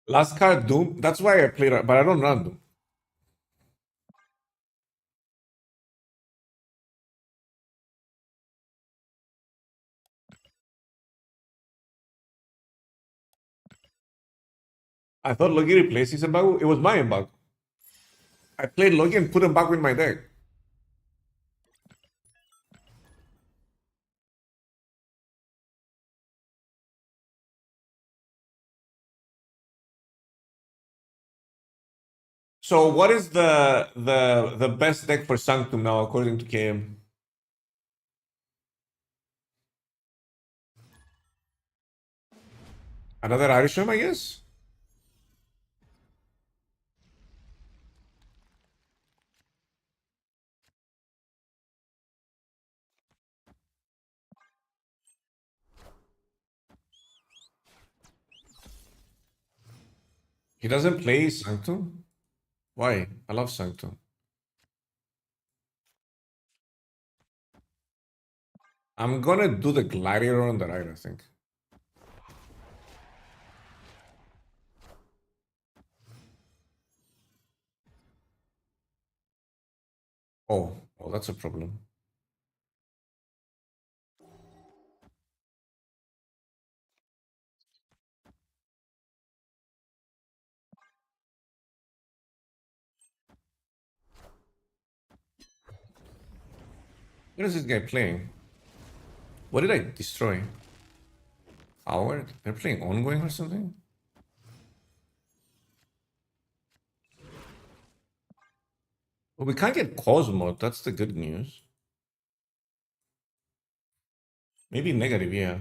Last card, Doom. That's why I played it, but I don't run Doom. I thought Logi replaced his M'Baku. It was my M'Baku. I played Logi and put M'Baku in my deck. So what is the best deck for Sanctum now according to KM? Another Irishman, I guess? He doesn't play Sanctum? Why? I love Sanctum. I'm gonna do the Gladiator on the right, I think. Oh, that's a problem. What is this guy playing? What did I destroy? Howard? They're playing ongoing or something? Well, we can't get Cosmo. That's the good news. Maybe negative, yeah.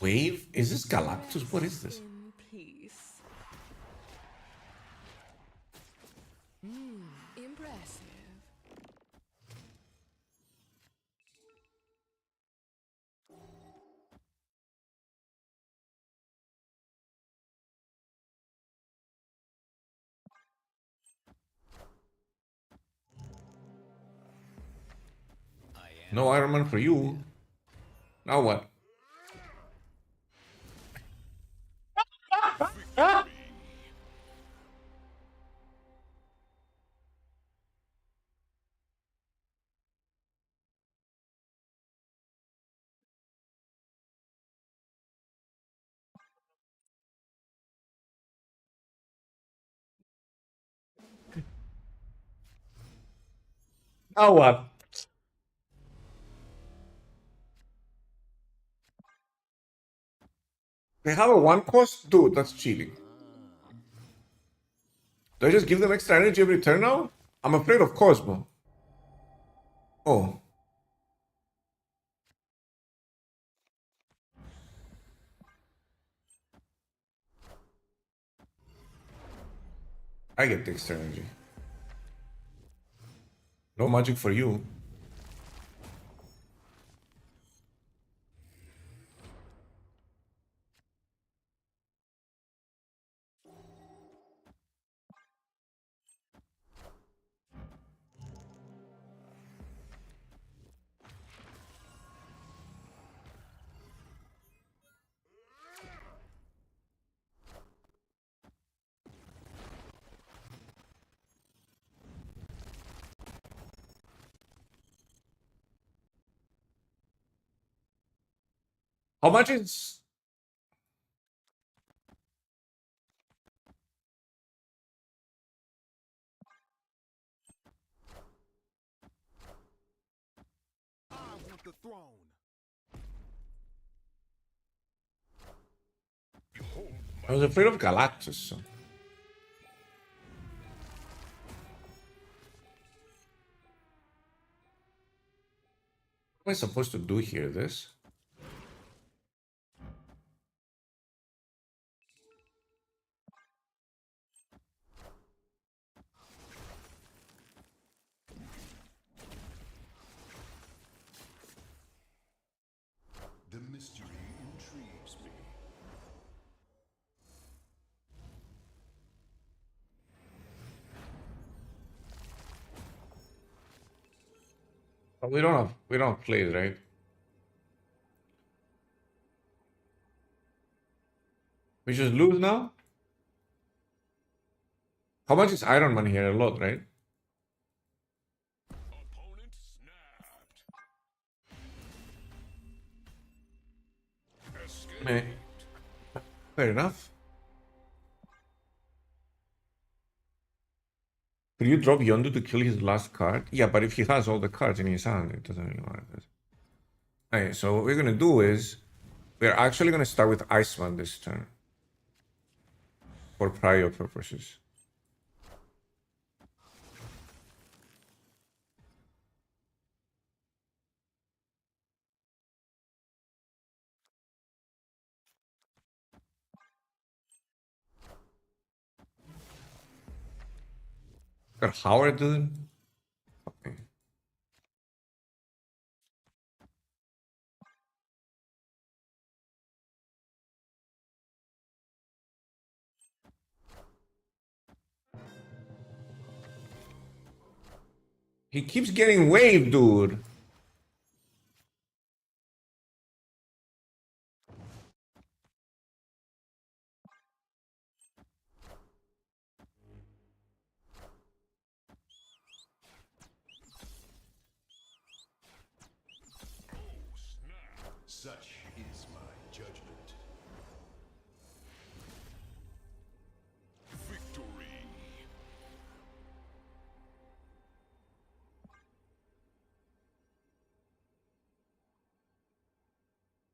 Wave? Is this Galactus? What is this? In peace. Impressive. No Iron Man for you. Now what? Now what? They have a one cost? Dude, that's cheating. Do I just give them extra energy every turn now? I'm afraid of Cosmo. Oh. I get the extra energy. No magic for you. How much is... I want the throne. I was afraid of Galactus. So. What am I supposed to do here? This? The mystery intrigues me. Oh, we don't have plays, right? We just lose now? How much is Iron Man here? A lot, right? Opponent snapped. Escape. Meh. Fair enough. Could you drop Yondu to kill his last card? Yeah, but if he has all the cards in his hand, it doesn't really matter. Alright, so what we're gonna do is we're actually gonna start with Iceman this turn. For prior purposes. Got Howard, dude. Okay. He keeps getting waved, dude. Such is my judgment. Victory.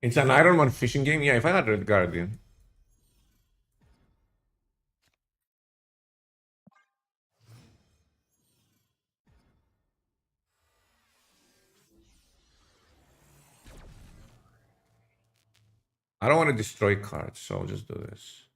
It's an Iron Man fishing game. Yeah, if I had Red Guardian. I don't want to destroy cards, so I'll just do this.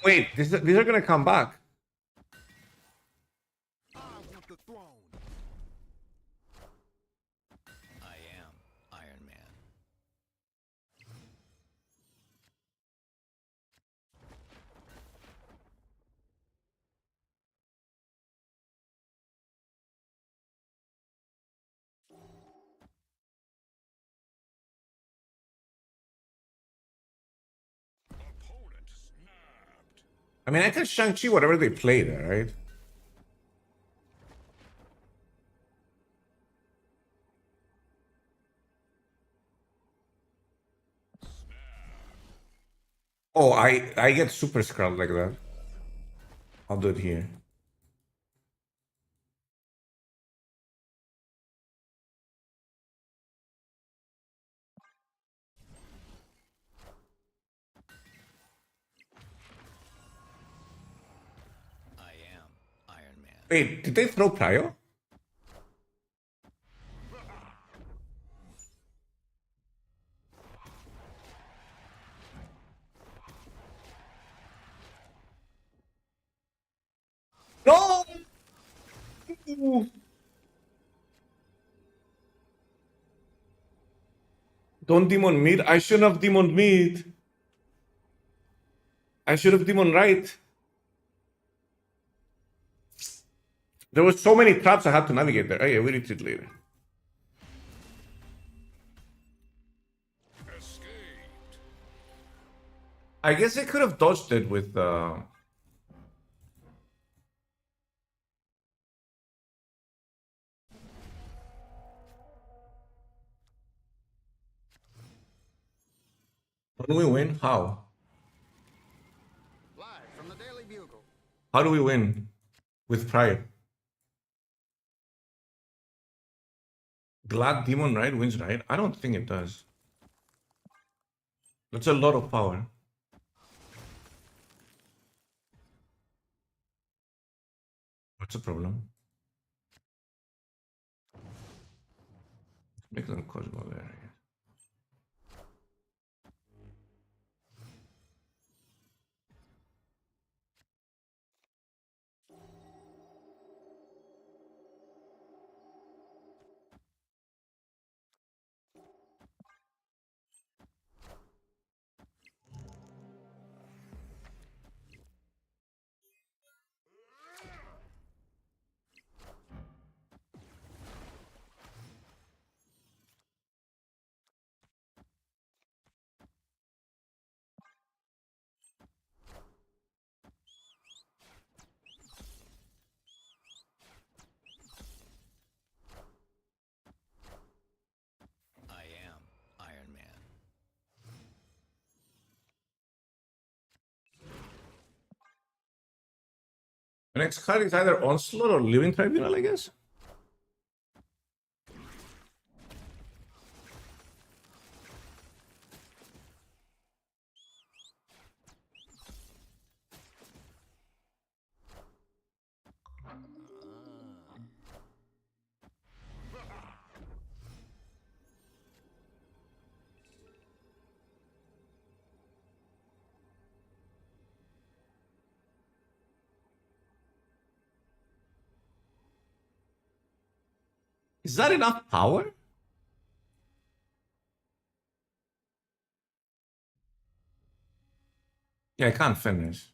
Wait, these are gonna come back. I want the throne. I am Iron Man. Opponent snapped. I mean, I can Shang-Chi whatever they play there, right? Oh, I get super scrubbed like that. I'll do it here. I am Iron Man. Wait, did they throw Prio? No! Don't demon mid. I shouldn't have demon mid. I should have demon right. There were so many traps I had to navigate there. Oh yeah, we retreat later. Escaped. I guess I could have dodged it with How do we win? How? Live from the Daily Bugle. How do we win? With pride. Glad Demon Ride wins, right? I don't think it does. That's a lot of power. What's the problem? Make them Cosmo there, I guess. I am Iron Man. The next card is either Onslaught or Living Tribunal, I guess. Is that enough power? Yeah, I can't finish.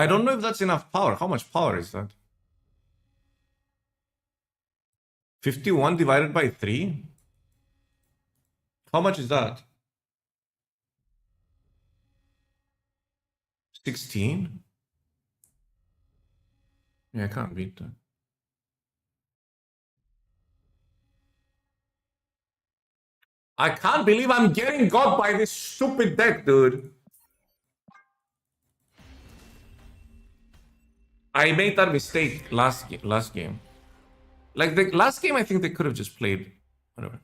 I don't know if that's enough power. How much power is that? 51 divided by 3? How much is that? 16? Yeah, I can't beat that. I can't believe I'm getting got by this stupid deck, dude. I made that mistake last game. Like the last game, I think they could have just played whatever.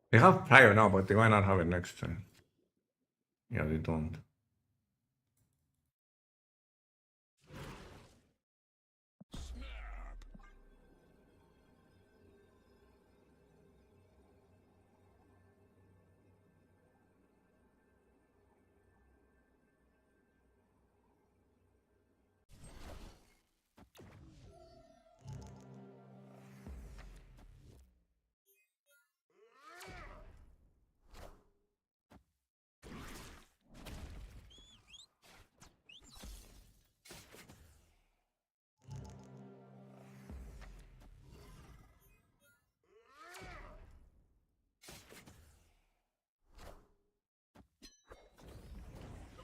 They have prior now, but they might not have it next turn. Yeah, they don't.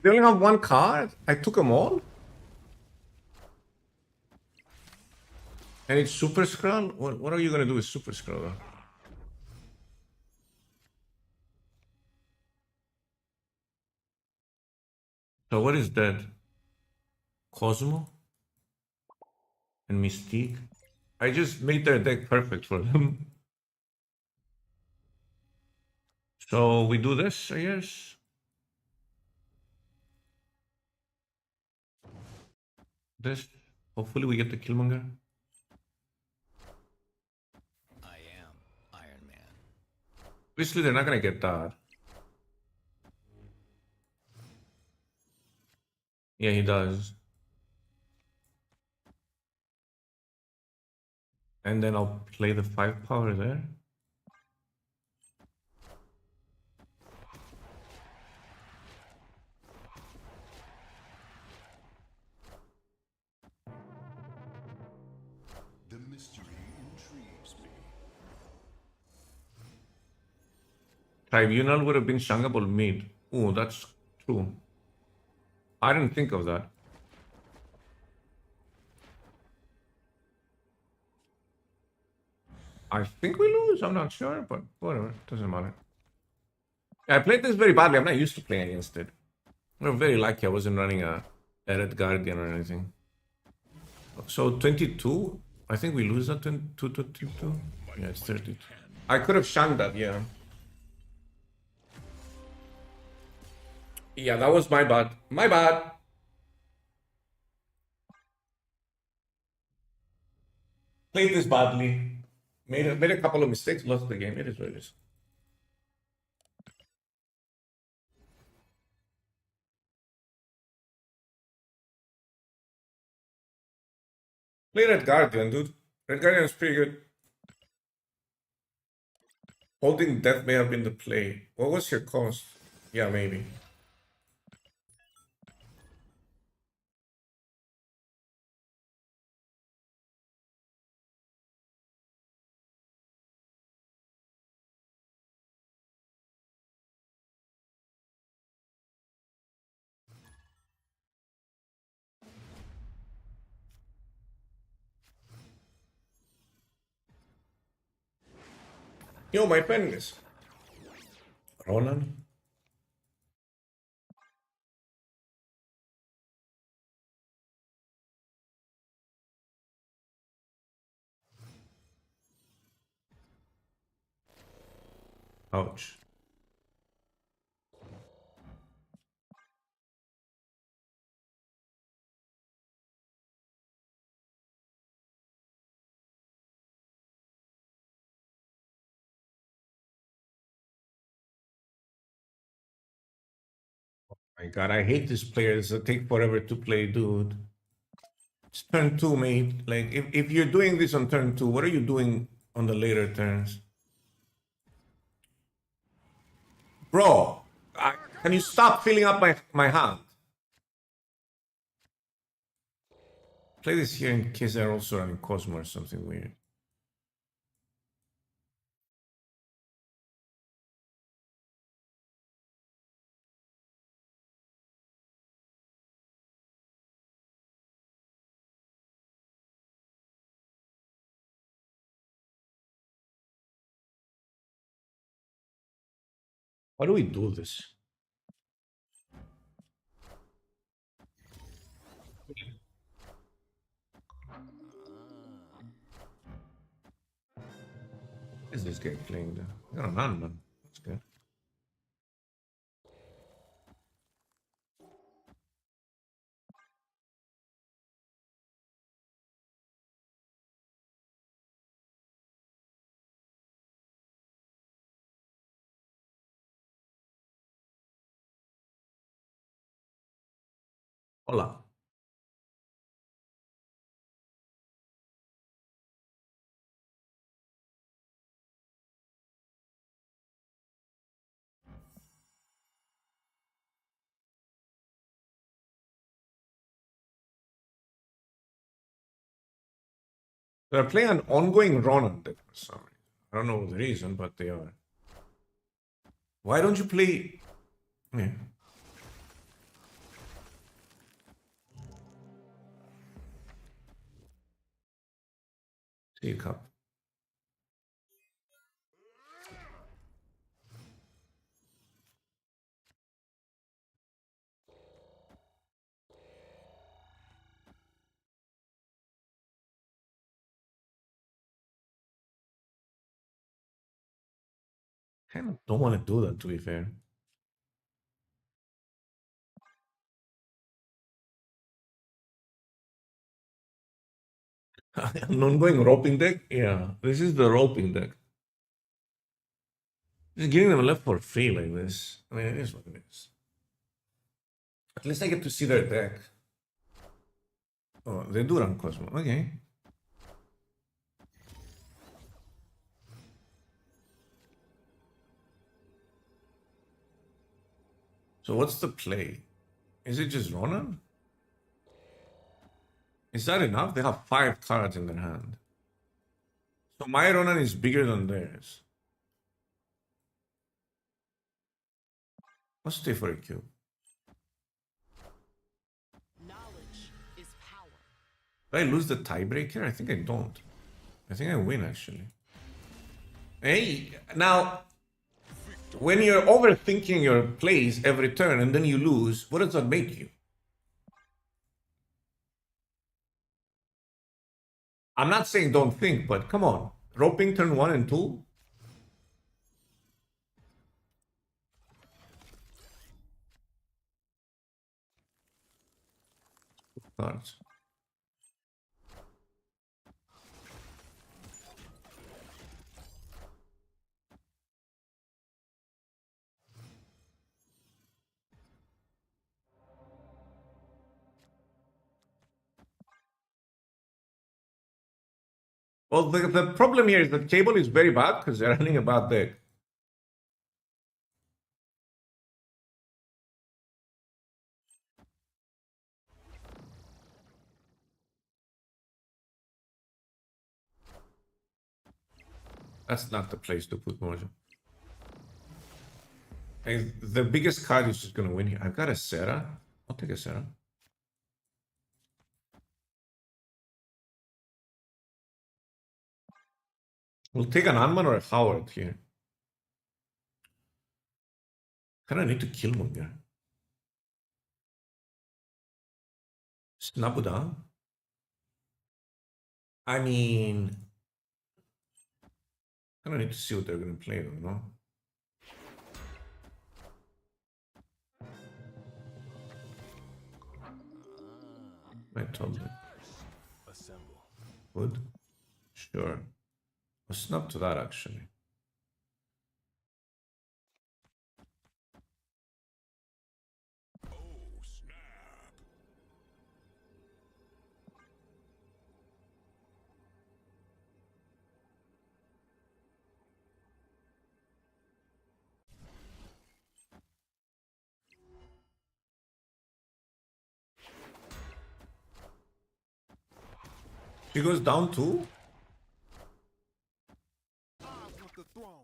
They only have one card? I took them all? And it's Super Scroll? What are you gonna do with Super Scroll? So what is that? Cosmo? And Mystique? I just made their deck perfect for them. So we do this, I guess? This. Hopefully we get the Killmonger. I am Iron Man. Obviously they're not gonna get that. Yeah, he does. And then I'll play the 5 power there. The mystery intrigues me. Tribunal would have been Shangable mid. Ooh, that's true. I didn't think of that. I think we lose, I'm not sure, but whatever, doesn't matter. I played this very badly, I'm not used to playing against it. I'm very lucky I wasn't running a Red Guardian or anything. So 22, I think we lose that 22 to 22. Yeah, it's 32. I could have shanked that, yeah. Yeah, that was my bad. My bad. Played this badly. Made a couple of mistakes, lost the game. It is what it is. Play Red Guardian, dude. Red Guardian is pretty good. Holding Death may have been the play. What was your cost? Yeah, maybe. Yo, my friends. Ronan. Ouch. My god, I hate these players that take forever to play, dude. It's turn 2, mate. Like, if you're doing this on turn 2, what are you doing on the later turns? Bro, can you stop filling up my hand? Play this here in case they're also running Cosmo or something weird. How do we do this? What is this guy playing though? I got an man. That's good. Hola. They're playing an ongoing Ronan deck for some reason. I don't know the reason, but they are. Why don't you play? Yeah. See cup. I don't want to do that, to be fair. An ongoing roping deck? Yeah, this is the roping deck. Just giving them left for free like this. I mean, it is what it is. At least I get to see their deck. Oh, they do run Cosmo. Okay. So what's the play? Is it just Ronan? Is that enough? They have 5 cards in their hand. So my Ronan is bigger than theirs. Let's stay for a cube. Knowledge is power. Do I lose the tiebreaker? I think I don't. I think I win, actually. Hey, now, when you're overthinking your plays every turn and then you lose, what does that make you? I'm not saying don't think, but come on. Roping turn 1 and 2? Cards. Well, the problem here is the table is very bad because they're running a bad deck. That's not the place to put Mojo. Hey, the biggest card is just going to win here. I've got a Serra. I'll take a Serra. We'll take an Anman or a Howard here. Kinda need to kill Munger. Snabuda. I mean, I don't need to see what they're gonna play though, no? I told them. Assemble. Would? Sure. I'll snap to that actually. Oh, snap. She goes down too? I want the throne.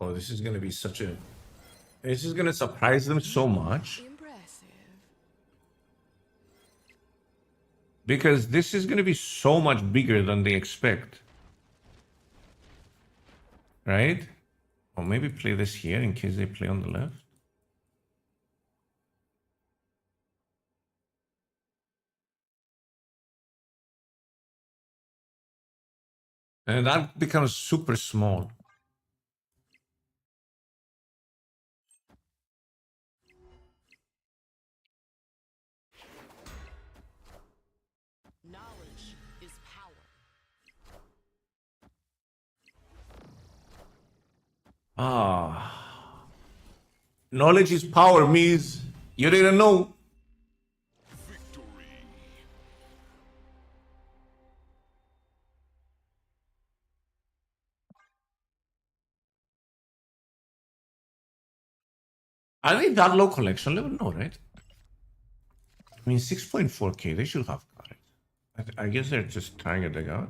Oh, this is gonna be such a... This is gonna surprise them so much. Impressive. Because this is gonna be so much bigger than they expect. Right? Or maybe play this here in case they play on the left. And that becomes super small. Knowledge is power. Ah. Knowledge is power means you didn't know. Victory. Are they that low collection level? No, right? I mean, 6.4k, they should have got it. I guess they're just trying to dig out.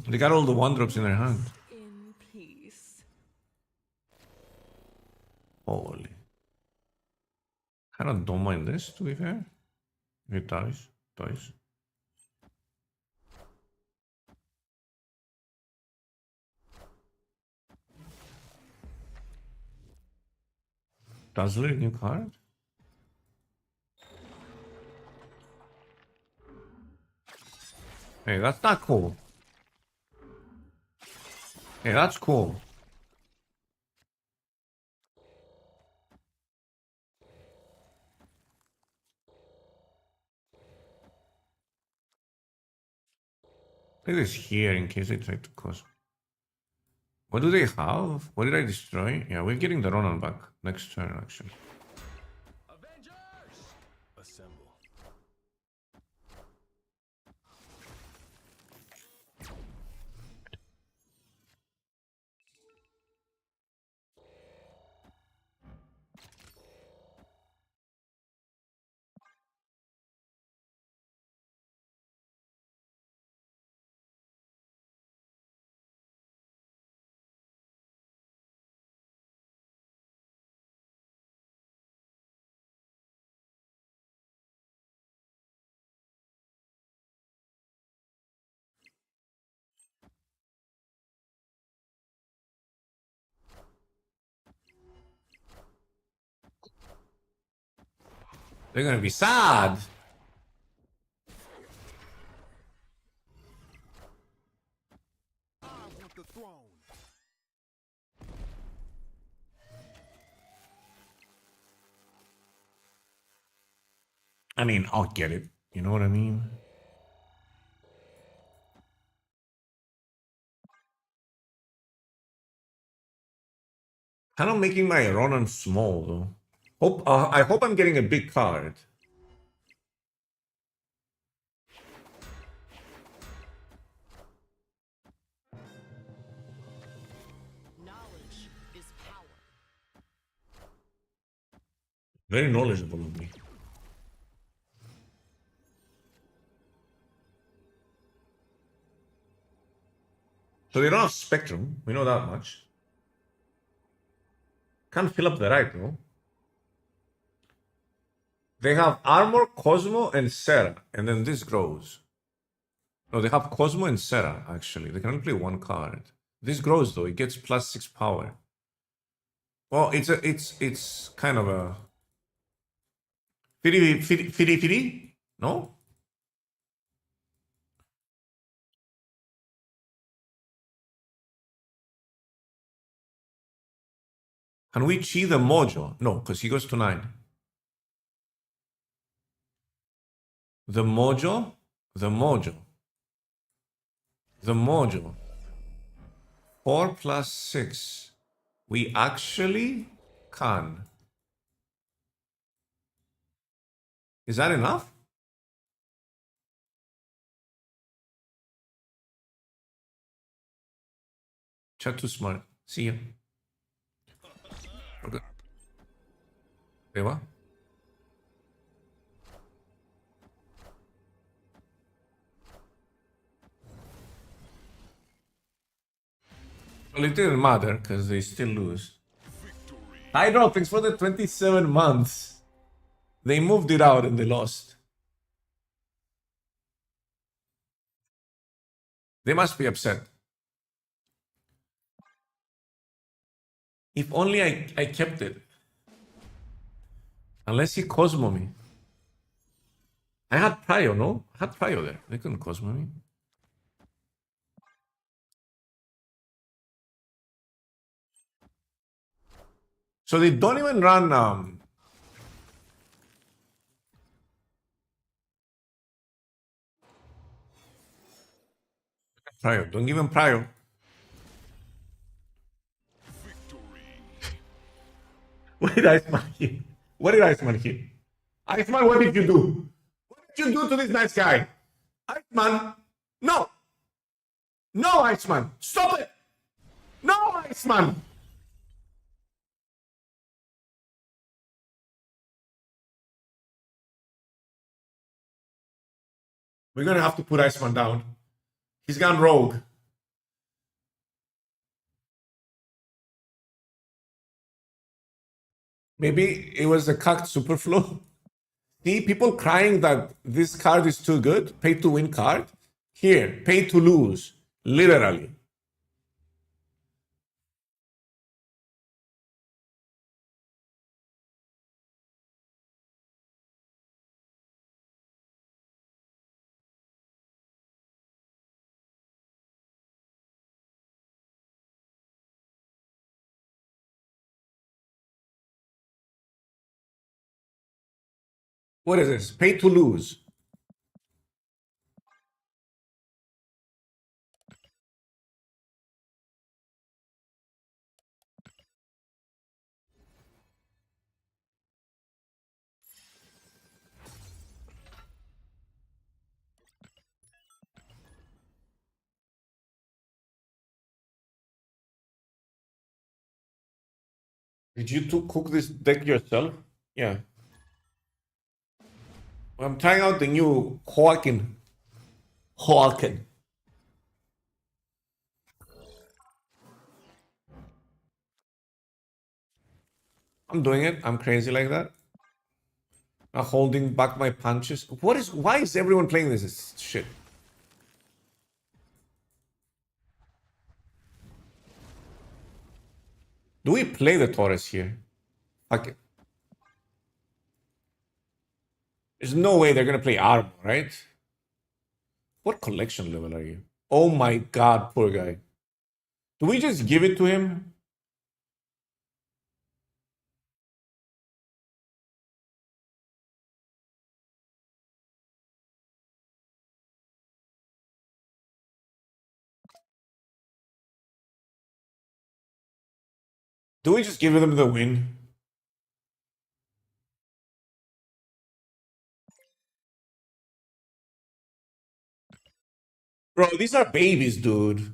They got all the one drops in their hand. In peace. Holy. Kind of don't mind this, to be fair. If it dies, dies. Dazzler, new card? Hey, that's not cool. Hey, that's cool. Look at this here in case they try to cause. What do they have? What did I destroy? Yeah, we're getting the Ronan back next turn, actually. Avengers. Assemble. They're gonna be sad. I want the throne. I mean, I'll get it. You know what I mean? Kind of making my Ronan small though. I hope I'm getting a big card. Knowledge is power. Very knowledgeable of me. So they don't have Spectrum. We know that much. Can't fill up the right though. They have Armor, Cosmo, and Serra, and then this grows. No, they have Cosmo and Serra, actually. They can only play one card. This grows though, it gets +6 power. Well, it's kind of a fitty? No? Can we chi the Mojo? No, because he goes to 9. The Mojo. 4 plus 6. We actually can. Is that enough? Chat too smart. See ya. Okay. Wait, what? Well, it didn't matter because they still lose. Hydro, thanks for the 27 months. They moved it out and they lost. They must be upset. If only I kept it. Unless he Cosmo me. I had Prio, no? I had Prio there. They couldn't Cosmo me. So they don't even run Prio. Don't give him Prio. What did Iceman hit? What did Iceman hit? Iceman, what did you do? What did you do to this nice guy? Iceman, no! No, Iceman! Stop it! No, Iceman! We're gonna have to put Iceman down. He's gone rogue. Maybe it was a cucked superflow. See, people crying that this card is too good. Pay to win card. Here, pay to lose. Literally. What is this? Pay to lose. Did you two cook this deck yourself? Yeah. I'm trying out the new Hawken. I'm doing it. I'm crazy like that. Not holding back my punches. Why is everyone playing this shit? Do we play the Taurus here? Fuck it. There's no way they're gonna play Armor, right? What collection level are you? Oh my god, poor guy. Do we just give it to him? Do we just give them the win? Bro, these are babies, dude.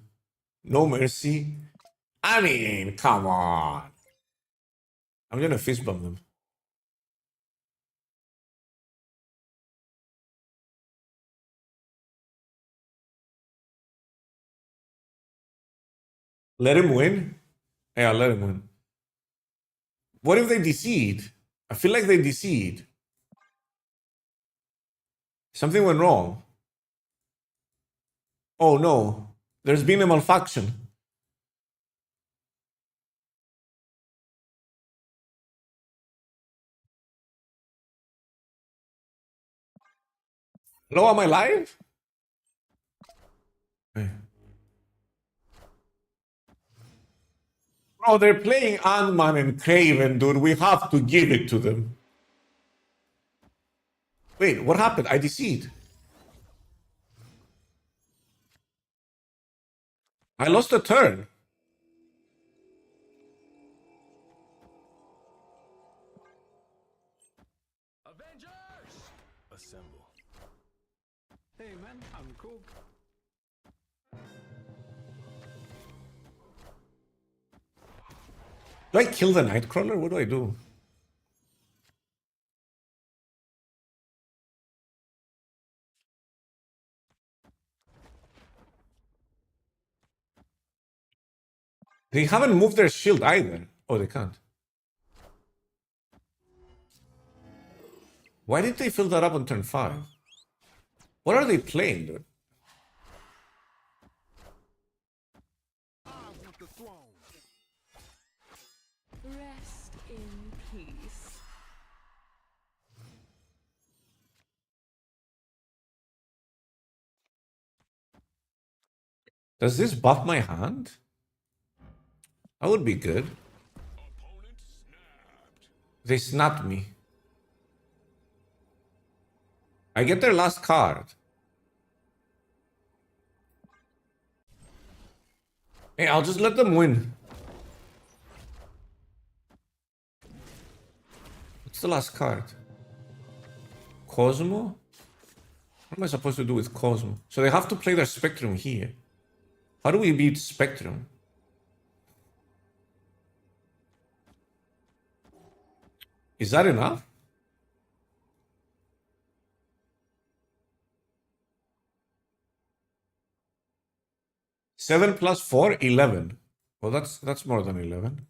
No mercy. I mean, come on. I'm gonna fist bump them. Let him win? Yeah, let him win. What if they decede? I feel like they decede. Something went wrong. Oh no. There's been a malfunction. Hello, am I live? Hey. Bro, they're playing Ant-Man and Craven, dude. We have to give it to them. Wait, what happened? I decede. I lost a turn. Avengers! Assemble. Hey man, I'm cool. Do I kill the Nightcrawler? What do I do? They haven't moved their shield either. Oh, they can't. Why did they fill that up on turn 5? What are they playing, dude? I want the throne. Rest in peace. Does this buff my hand? That would be good. Opponent snapped. They snapped me. I get their last card. Hey, I'll just let them win. What's the last card? Cosmo? What am I supposed to do with Cosmo? So they have to play their Spectrum here. How do we beat Spectrum? Is that enough? Seven plus 4, 11. Well, that's more than 11.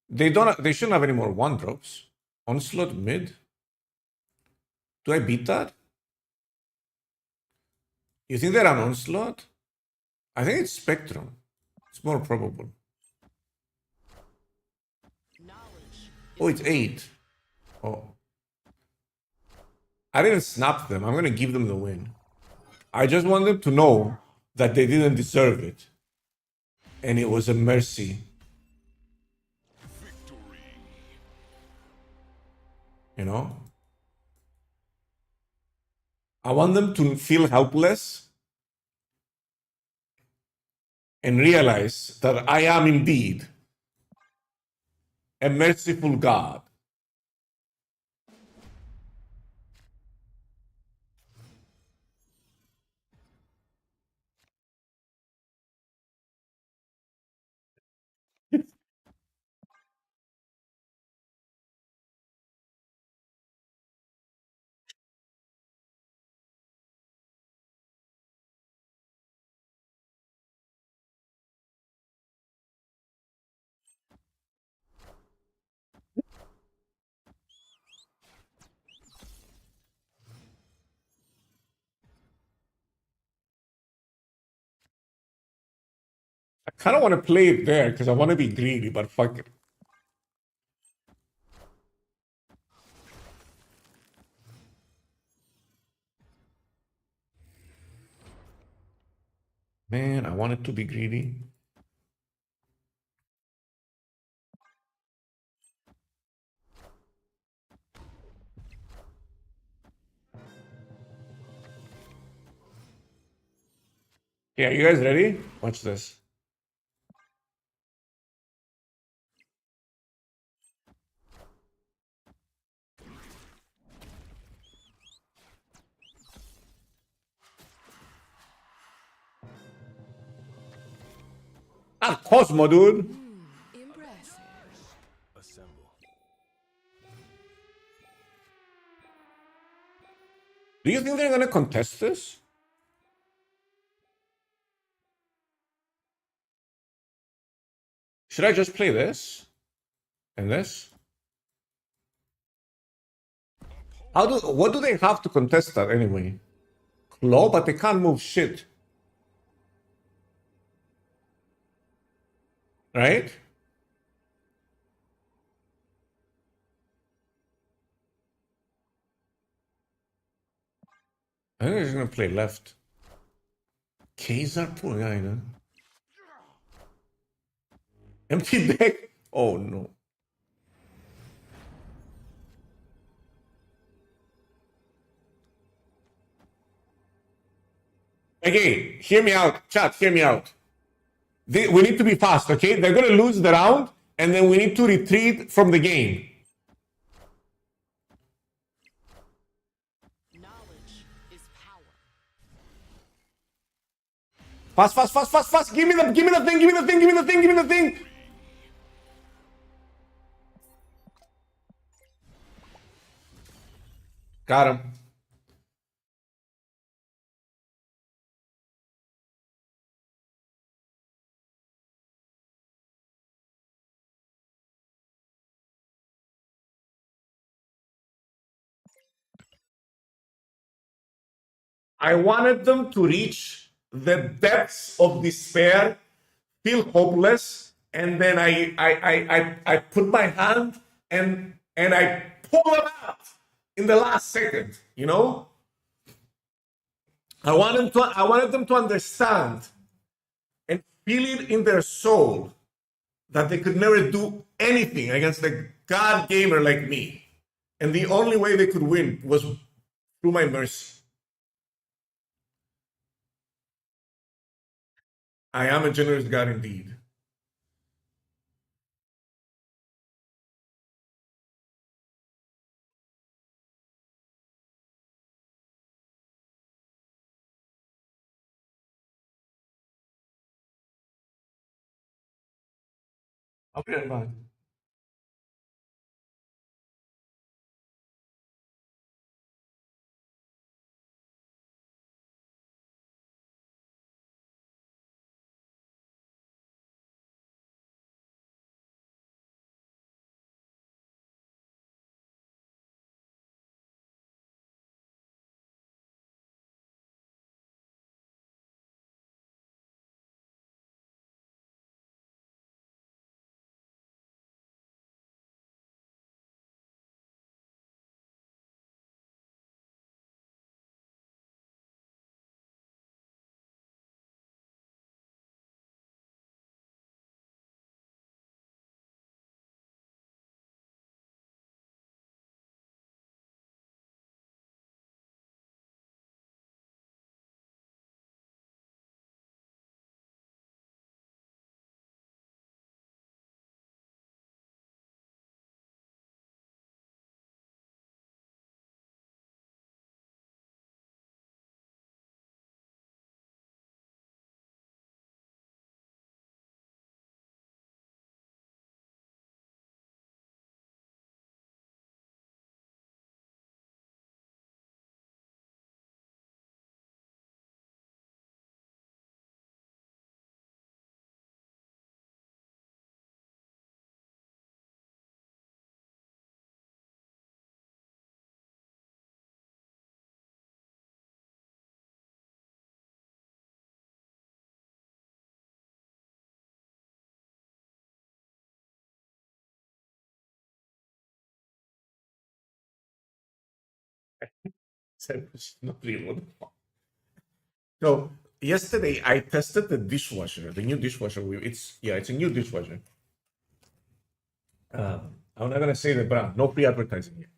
They shouldn't have any more 1-drops. Onslaught mid. Do I beat that? You think they're an Onslaught? I think it's Spectrum. It's more probable. Knowledge Oh, it's 8. Oh. I didn't snap them. I'm going to give them the win. I just want them to know that they didn't deserve it. And it was a mercy. Victory. You know? I want them to feel helpless and realize that I am indeed a merciful God. I kind of want to play it there because I want to be greedy, but fuck it. Man, I wanted to be greedy. Yeah, you guys ready? Watch this. Cosmo, dude. Impressive. Assemble. Do you think they're gonna contest this? Should I just play this? And this? What do they have to contest that anyway? Claw, but they can't move shit. Right? I think they're just gonna play left. Kazar, poor guy, no? Empty deck? Oh no. Again, hear me out. Chat, hear me out. We need to be fast, okay? They're gonna lose the round, and then we need to retreat from the game. Knowledge is power. Fast, fast, fast, fast, fast. Give me the thing, give me the thing, give me the thing, give me the thing. Got him. I wanted them to reach the depths of despair, feel hopeless, and then I put my hand and I pull them out in the last second, you know? I wanted them to understand and feel it in their soul that they could never do anything against a god gamer like me. And the only way they could win was through my mercy. I am a generous God indeed. I'll be right back. Not really. What the fuck? So yesterday I tested the dishwasher, the new dishwasher. It's a new dishwasher. I'm not gonna say the brand. No free advertising here.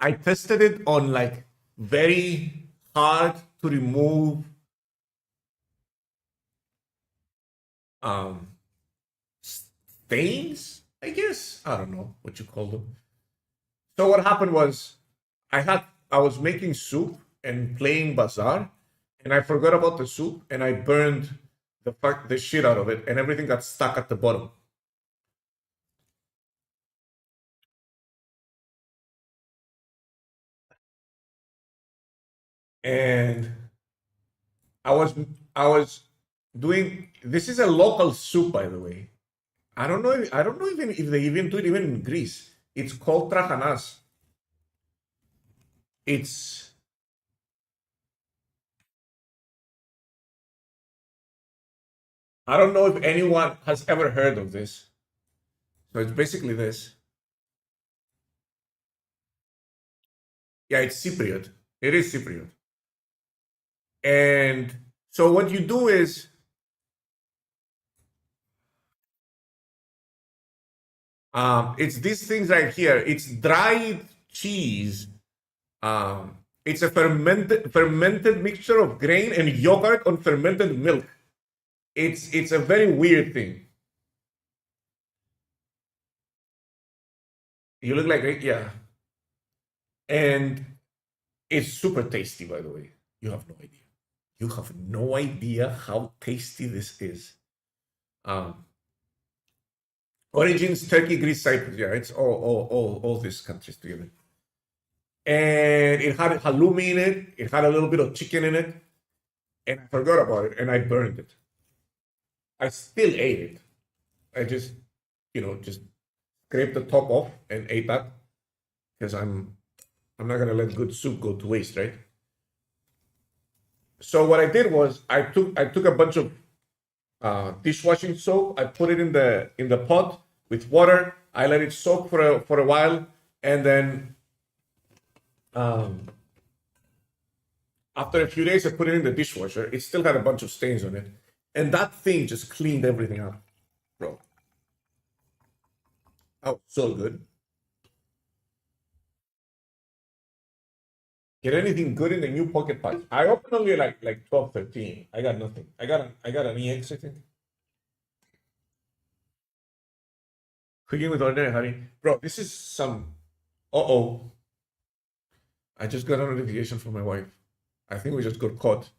I tested it on like very hard to remove stains, I guess. I don't know what you call them. So what happened was I was making soup and playing Bazaar, and I forgot about the soup and I burned the shit out of it, and everything got stuck at the bottom. And I was doing, this is a local soup, by the way. I don't know even if they even do it even in Greece. It's called trachanas. It's I don't know if anyone has ever heard of this. So it's basically this. Yeah, it's Cypriot. It is Cypriot. And so what you do is it's these things right here. It's dried cheese. It's a fermented mixture of grain and yogurt on fermented milk. It's a very weird thing. You look like yeah. And it's super tasty, by the way. You have no idea. You have no idea how tasty this is. Origins Turkey, Greece, Cyprus. Yeah, it's all these countries together. And it had halloumi in it. It had a little bit of chicken in it. And I forgot about it and I burned it. I still ate it. I just, just scraped the top off and ate that because I'm not gonna let good soup go to waste, right? So what I did was I took a bunch of dishwashing soap. I put it in the pot with water. I let it soak for a while, and then after a few days, I put it in the dishwasher. It still had a bunch of stains on it, and that thing just cleaned everything up, bro. Oh, so good. Get anything good in the new pocket patch? I opened only like 12, 13. I got nothing. I got an EX, I think. Cooking with ordinary honey. Bro, this is some uh-oh. I just got a notification from my wife. I think we just got caught.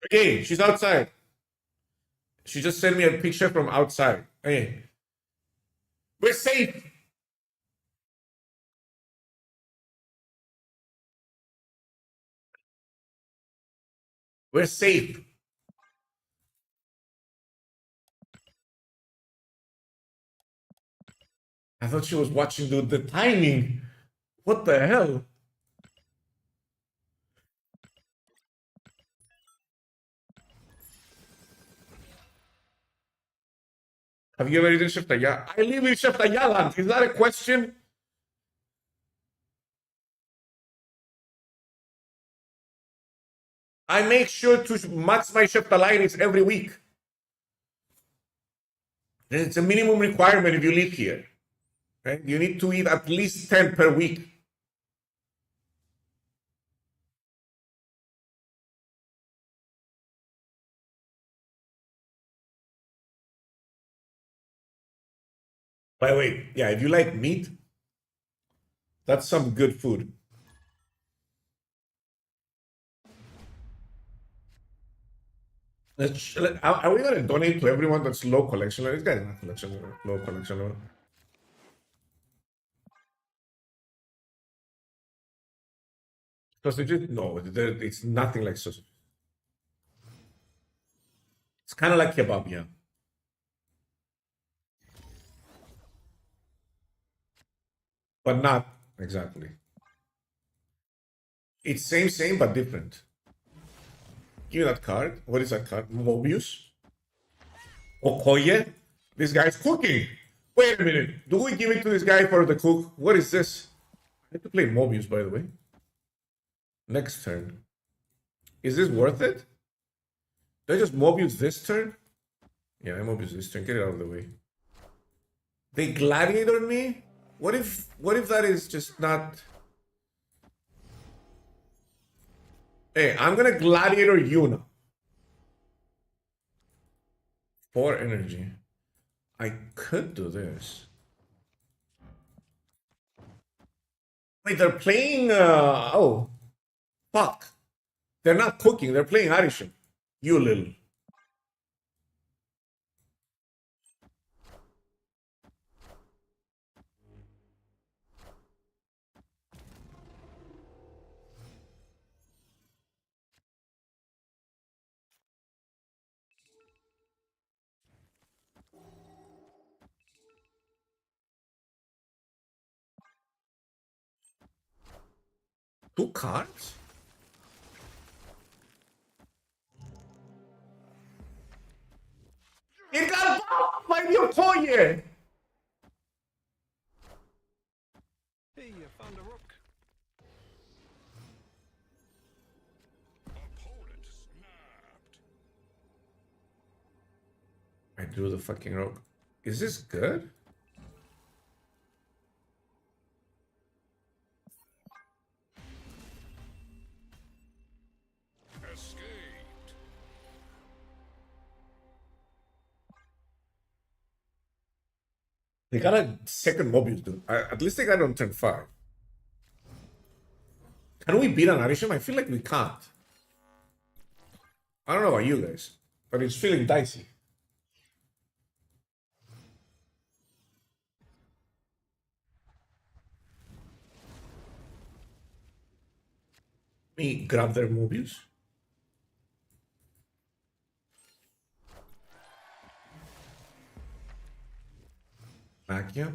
Okay, she's outside. She just sent me a picture from outside. Hey, we're safe. We're safe. I thought she was watching the timing. What the hell? Have you ever eaten Sheftaya? I live in Sheftayaland. Is that a question? I make sure to max my Sheftalitis every week. It's a minimum requirement if you live here. Right? You need to eat at least 10 per week. By the way, yeah, if you like meat, that's some good food. Are we gonna donate to everyone that's low collection level? This guy's not collection level, low collection level. Sausages? No, it's nothing like sausage. It's kind of like kebab, yeah. But not exactly. It's same, but different. Give me that card. What is that card? Mobius? Okoye? This guy's cooking. Wait a minute. Do we give it to this guy for the cook? What is this? I have to play Mobius, by the way. Next turn. Is this worth it? Did I just Mobius this turn? Yeah, I Mobius this turn. Get it out of the way. They gladiator me? What if that is just not... Hey, I'm gonna gladiator you now. 4 energy. I could do this. Wait, they're playing. Oh, fuck. They're not cooking. They're playing Arishan. You little. Two cards? It got blocked by the Okoye! Hey, I found a rook. Opponent snapped. I drew the fucking rogue. Is this good? Escaped. They got a second Mobius, dude. At least they got it on turn 5. Can we beat an Arishem? I feel like we can't. I don't know about you guys, but it's feeling dicey. Me grab their Mobius. Nakia?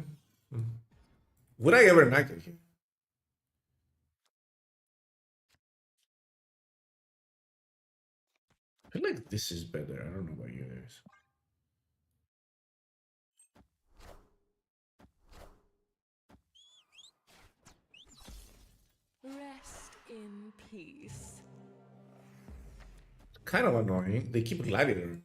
Would I ever Nakia here? I feel like this is better. I don't know about you guys. Rest in peace. Kind of annoying. They keep gladiator.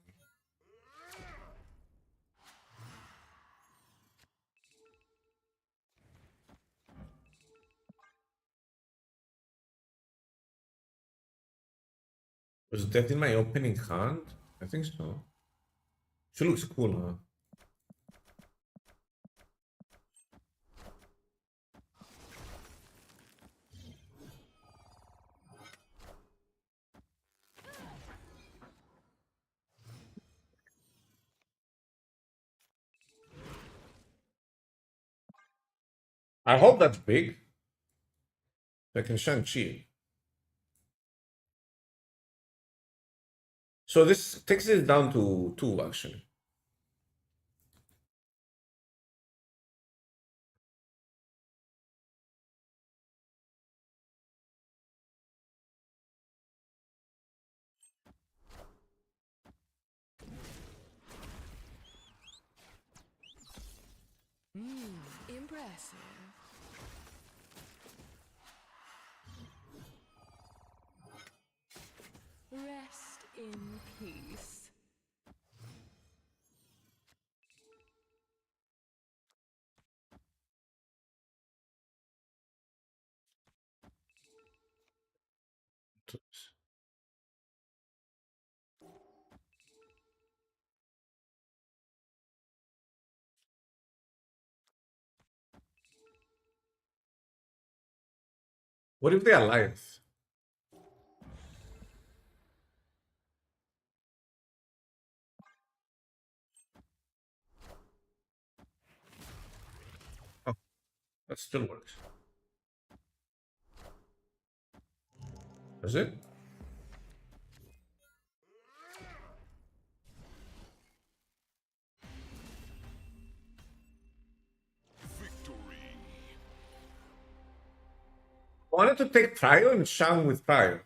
Was death in my opening hand? I think so. She looks cool, huh? I hope that's big. I can Shang-Chi. So this takes it down to 2, actually. Impressive. Rest in peace. What if they alliance? Oh, that still works. Does it? Victory. I wanted to take Trio and Shang with Trio.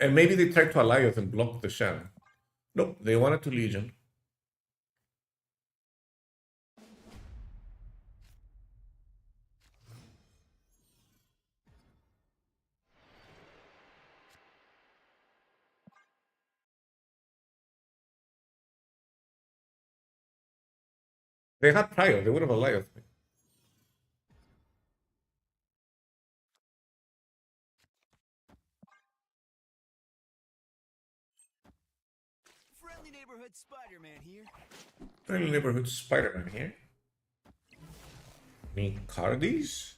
And maybe they tried to ally us and block the Shang. Nope, they wanted to Legion. They had Trio, they would have allied me. Friendly neighborhood neighborhood Spider-Man here. Friendly neighborhood Spider-Man here. Any cardies?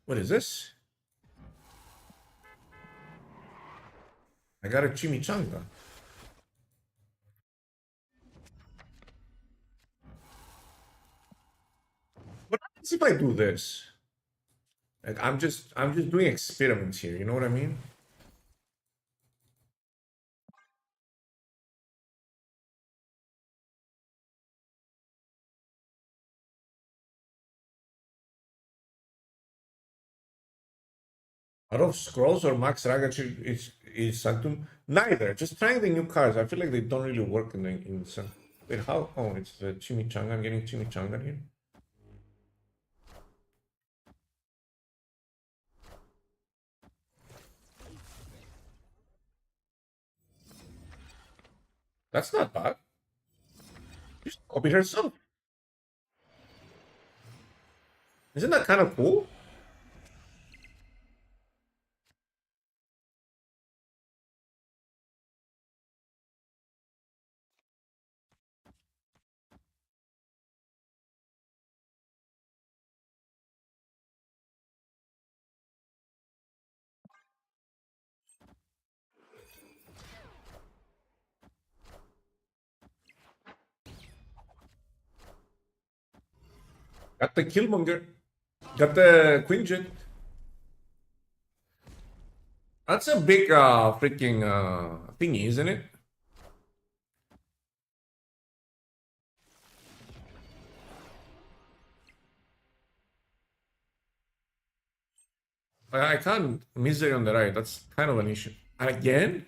What is this? I got a chimichanga. What happens if I do this? Like I'm just doing experiments here, you know what I mean? Out of scrolls or max rag is Sanctum? Neither. Just trying the new cards. I feel like they don't really work in Sanctum. Wait, how? Oh, it's the chimichanga. I'm getting chimichanga here. That's not bad. Just copied herself. Isn't that kind of cool? Got the Killmonger. Got the Quinjet. That's a big freaking thingy, isn't it? I can't misery on the right. That's kind of an issue. Again?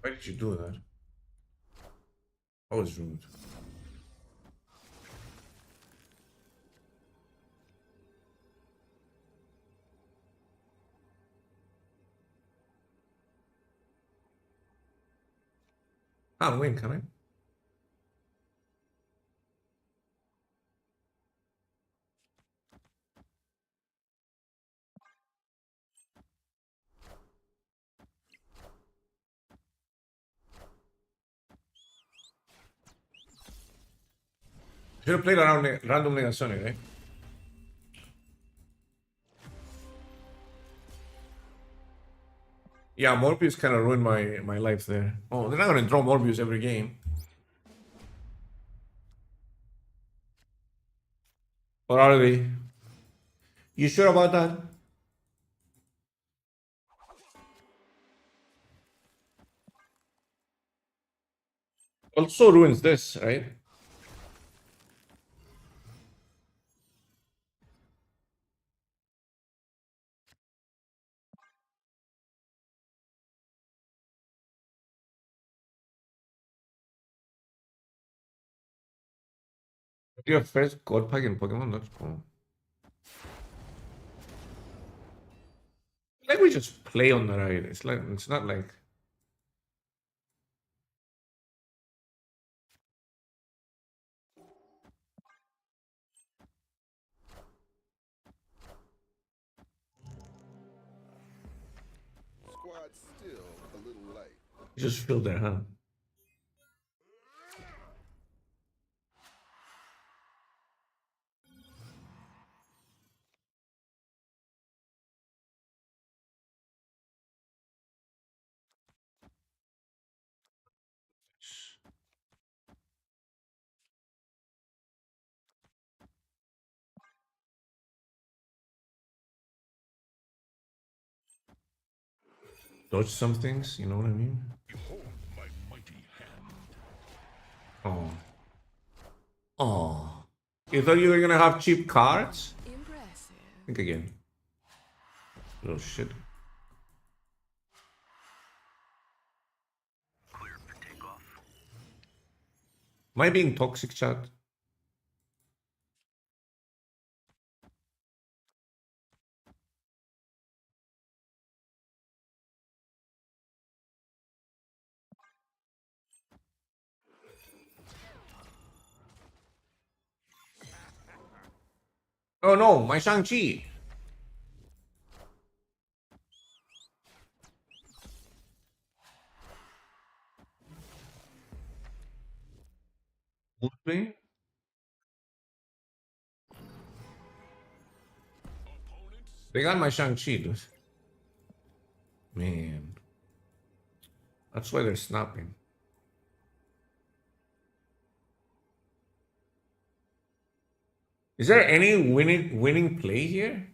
Why did you do that? That was rude. Can't win, can I? Should have played around randomly on Sony, right? Yeah, Morbius kind of ruined my life there. Oh, they're not gonna draw Morbius every game. Or are they? You sure about that? Also ruins this, right? Your first god pack in Pokemon, that's cool. Like we just play on the right. It's like it's not like Squad's still a little light. you just feel there, huh? Dodge some things, you know what I mean? Behold my mighty hand. Oh. Oh. You thought you were gonna have cheap cards? Impressive. Think again. Little shit. Cleared for takeoff. Am I being toxic, chat? Oh no, my Shang-Chi! Me? They got my Shang-Chi, dude. Man. That's why they're snapping. Is there any winning play here?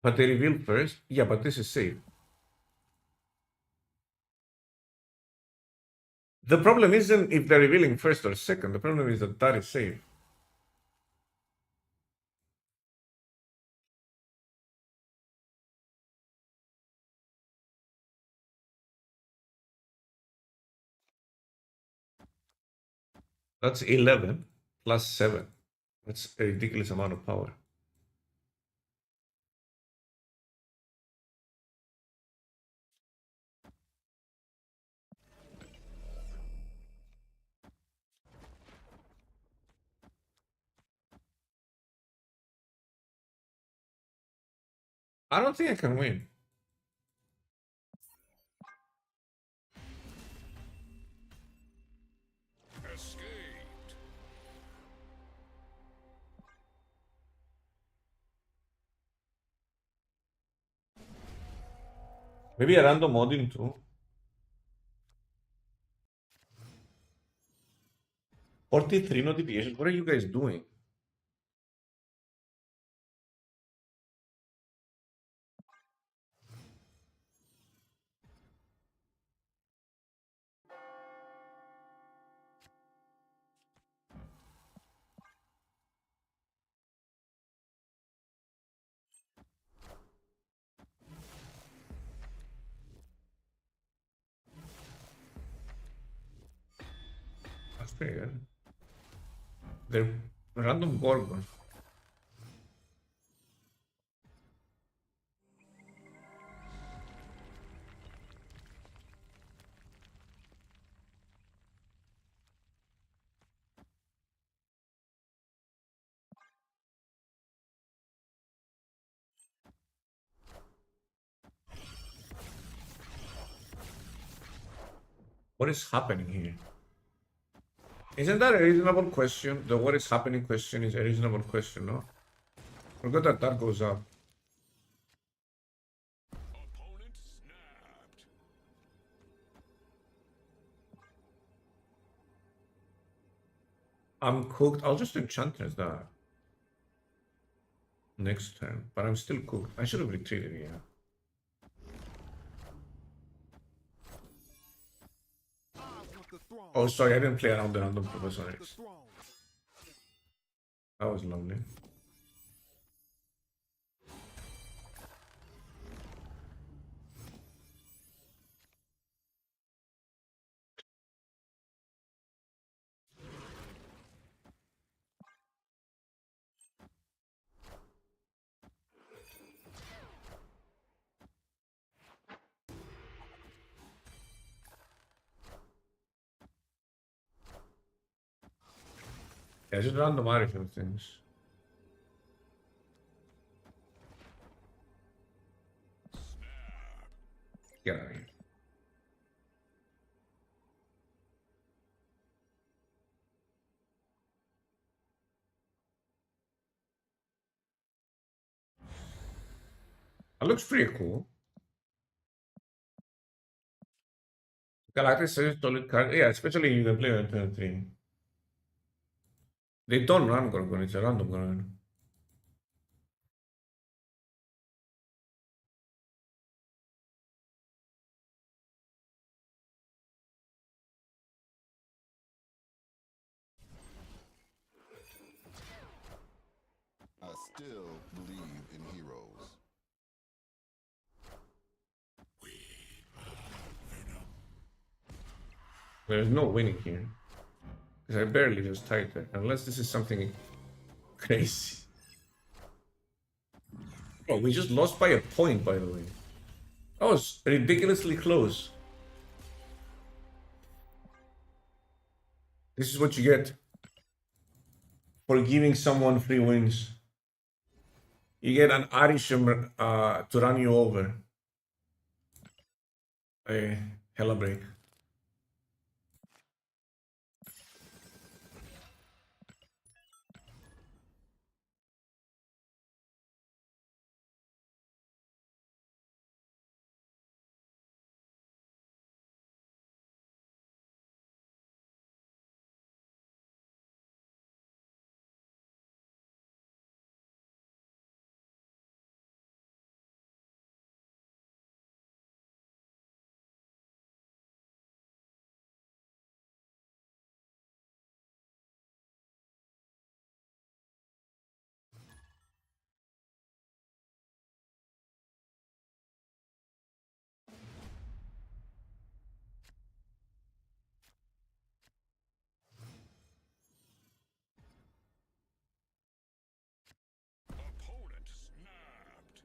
But they reveal first? Yeah, but this is safe. The problem isn't if they're revealing first or second. The problem is that that is safe. That's 11 plus 7. That's a ridiculous amount of power. I don't think I can win. Escaped. Maybe a random modding too. 43 notifications. What are you guys doing? That's pretty good. They're random Gorgon. What is happening here? Isn't that a reasonable question? The what is happening question is a reasonable question, no? Forgot that that goes up. Opponent snapped. I'm cooked. I'll just enchant as that next turn, but I'm still cooked. I should have retreated here. I want the throne. Oh, sorry, I didn't play around the random Professor The X. throne. That was lovely. Yeah, just random Irish things. Get out of here. That looks pretty cool. Galactus is a solid card. Yeah, especially you can play on turn 3. They don't run Gorgon, it's a random Gorgon. I still believe in heroes. We There's no winning here. Because I barely just tied that. Unless this is something crazy. Oh, we just lost by a point, by the way. That was ridiculously close. This is what you get for giving someone free wins. You get an Arisham to run you over. A hella break. Opponent snapped.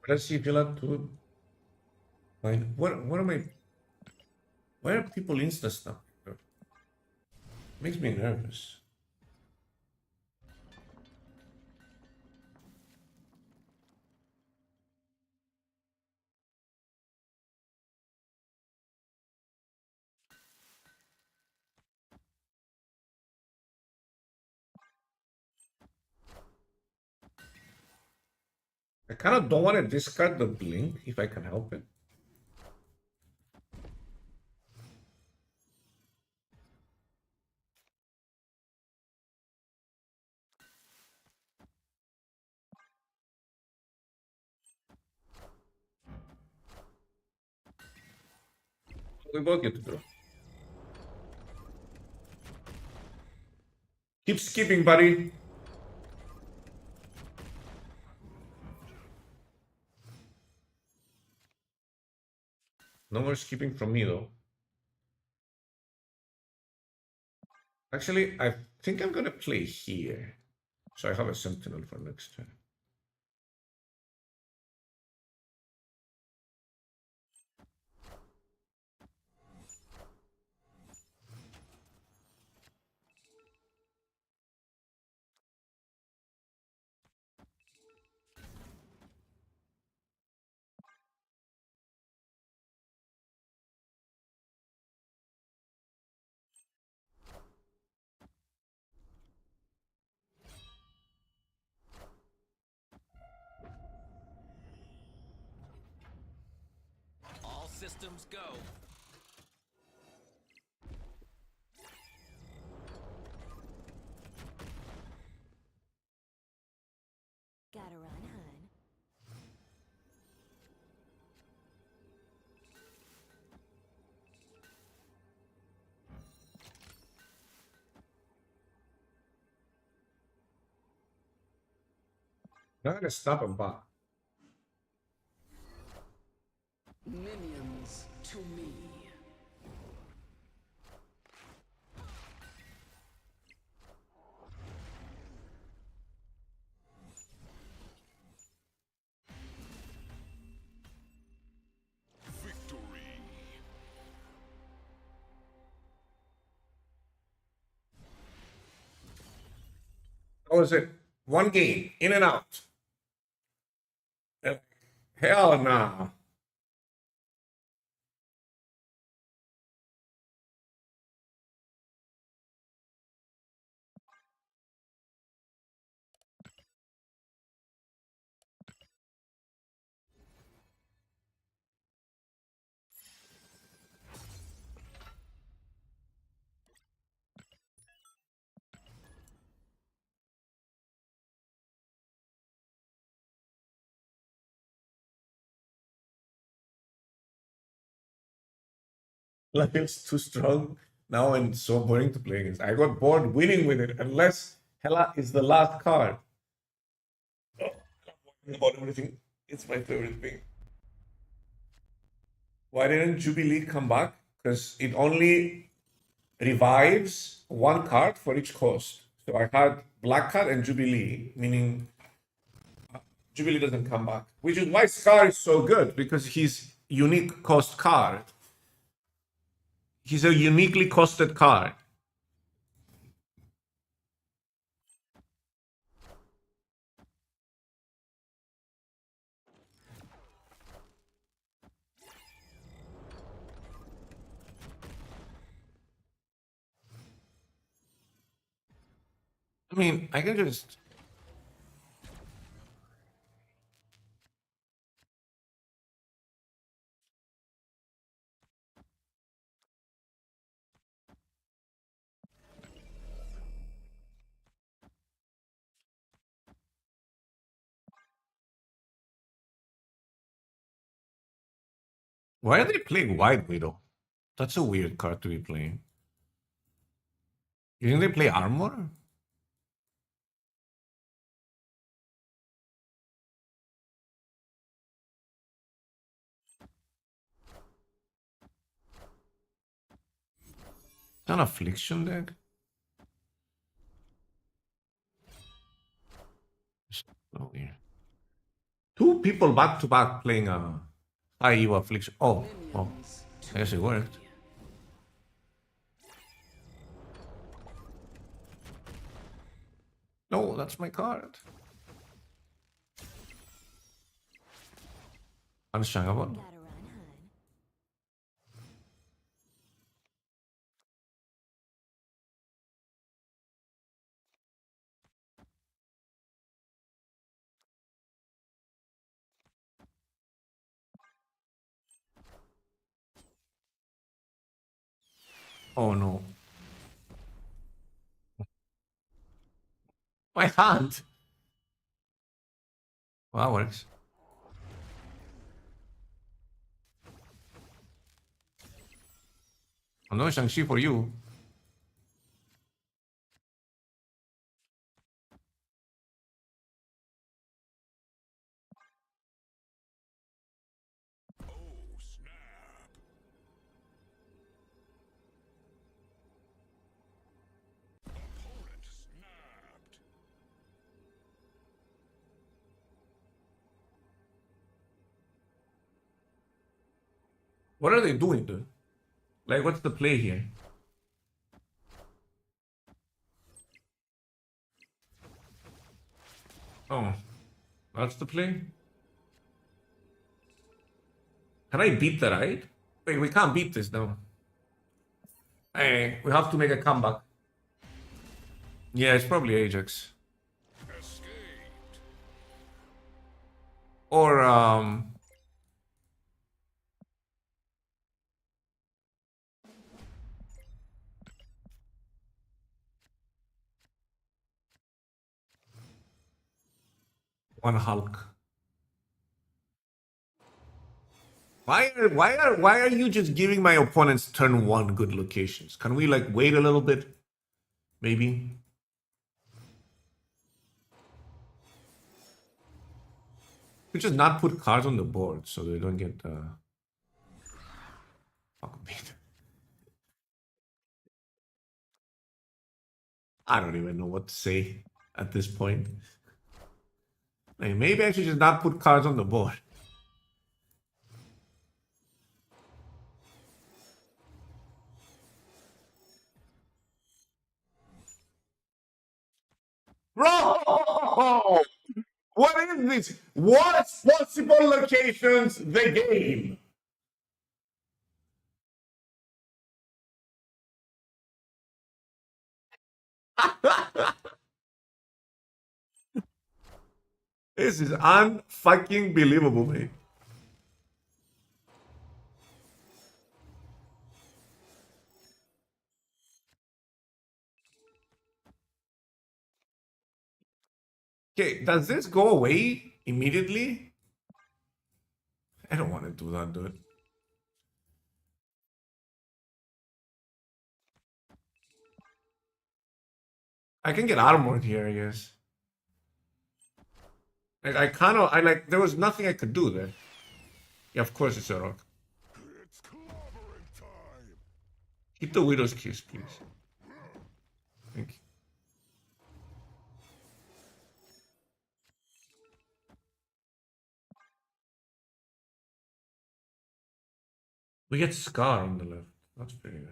Let's see if you'll have to find what am I? Why are people insta stuff? Makes me nervous. I kind of don't want to discard the blink if I can help it. We both get to draw. Keep skipping, buddy. No more skipping from me, though. Actually, I think I'm gonna play here. So I have a Sentinel for next turn. All systems go. Gotta run, hun. I'm gonna stop and bot. Minions to me. Victory. How was it? One game, in and out. Hell nah. Lion's too strong now and so boring to play against. I got bored winning with it unless Hela is the last card. Oh, about everything. It's my favorite thing. Why didn't Jubilee come back? because it only revives one card for each cost. So I had Black Cat and Jubilee, meaning Jubilee doesn't come back, which is why Scar is so good, because he's unique cost card. He's a uniquely costed card. I mean, I can just... Why are they playing White Widow? That's a weird card to be playing. You think they play Armor? An Affliction deck? So weird. Two people back to back playing a High Evo Affliction. Oh, well, I guess it worked. No, that's my card. Unshankable. Gotta run, hun. Oh no. My hand! Well, that works. I'm no Shang-Chi for you. Oh, snap. Opponent snapped. What are they doing, dude? Like, what's the play here? Oh, that's the play? Can I beat the ride? Wait, we can't beat this now. Hey, we have to make a comeback. Yeah, it's probably Ajax. Escaped. Or, one Hulk. Why are you just giving my opponents turn one good locations? Can we like wait a little bit? Maybe. We just not put cards on the board so they don't get fucking beat. I don't even know what to say at this point. Like, maybe I should just not put cards on the board. Bro! What is this? What's possible locations the game? This is unfucking believable, mate. Okay, does this go away immediately? I don't want to do that, dude. I can get armored here, I guess. Like, there was nothing I could do there. Yeah, of course it's a rock. It's clobbering time. Hit the Widow's Kiss, please. Thank you. We get Scar on the left. That's pretty good.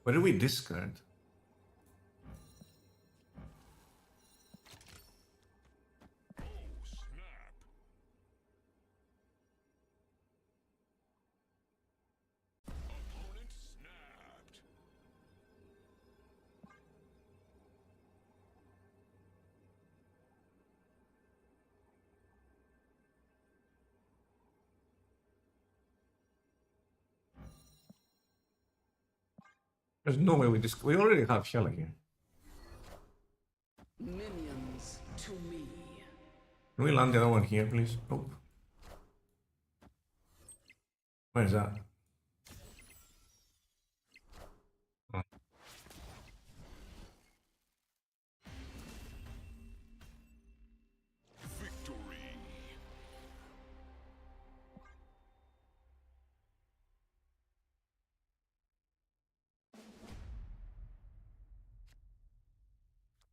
What did we discard? Opponent snapped. There's no way we discard. We already have Hela here. Minions to me. Can we land the other one here, please? Oh. Where is that? Oh. Victory.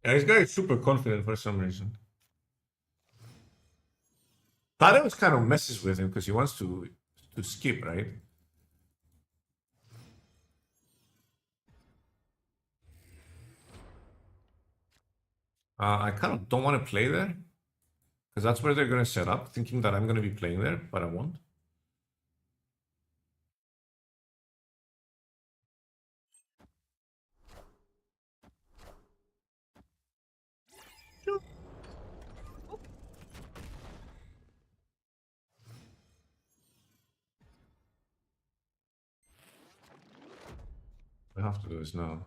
Yeah, this guy is super confident for some reason. Tadeusz kind of messes with him because he wants to skip, right? I kind of don't want to play there because that's where they're going to set up, thinking that I'm going to be playing there, but I won't. We have to do this now.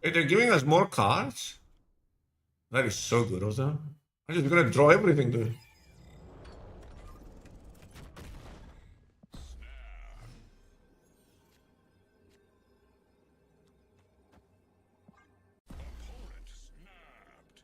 Hey, they're giving us more cards? That is so good, Oza. I'm just gonna draw everything, dude. Opponent snapped.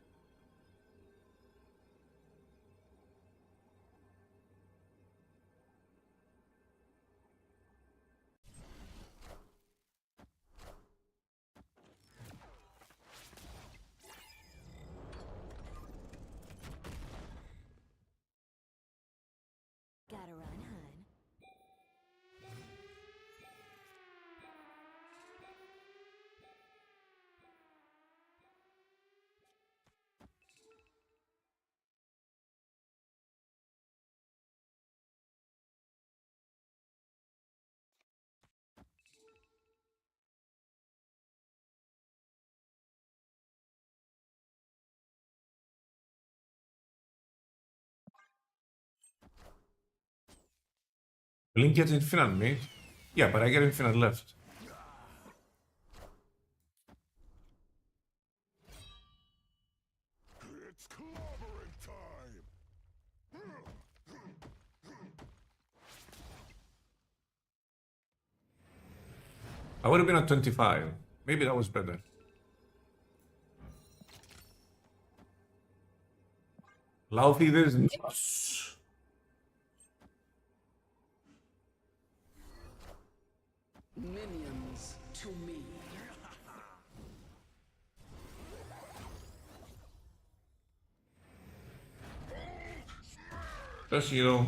Gotta run, hun. Link gets infinite, mate. Yeah, but I get infinite left. It's clobbering time. I would have been at 25. Maybe that was better. Laufey, there's nuts. Minions to me. Just, you know.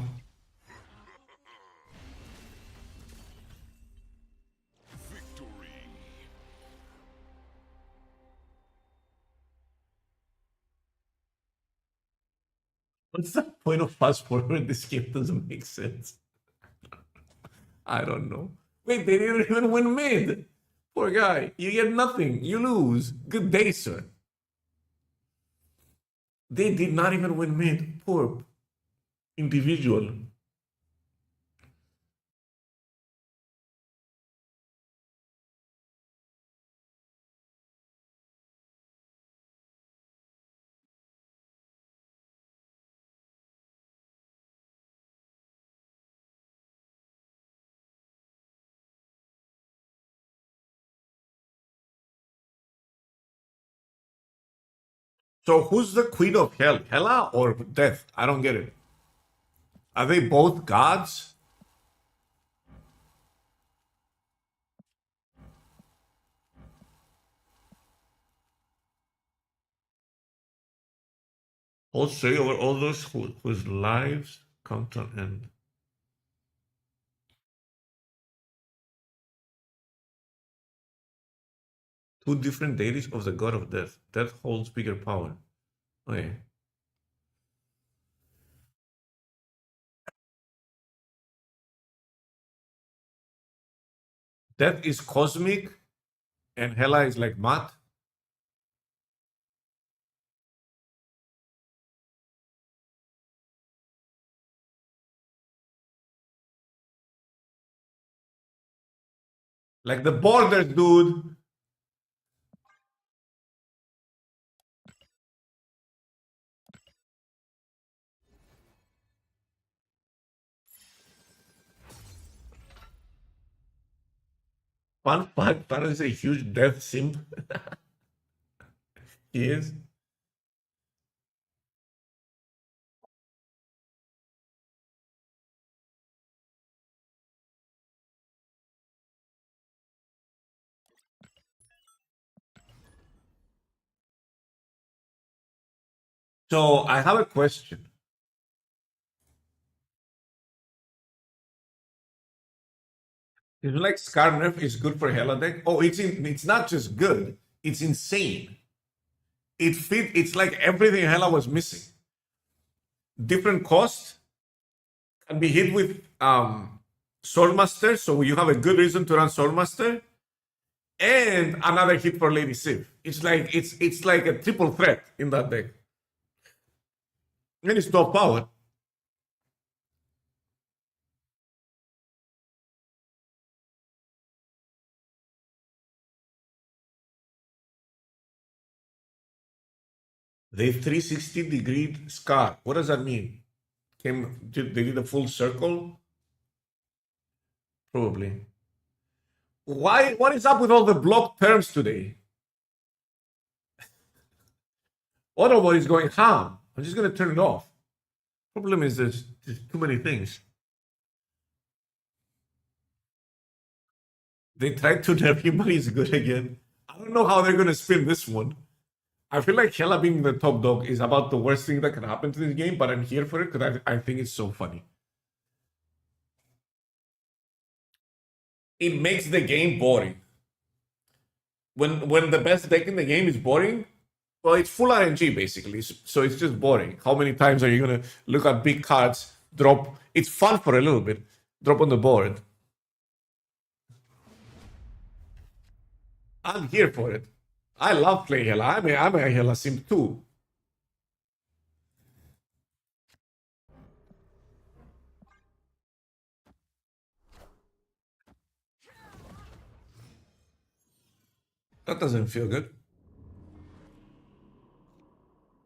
Victory. What's the point of fast forward? This game doesn't make sense. I don't know. Wait, they didn't even win mid. Poor guy. You get nothing. You lose. Good day, sir. They did not even win mid. Poor individual. So who's the queen of hell? Hela or death? I don't get it. Are they both gods? Hold sway over all those whose lives come to an end. Two different deities of the god of death. Death holds bigger power. Okay. Death is cosmic and Hela is like math. Like the borders, dude. Fun fact, Thanos is a huge death simp. He is. So I have a question. You feel like Scar nerf is good for Hela deck? Oh, it's not just good, it's insane. It's like everything Hela was missing. Different cost can be hit with Soulmaster, so you have a good reason to run Soulmaster, and another hit for Lady Sif. It's like a triple threat in that deck. And it's top power. They 360-degree Scar. What does that mean? They did a full circle? Probably. Why? What is up with all the block terms today? Autobot is going ham. I'm just gonna turn it off. Problem is there's too many things. They tried to nerf him, but he's good again. I don't know how they're gonna spin this one. I feel like Hela being the top dog is about the worst thing that can happen to this game, but I'm here for it because I think it's so funny. It makes the game boring. When the best deck in the game is boring, well, it's full RNG basically, so it's just boring. How many times are you gonna look at big cards, drop? It's fun for a little bit, drop on the board. I'm here for it. I love playing Hela. I'm a Hela sim too. That doesn't feel good.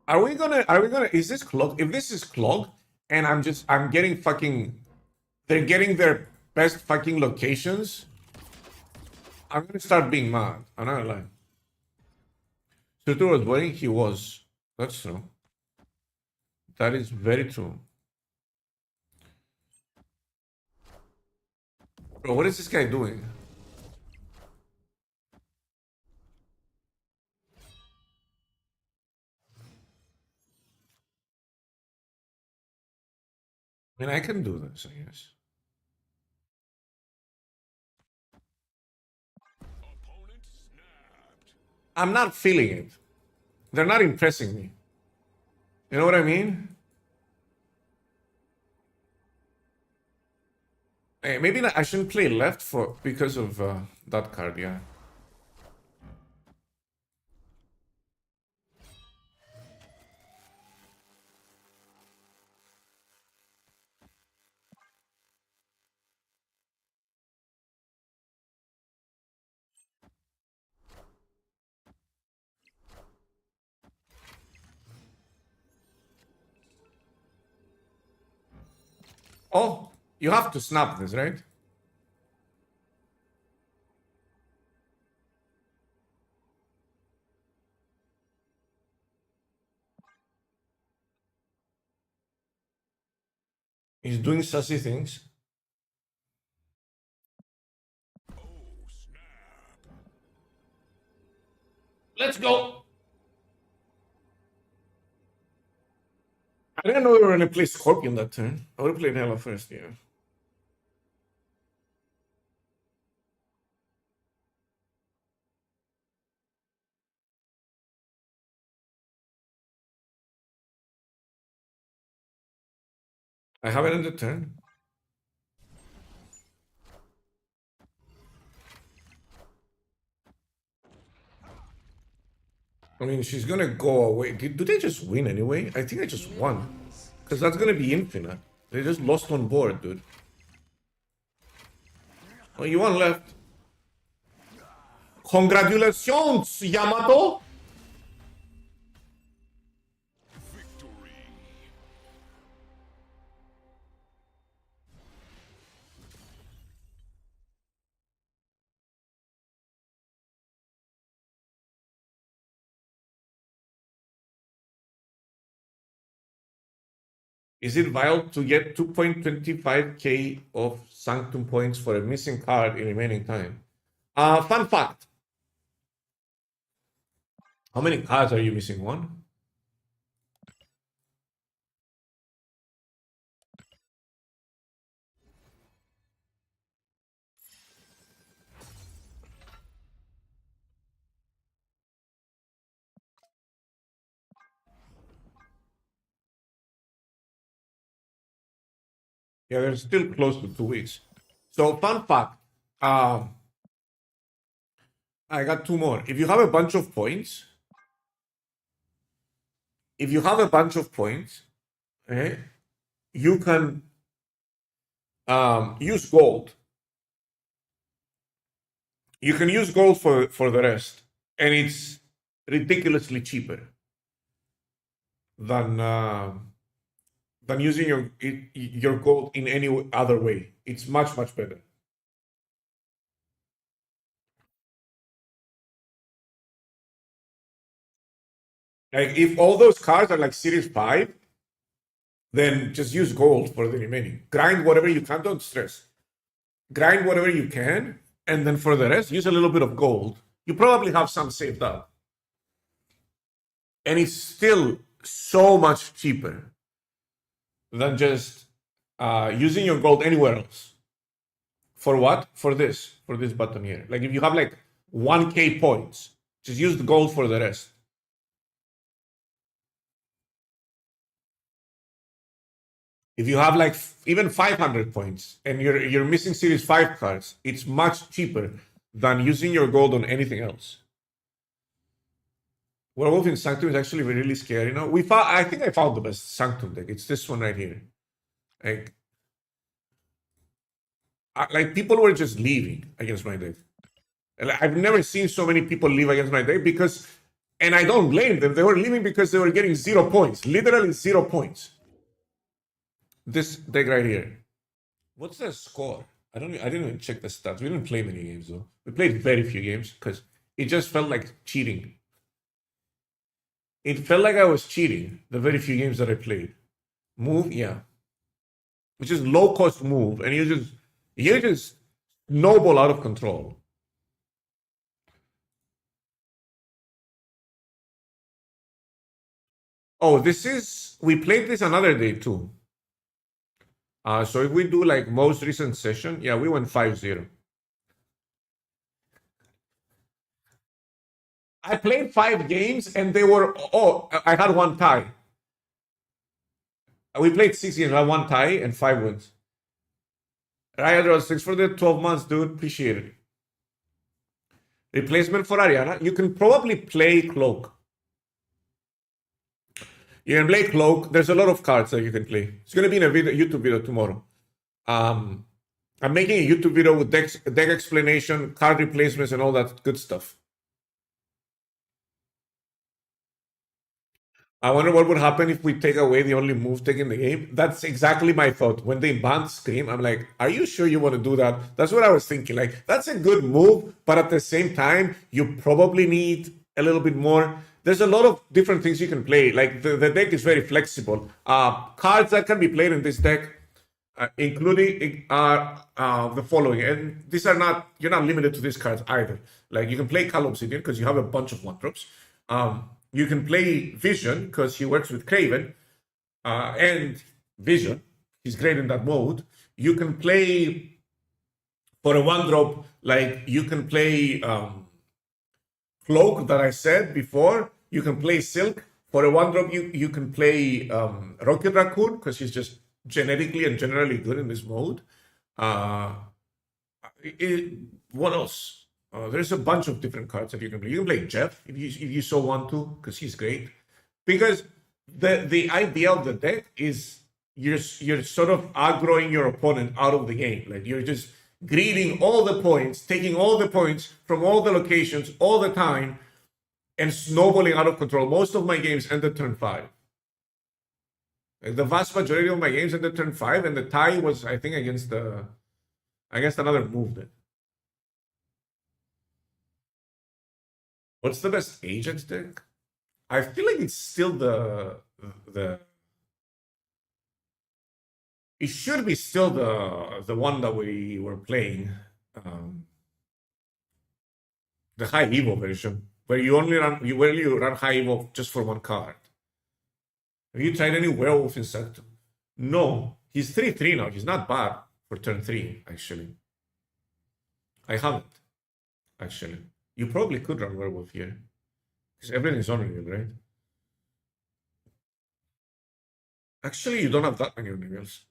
Are we gonna is this clogged? If this is clogged and I'm getting fucking they're getting their best fucking locations, I'm gonna start being mad. I'm not gonna lie. Surtur was boring, he was. That's true. That is very true. Bro, what is this guy doing? I mean, I can do this, I guess. I'm not feeling it. They're not impressing me. You know what I mean? Hey, maybe I shouldn't play left because of that card, yeah. Oh, you have to snap this, right? He's doing sassy things. Let's go. I didn't know we were gonna play Scorpion that turn. I would have played Hela first, yeah. I have it in the turn. I mean, she's gonna go away. Do they just win anyway? I think I just won. Because that's gonna be infinite. They just lost on board, dude. Oh, you won left. Congratulations, Yamato! Is it viable to get 2.25k of Sanctum points for a missing card in remaining time? Fun fact. How many cards are you missing? One? Yeah, they're still close to 2 weeks. So, fun fact. I got two more. If you have a bunch of points, okay, you can use gold. You can use gold for the rest, and it's ridiculously cheaper than using your gold in any other way. It's much better. Like if all those cards are like Series 5, then just use gold for the remaining. Grind whatever you can, don't stress. Grind whatever you can, and then for the rest, use a little bit of gold. You probably have some saved up. And it's still so much cheaper than just using your gold anywhere else. For what? For this button here. Like if you have like 1k points, just use the gold for the rest. If you have like even 500 points and you're missing Series 5 cards, it's much cheaper than using your gold on anything else. Werewolf in Sanctum is actually really scary. You know, I think I found the best Sanctum deck. It's this one right here. Like people were just leaving against my deck. I've never seen so many people leave against my deck because, and I don't blame them. They were leaving because they were getting 0 points, literally 0 points. This deck right here. What's the score? I didn't even check the stats. We didn't play many games though. We played very few games because it just felt like cheating. It felt like I was cheating the very few games that I played. Move, yeah. Which is low cost move, and you just snowball out of control. Oh, we played this another day too. So if we do like most recent session, yeah, we went 5-0. I played 5 games and they were, I had 1 tie. We played 6 games, I had 1 tie and 5 wins. Riot, thanks for the 12 months, dude. Appreciate it. Replacement for Ariana. You can probably play Cloak. You can play Cloak. There's a lot of cards that you can play. It's going to be in a YouTube video tomorrow. I'm making a YouTube video with deck explanation, card replacements, and all that good stuff. I wonder what would happen if we take away the only move tech in the game. That's exactly my thought. When they banned Scream, I'm like, are you sure you want to do that? That's what I was thinking. Like, that's a good move, but at the same time, you probably need a little bit more. There's a lot of different things you can play. Like, the deck is very flexible. Cards that can be played in this deck. including the following. And these are not, you're not limited to these cards either. Like you can play Cal Obsidian because you have a bunch of one drops. You can play Vision because he works with Craven, and Vision. He's great in that mode. You can play for a one drop, like you can play Cloak that I said before. You can play Silk. For a one drop, you can play Rocket Raccoon because he's just genetically and generally good in this mode. What else? There's a bunch of different cards that you can play. You can play Jeff if you so want to, because he's great. Because the idea of the deck is you're sort of aggroing your opponent out of the game. Like you're just greeting all the points, taking all the points from all the locations all the time, and snowballing out of control. Most of my games ended turn 5. Like the vast majority of my games ended turn 5, and the tie was, I think, against another movement. What's the best Ajax deck? I feel like it's still the it should be still the one that we were playing, the high evo version, where you only run high evo just for one card. Have you tried any werewolf in Sanctum? No, he's 3/3 now. He's not bad for turn 3, actually. I haven't, actually. You probably could run werewolf here, because everything's on reveal, right? Actually, you don't have that many reveals.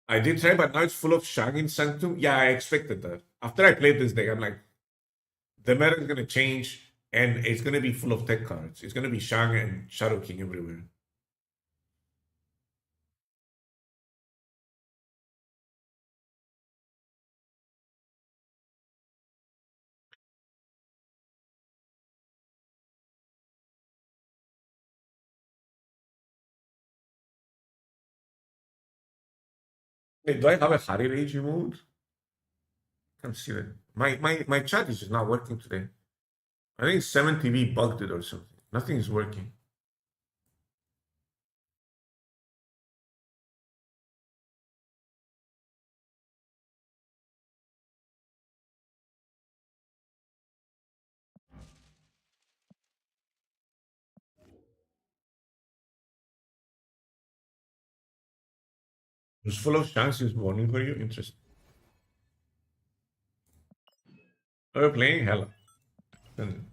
I did try, but now it's full of Shang in Sanctum. Yeah, I expected that. After I played this deck, I'm like, the meta is going to change, and it's going to be full of tech cards. It's going to be Shang and Shadow King everywhere. Wait, do I have a Harry Rage mode? I can't see that. My chat is just not working today. I think 7TV bugged it or something. Nothing is working. It's full of Shangs this morning for you? Interesting. Oh, you're playing? Hella. Then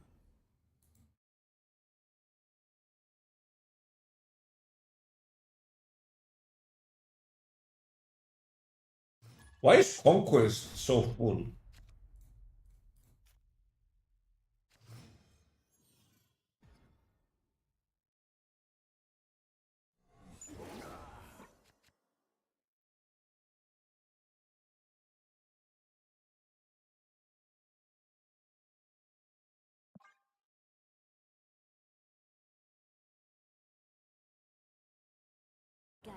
why is Conquest so full?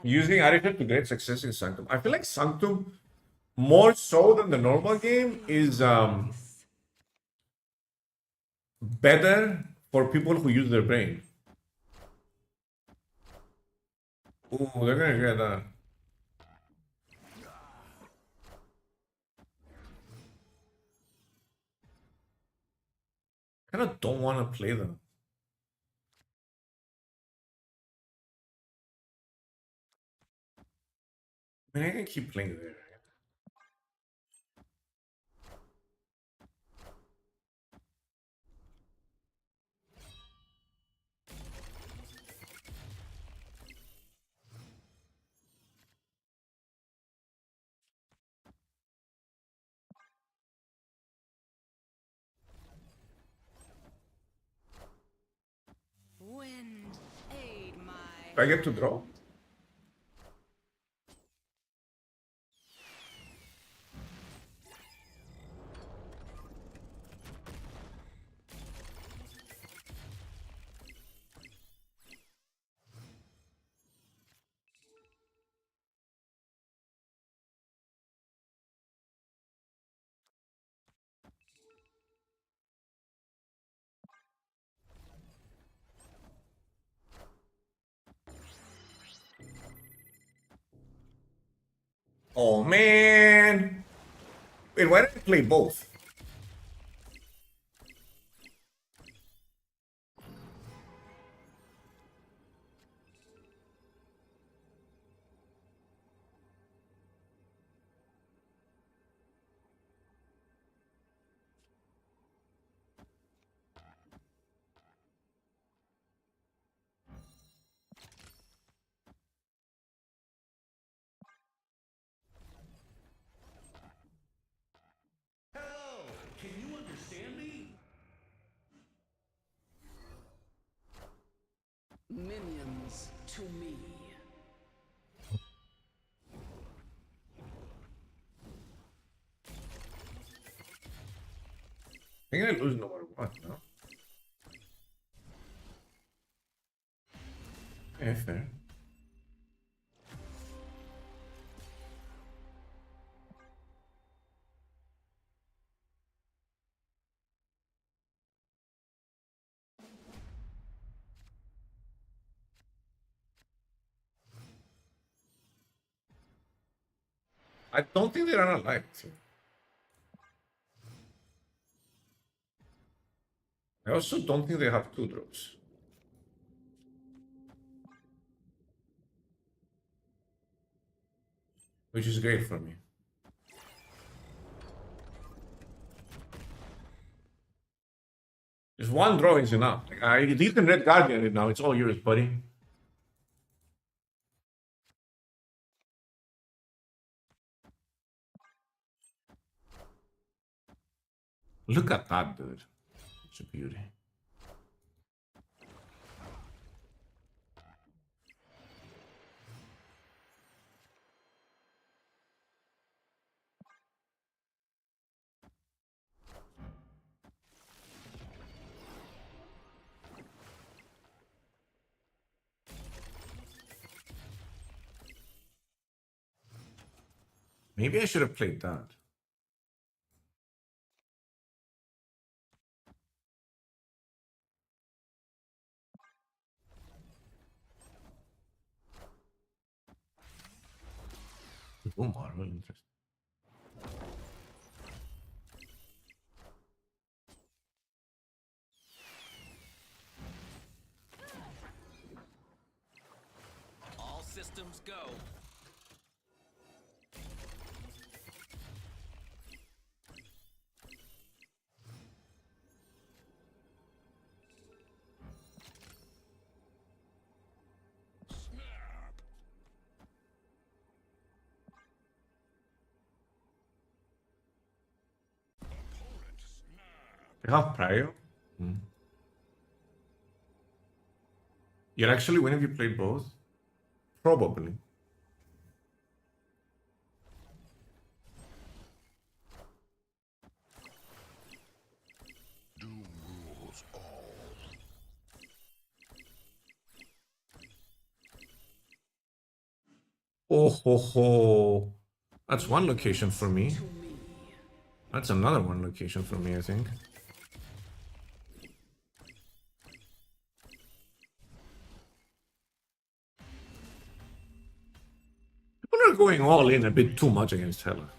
Using Arifet to great success in Sanctum. I feel like Sanctum, more so than the normal game, is better for people who use their brain. Ooh, they're gonna get that. I kind of don't want to play them. I mean, I can keep playing there. Wind, aid my Do I get to draw? Oh man! Wait, why did I play both? Can you understand me? Minions to me. I think I lose no matter what, no? Yeah, fair. I don't think they're unaligned. I also don't think they have 2 drops. Which is great for me. Just 1 draw is enough. Like, you can Red Guardian it now. It's all yours, buddy. Look at that, dude. It's a beauty. Maybe I should have played that. Oh, Marvel, interesting. All systems go. They have Prio? You're actually winning if you play both? Probably. Doom rules all. Oh ho ho. That's 1 location for me. To me. That's another 1 location for me, I think. People are going all in a bit too much against Hela.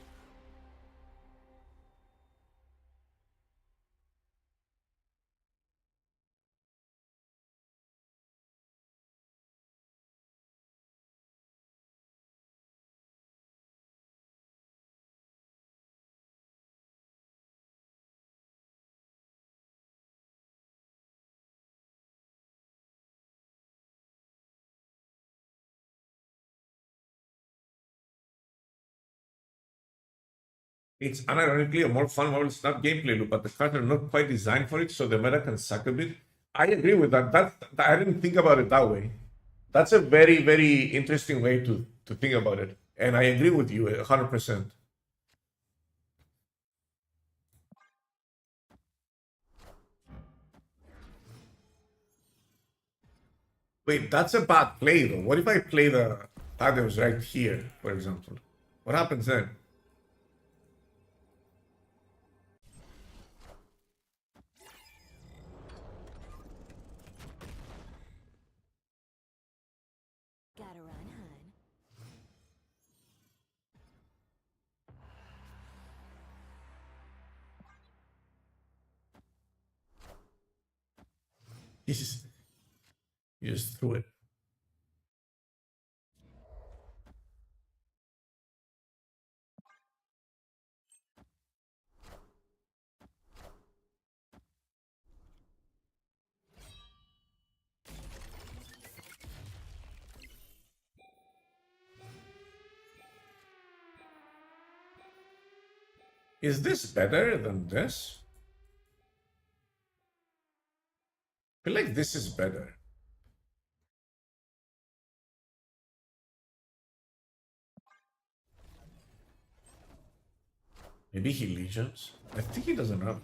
It's unironically a more fun Marvel Snap gameplay loop, but the cards are not quite designed for it, so the meta can suck a bit. I agree with that. I didn't think about it that way. That's a very, very interesting way to think about it. And I agree with you 100%. Wait, that's a bad play though. What if I play the items right here, for example? What happens then? Gotta run, hun. You just threw it. Is this better than this? I feel like this is better. Maybe he legions. I think he doesn't have.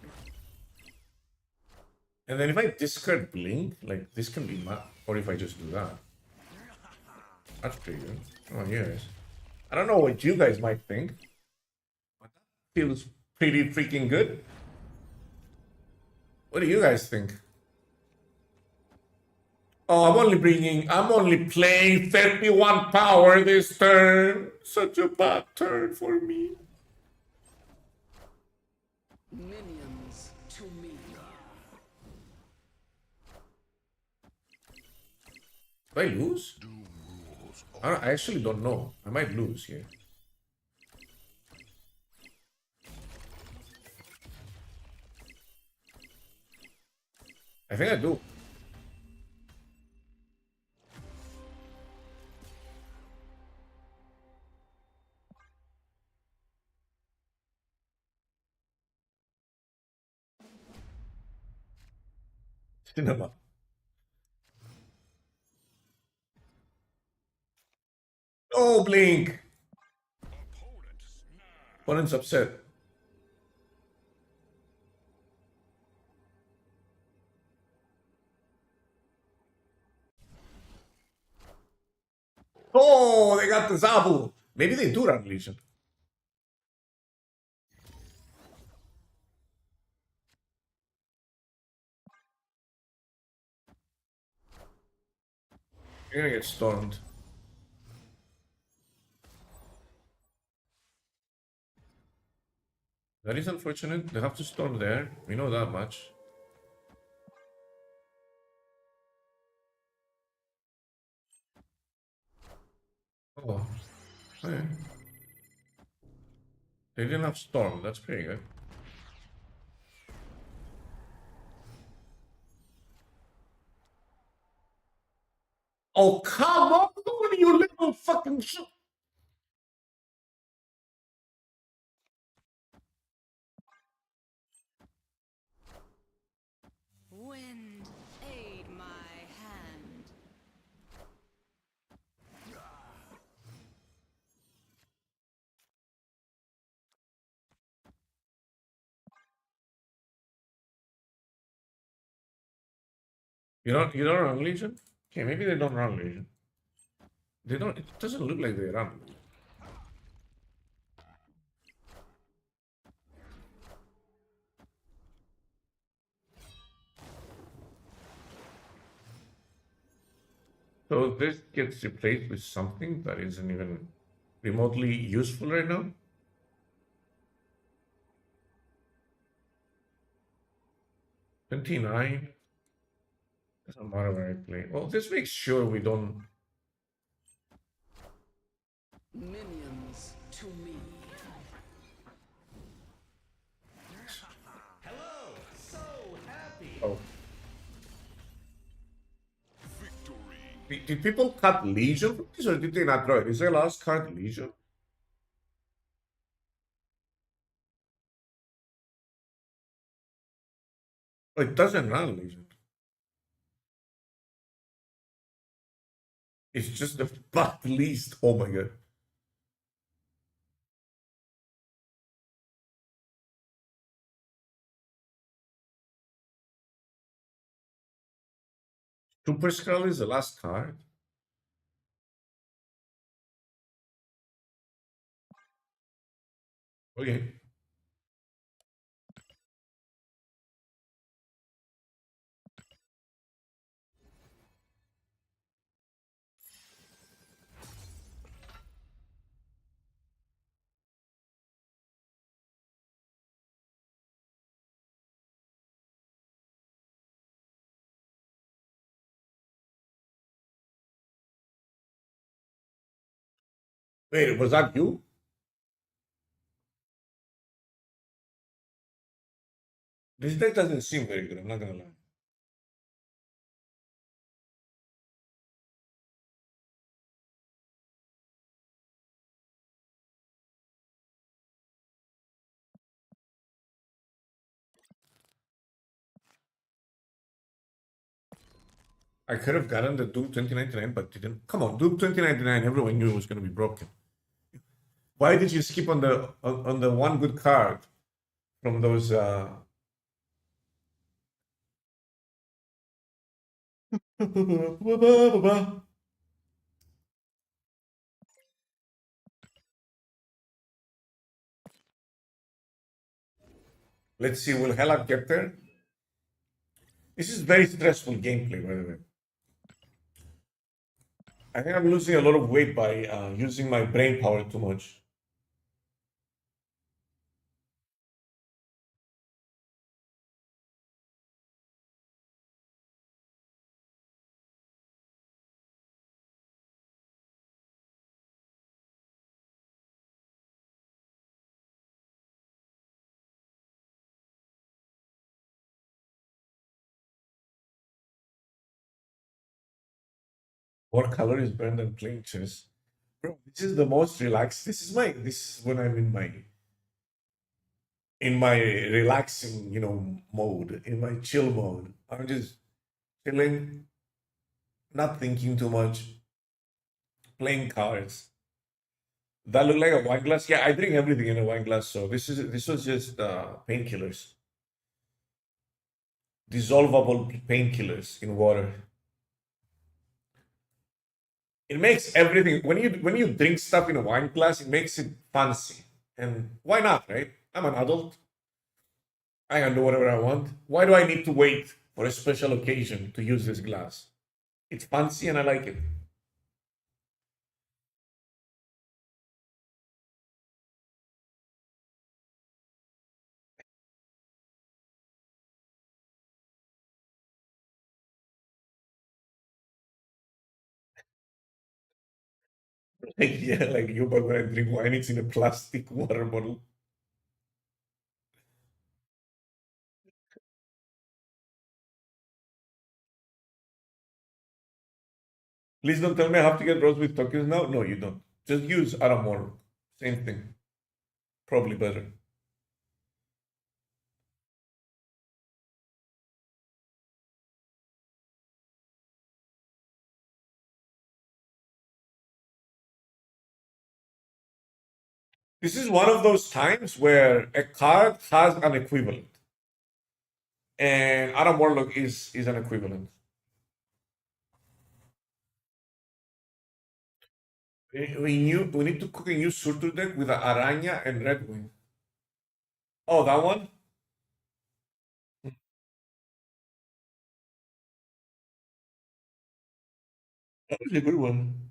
And then if I discard blink, like this can be mad. Or if I just do that. That's pretty good. Oh yes. I don't know what you guys might think. But that feels pretty freaking good. What do you guys think? Oh, I'm only playing 31 power this turn. Such a bad turn for me. Minions to me. Do I lose? I actually don't know. I might lose here. I think I do. Cinema. Oh, blink. Opponent's upset. Oh, they got the Zabu. Maybe they do run Legion. You're gonna get stormed. That is unfortunate. They have to storm there. We know that much. Oh. Okay. They didn't have storm. That's pretty good. Oh, come on, you little fucking shit. Wind, aid my hand. You don't run Legion? Okay, maybe they don't run Legion. They don't. It doesn't look like they run. So this gets replaced with something that isn't even remotely useful right now. $29. Doesn't matter where I play. Well, this makes sure we don't. Minions to me. Oh. Victory. Did people cut Legion from this or did they not draw it? Is their last card Legion? Oh, it doesn't run Legion. It's just the bad least. Oh my god. Super Skull is the last card. Okay. Wait, was that you? This deck doesn't seem very good, I'm not gonna lie. I could have gotten the Doom 2099, but didn't. Come on, Doom 2099, everyone knew it was gonna be broken. Why did you skip on the one good card from those Let's see, will Hela get there? This is very stressful gameplay, by the way. I think I'm losing a lot of weight by using my brain power too much. More calories burned than playing chess. Bro, this is the most relaxed. This is when I'm in my relaxing, mode, in my chill mode. I'm just chilling, not thinking too much, playing cards. That look like a wine glass. Yeah, I drink everything in a wine glass. So this was just painkillers, dissolvable painkillers in water. It makes everything when you drink stuff in a wine glass, it makes it fancy. And why not, right? I'm an adult. I can do whatever I want. Why do I need to wait for a special occasion to use this glass? It's fancy and I like it. Yeah, like you, but when I drink wine, it's in a plastic water bottle. Please don't tell me I have to get rose with tokens now. No, you don't. Just use Aramor. Same thing. Probably better. This is one of those times where a card has an equivalent. And Adam Warlock is an equivalent. We need to cook a new Surtur deck with Aranya and Redwing. Oh, that one? That was a good one.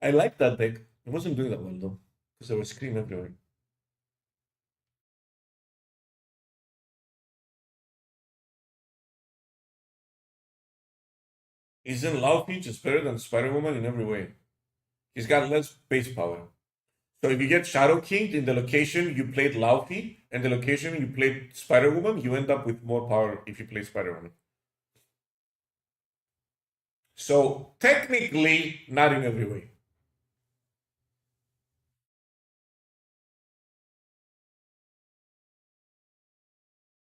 I like that deck. It wasn't doing that well though, because there was scream everywhere. Isn't Laufey just better than Spider-Woman in every way? He's got less base power. So if you get Shadow King in the location you played Laufey and the location you played Spider-Woman, you end up with more power if you play Spider-Woman. So technically, not in every way.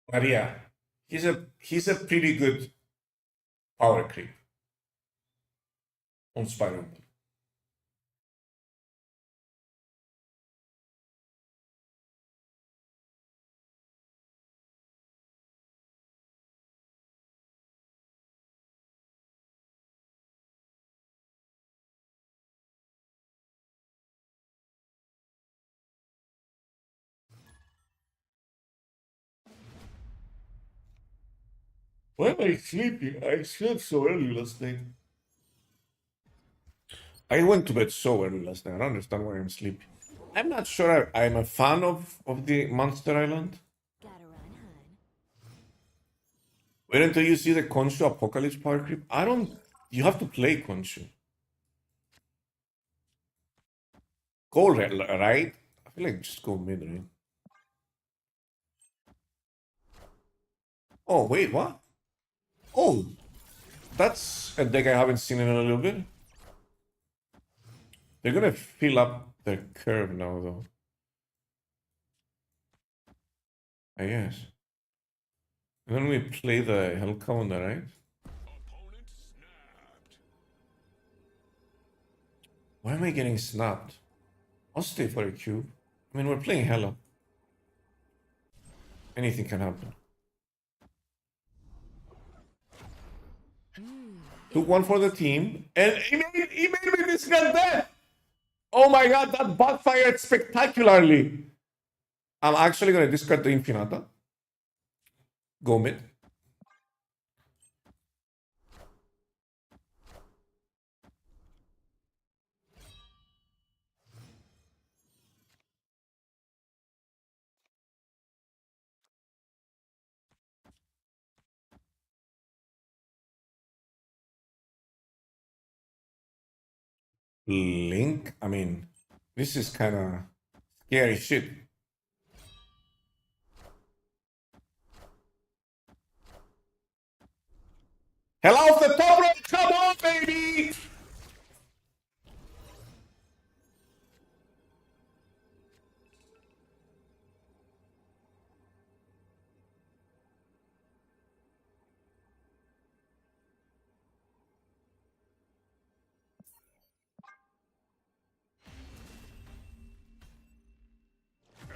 But yeah, he's a pretty good power creep on Spider-Man. Why am I sleepy? I slept so early last night. I went to bed so early last night. I don't understand why I'm sleepy. I'm not sure I'm a fan of the Monster Island. Gotta run, hun. Wait until you see the Khonshu Apocalypse power creep. I don't. You have to play Khonshu. Go right? I feel like just go mid, right? Oh, wait, what? Oh, that's a deck I haven't seen in a little bit. They're gonna fill up the curve now, though. I guess. And then we play the Hellcow on the right. Opponent snapped. Why am I getting snapped? I'll stay for a cube. I mean, we're playing Hella. Anything can happen. Took one for the team, and he made me this guy dead. Oh my god, that backfired spectacularly. I'm actually gonna discard the Infinata. Go mid. Link? I mean, this is kind of scary shit. Hell off the top rope! Come on, baby!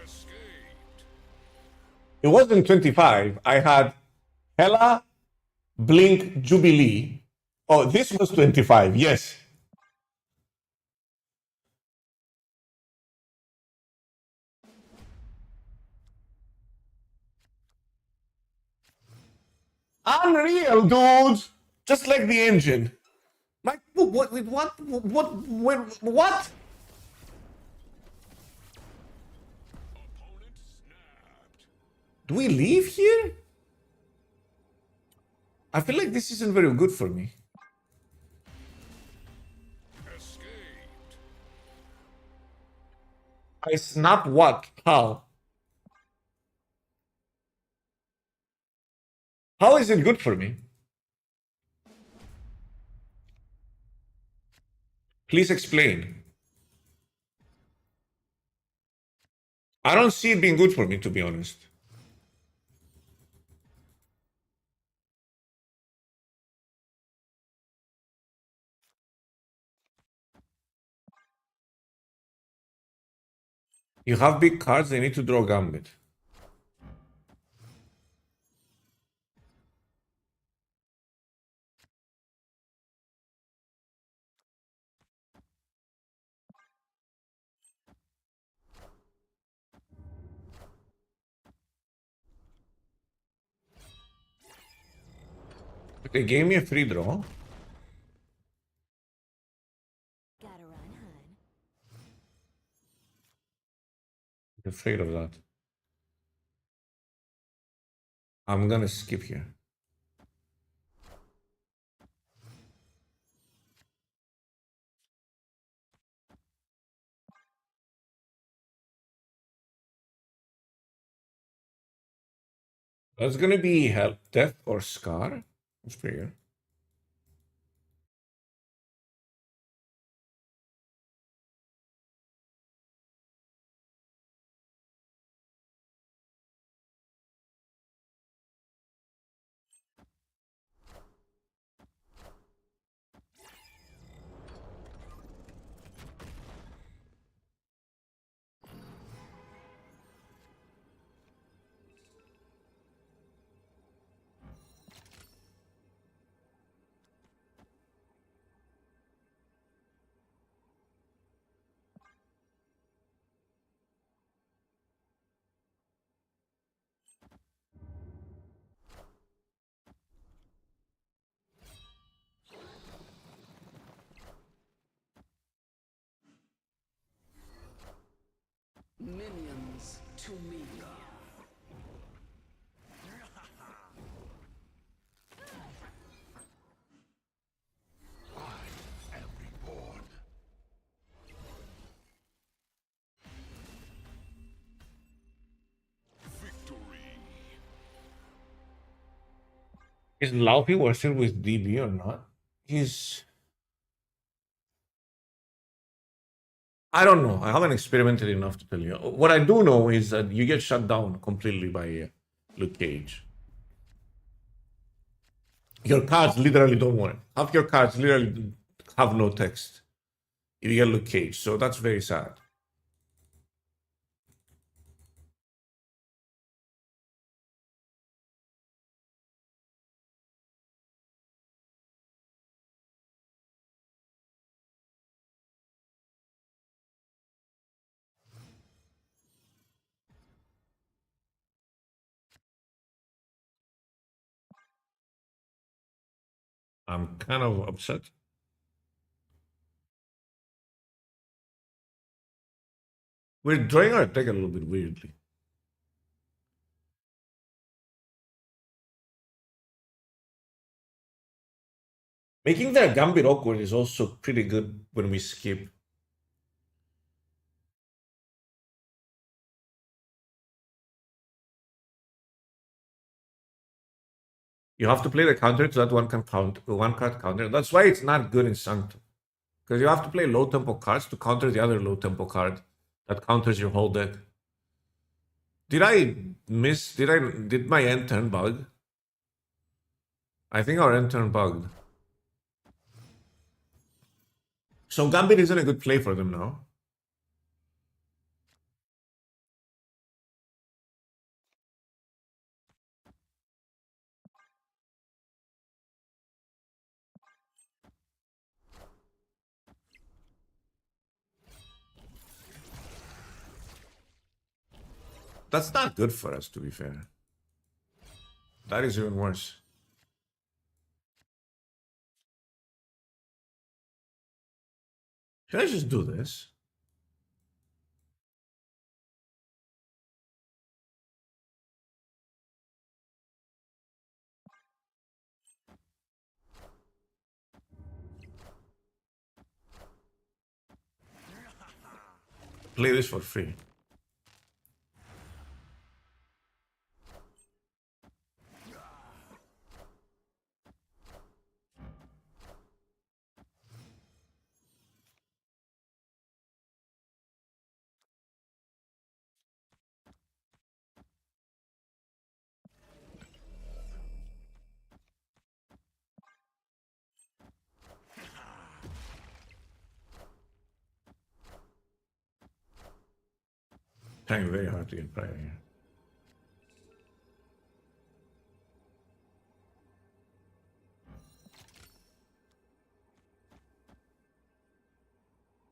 Escaped. It wasn't 25. I had Hella, Blink, Jubilee. Oh, this was 25. Yes. Unreal, dude. Just like the engine. Like what? What? Opponent snapped. Do we leave here? I feel like this isn't very good for me. Escaped. I snap what? How? How is it good for me? Please explain. I don't see it being good for me, to be honest. You have big cards, they need to draw Gambit. They gave me a free draw. Gotta run, hun. I'm afraid of that. I'm gonna skip here. That's gonna be help, death, or scar. That's pretty good. Minions to me. I am reborn. Is Laupi worth it with DB or not? He's... I don't know. I haven't experimented enough to tell you. What I do know is that you get shut down completely by Luke Cage. Your cards literally don't work. Half your cards literally have no text if you get Luke Cage, so that's very sad. I'm kind of upset. We're drawing our deck a little bit weirdly. Making the Gambit awkward is also pretty good when we skip. You have to play the counter to that one card counter. That's why it's not good in Sanctum. Because you have to play low tempo cards to counter the other low tempo card that counters your whole deck. Did my end turn bug? I think our end turn bugged. So Gambit isn't a good play for them now. That's not good for us, to be fair. That is even worse. Should I just do this? Play this for free. Trying very hard to get prior here.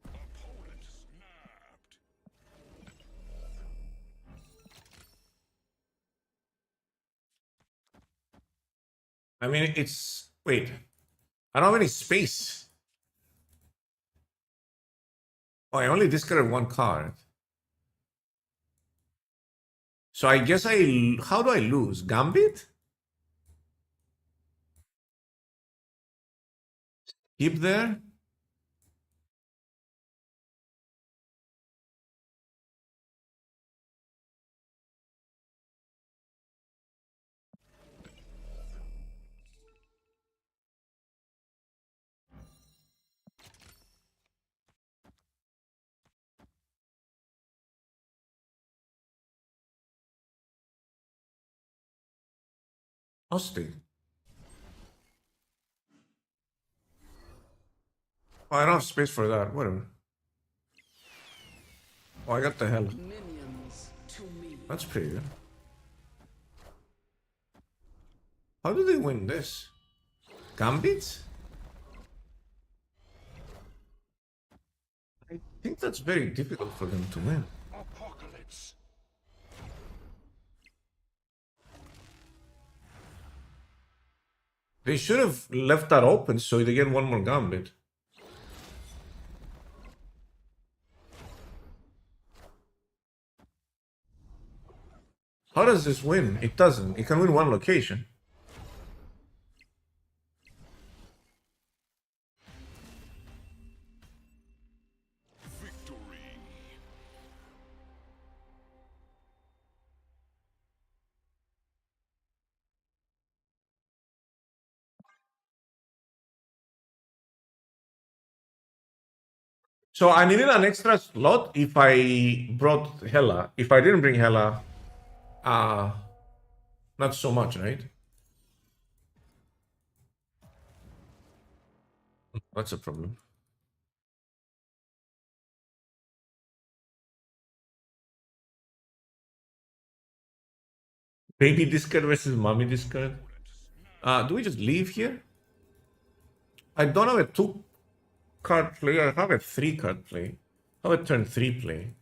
Opponent snapped. I mean, it's... Wait. I don't have any space. Oh, I only discarded one card. So I guess how do I lose? Gambit? Keep there? Hosting. Oh, I don't have space for that. Whatever. Oh, I got the hell. Minions to me. That's pretty good. How do they win this? Gambit? I think that's very difficult for them to win. Apocalypse. They should have left that open so they get one more Gambit. How does this win? It doesn't. It can win one location. So I needed an extra slot if I brought Hela. If I didn't bring Hela, not so much, right? That's a problem. Baby discard versus mommy discard. Do we just leave here? I don't have a 2-card play. I have a 3-card play. I have a turn 3 play.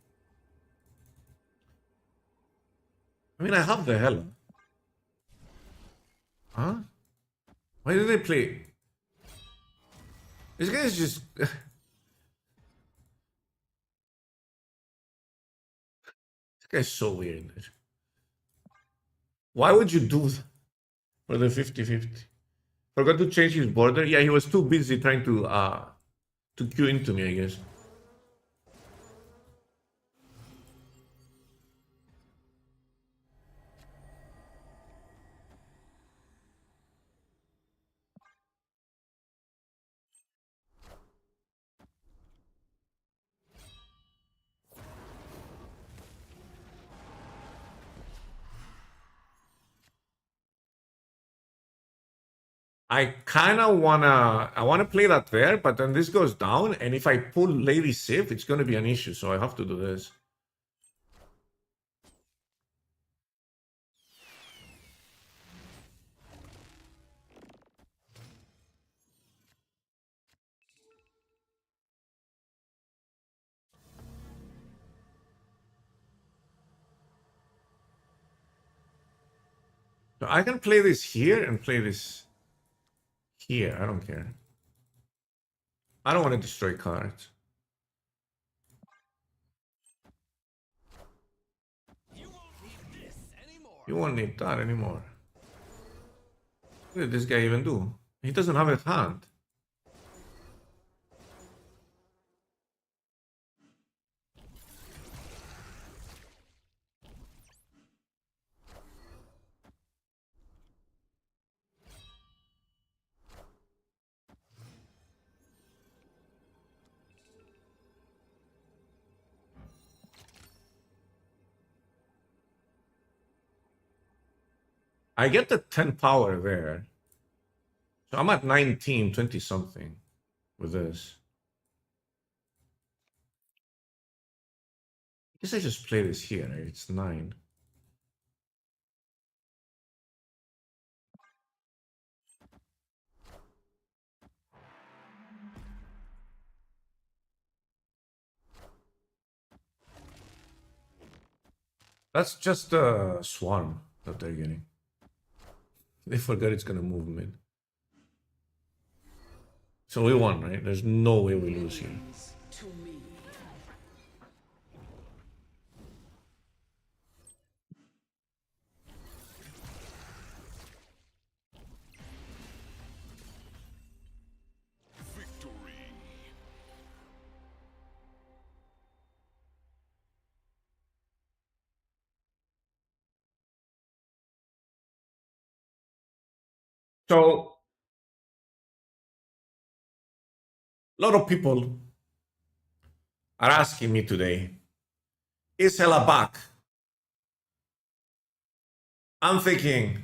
I mean, I have the Hela. Huh? Why did they play? This guy is just... This guy's so weird. Why would you do that for the 50-50? Forgot to change his border? Yeah, he was too busy trying to queue into me, I guess. I kind of wanna play that there, but then this goes down, and if I pull Lady Sif, it's gonna be an issue, so I have to do this. So I can play this here and play this here. I don't care. I don't want to destroy cards. You won't need that anymore. What did this guy even do? He doesn't have a hand. I get the 10 power there. So I'm at 19, 20 something with this. I guess I just play this here, right? It's 9. That's just a swarm that they're getting. They forgot it's gonna move mid. So we won, right? There's no way we lose here. To me. Victory. So a lot of people are asking me today, is Hela back? I'm thinking,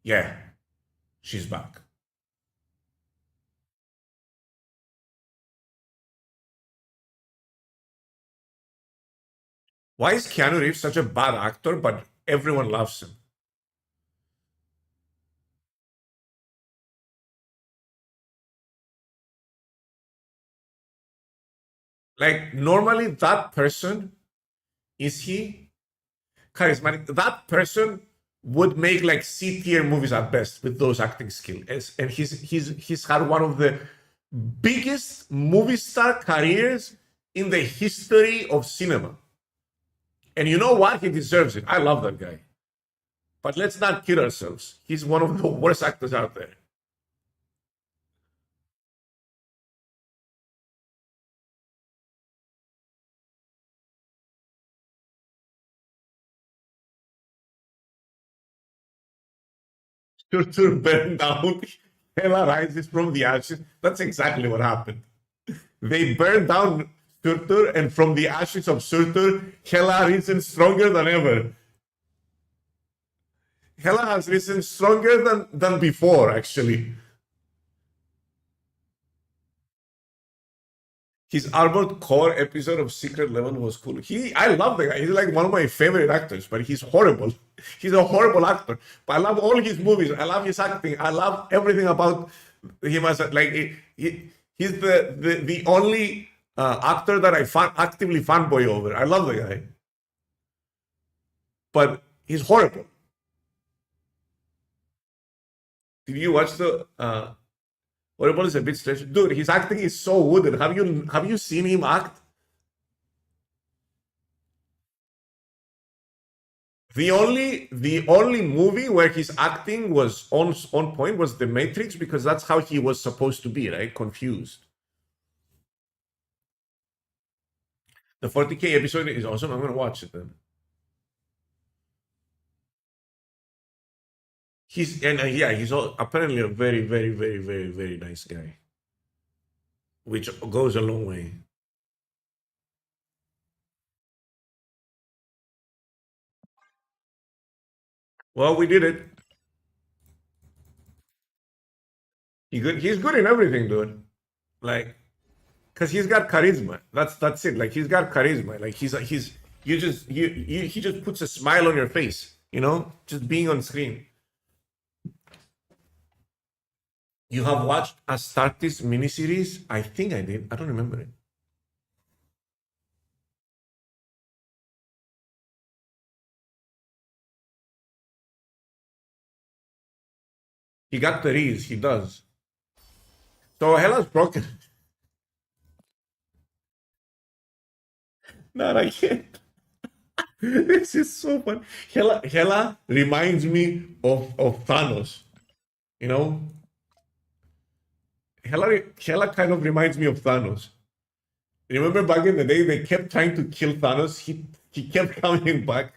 yeah, she's back. Why is Keanu Reeves such a bad actor, but everyone loves him? Like, normally that person, is he charismatic? That person would make like C-tier movies at best with those acting skills. And he's had one of the biggest movie star careers in the history of cinema. And you know what? He deserves it. I love that guy. But let's not kid ourselves. He's one of the worst actors out there. Surtur burned down, Hela rises from the ashes. That's exactly what happened. they burn down Surtur, and from the ashes of Surtur, Hela risen stronger than ever. Hela has risen stronger than before, actually. His Armored Core episode of Secret Level was cool. I love the guy. He's like one of my favorite actors, but he's horrible. He's a horrible actor. But I love all his movies. I love his acting. I love everything about him as he's the only actor that I actively fanboy over. I love the guy, but he's horrible. Did you watch the Horrible is a bit stretched. Dude, his acting is so wooden. Have you seen him act? The only movie where his acting was on point was The Matrix, because that's how he was supposed to be, right? Confused. The 40K episode is awesome. I'm gonna watch it then. He's apparently a very, very, very, very, very nice guy, which goes a long way. Well, we did it. He's good in everything, dude. Like, cause he's got charisma. That's it. Like, he's got charisma. Like, he just puts a smile on your face. You know, just being on screen. You have watched Astartes miniseries? I think I did. I don't remember it. He got the Reese. He does. So Hela's broken. No, I can't. This is so fun. Hela reminds me of Thanos. You know? Hela kind of reminds me of Thanos. Remember back in the day, they kept trying to kill Thanos. He kept coming back.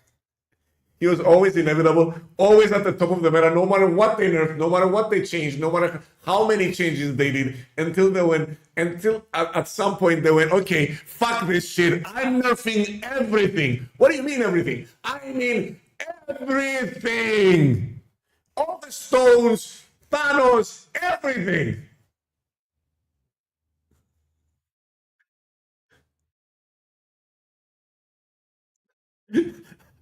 He was always inevitable, always at the top of the meta, no matter what they nerfed, no matter what they changed, no matter how many changes they did, until at some point they went, okay, fuck this shit. I'm nerfing everything. What do you mean everything? I mean everything. All the stones, Thanos, everything.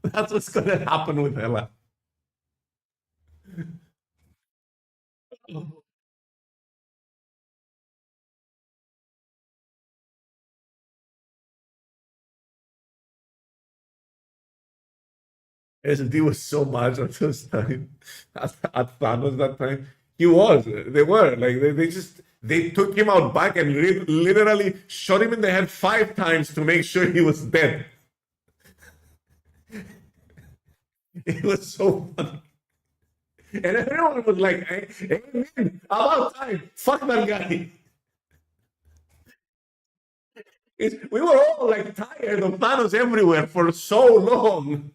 That's what's gonna happen with Hela. SD was so much at those time. At Thanos that time. He was. They were. Like they took him out back and literally shot him in the head 5 times to make sure he was dead. It was so funny. And everyone was like, hey, man, about time. Fuck that guy. We were all like tired of Thanos everywhere for so long.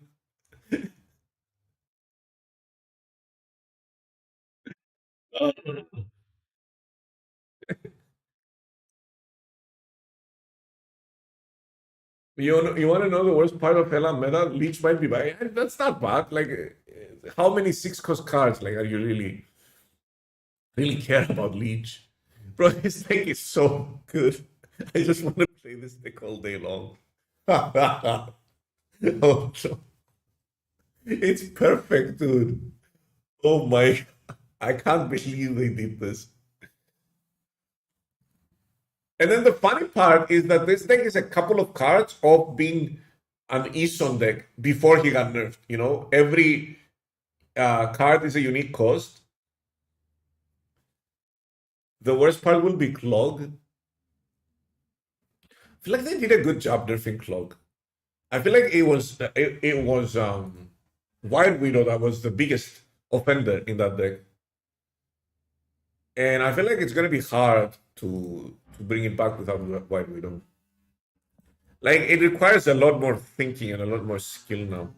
You want to know the worst part of Hela meta? Leech might be bad. That's not bad. Like, how many 6-cost cards like are you really care about Leech? Bro, this deck is so good. I just want to play this deck all day long. Oh, no. It's perfect, dude. Oh my, I can't believe they did this. And then the funny part is that this deck is a couple of cards of being an Eson deck before he got nerfed. You know, every card is a unique cost. The worst part will be Clog. I feel like they did a good job nerfing Clog. I feel like it was Wild Widow that was the biggest offender in that deck. And I feel like it's gonna be hard to bring it back without Wild Widow. Like, it requires a lot more thinking and a lot more skill now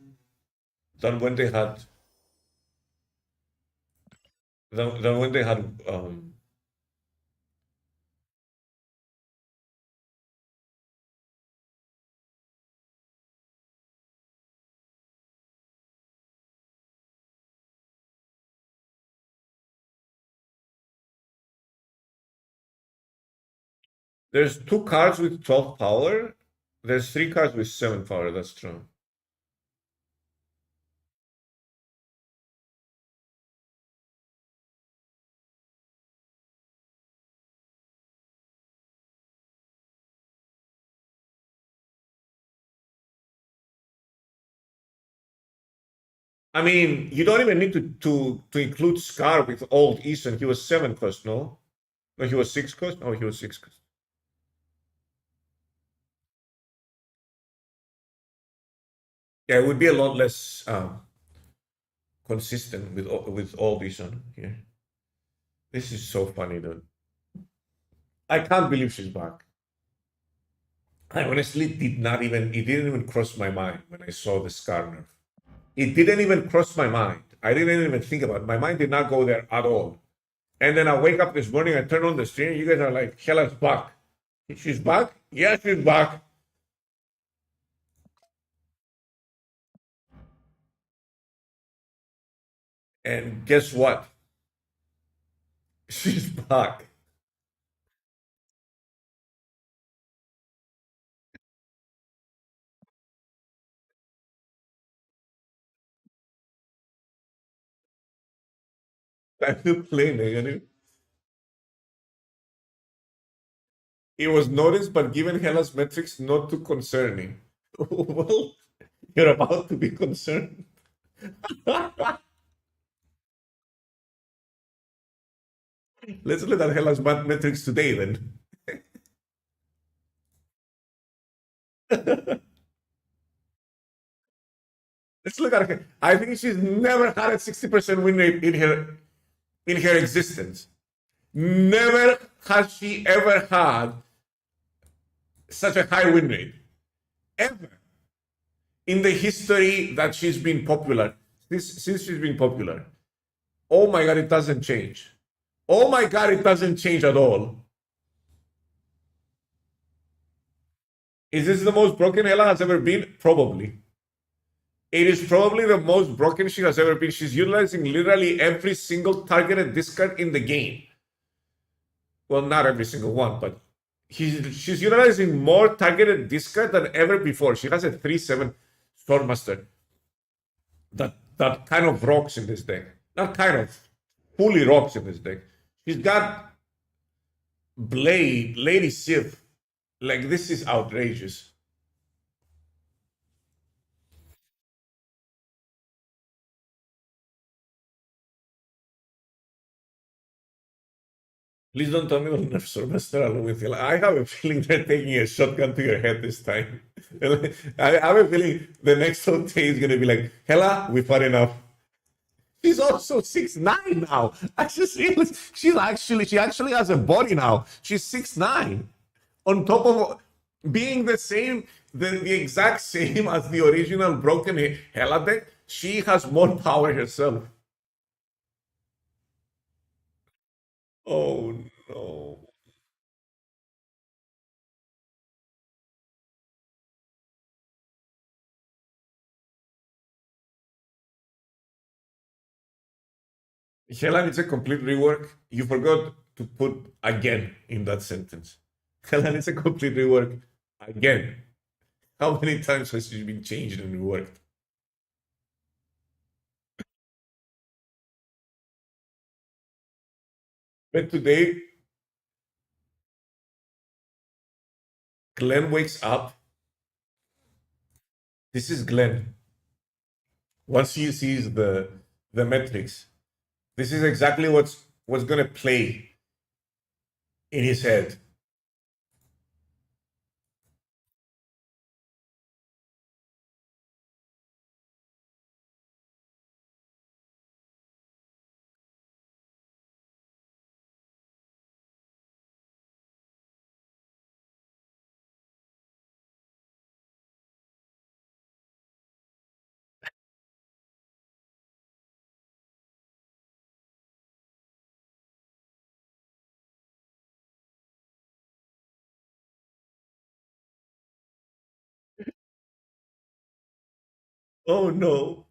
than when they had There's 2 cards with 12 power. There's 3 cards with 7 power. That's true. I mean, you don't even need to include Scar with old Eason. He was 7 cost, no? No, he was 6 cost? Oh, he was 6 cost. Yeah, it would be a lot less consistent with old Eason here. This is so funny, dude. I can't believe she's back. I honestly did not even, it didn't even cross my mind when I saw the Scar nerf. It didn't even cross my mind. I didn't even think about it. My mind did not go there at all. And then I wake up this morning, I turn on the stream, you guys are like, Hela's back. She's back? Yeah, she's back. And guess what? She's back. Time to play negative. It was noticed, but given Hela's metrics, not too concerning. Well, you're about to be concerned. Let's look at Hela's metrics today then. Let's look at her. I think she's never had a 60% win rate in her existence. Never has she ever had such a high win rate. Ever. In the history that she's been popular. Since she's been popular. Oh my god, it doesn't change. Oh my god, it doesn't change at all. Is this the most broken Hela has ever been? Probably. It is probably the most broken she has ever been. She's utilizing literally every single targeted discard in the game. Well, not every single one, but she's utilizing more targeted discard than ever before. She has a 3/7 Stormmaster that kind of rocks in this deck. Not kind of, fully rocks in this deck. She's got Blade, Lady Sif. Like, this is outrageous. Please don't tell me they'll nerf Stormmaster along with you. I have a feeling they're taking a shotgun to your head this time. I have a feeling the next OT is going to be like, Hela, we've had enough. She's also 6'9" now. I just realized she actually has a body now. She's 6'9". On top of being the exact same as the original broken Hela deck, she has more power herself. Oh no. Hela needs a complete rework. You forgot to put again in that sentence. Hela needs a complete rework again. How many times has she been changed and reworked? But today, Glenn wakes up. This is Glenn. Once he sees the metrics, this is exactly what's gonna play in his head. Oh no.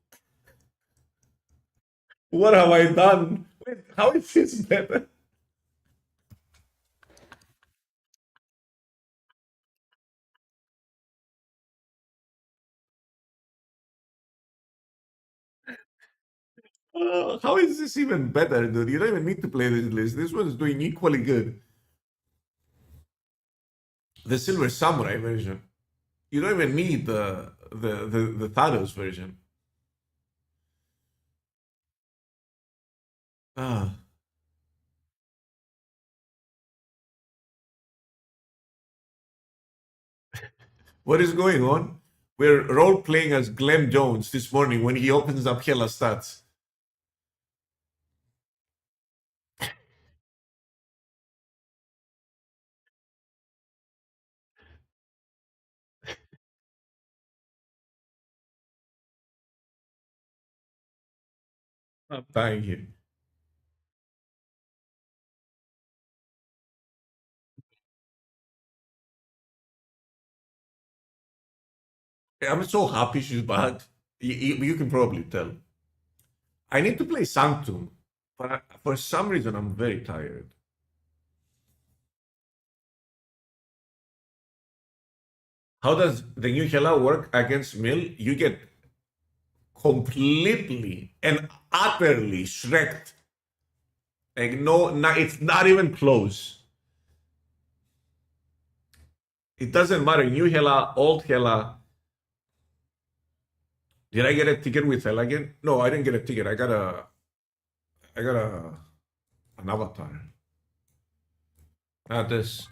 What have I done? Wait, how is this better? How is this even better, dude? You don't even need to play this list. This one's doing equally good. The Silver Samurai version. You don't even need the Thanos version. Ah. What is going on? We're role playing as Glenn Jones this morning when he opens up Hella Stats. I'm dying here. I'm so happy she's back. You can probably tell. I need to play Sanctum, but for some reason I'm very tired. How does the new Hela work against Mill? You get completely and utterly shreked. Like it's not even close. It doesn't matter. New Hela, old Hela. Did I get a ticket with Hela again? No, I didn't get a ticket. I got an avatar. Not this.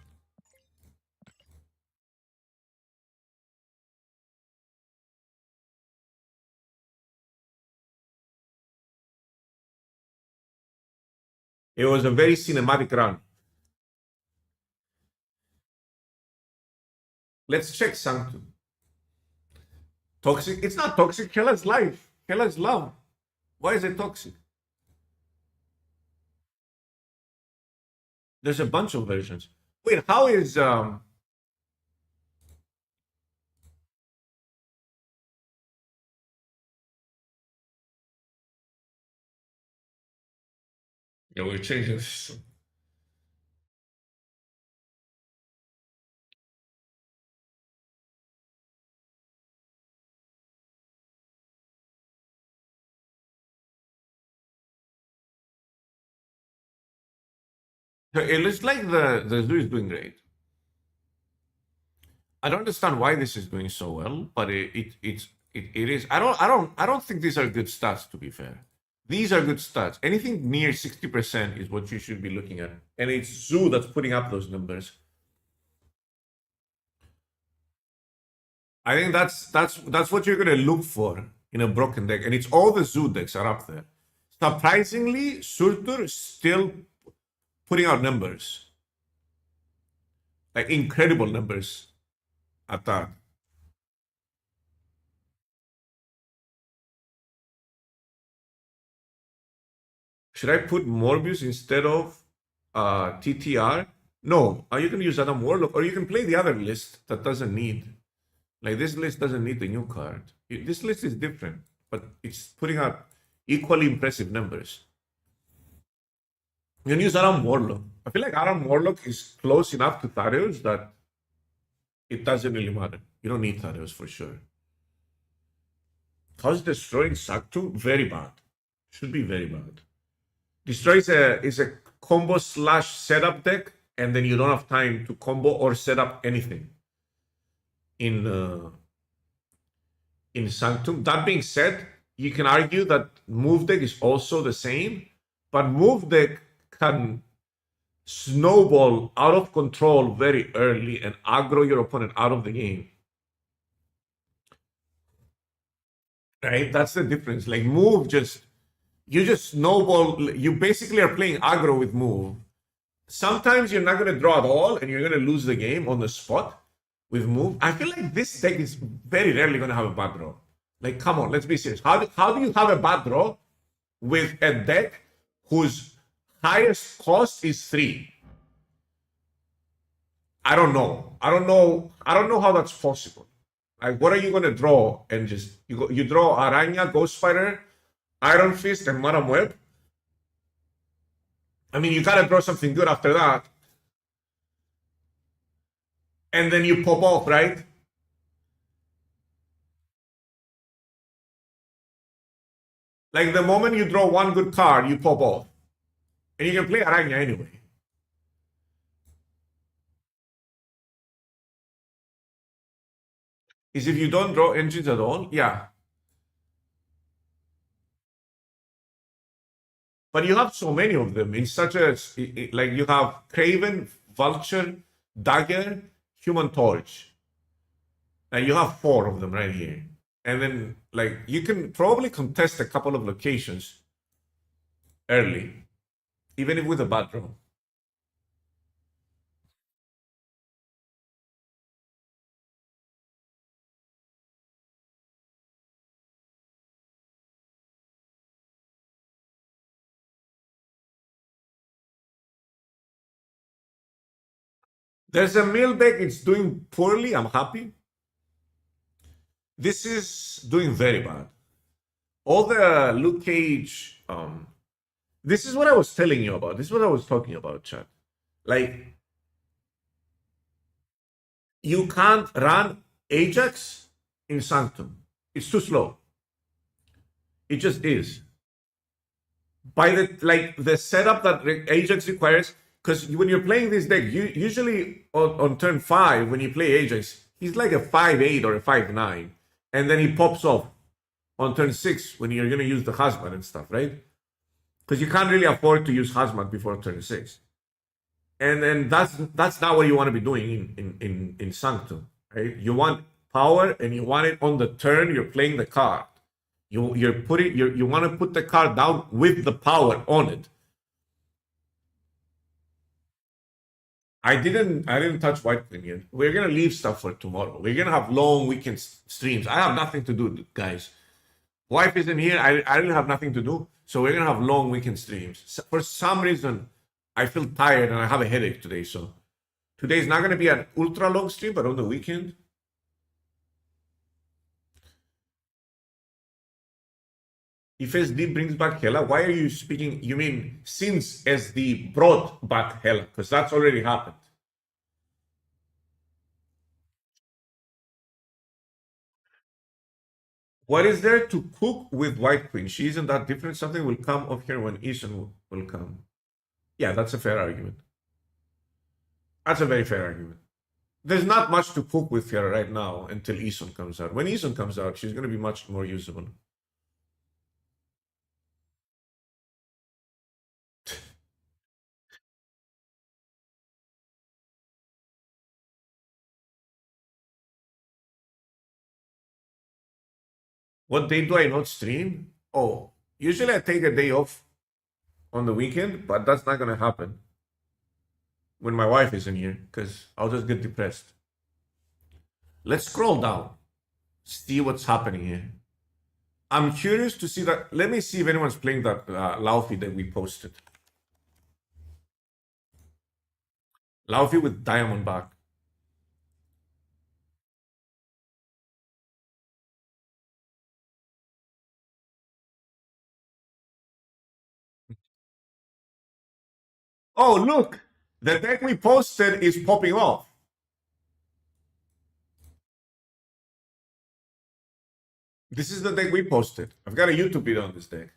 It was a very cinematic run. Let's check Sanctum. Toxic? It's not toxic. Hela's life. Hela's love. Why is it toxic? There's a bunch of versions. Wait, how is Yeah, we're changing this. It looks like the zoo is doing great. I don't understand why this is doing so well, but it is. I don't think these are good stats, to be fair. These are good stats. Anything near 60% is what you should be looking at. And it's Zoo that's putting up those numbers. I think that's what you're gonna look for in a broken deck. And it's all the Zoo decks are up there. Surprisingly, Surtur still putting out numbers. Like incredible numbers at that. Should I put Morbius instead of TTR? No, you can use Adam Warlock, or you can play the other list that doesn't need. Like this list doesn't need the new card. This list is different, but it's putting out equally impressive numbers. You can use Adam Warlock. I feel like Adam Warlock is close enough to Thaddeus that it doesn't really matter. You don't need Thaddeus for sure. How's destroying Sanctum? Very bad. Should be very bad. Destroy is a combo slash setup deck, and then you don't have time to combo or set up anything in Sanctum. That being said, you can argue that move deck is also the same, but move deck can snowball out of control very early and aggro your opponent out of the game. Right? That's the difference. Like move you just snowball. You basically are playing aggro with move. Sometimes you're not going to draw at all and you're going to lose the game on the spot with move. I feel like this deck is very rarely going to have a bad draw. Like, come on, let's be serious. How do you have a bad draw with a deck whose highest cost is 3? I don't know how that's possible. Like, what are you going to draw? And just you draw Aranya, Ghost Spider, Iron Fist, and Madam Web. I mean, you gotta draw something good after that. And then you pop off, right? Like the moment you draw one good card, you pop off. And you can play Aranya anyway. Is if you don't draw engines at all, yeah. But you have so many of them in such a, like you have Craven, Vulture, Dagger, Human Torch. And you have 4 of them right here. And then, like, you can probably contest a couple of locations early, even if with a bad draw. There's a mill deck, it's doing poorly, I'm happy. This is doing very bad. All the Luke Cage, this is what I was telling you about. This is what I was talking about, chat. Like, you can't run Ajax in Sanctum. It's too slow. It just is. By the setup that Ajax requires, because when you're playing this deck, you usually on turn 5 when you play Ajax, he's like a 5-8 or a 5-9, and then he pops off on turn 6 when you're gonna use the Hazmat and stuff, right? Because you can't really afford to use Hazmat before turn 6. And then that's not what you want to be doing in Sanctum, right? You want power and you want it on the turn you're playing the card. You want to put the card down with the power on it. I didn't touch White Queen yet. We're gonna leave stuff for tomorrow. We're gonna have long weekend streams. I have nothing to do, guys. Wife isn't here. I really have nothing to do. So we're gonna have long weekend streams. For some reason, I feel tired and I have a headache today. So today is not gonna be an ultra long stream, but on the weekend. If SD brings back Hela, why are you speaking? You mean since SD brought back Hela? Because that's already happened. What is there to cook with White Queen? She isn't that different. Something will come of her when Isun will come. Yeah, that's a fair argument. That's a very fair argument. There's not much to cook with her right now until Isun comes out. When Isun comes out, she's going to be much more usable. What day do I not stream? Oh, usually I take a day off on the weekend, but that's not going to happen when my wife isn't here because I'll just get depressed. Let's scroll down, see what's happening here. I'm curious to see that. Let me see if anyone's playing that Laufey that we posted. Laufey with Diamond back. Oh, look! The deck we posted is popping off. This is the deck we posted. I've got a YouTube video on this deck.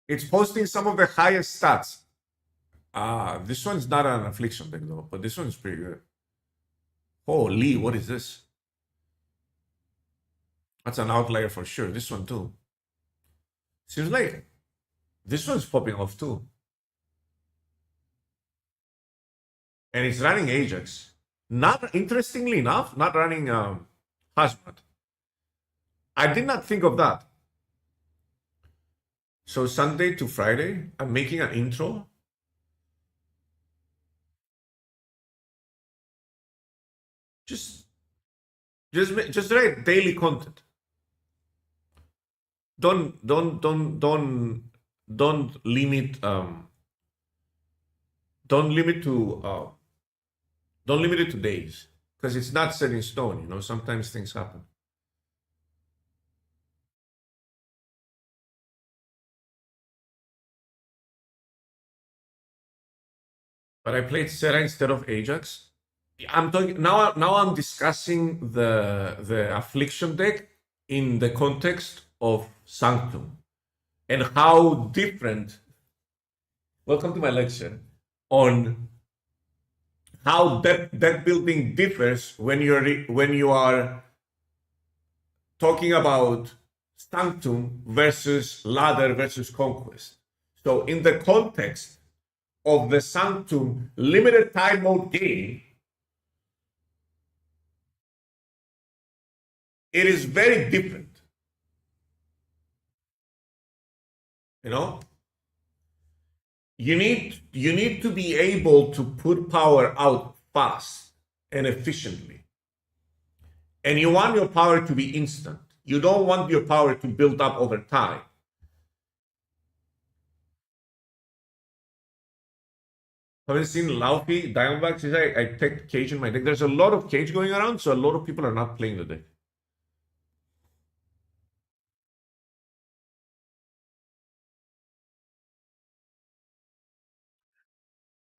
It's posting some of the highest stats. This one's not an affliction deck though, but this one's pretty good. Holy, what is this? That's an outlier for sure. This one too. Seems like this one's popping off too. And it's running Ajax. Not interestingly enough, not running Hazmat. I did not think of that. So Sunday to Friday, I'm making an intro. Just write daily content. Don't limit don't limit it to days because it's not set in stone, you know, sometimes things happen. But I played Sera instead of Ajax. I'm talking now. Now I'm discussing the Affliction deck in the context of Sanctum and how different. Welcome to my lecture on how deck building differs when you are talking about Sanctum versus Ladder versus Conquest. So in the context of the Sanctum limited time mode game, it is very different. You know, you need to be able to put power out fast and efficiently, and you want your power to be instant. You don't want your power to build up over time. Haven't seen Laufey Diamondback since I take Cage in my deck. There's a lot of Cage going around, so a lot of people are not playing the deck.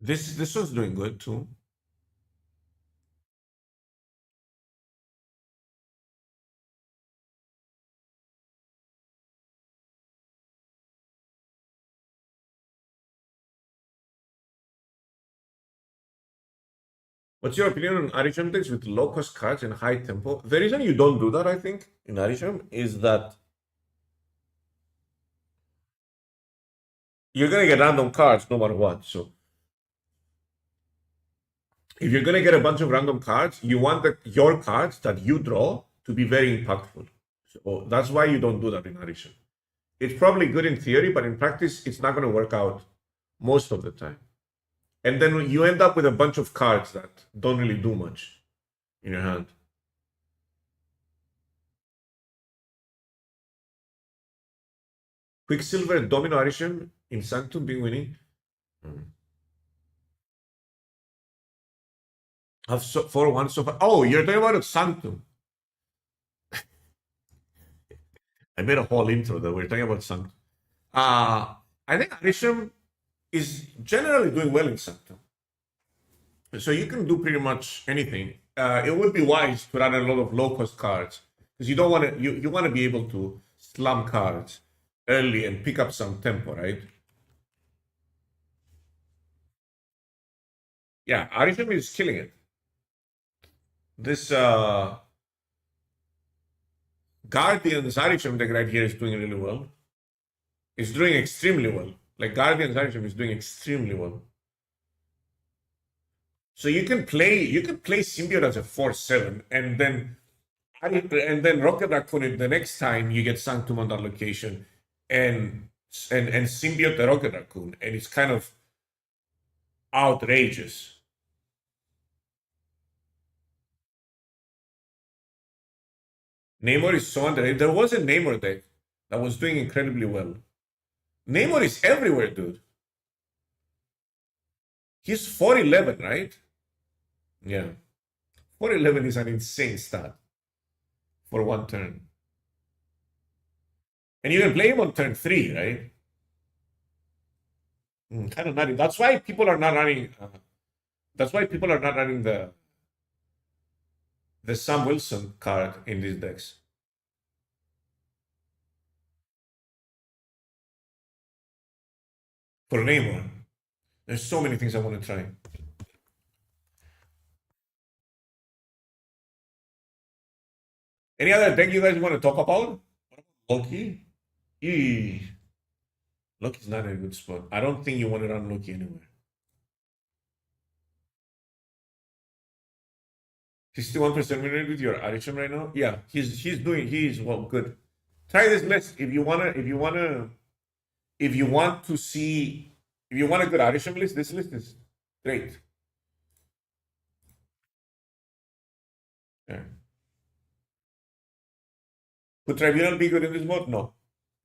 This one's doing good too. What's your opinion on Arisham decks with low cost cards and high tempo? The reason you don't do that, I think, in Arisham is that you're gonna get random cards no matter what. So if you're gonna get a bunch of random cards, you want your cards that you draw to be very impactful. So that's why you don't do that in Arisham. It's probably good in theory, but in practice, it's not gonna work out most of the time. And then you end up with a bunch of cards that don't really do much in your hand. Quicksilver Domino Arisham in Sanctum being winning. Have 4-1 so far. Oh, you're talking about Sanctum. I made a whole intro that we're talking about Sanctum. I think Arisham is generally doing well in Sanctum. So you can do pretty much anything. It would be wise to run a lot of low-cost cards because you don't want to. You want to be able to slam cards early and pick up some tempo, right? Yeah, Arisham is killing it. This Guardian's Arisham deck right here is doing really well. It's doing extremely well. Like Guardian's Arisham is doing extremely well. So you can play Symbiote as a 4/7, and then Rocket Raccoon the next time you get Sanctum on that location, and Symbiote the Rocket Raccoon, and it's kind of outrageous. Namor is so underrated. There was a Namor deck that was doing incredibly well. Namor is everywhere, dude. He's 411, right? Yeah. 411 is an insane stat for one turn. And you can play him on turn 3, right? Kind of nutty. That's why people are not running. That's why people are not running the Sam Wilson card in these decks. For Namor, there's so many things I want to try. Any other deck you guys want to talk about? Loki? Loki's not in a good spot. I don't think you want to run Loki anywhere. 61% win rate with your Arisham right now? Yeah, he's well good. Try this list if you want a good Arisham list, this list is great. Yeah. Could Tribunal be good in this mode? No.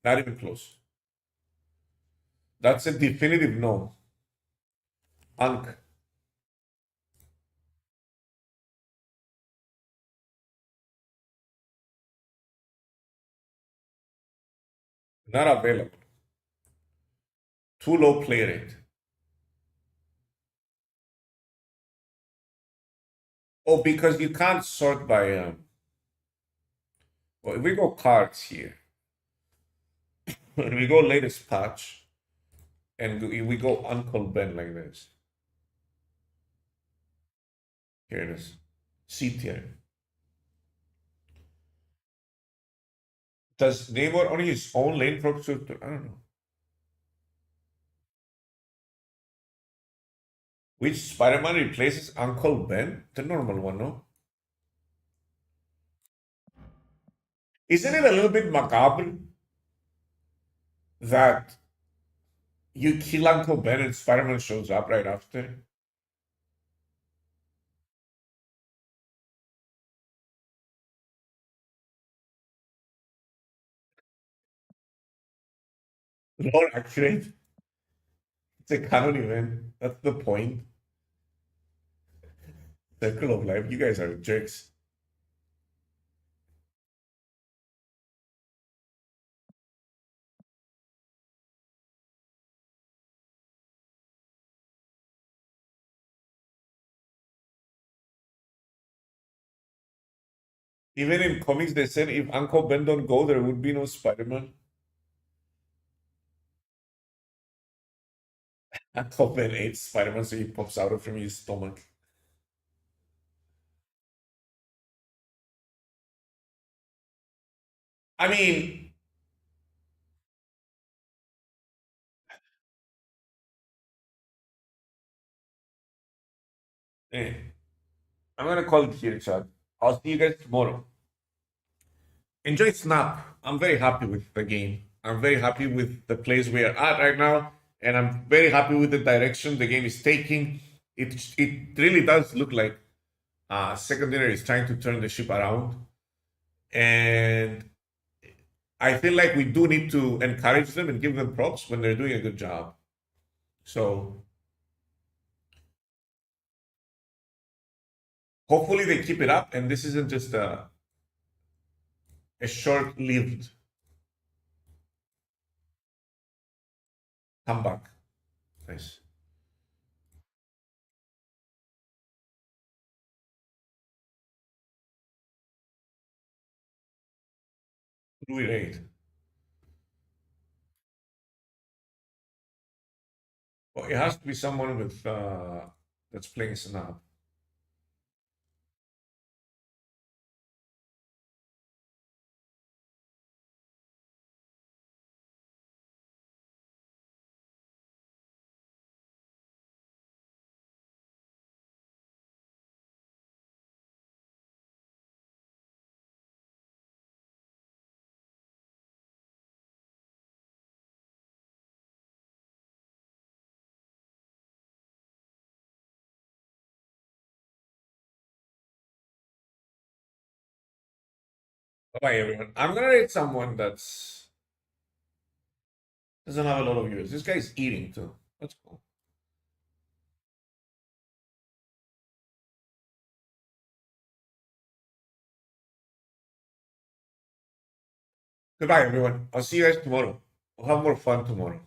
Not even close. That's a definitive no. Unk. Not available. Too low play rate. Oh, because you can't sort by well, if we go cards here, and we go latest patch, and we go Uncle Ben like this. Here it is. C tier. Does Namor on his own lane proc Surtur? I don't know. Which Spider-Man replaces Uncle Ben? The normal one, no? Isn't it a little bit macabre that you kill Uncle Ben and Spider-Man shows up right after? Not accurate. It's a canon event. That's the point. Circle of life. You guys are jerks. Even in comics, they said if Uncle Ben don't go, there would be no Spider-Man. Uncle Ben ate Spider-Man, so he pops out from his stomach. I mean, eh, I'm gonna call it here, Chad. I'll see you guys tomorrow. Enjoy Snap. I'm very happy with the game. I'm very happy with the place we are at right now, and I'm very happy with the direction the game is taking. It really does look like Secondary is trying to turn the ship around, and I feel like we do need to encourage them and give them props when they're doing a good job. So hopefully they keep it up, and this isn't just a short-lived comeback. Nice. Who do we rate? Well, it has to be someone with that's playing Snap. Bye, everyone. I'm gonna rate someone that's doesn't have a lot of viewers. This guy's eating too. That's cool. Goodbye, everyone. I'll see you guys tomorrow. We'll have more fun tomorrow.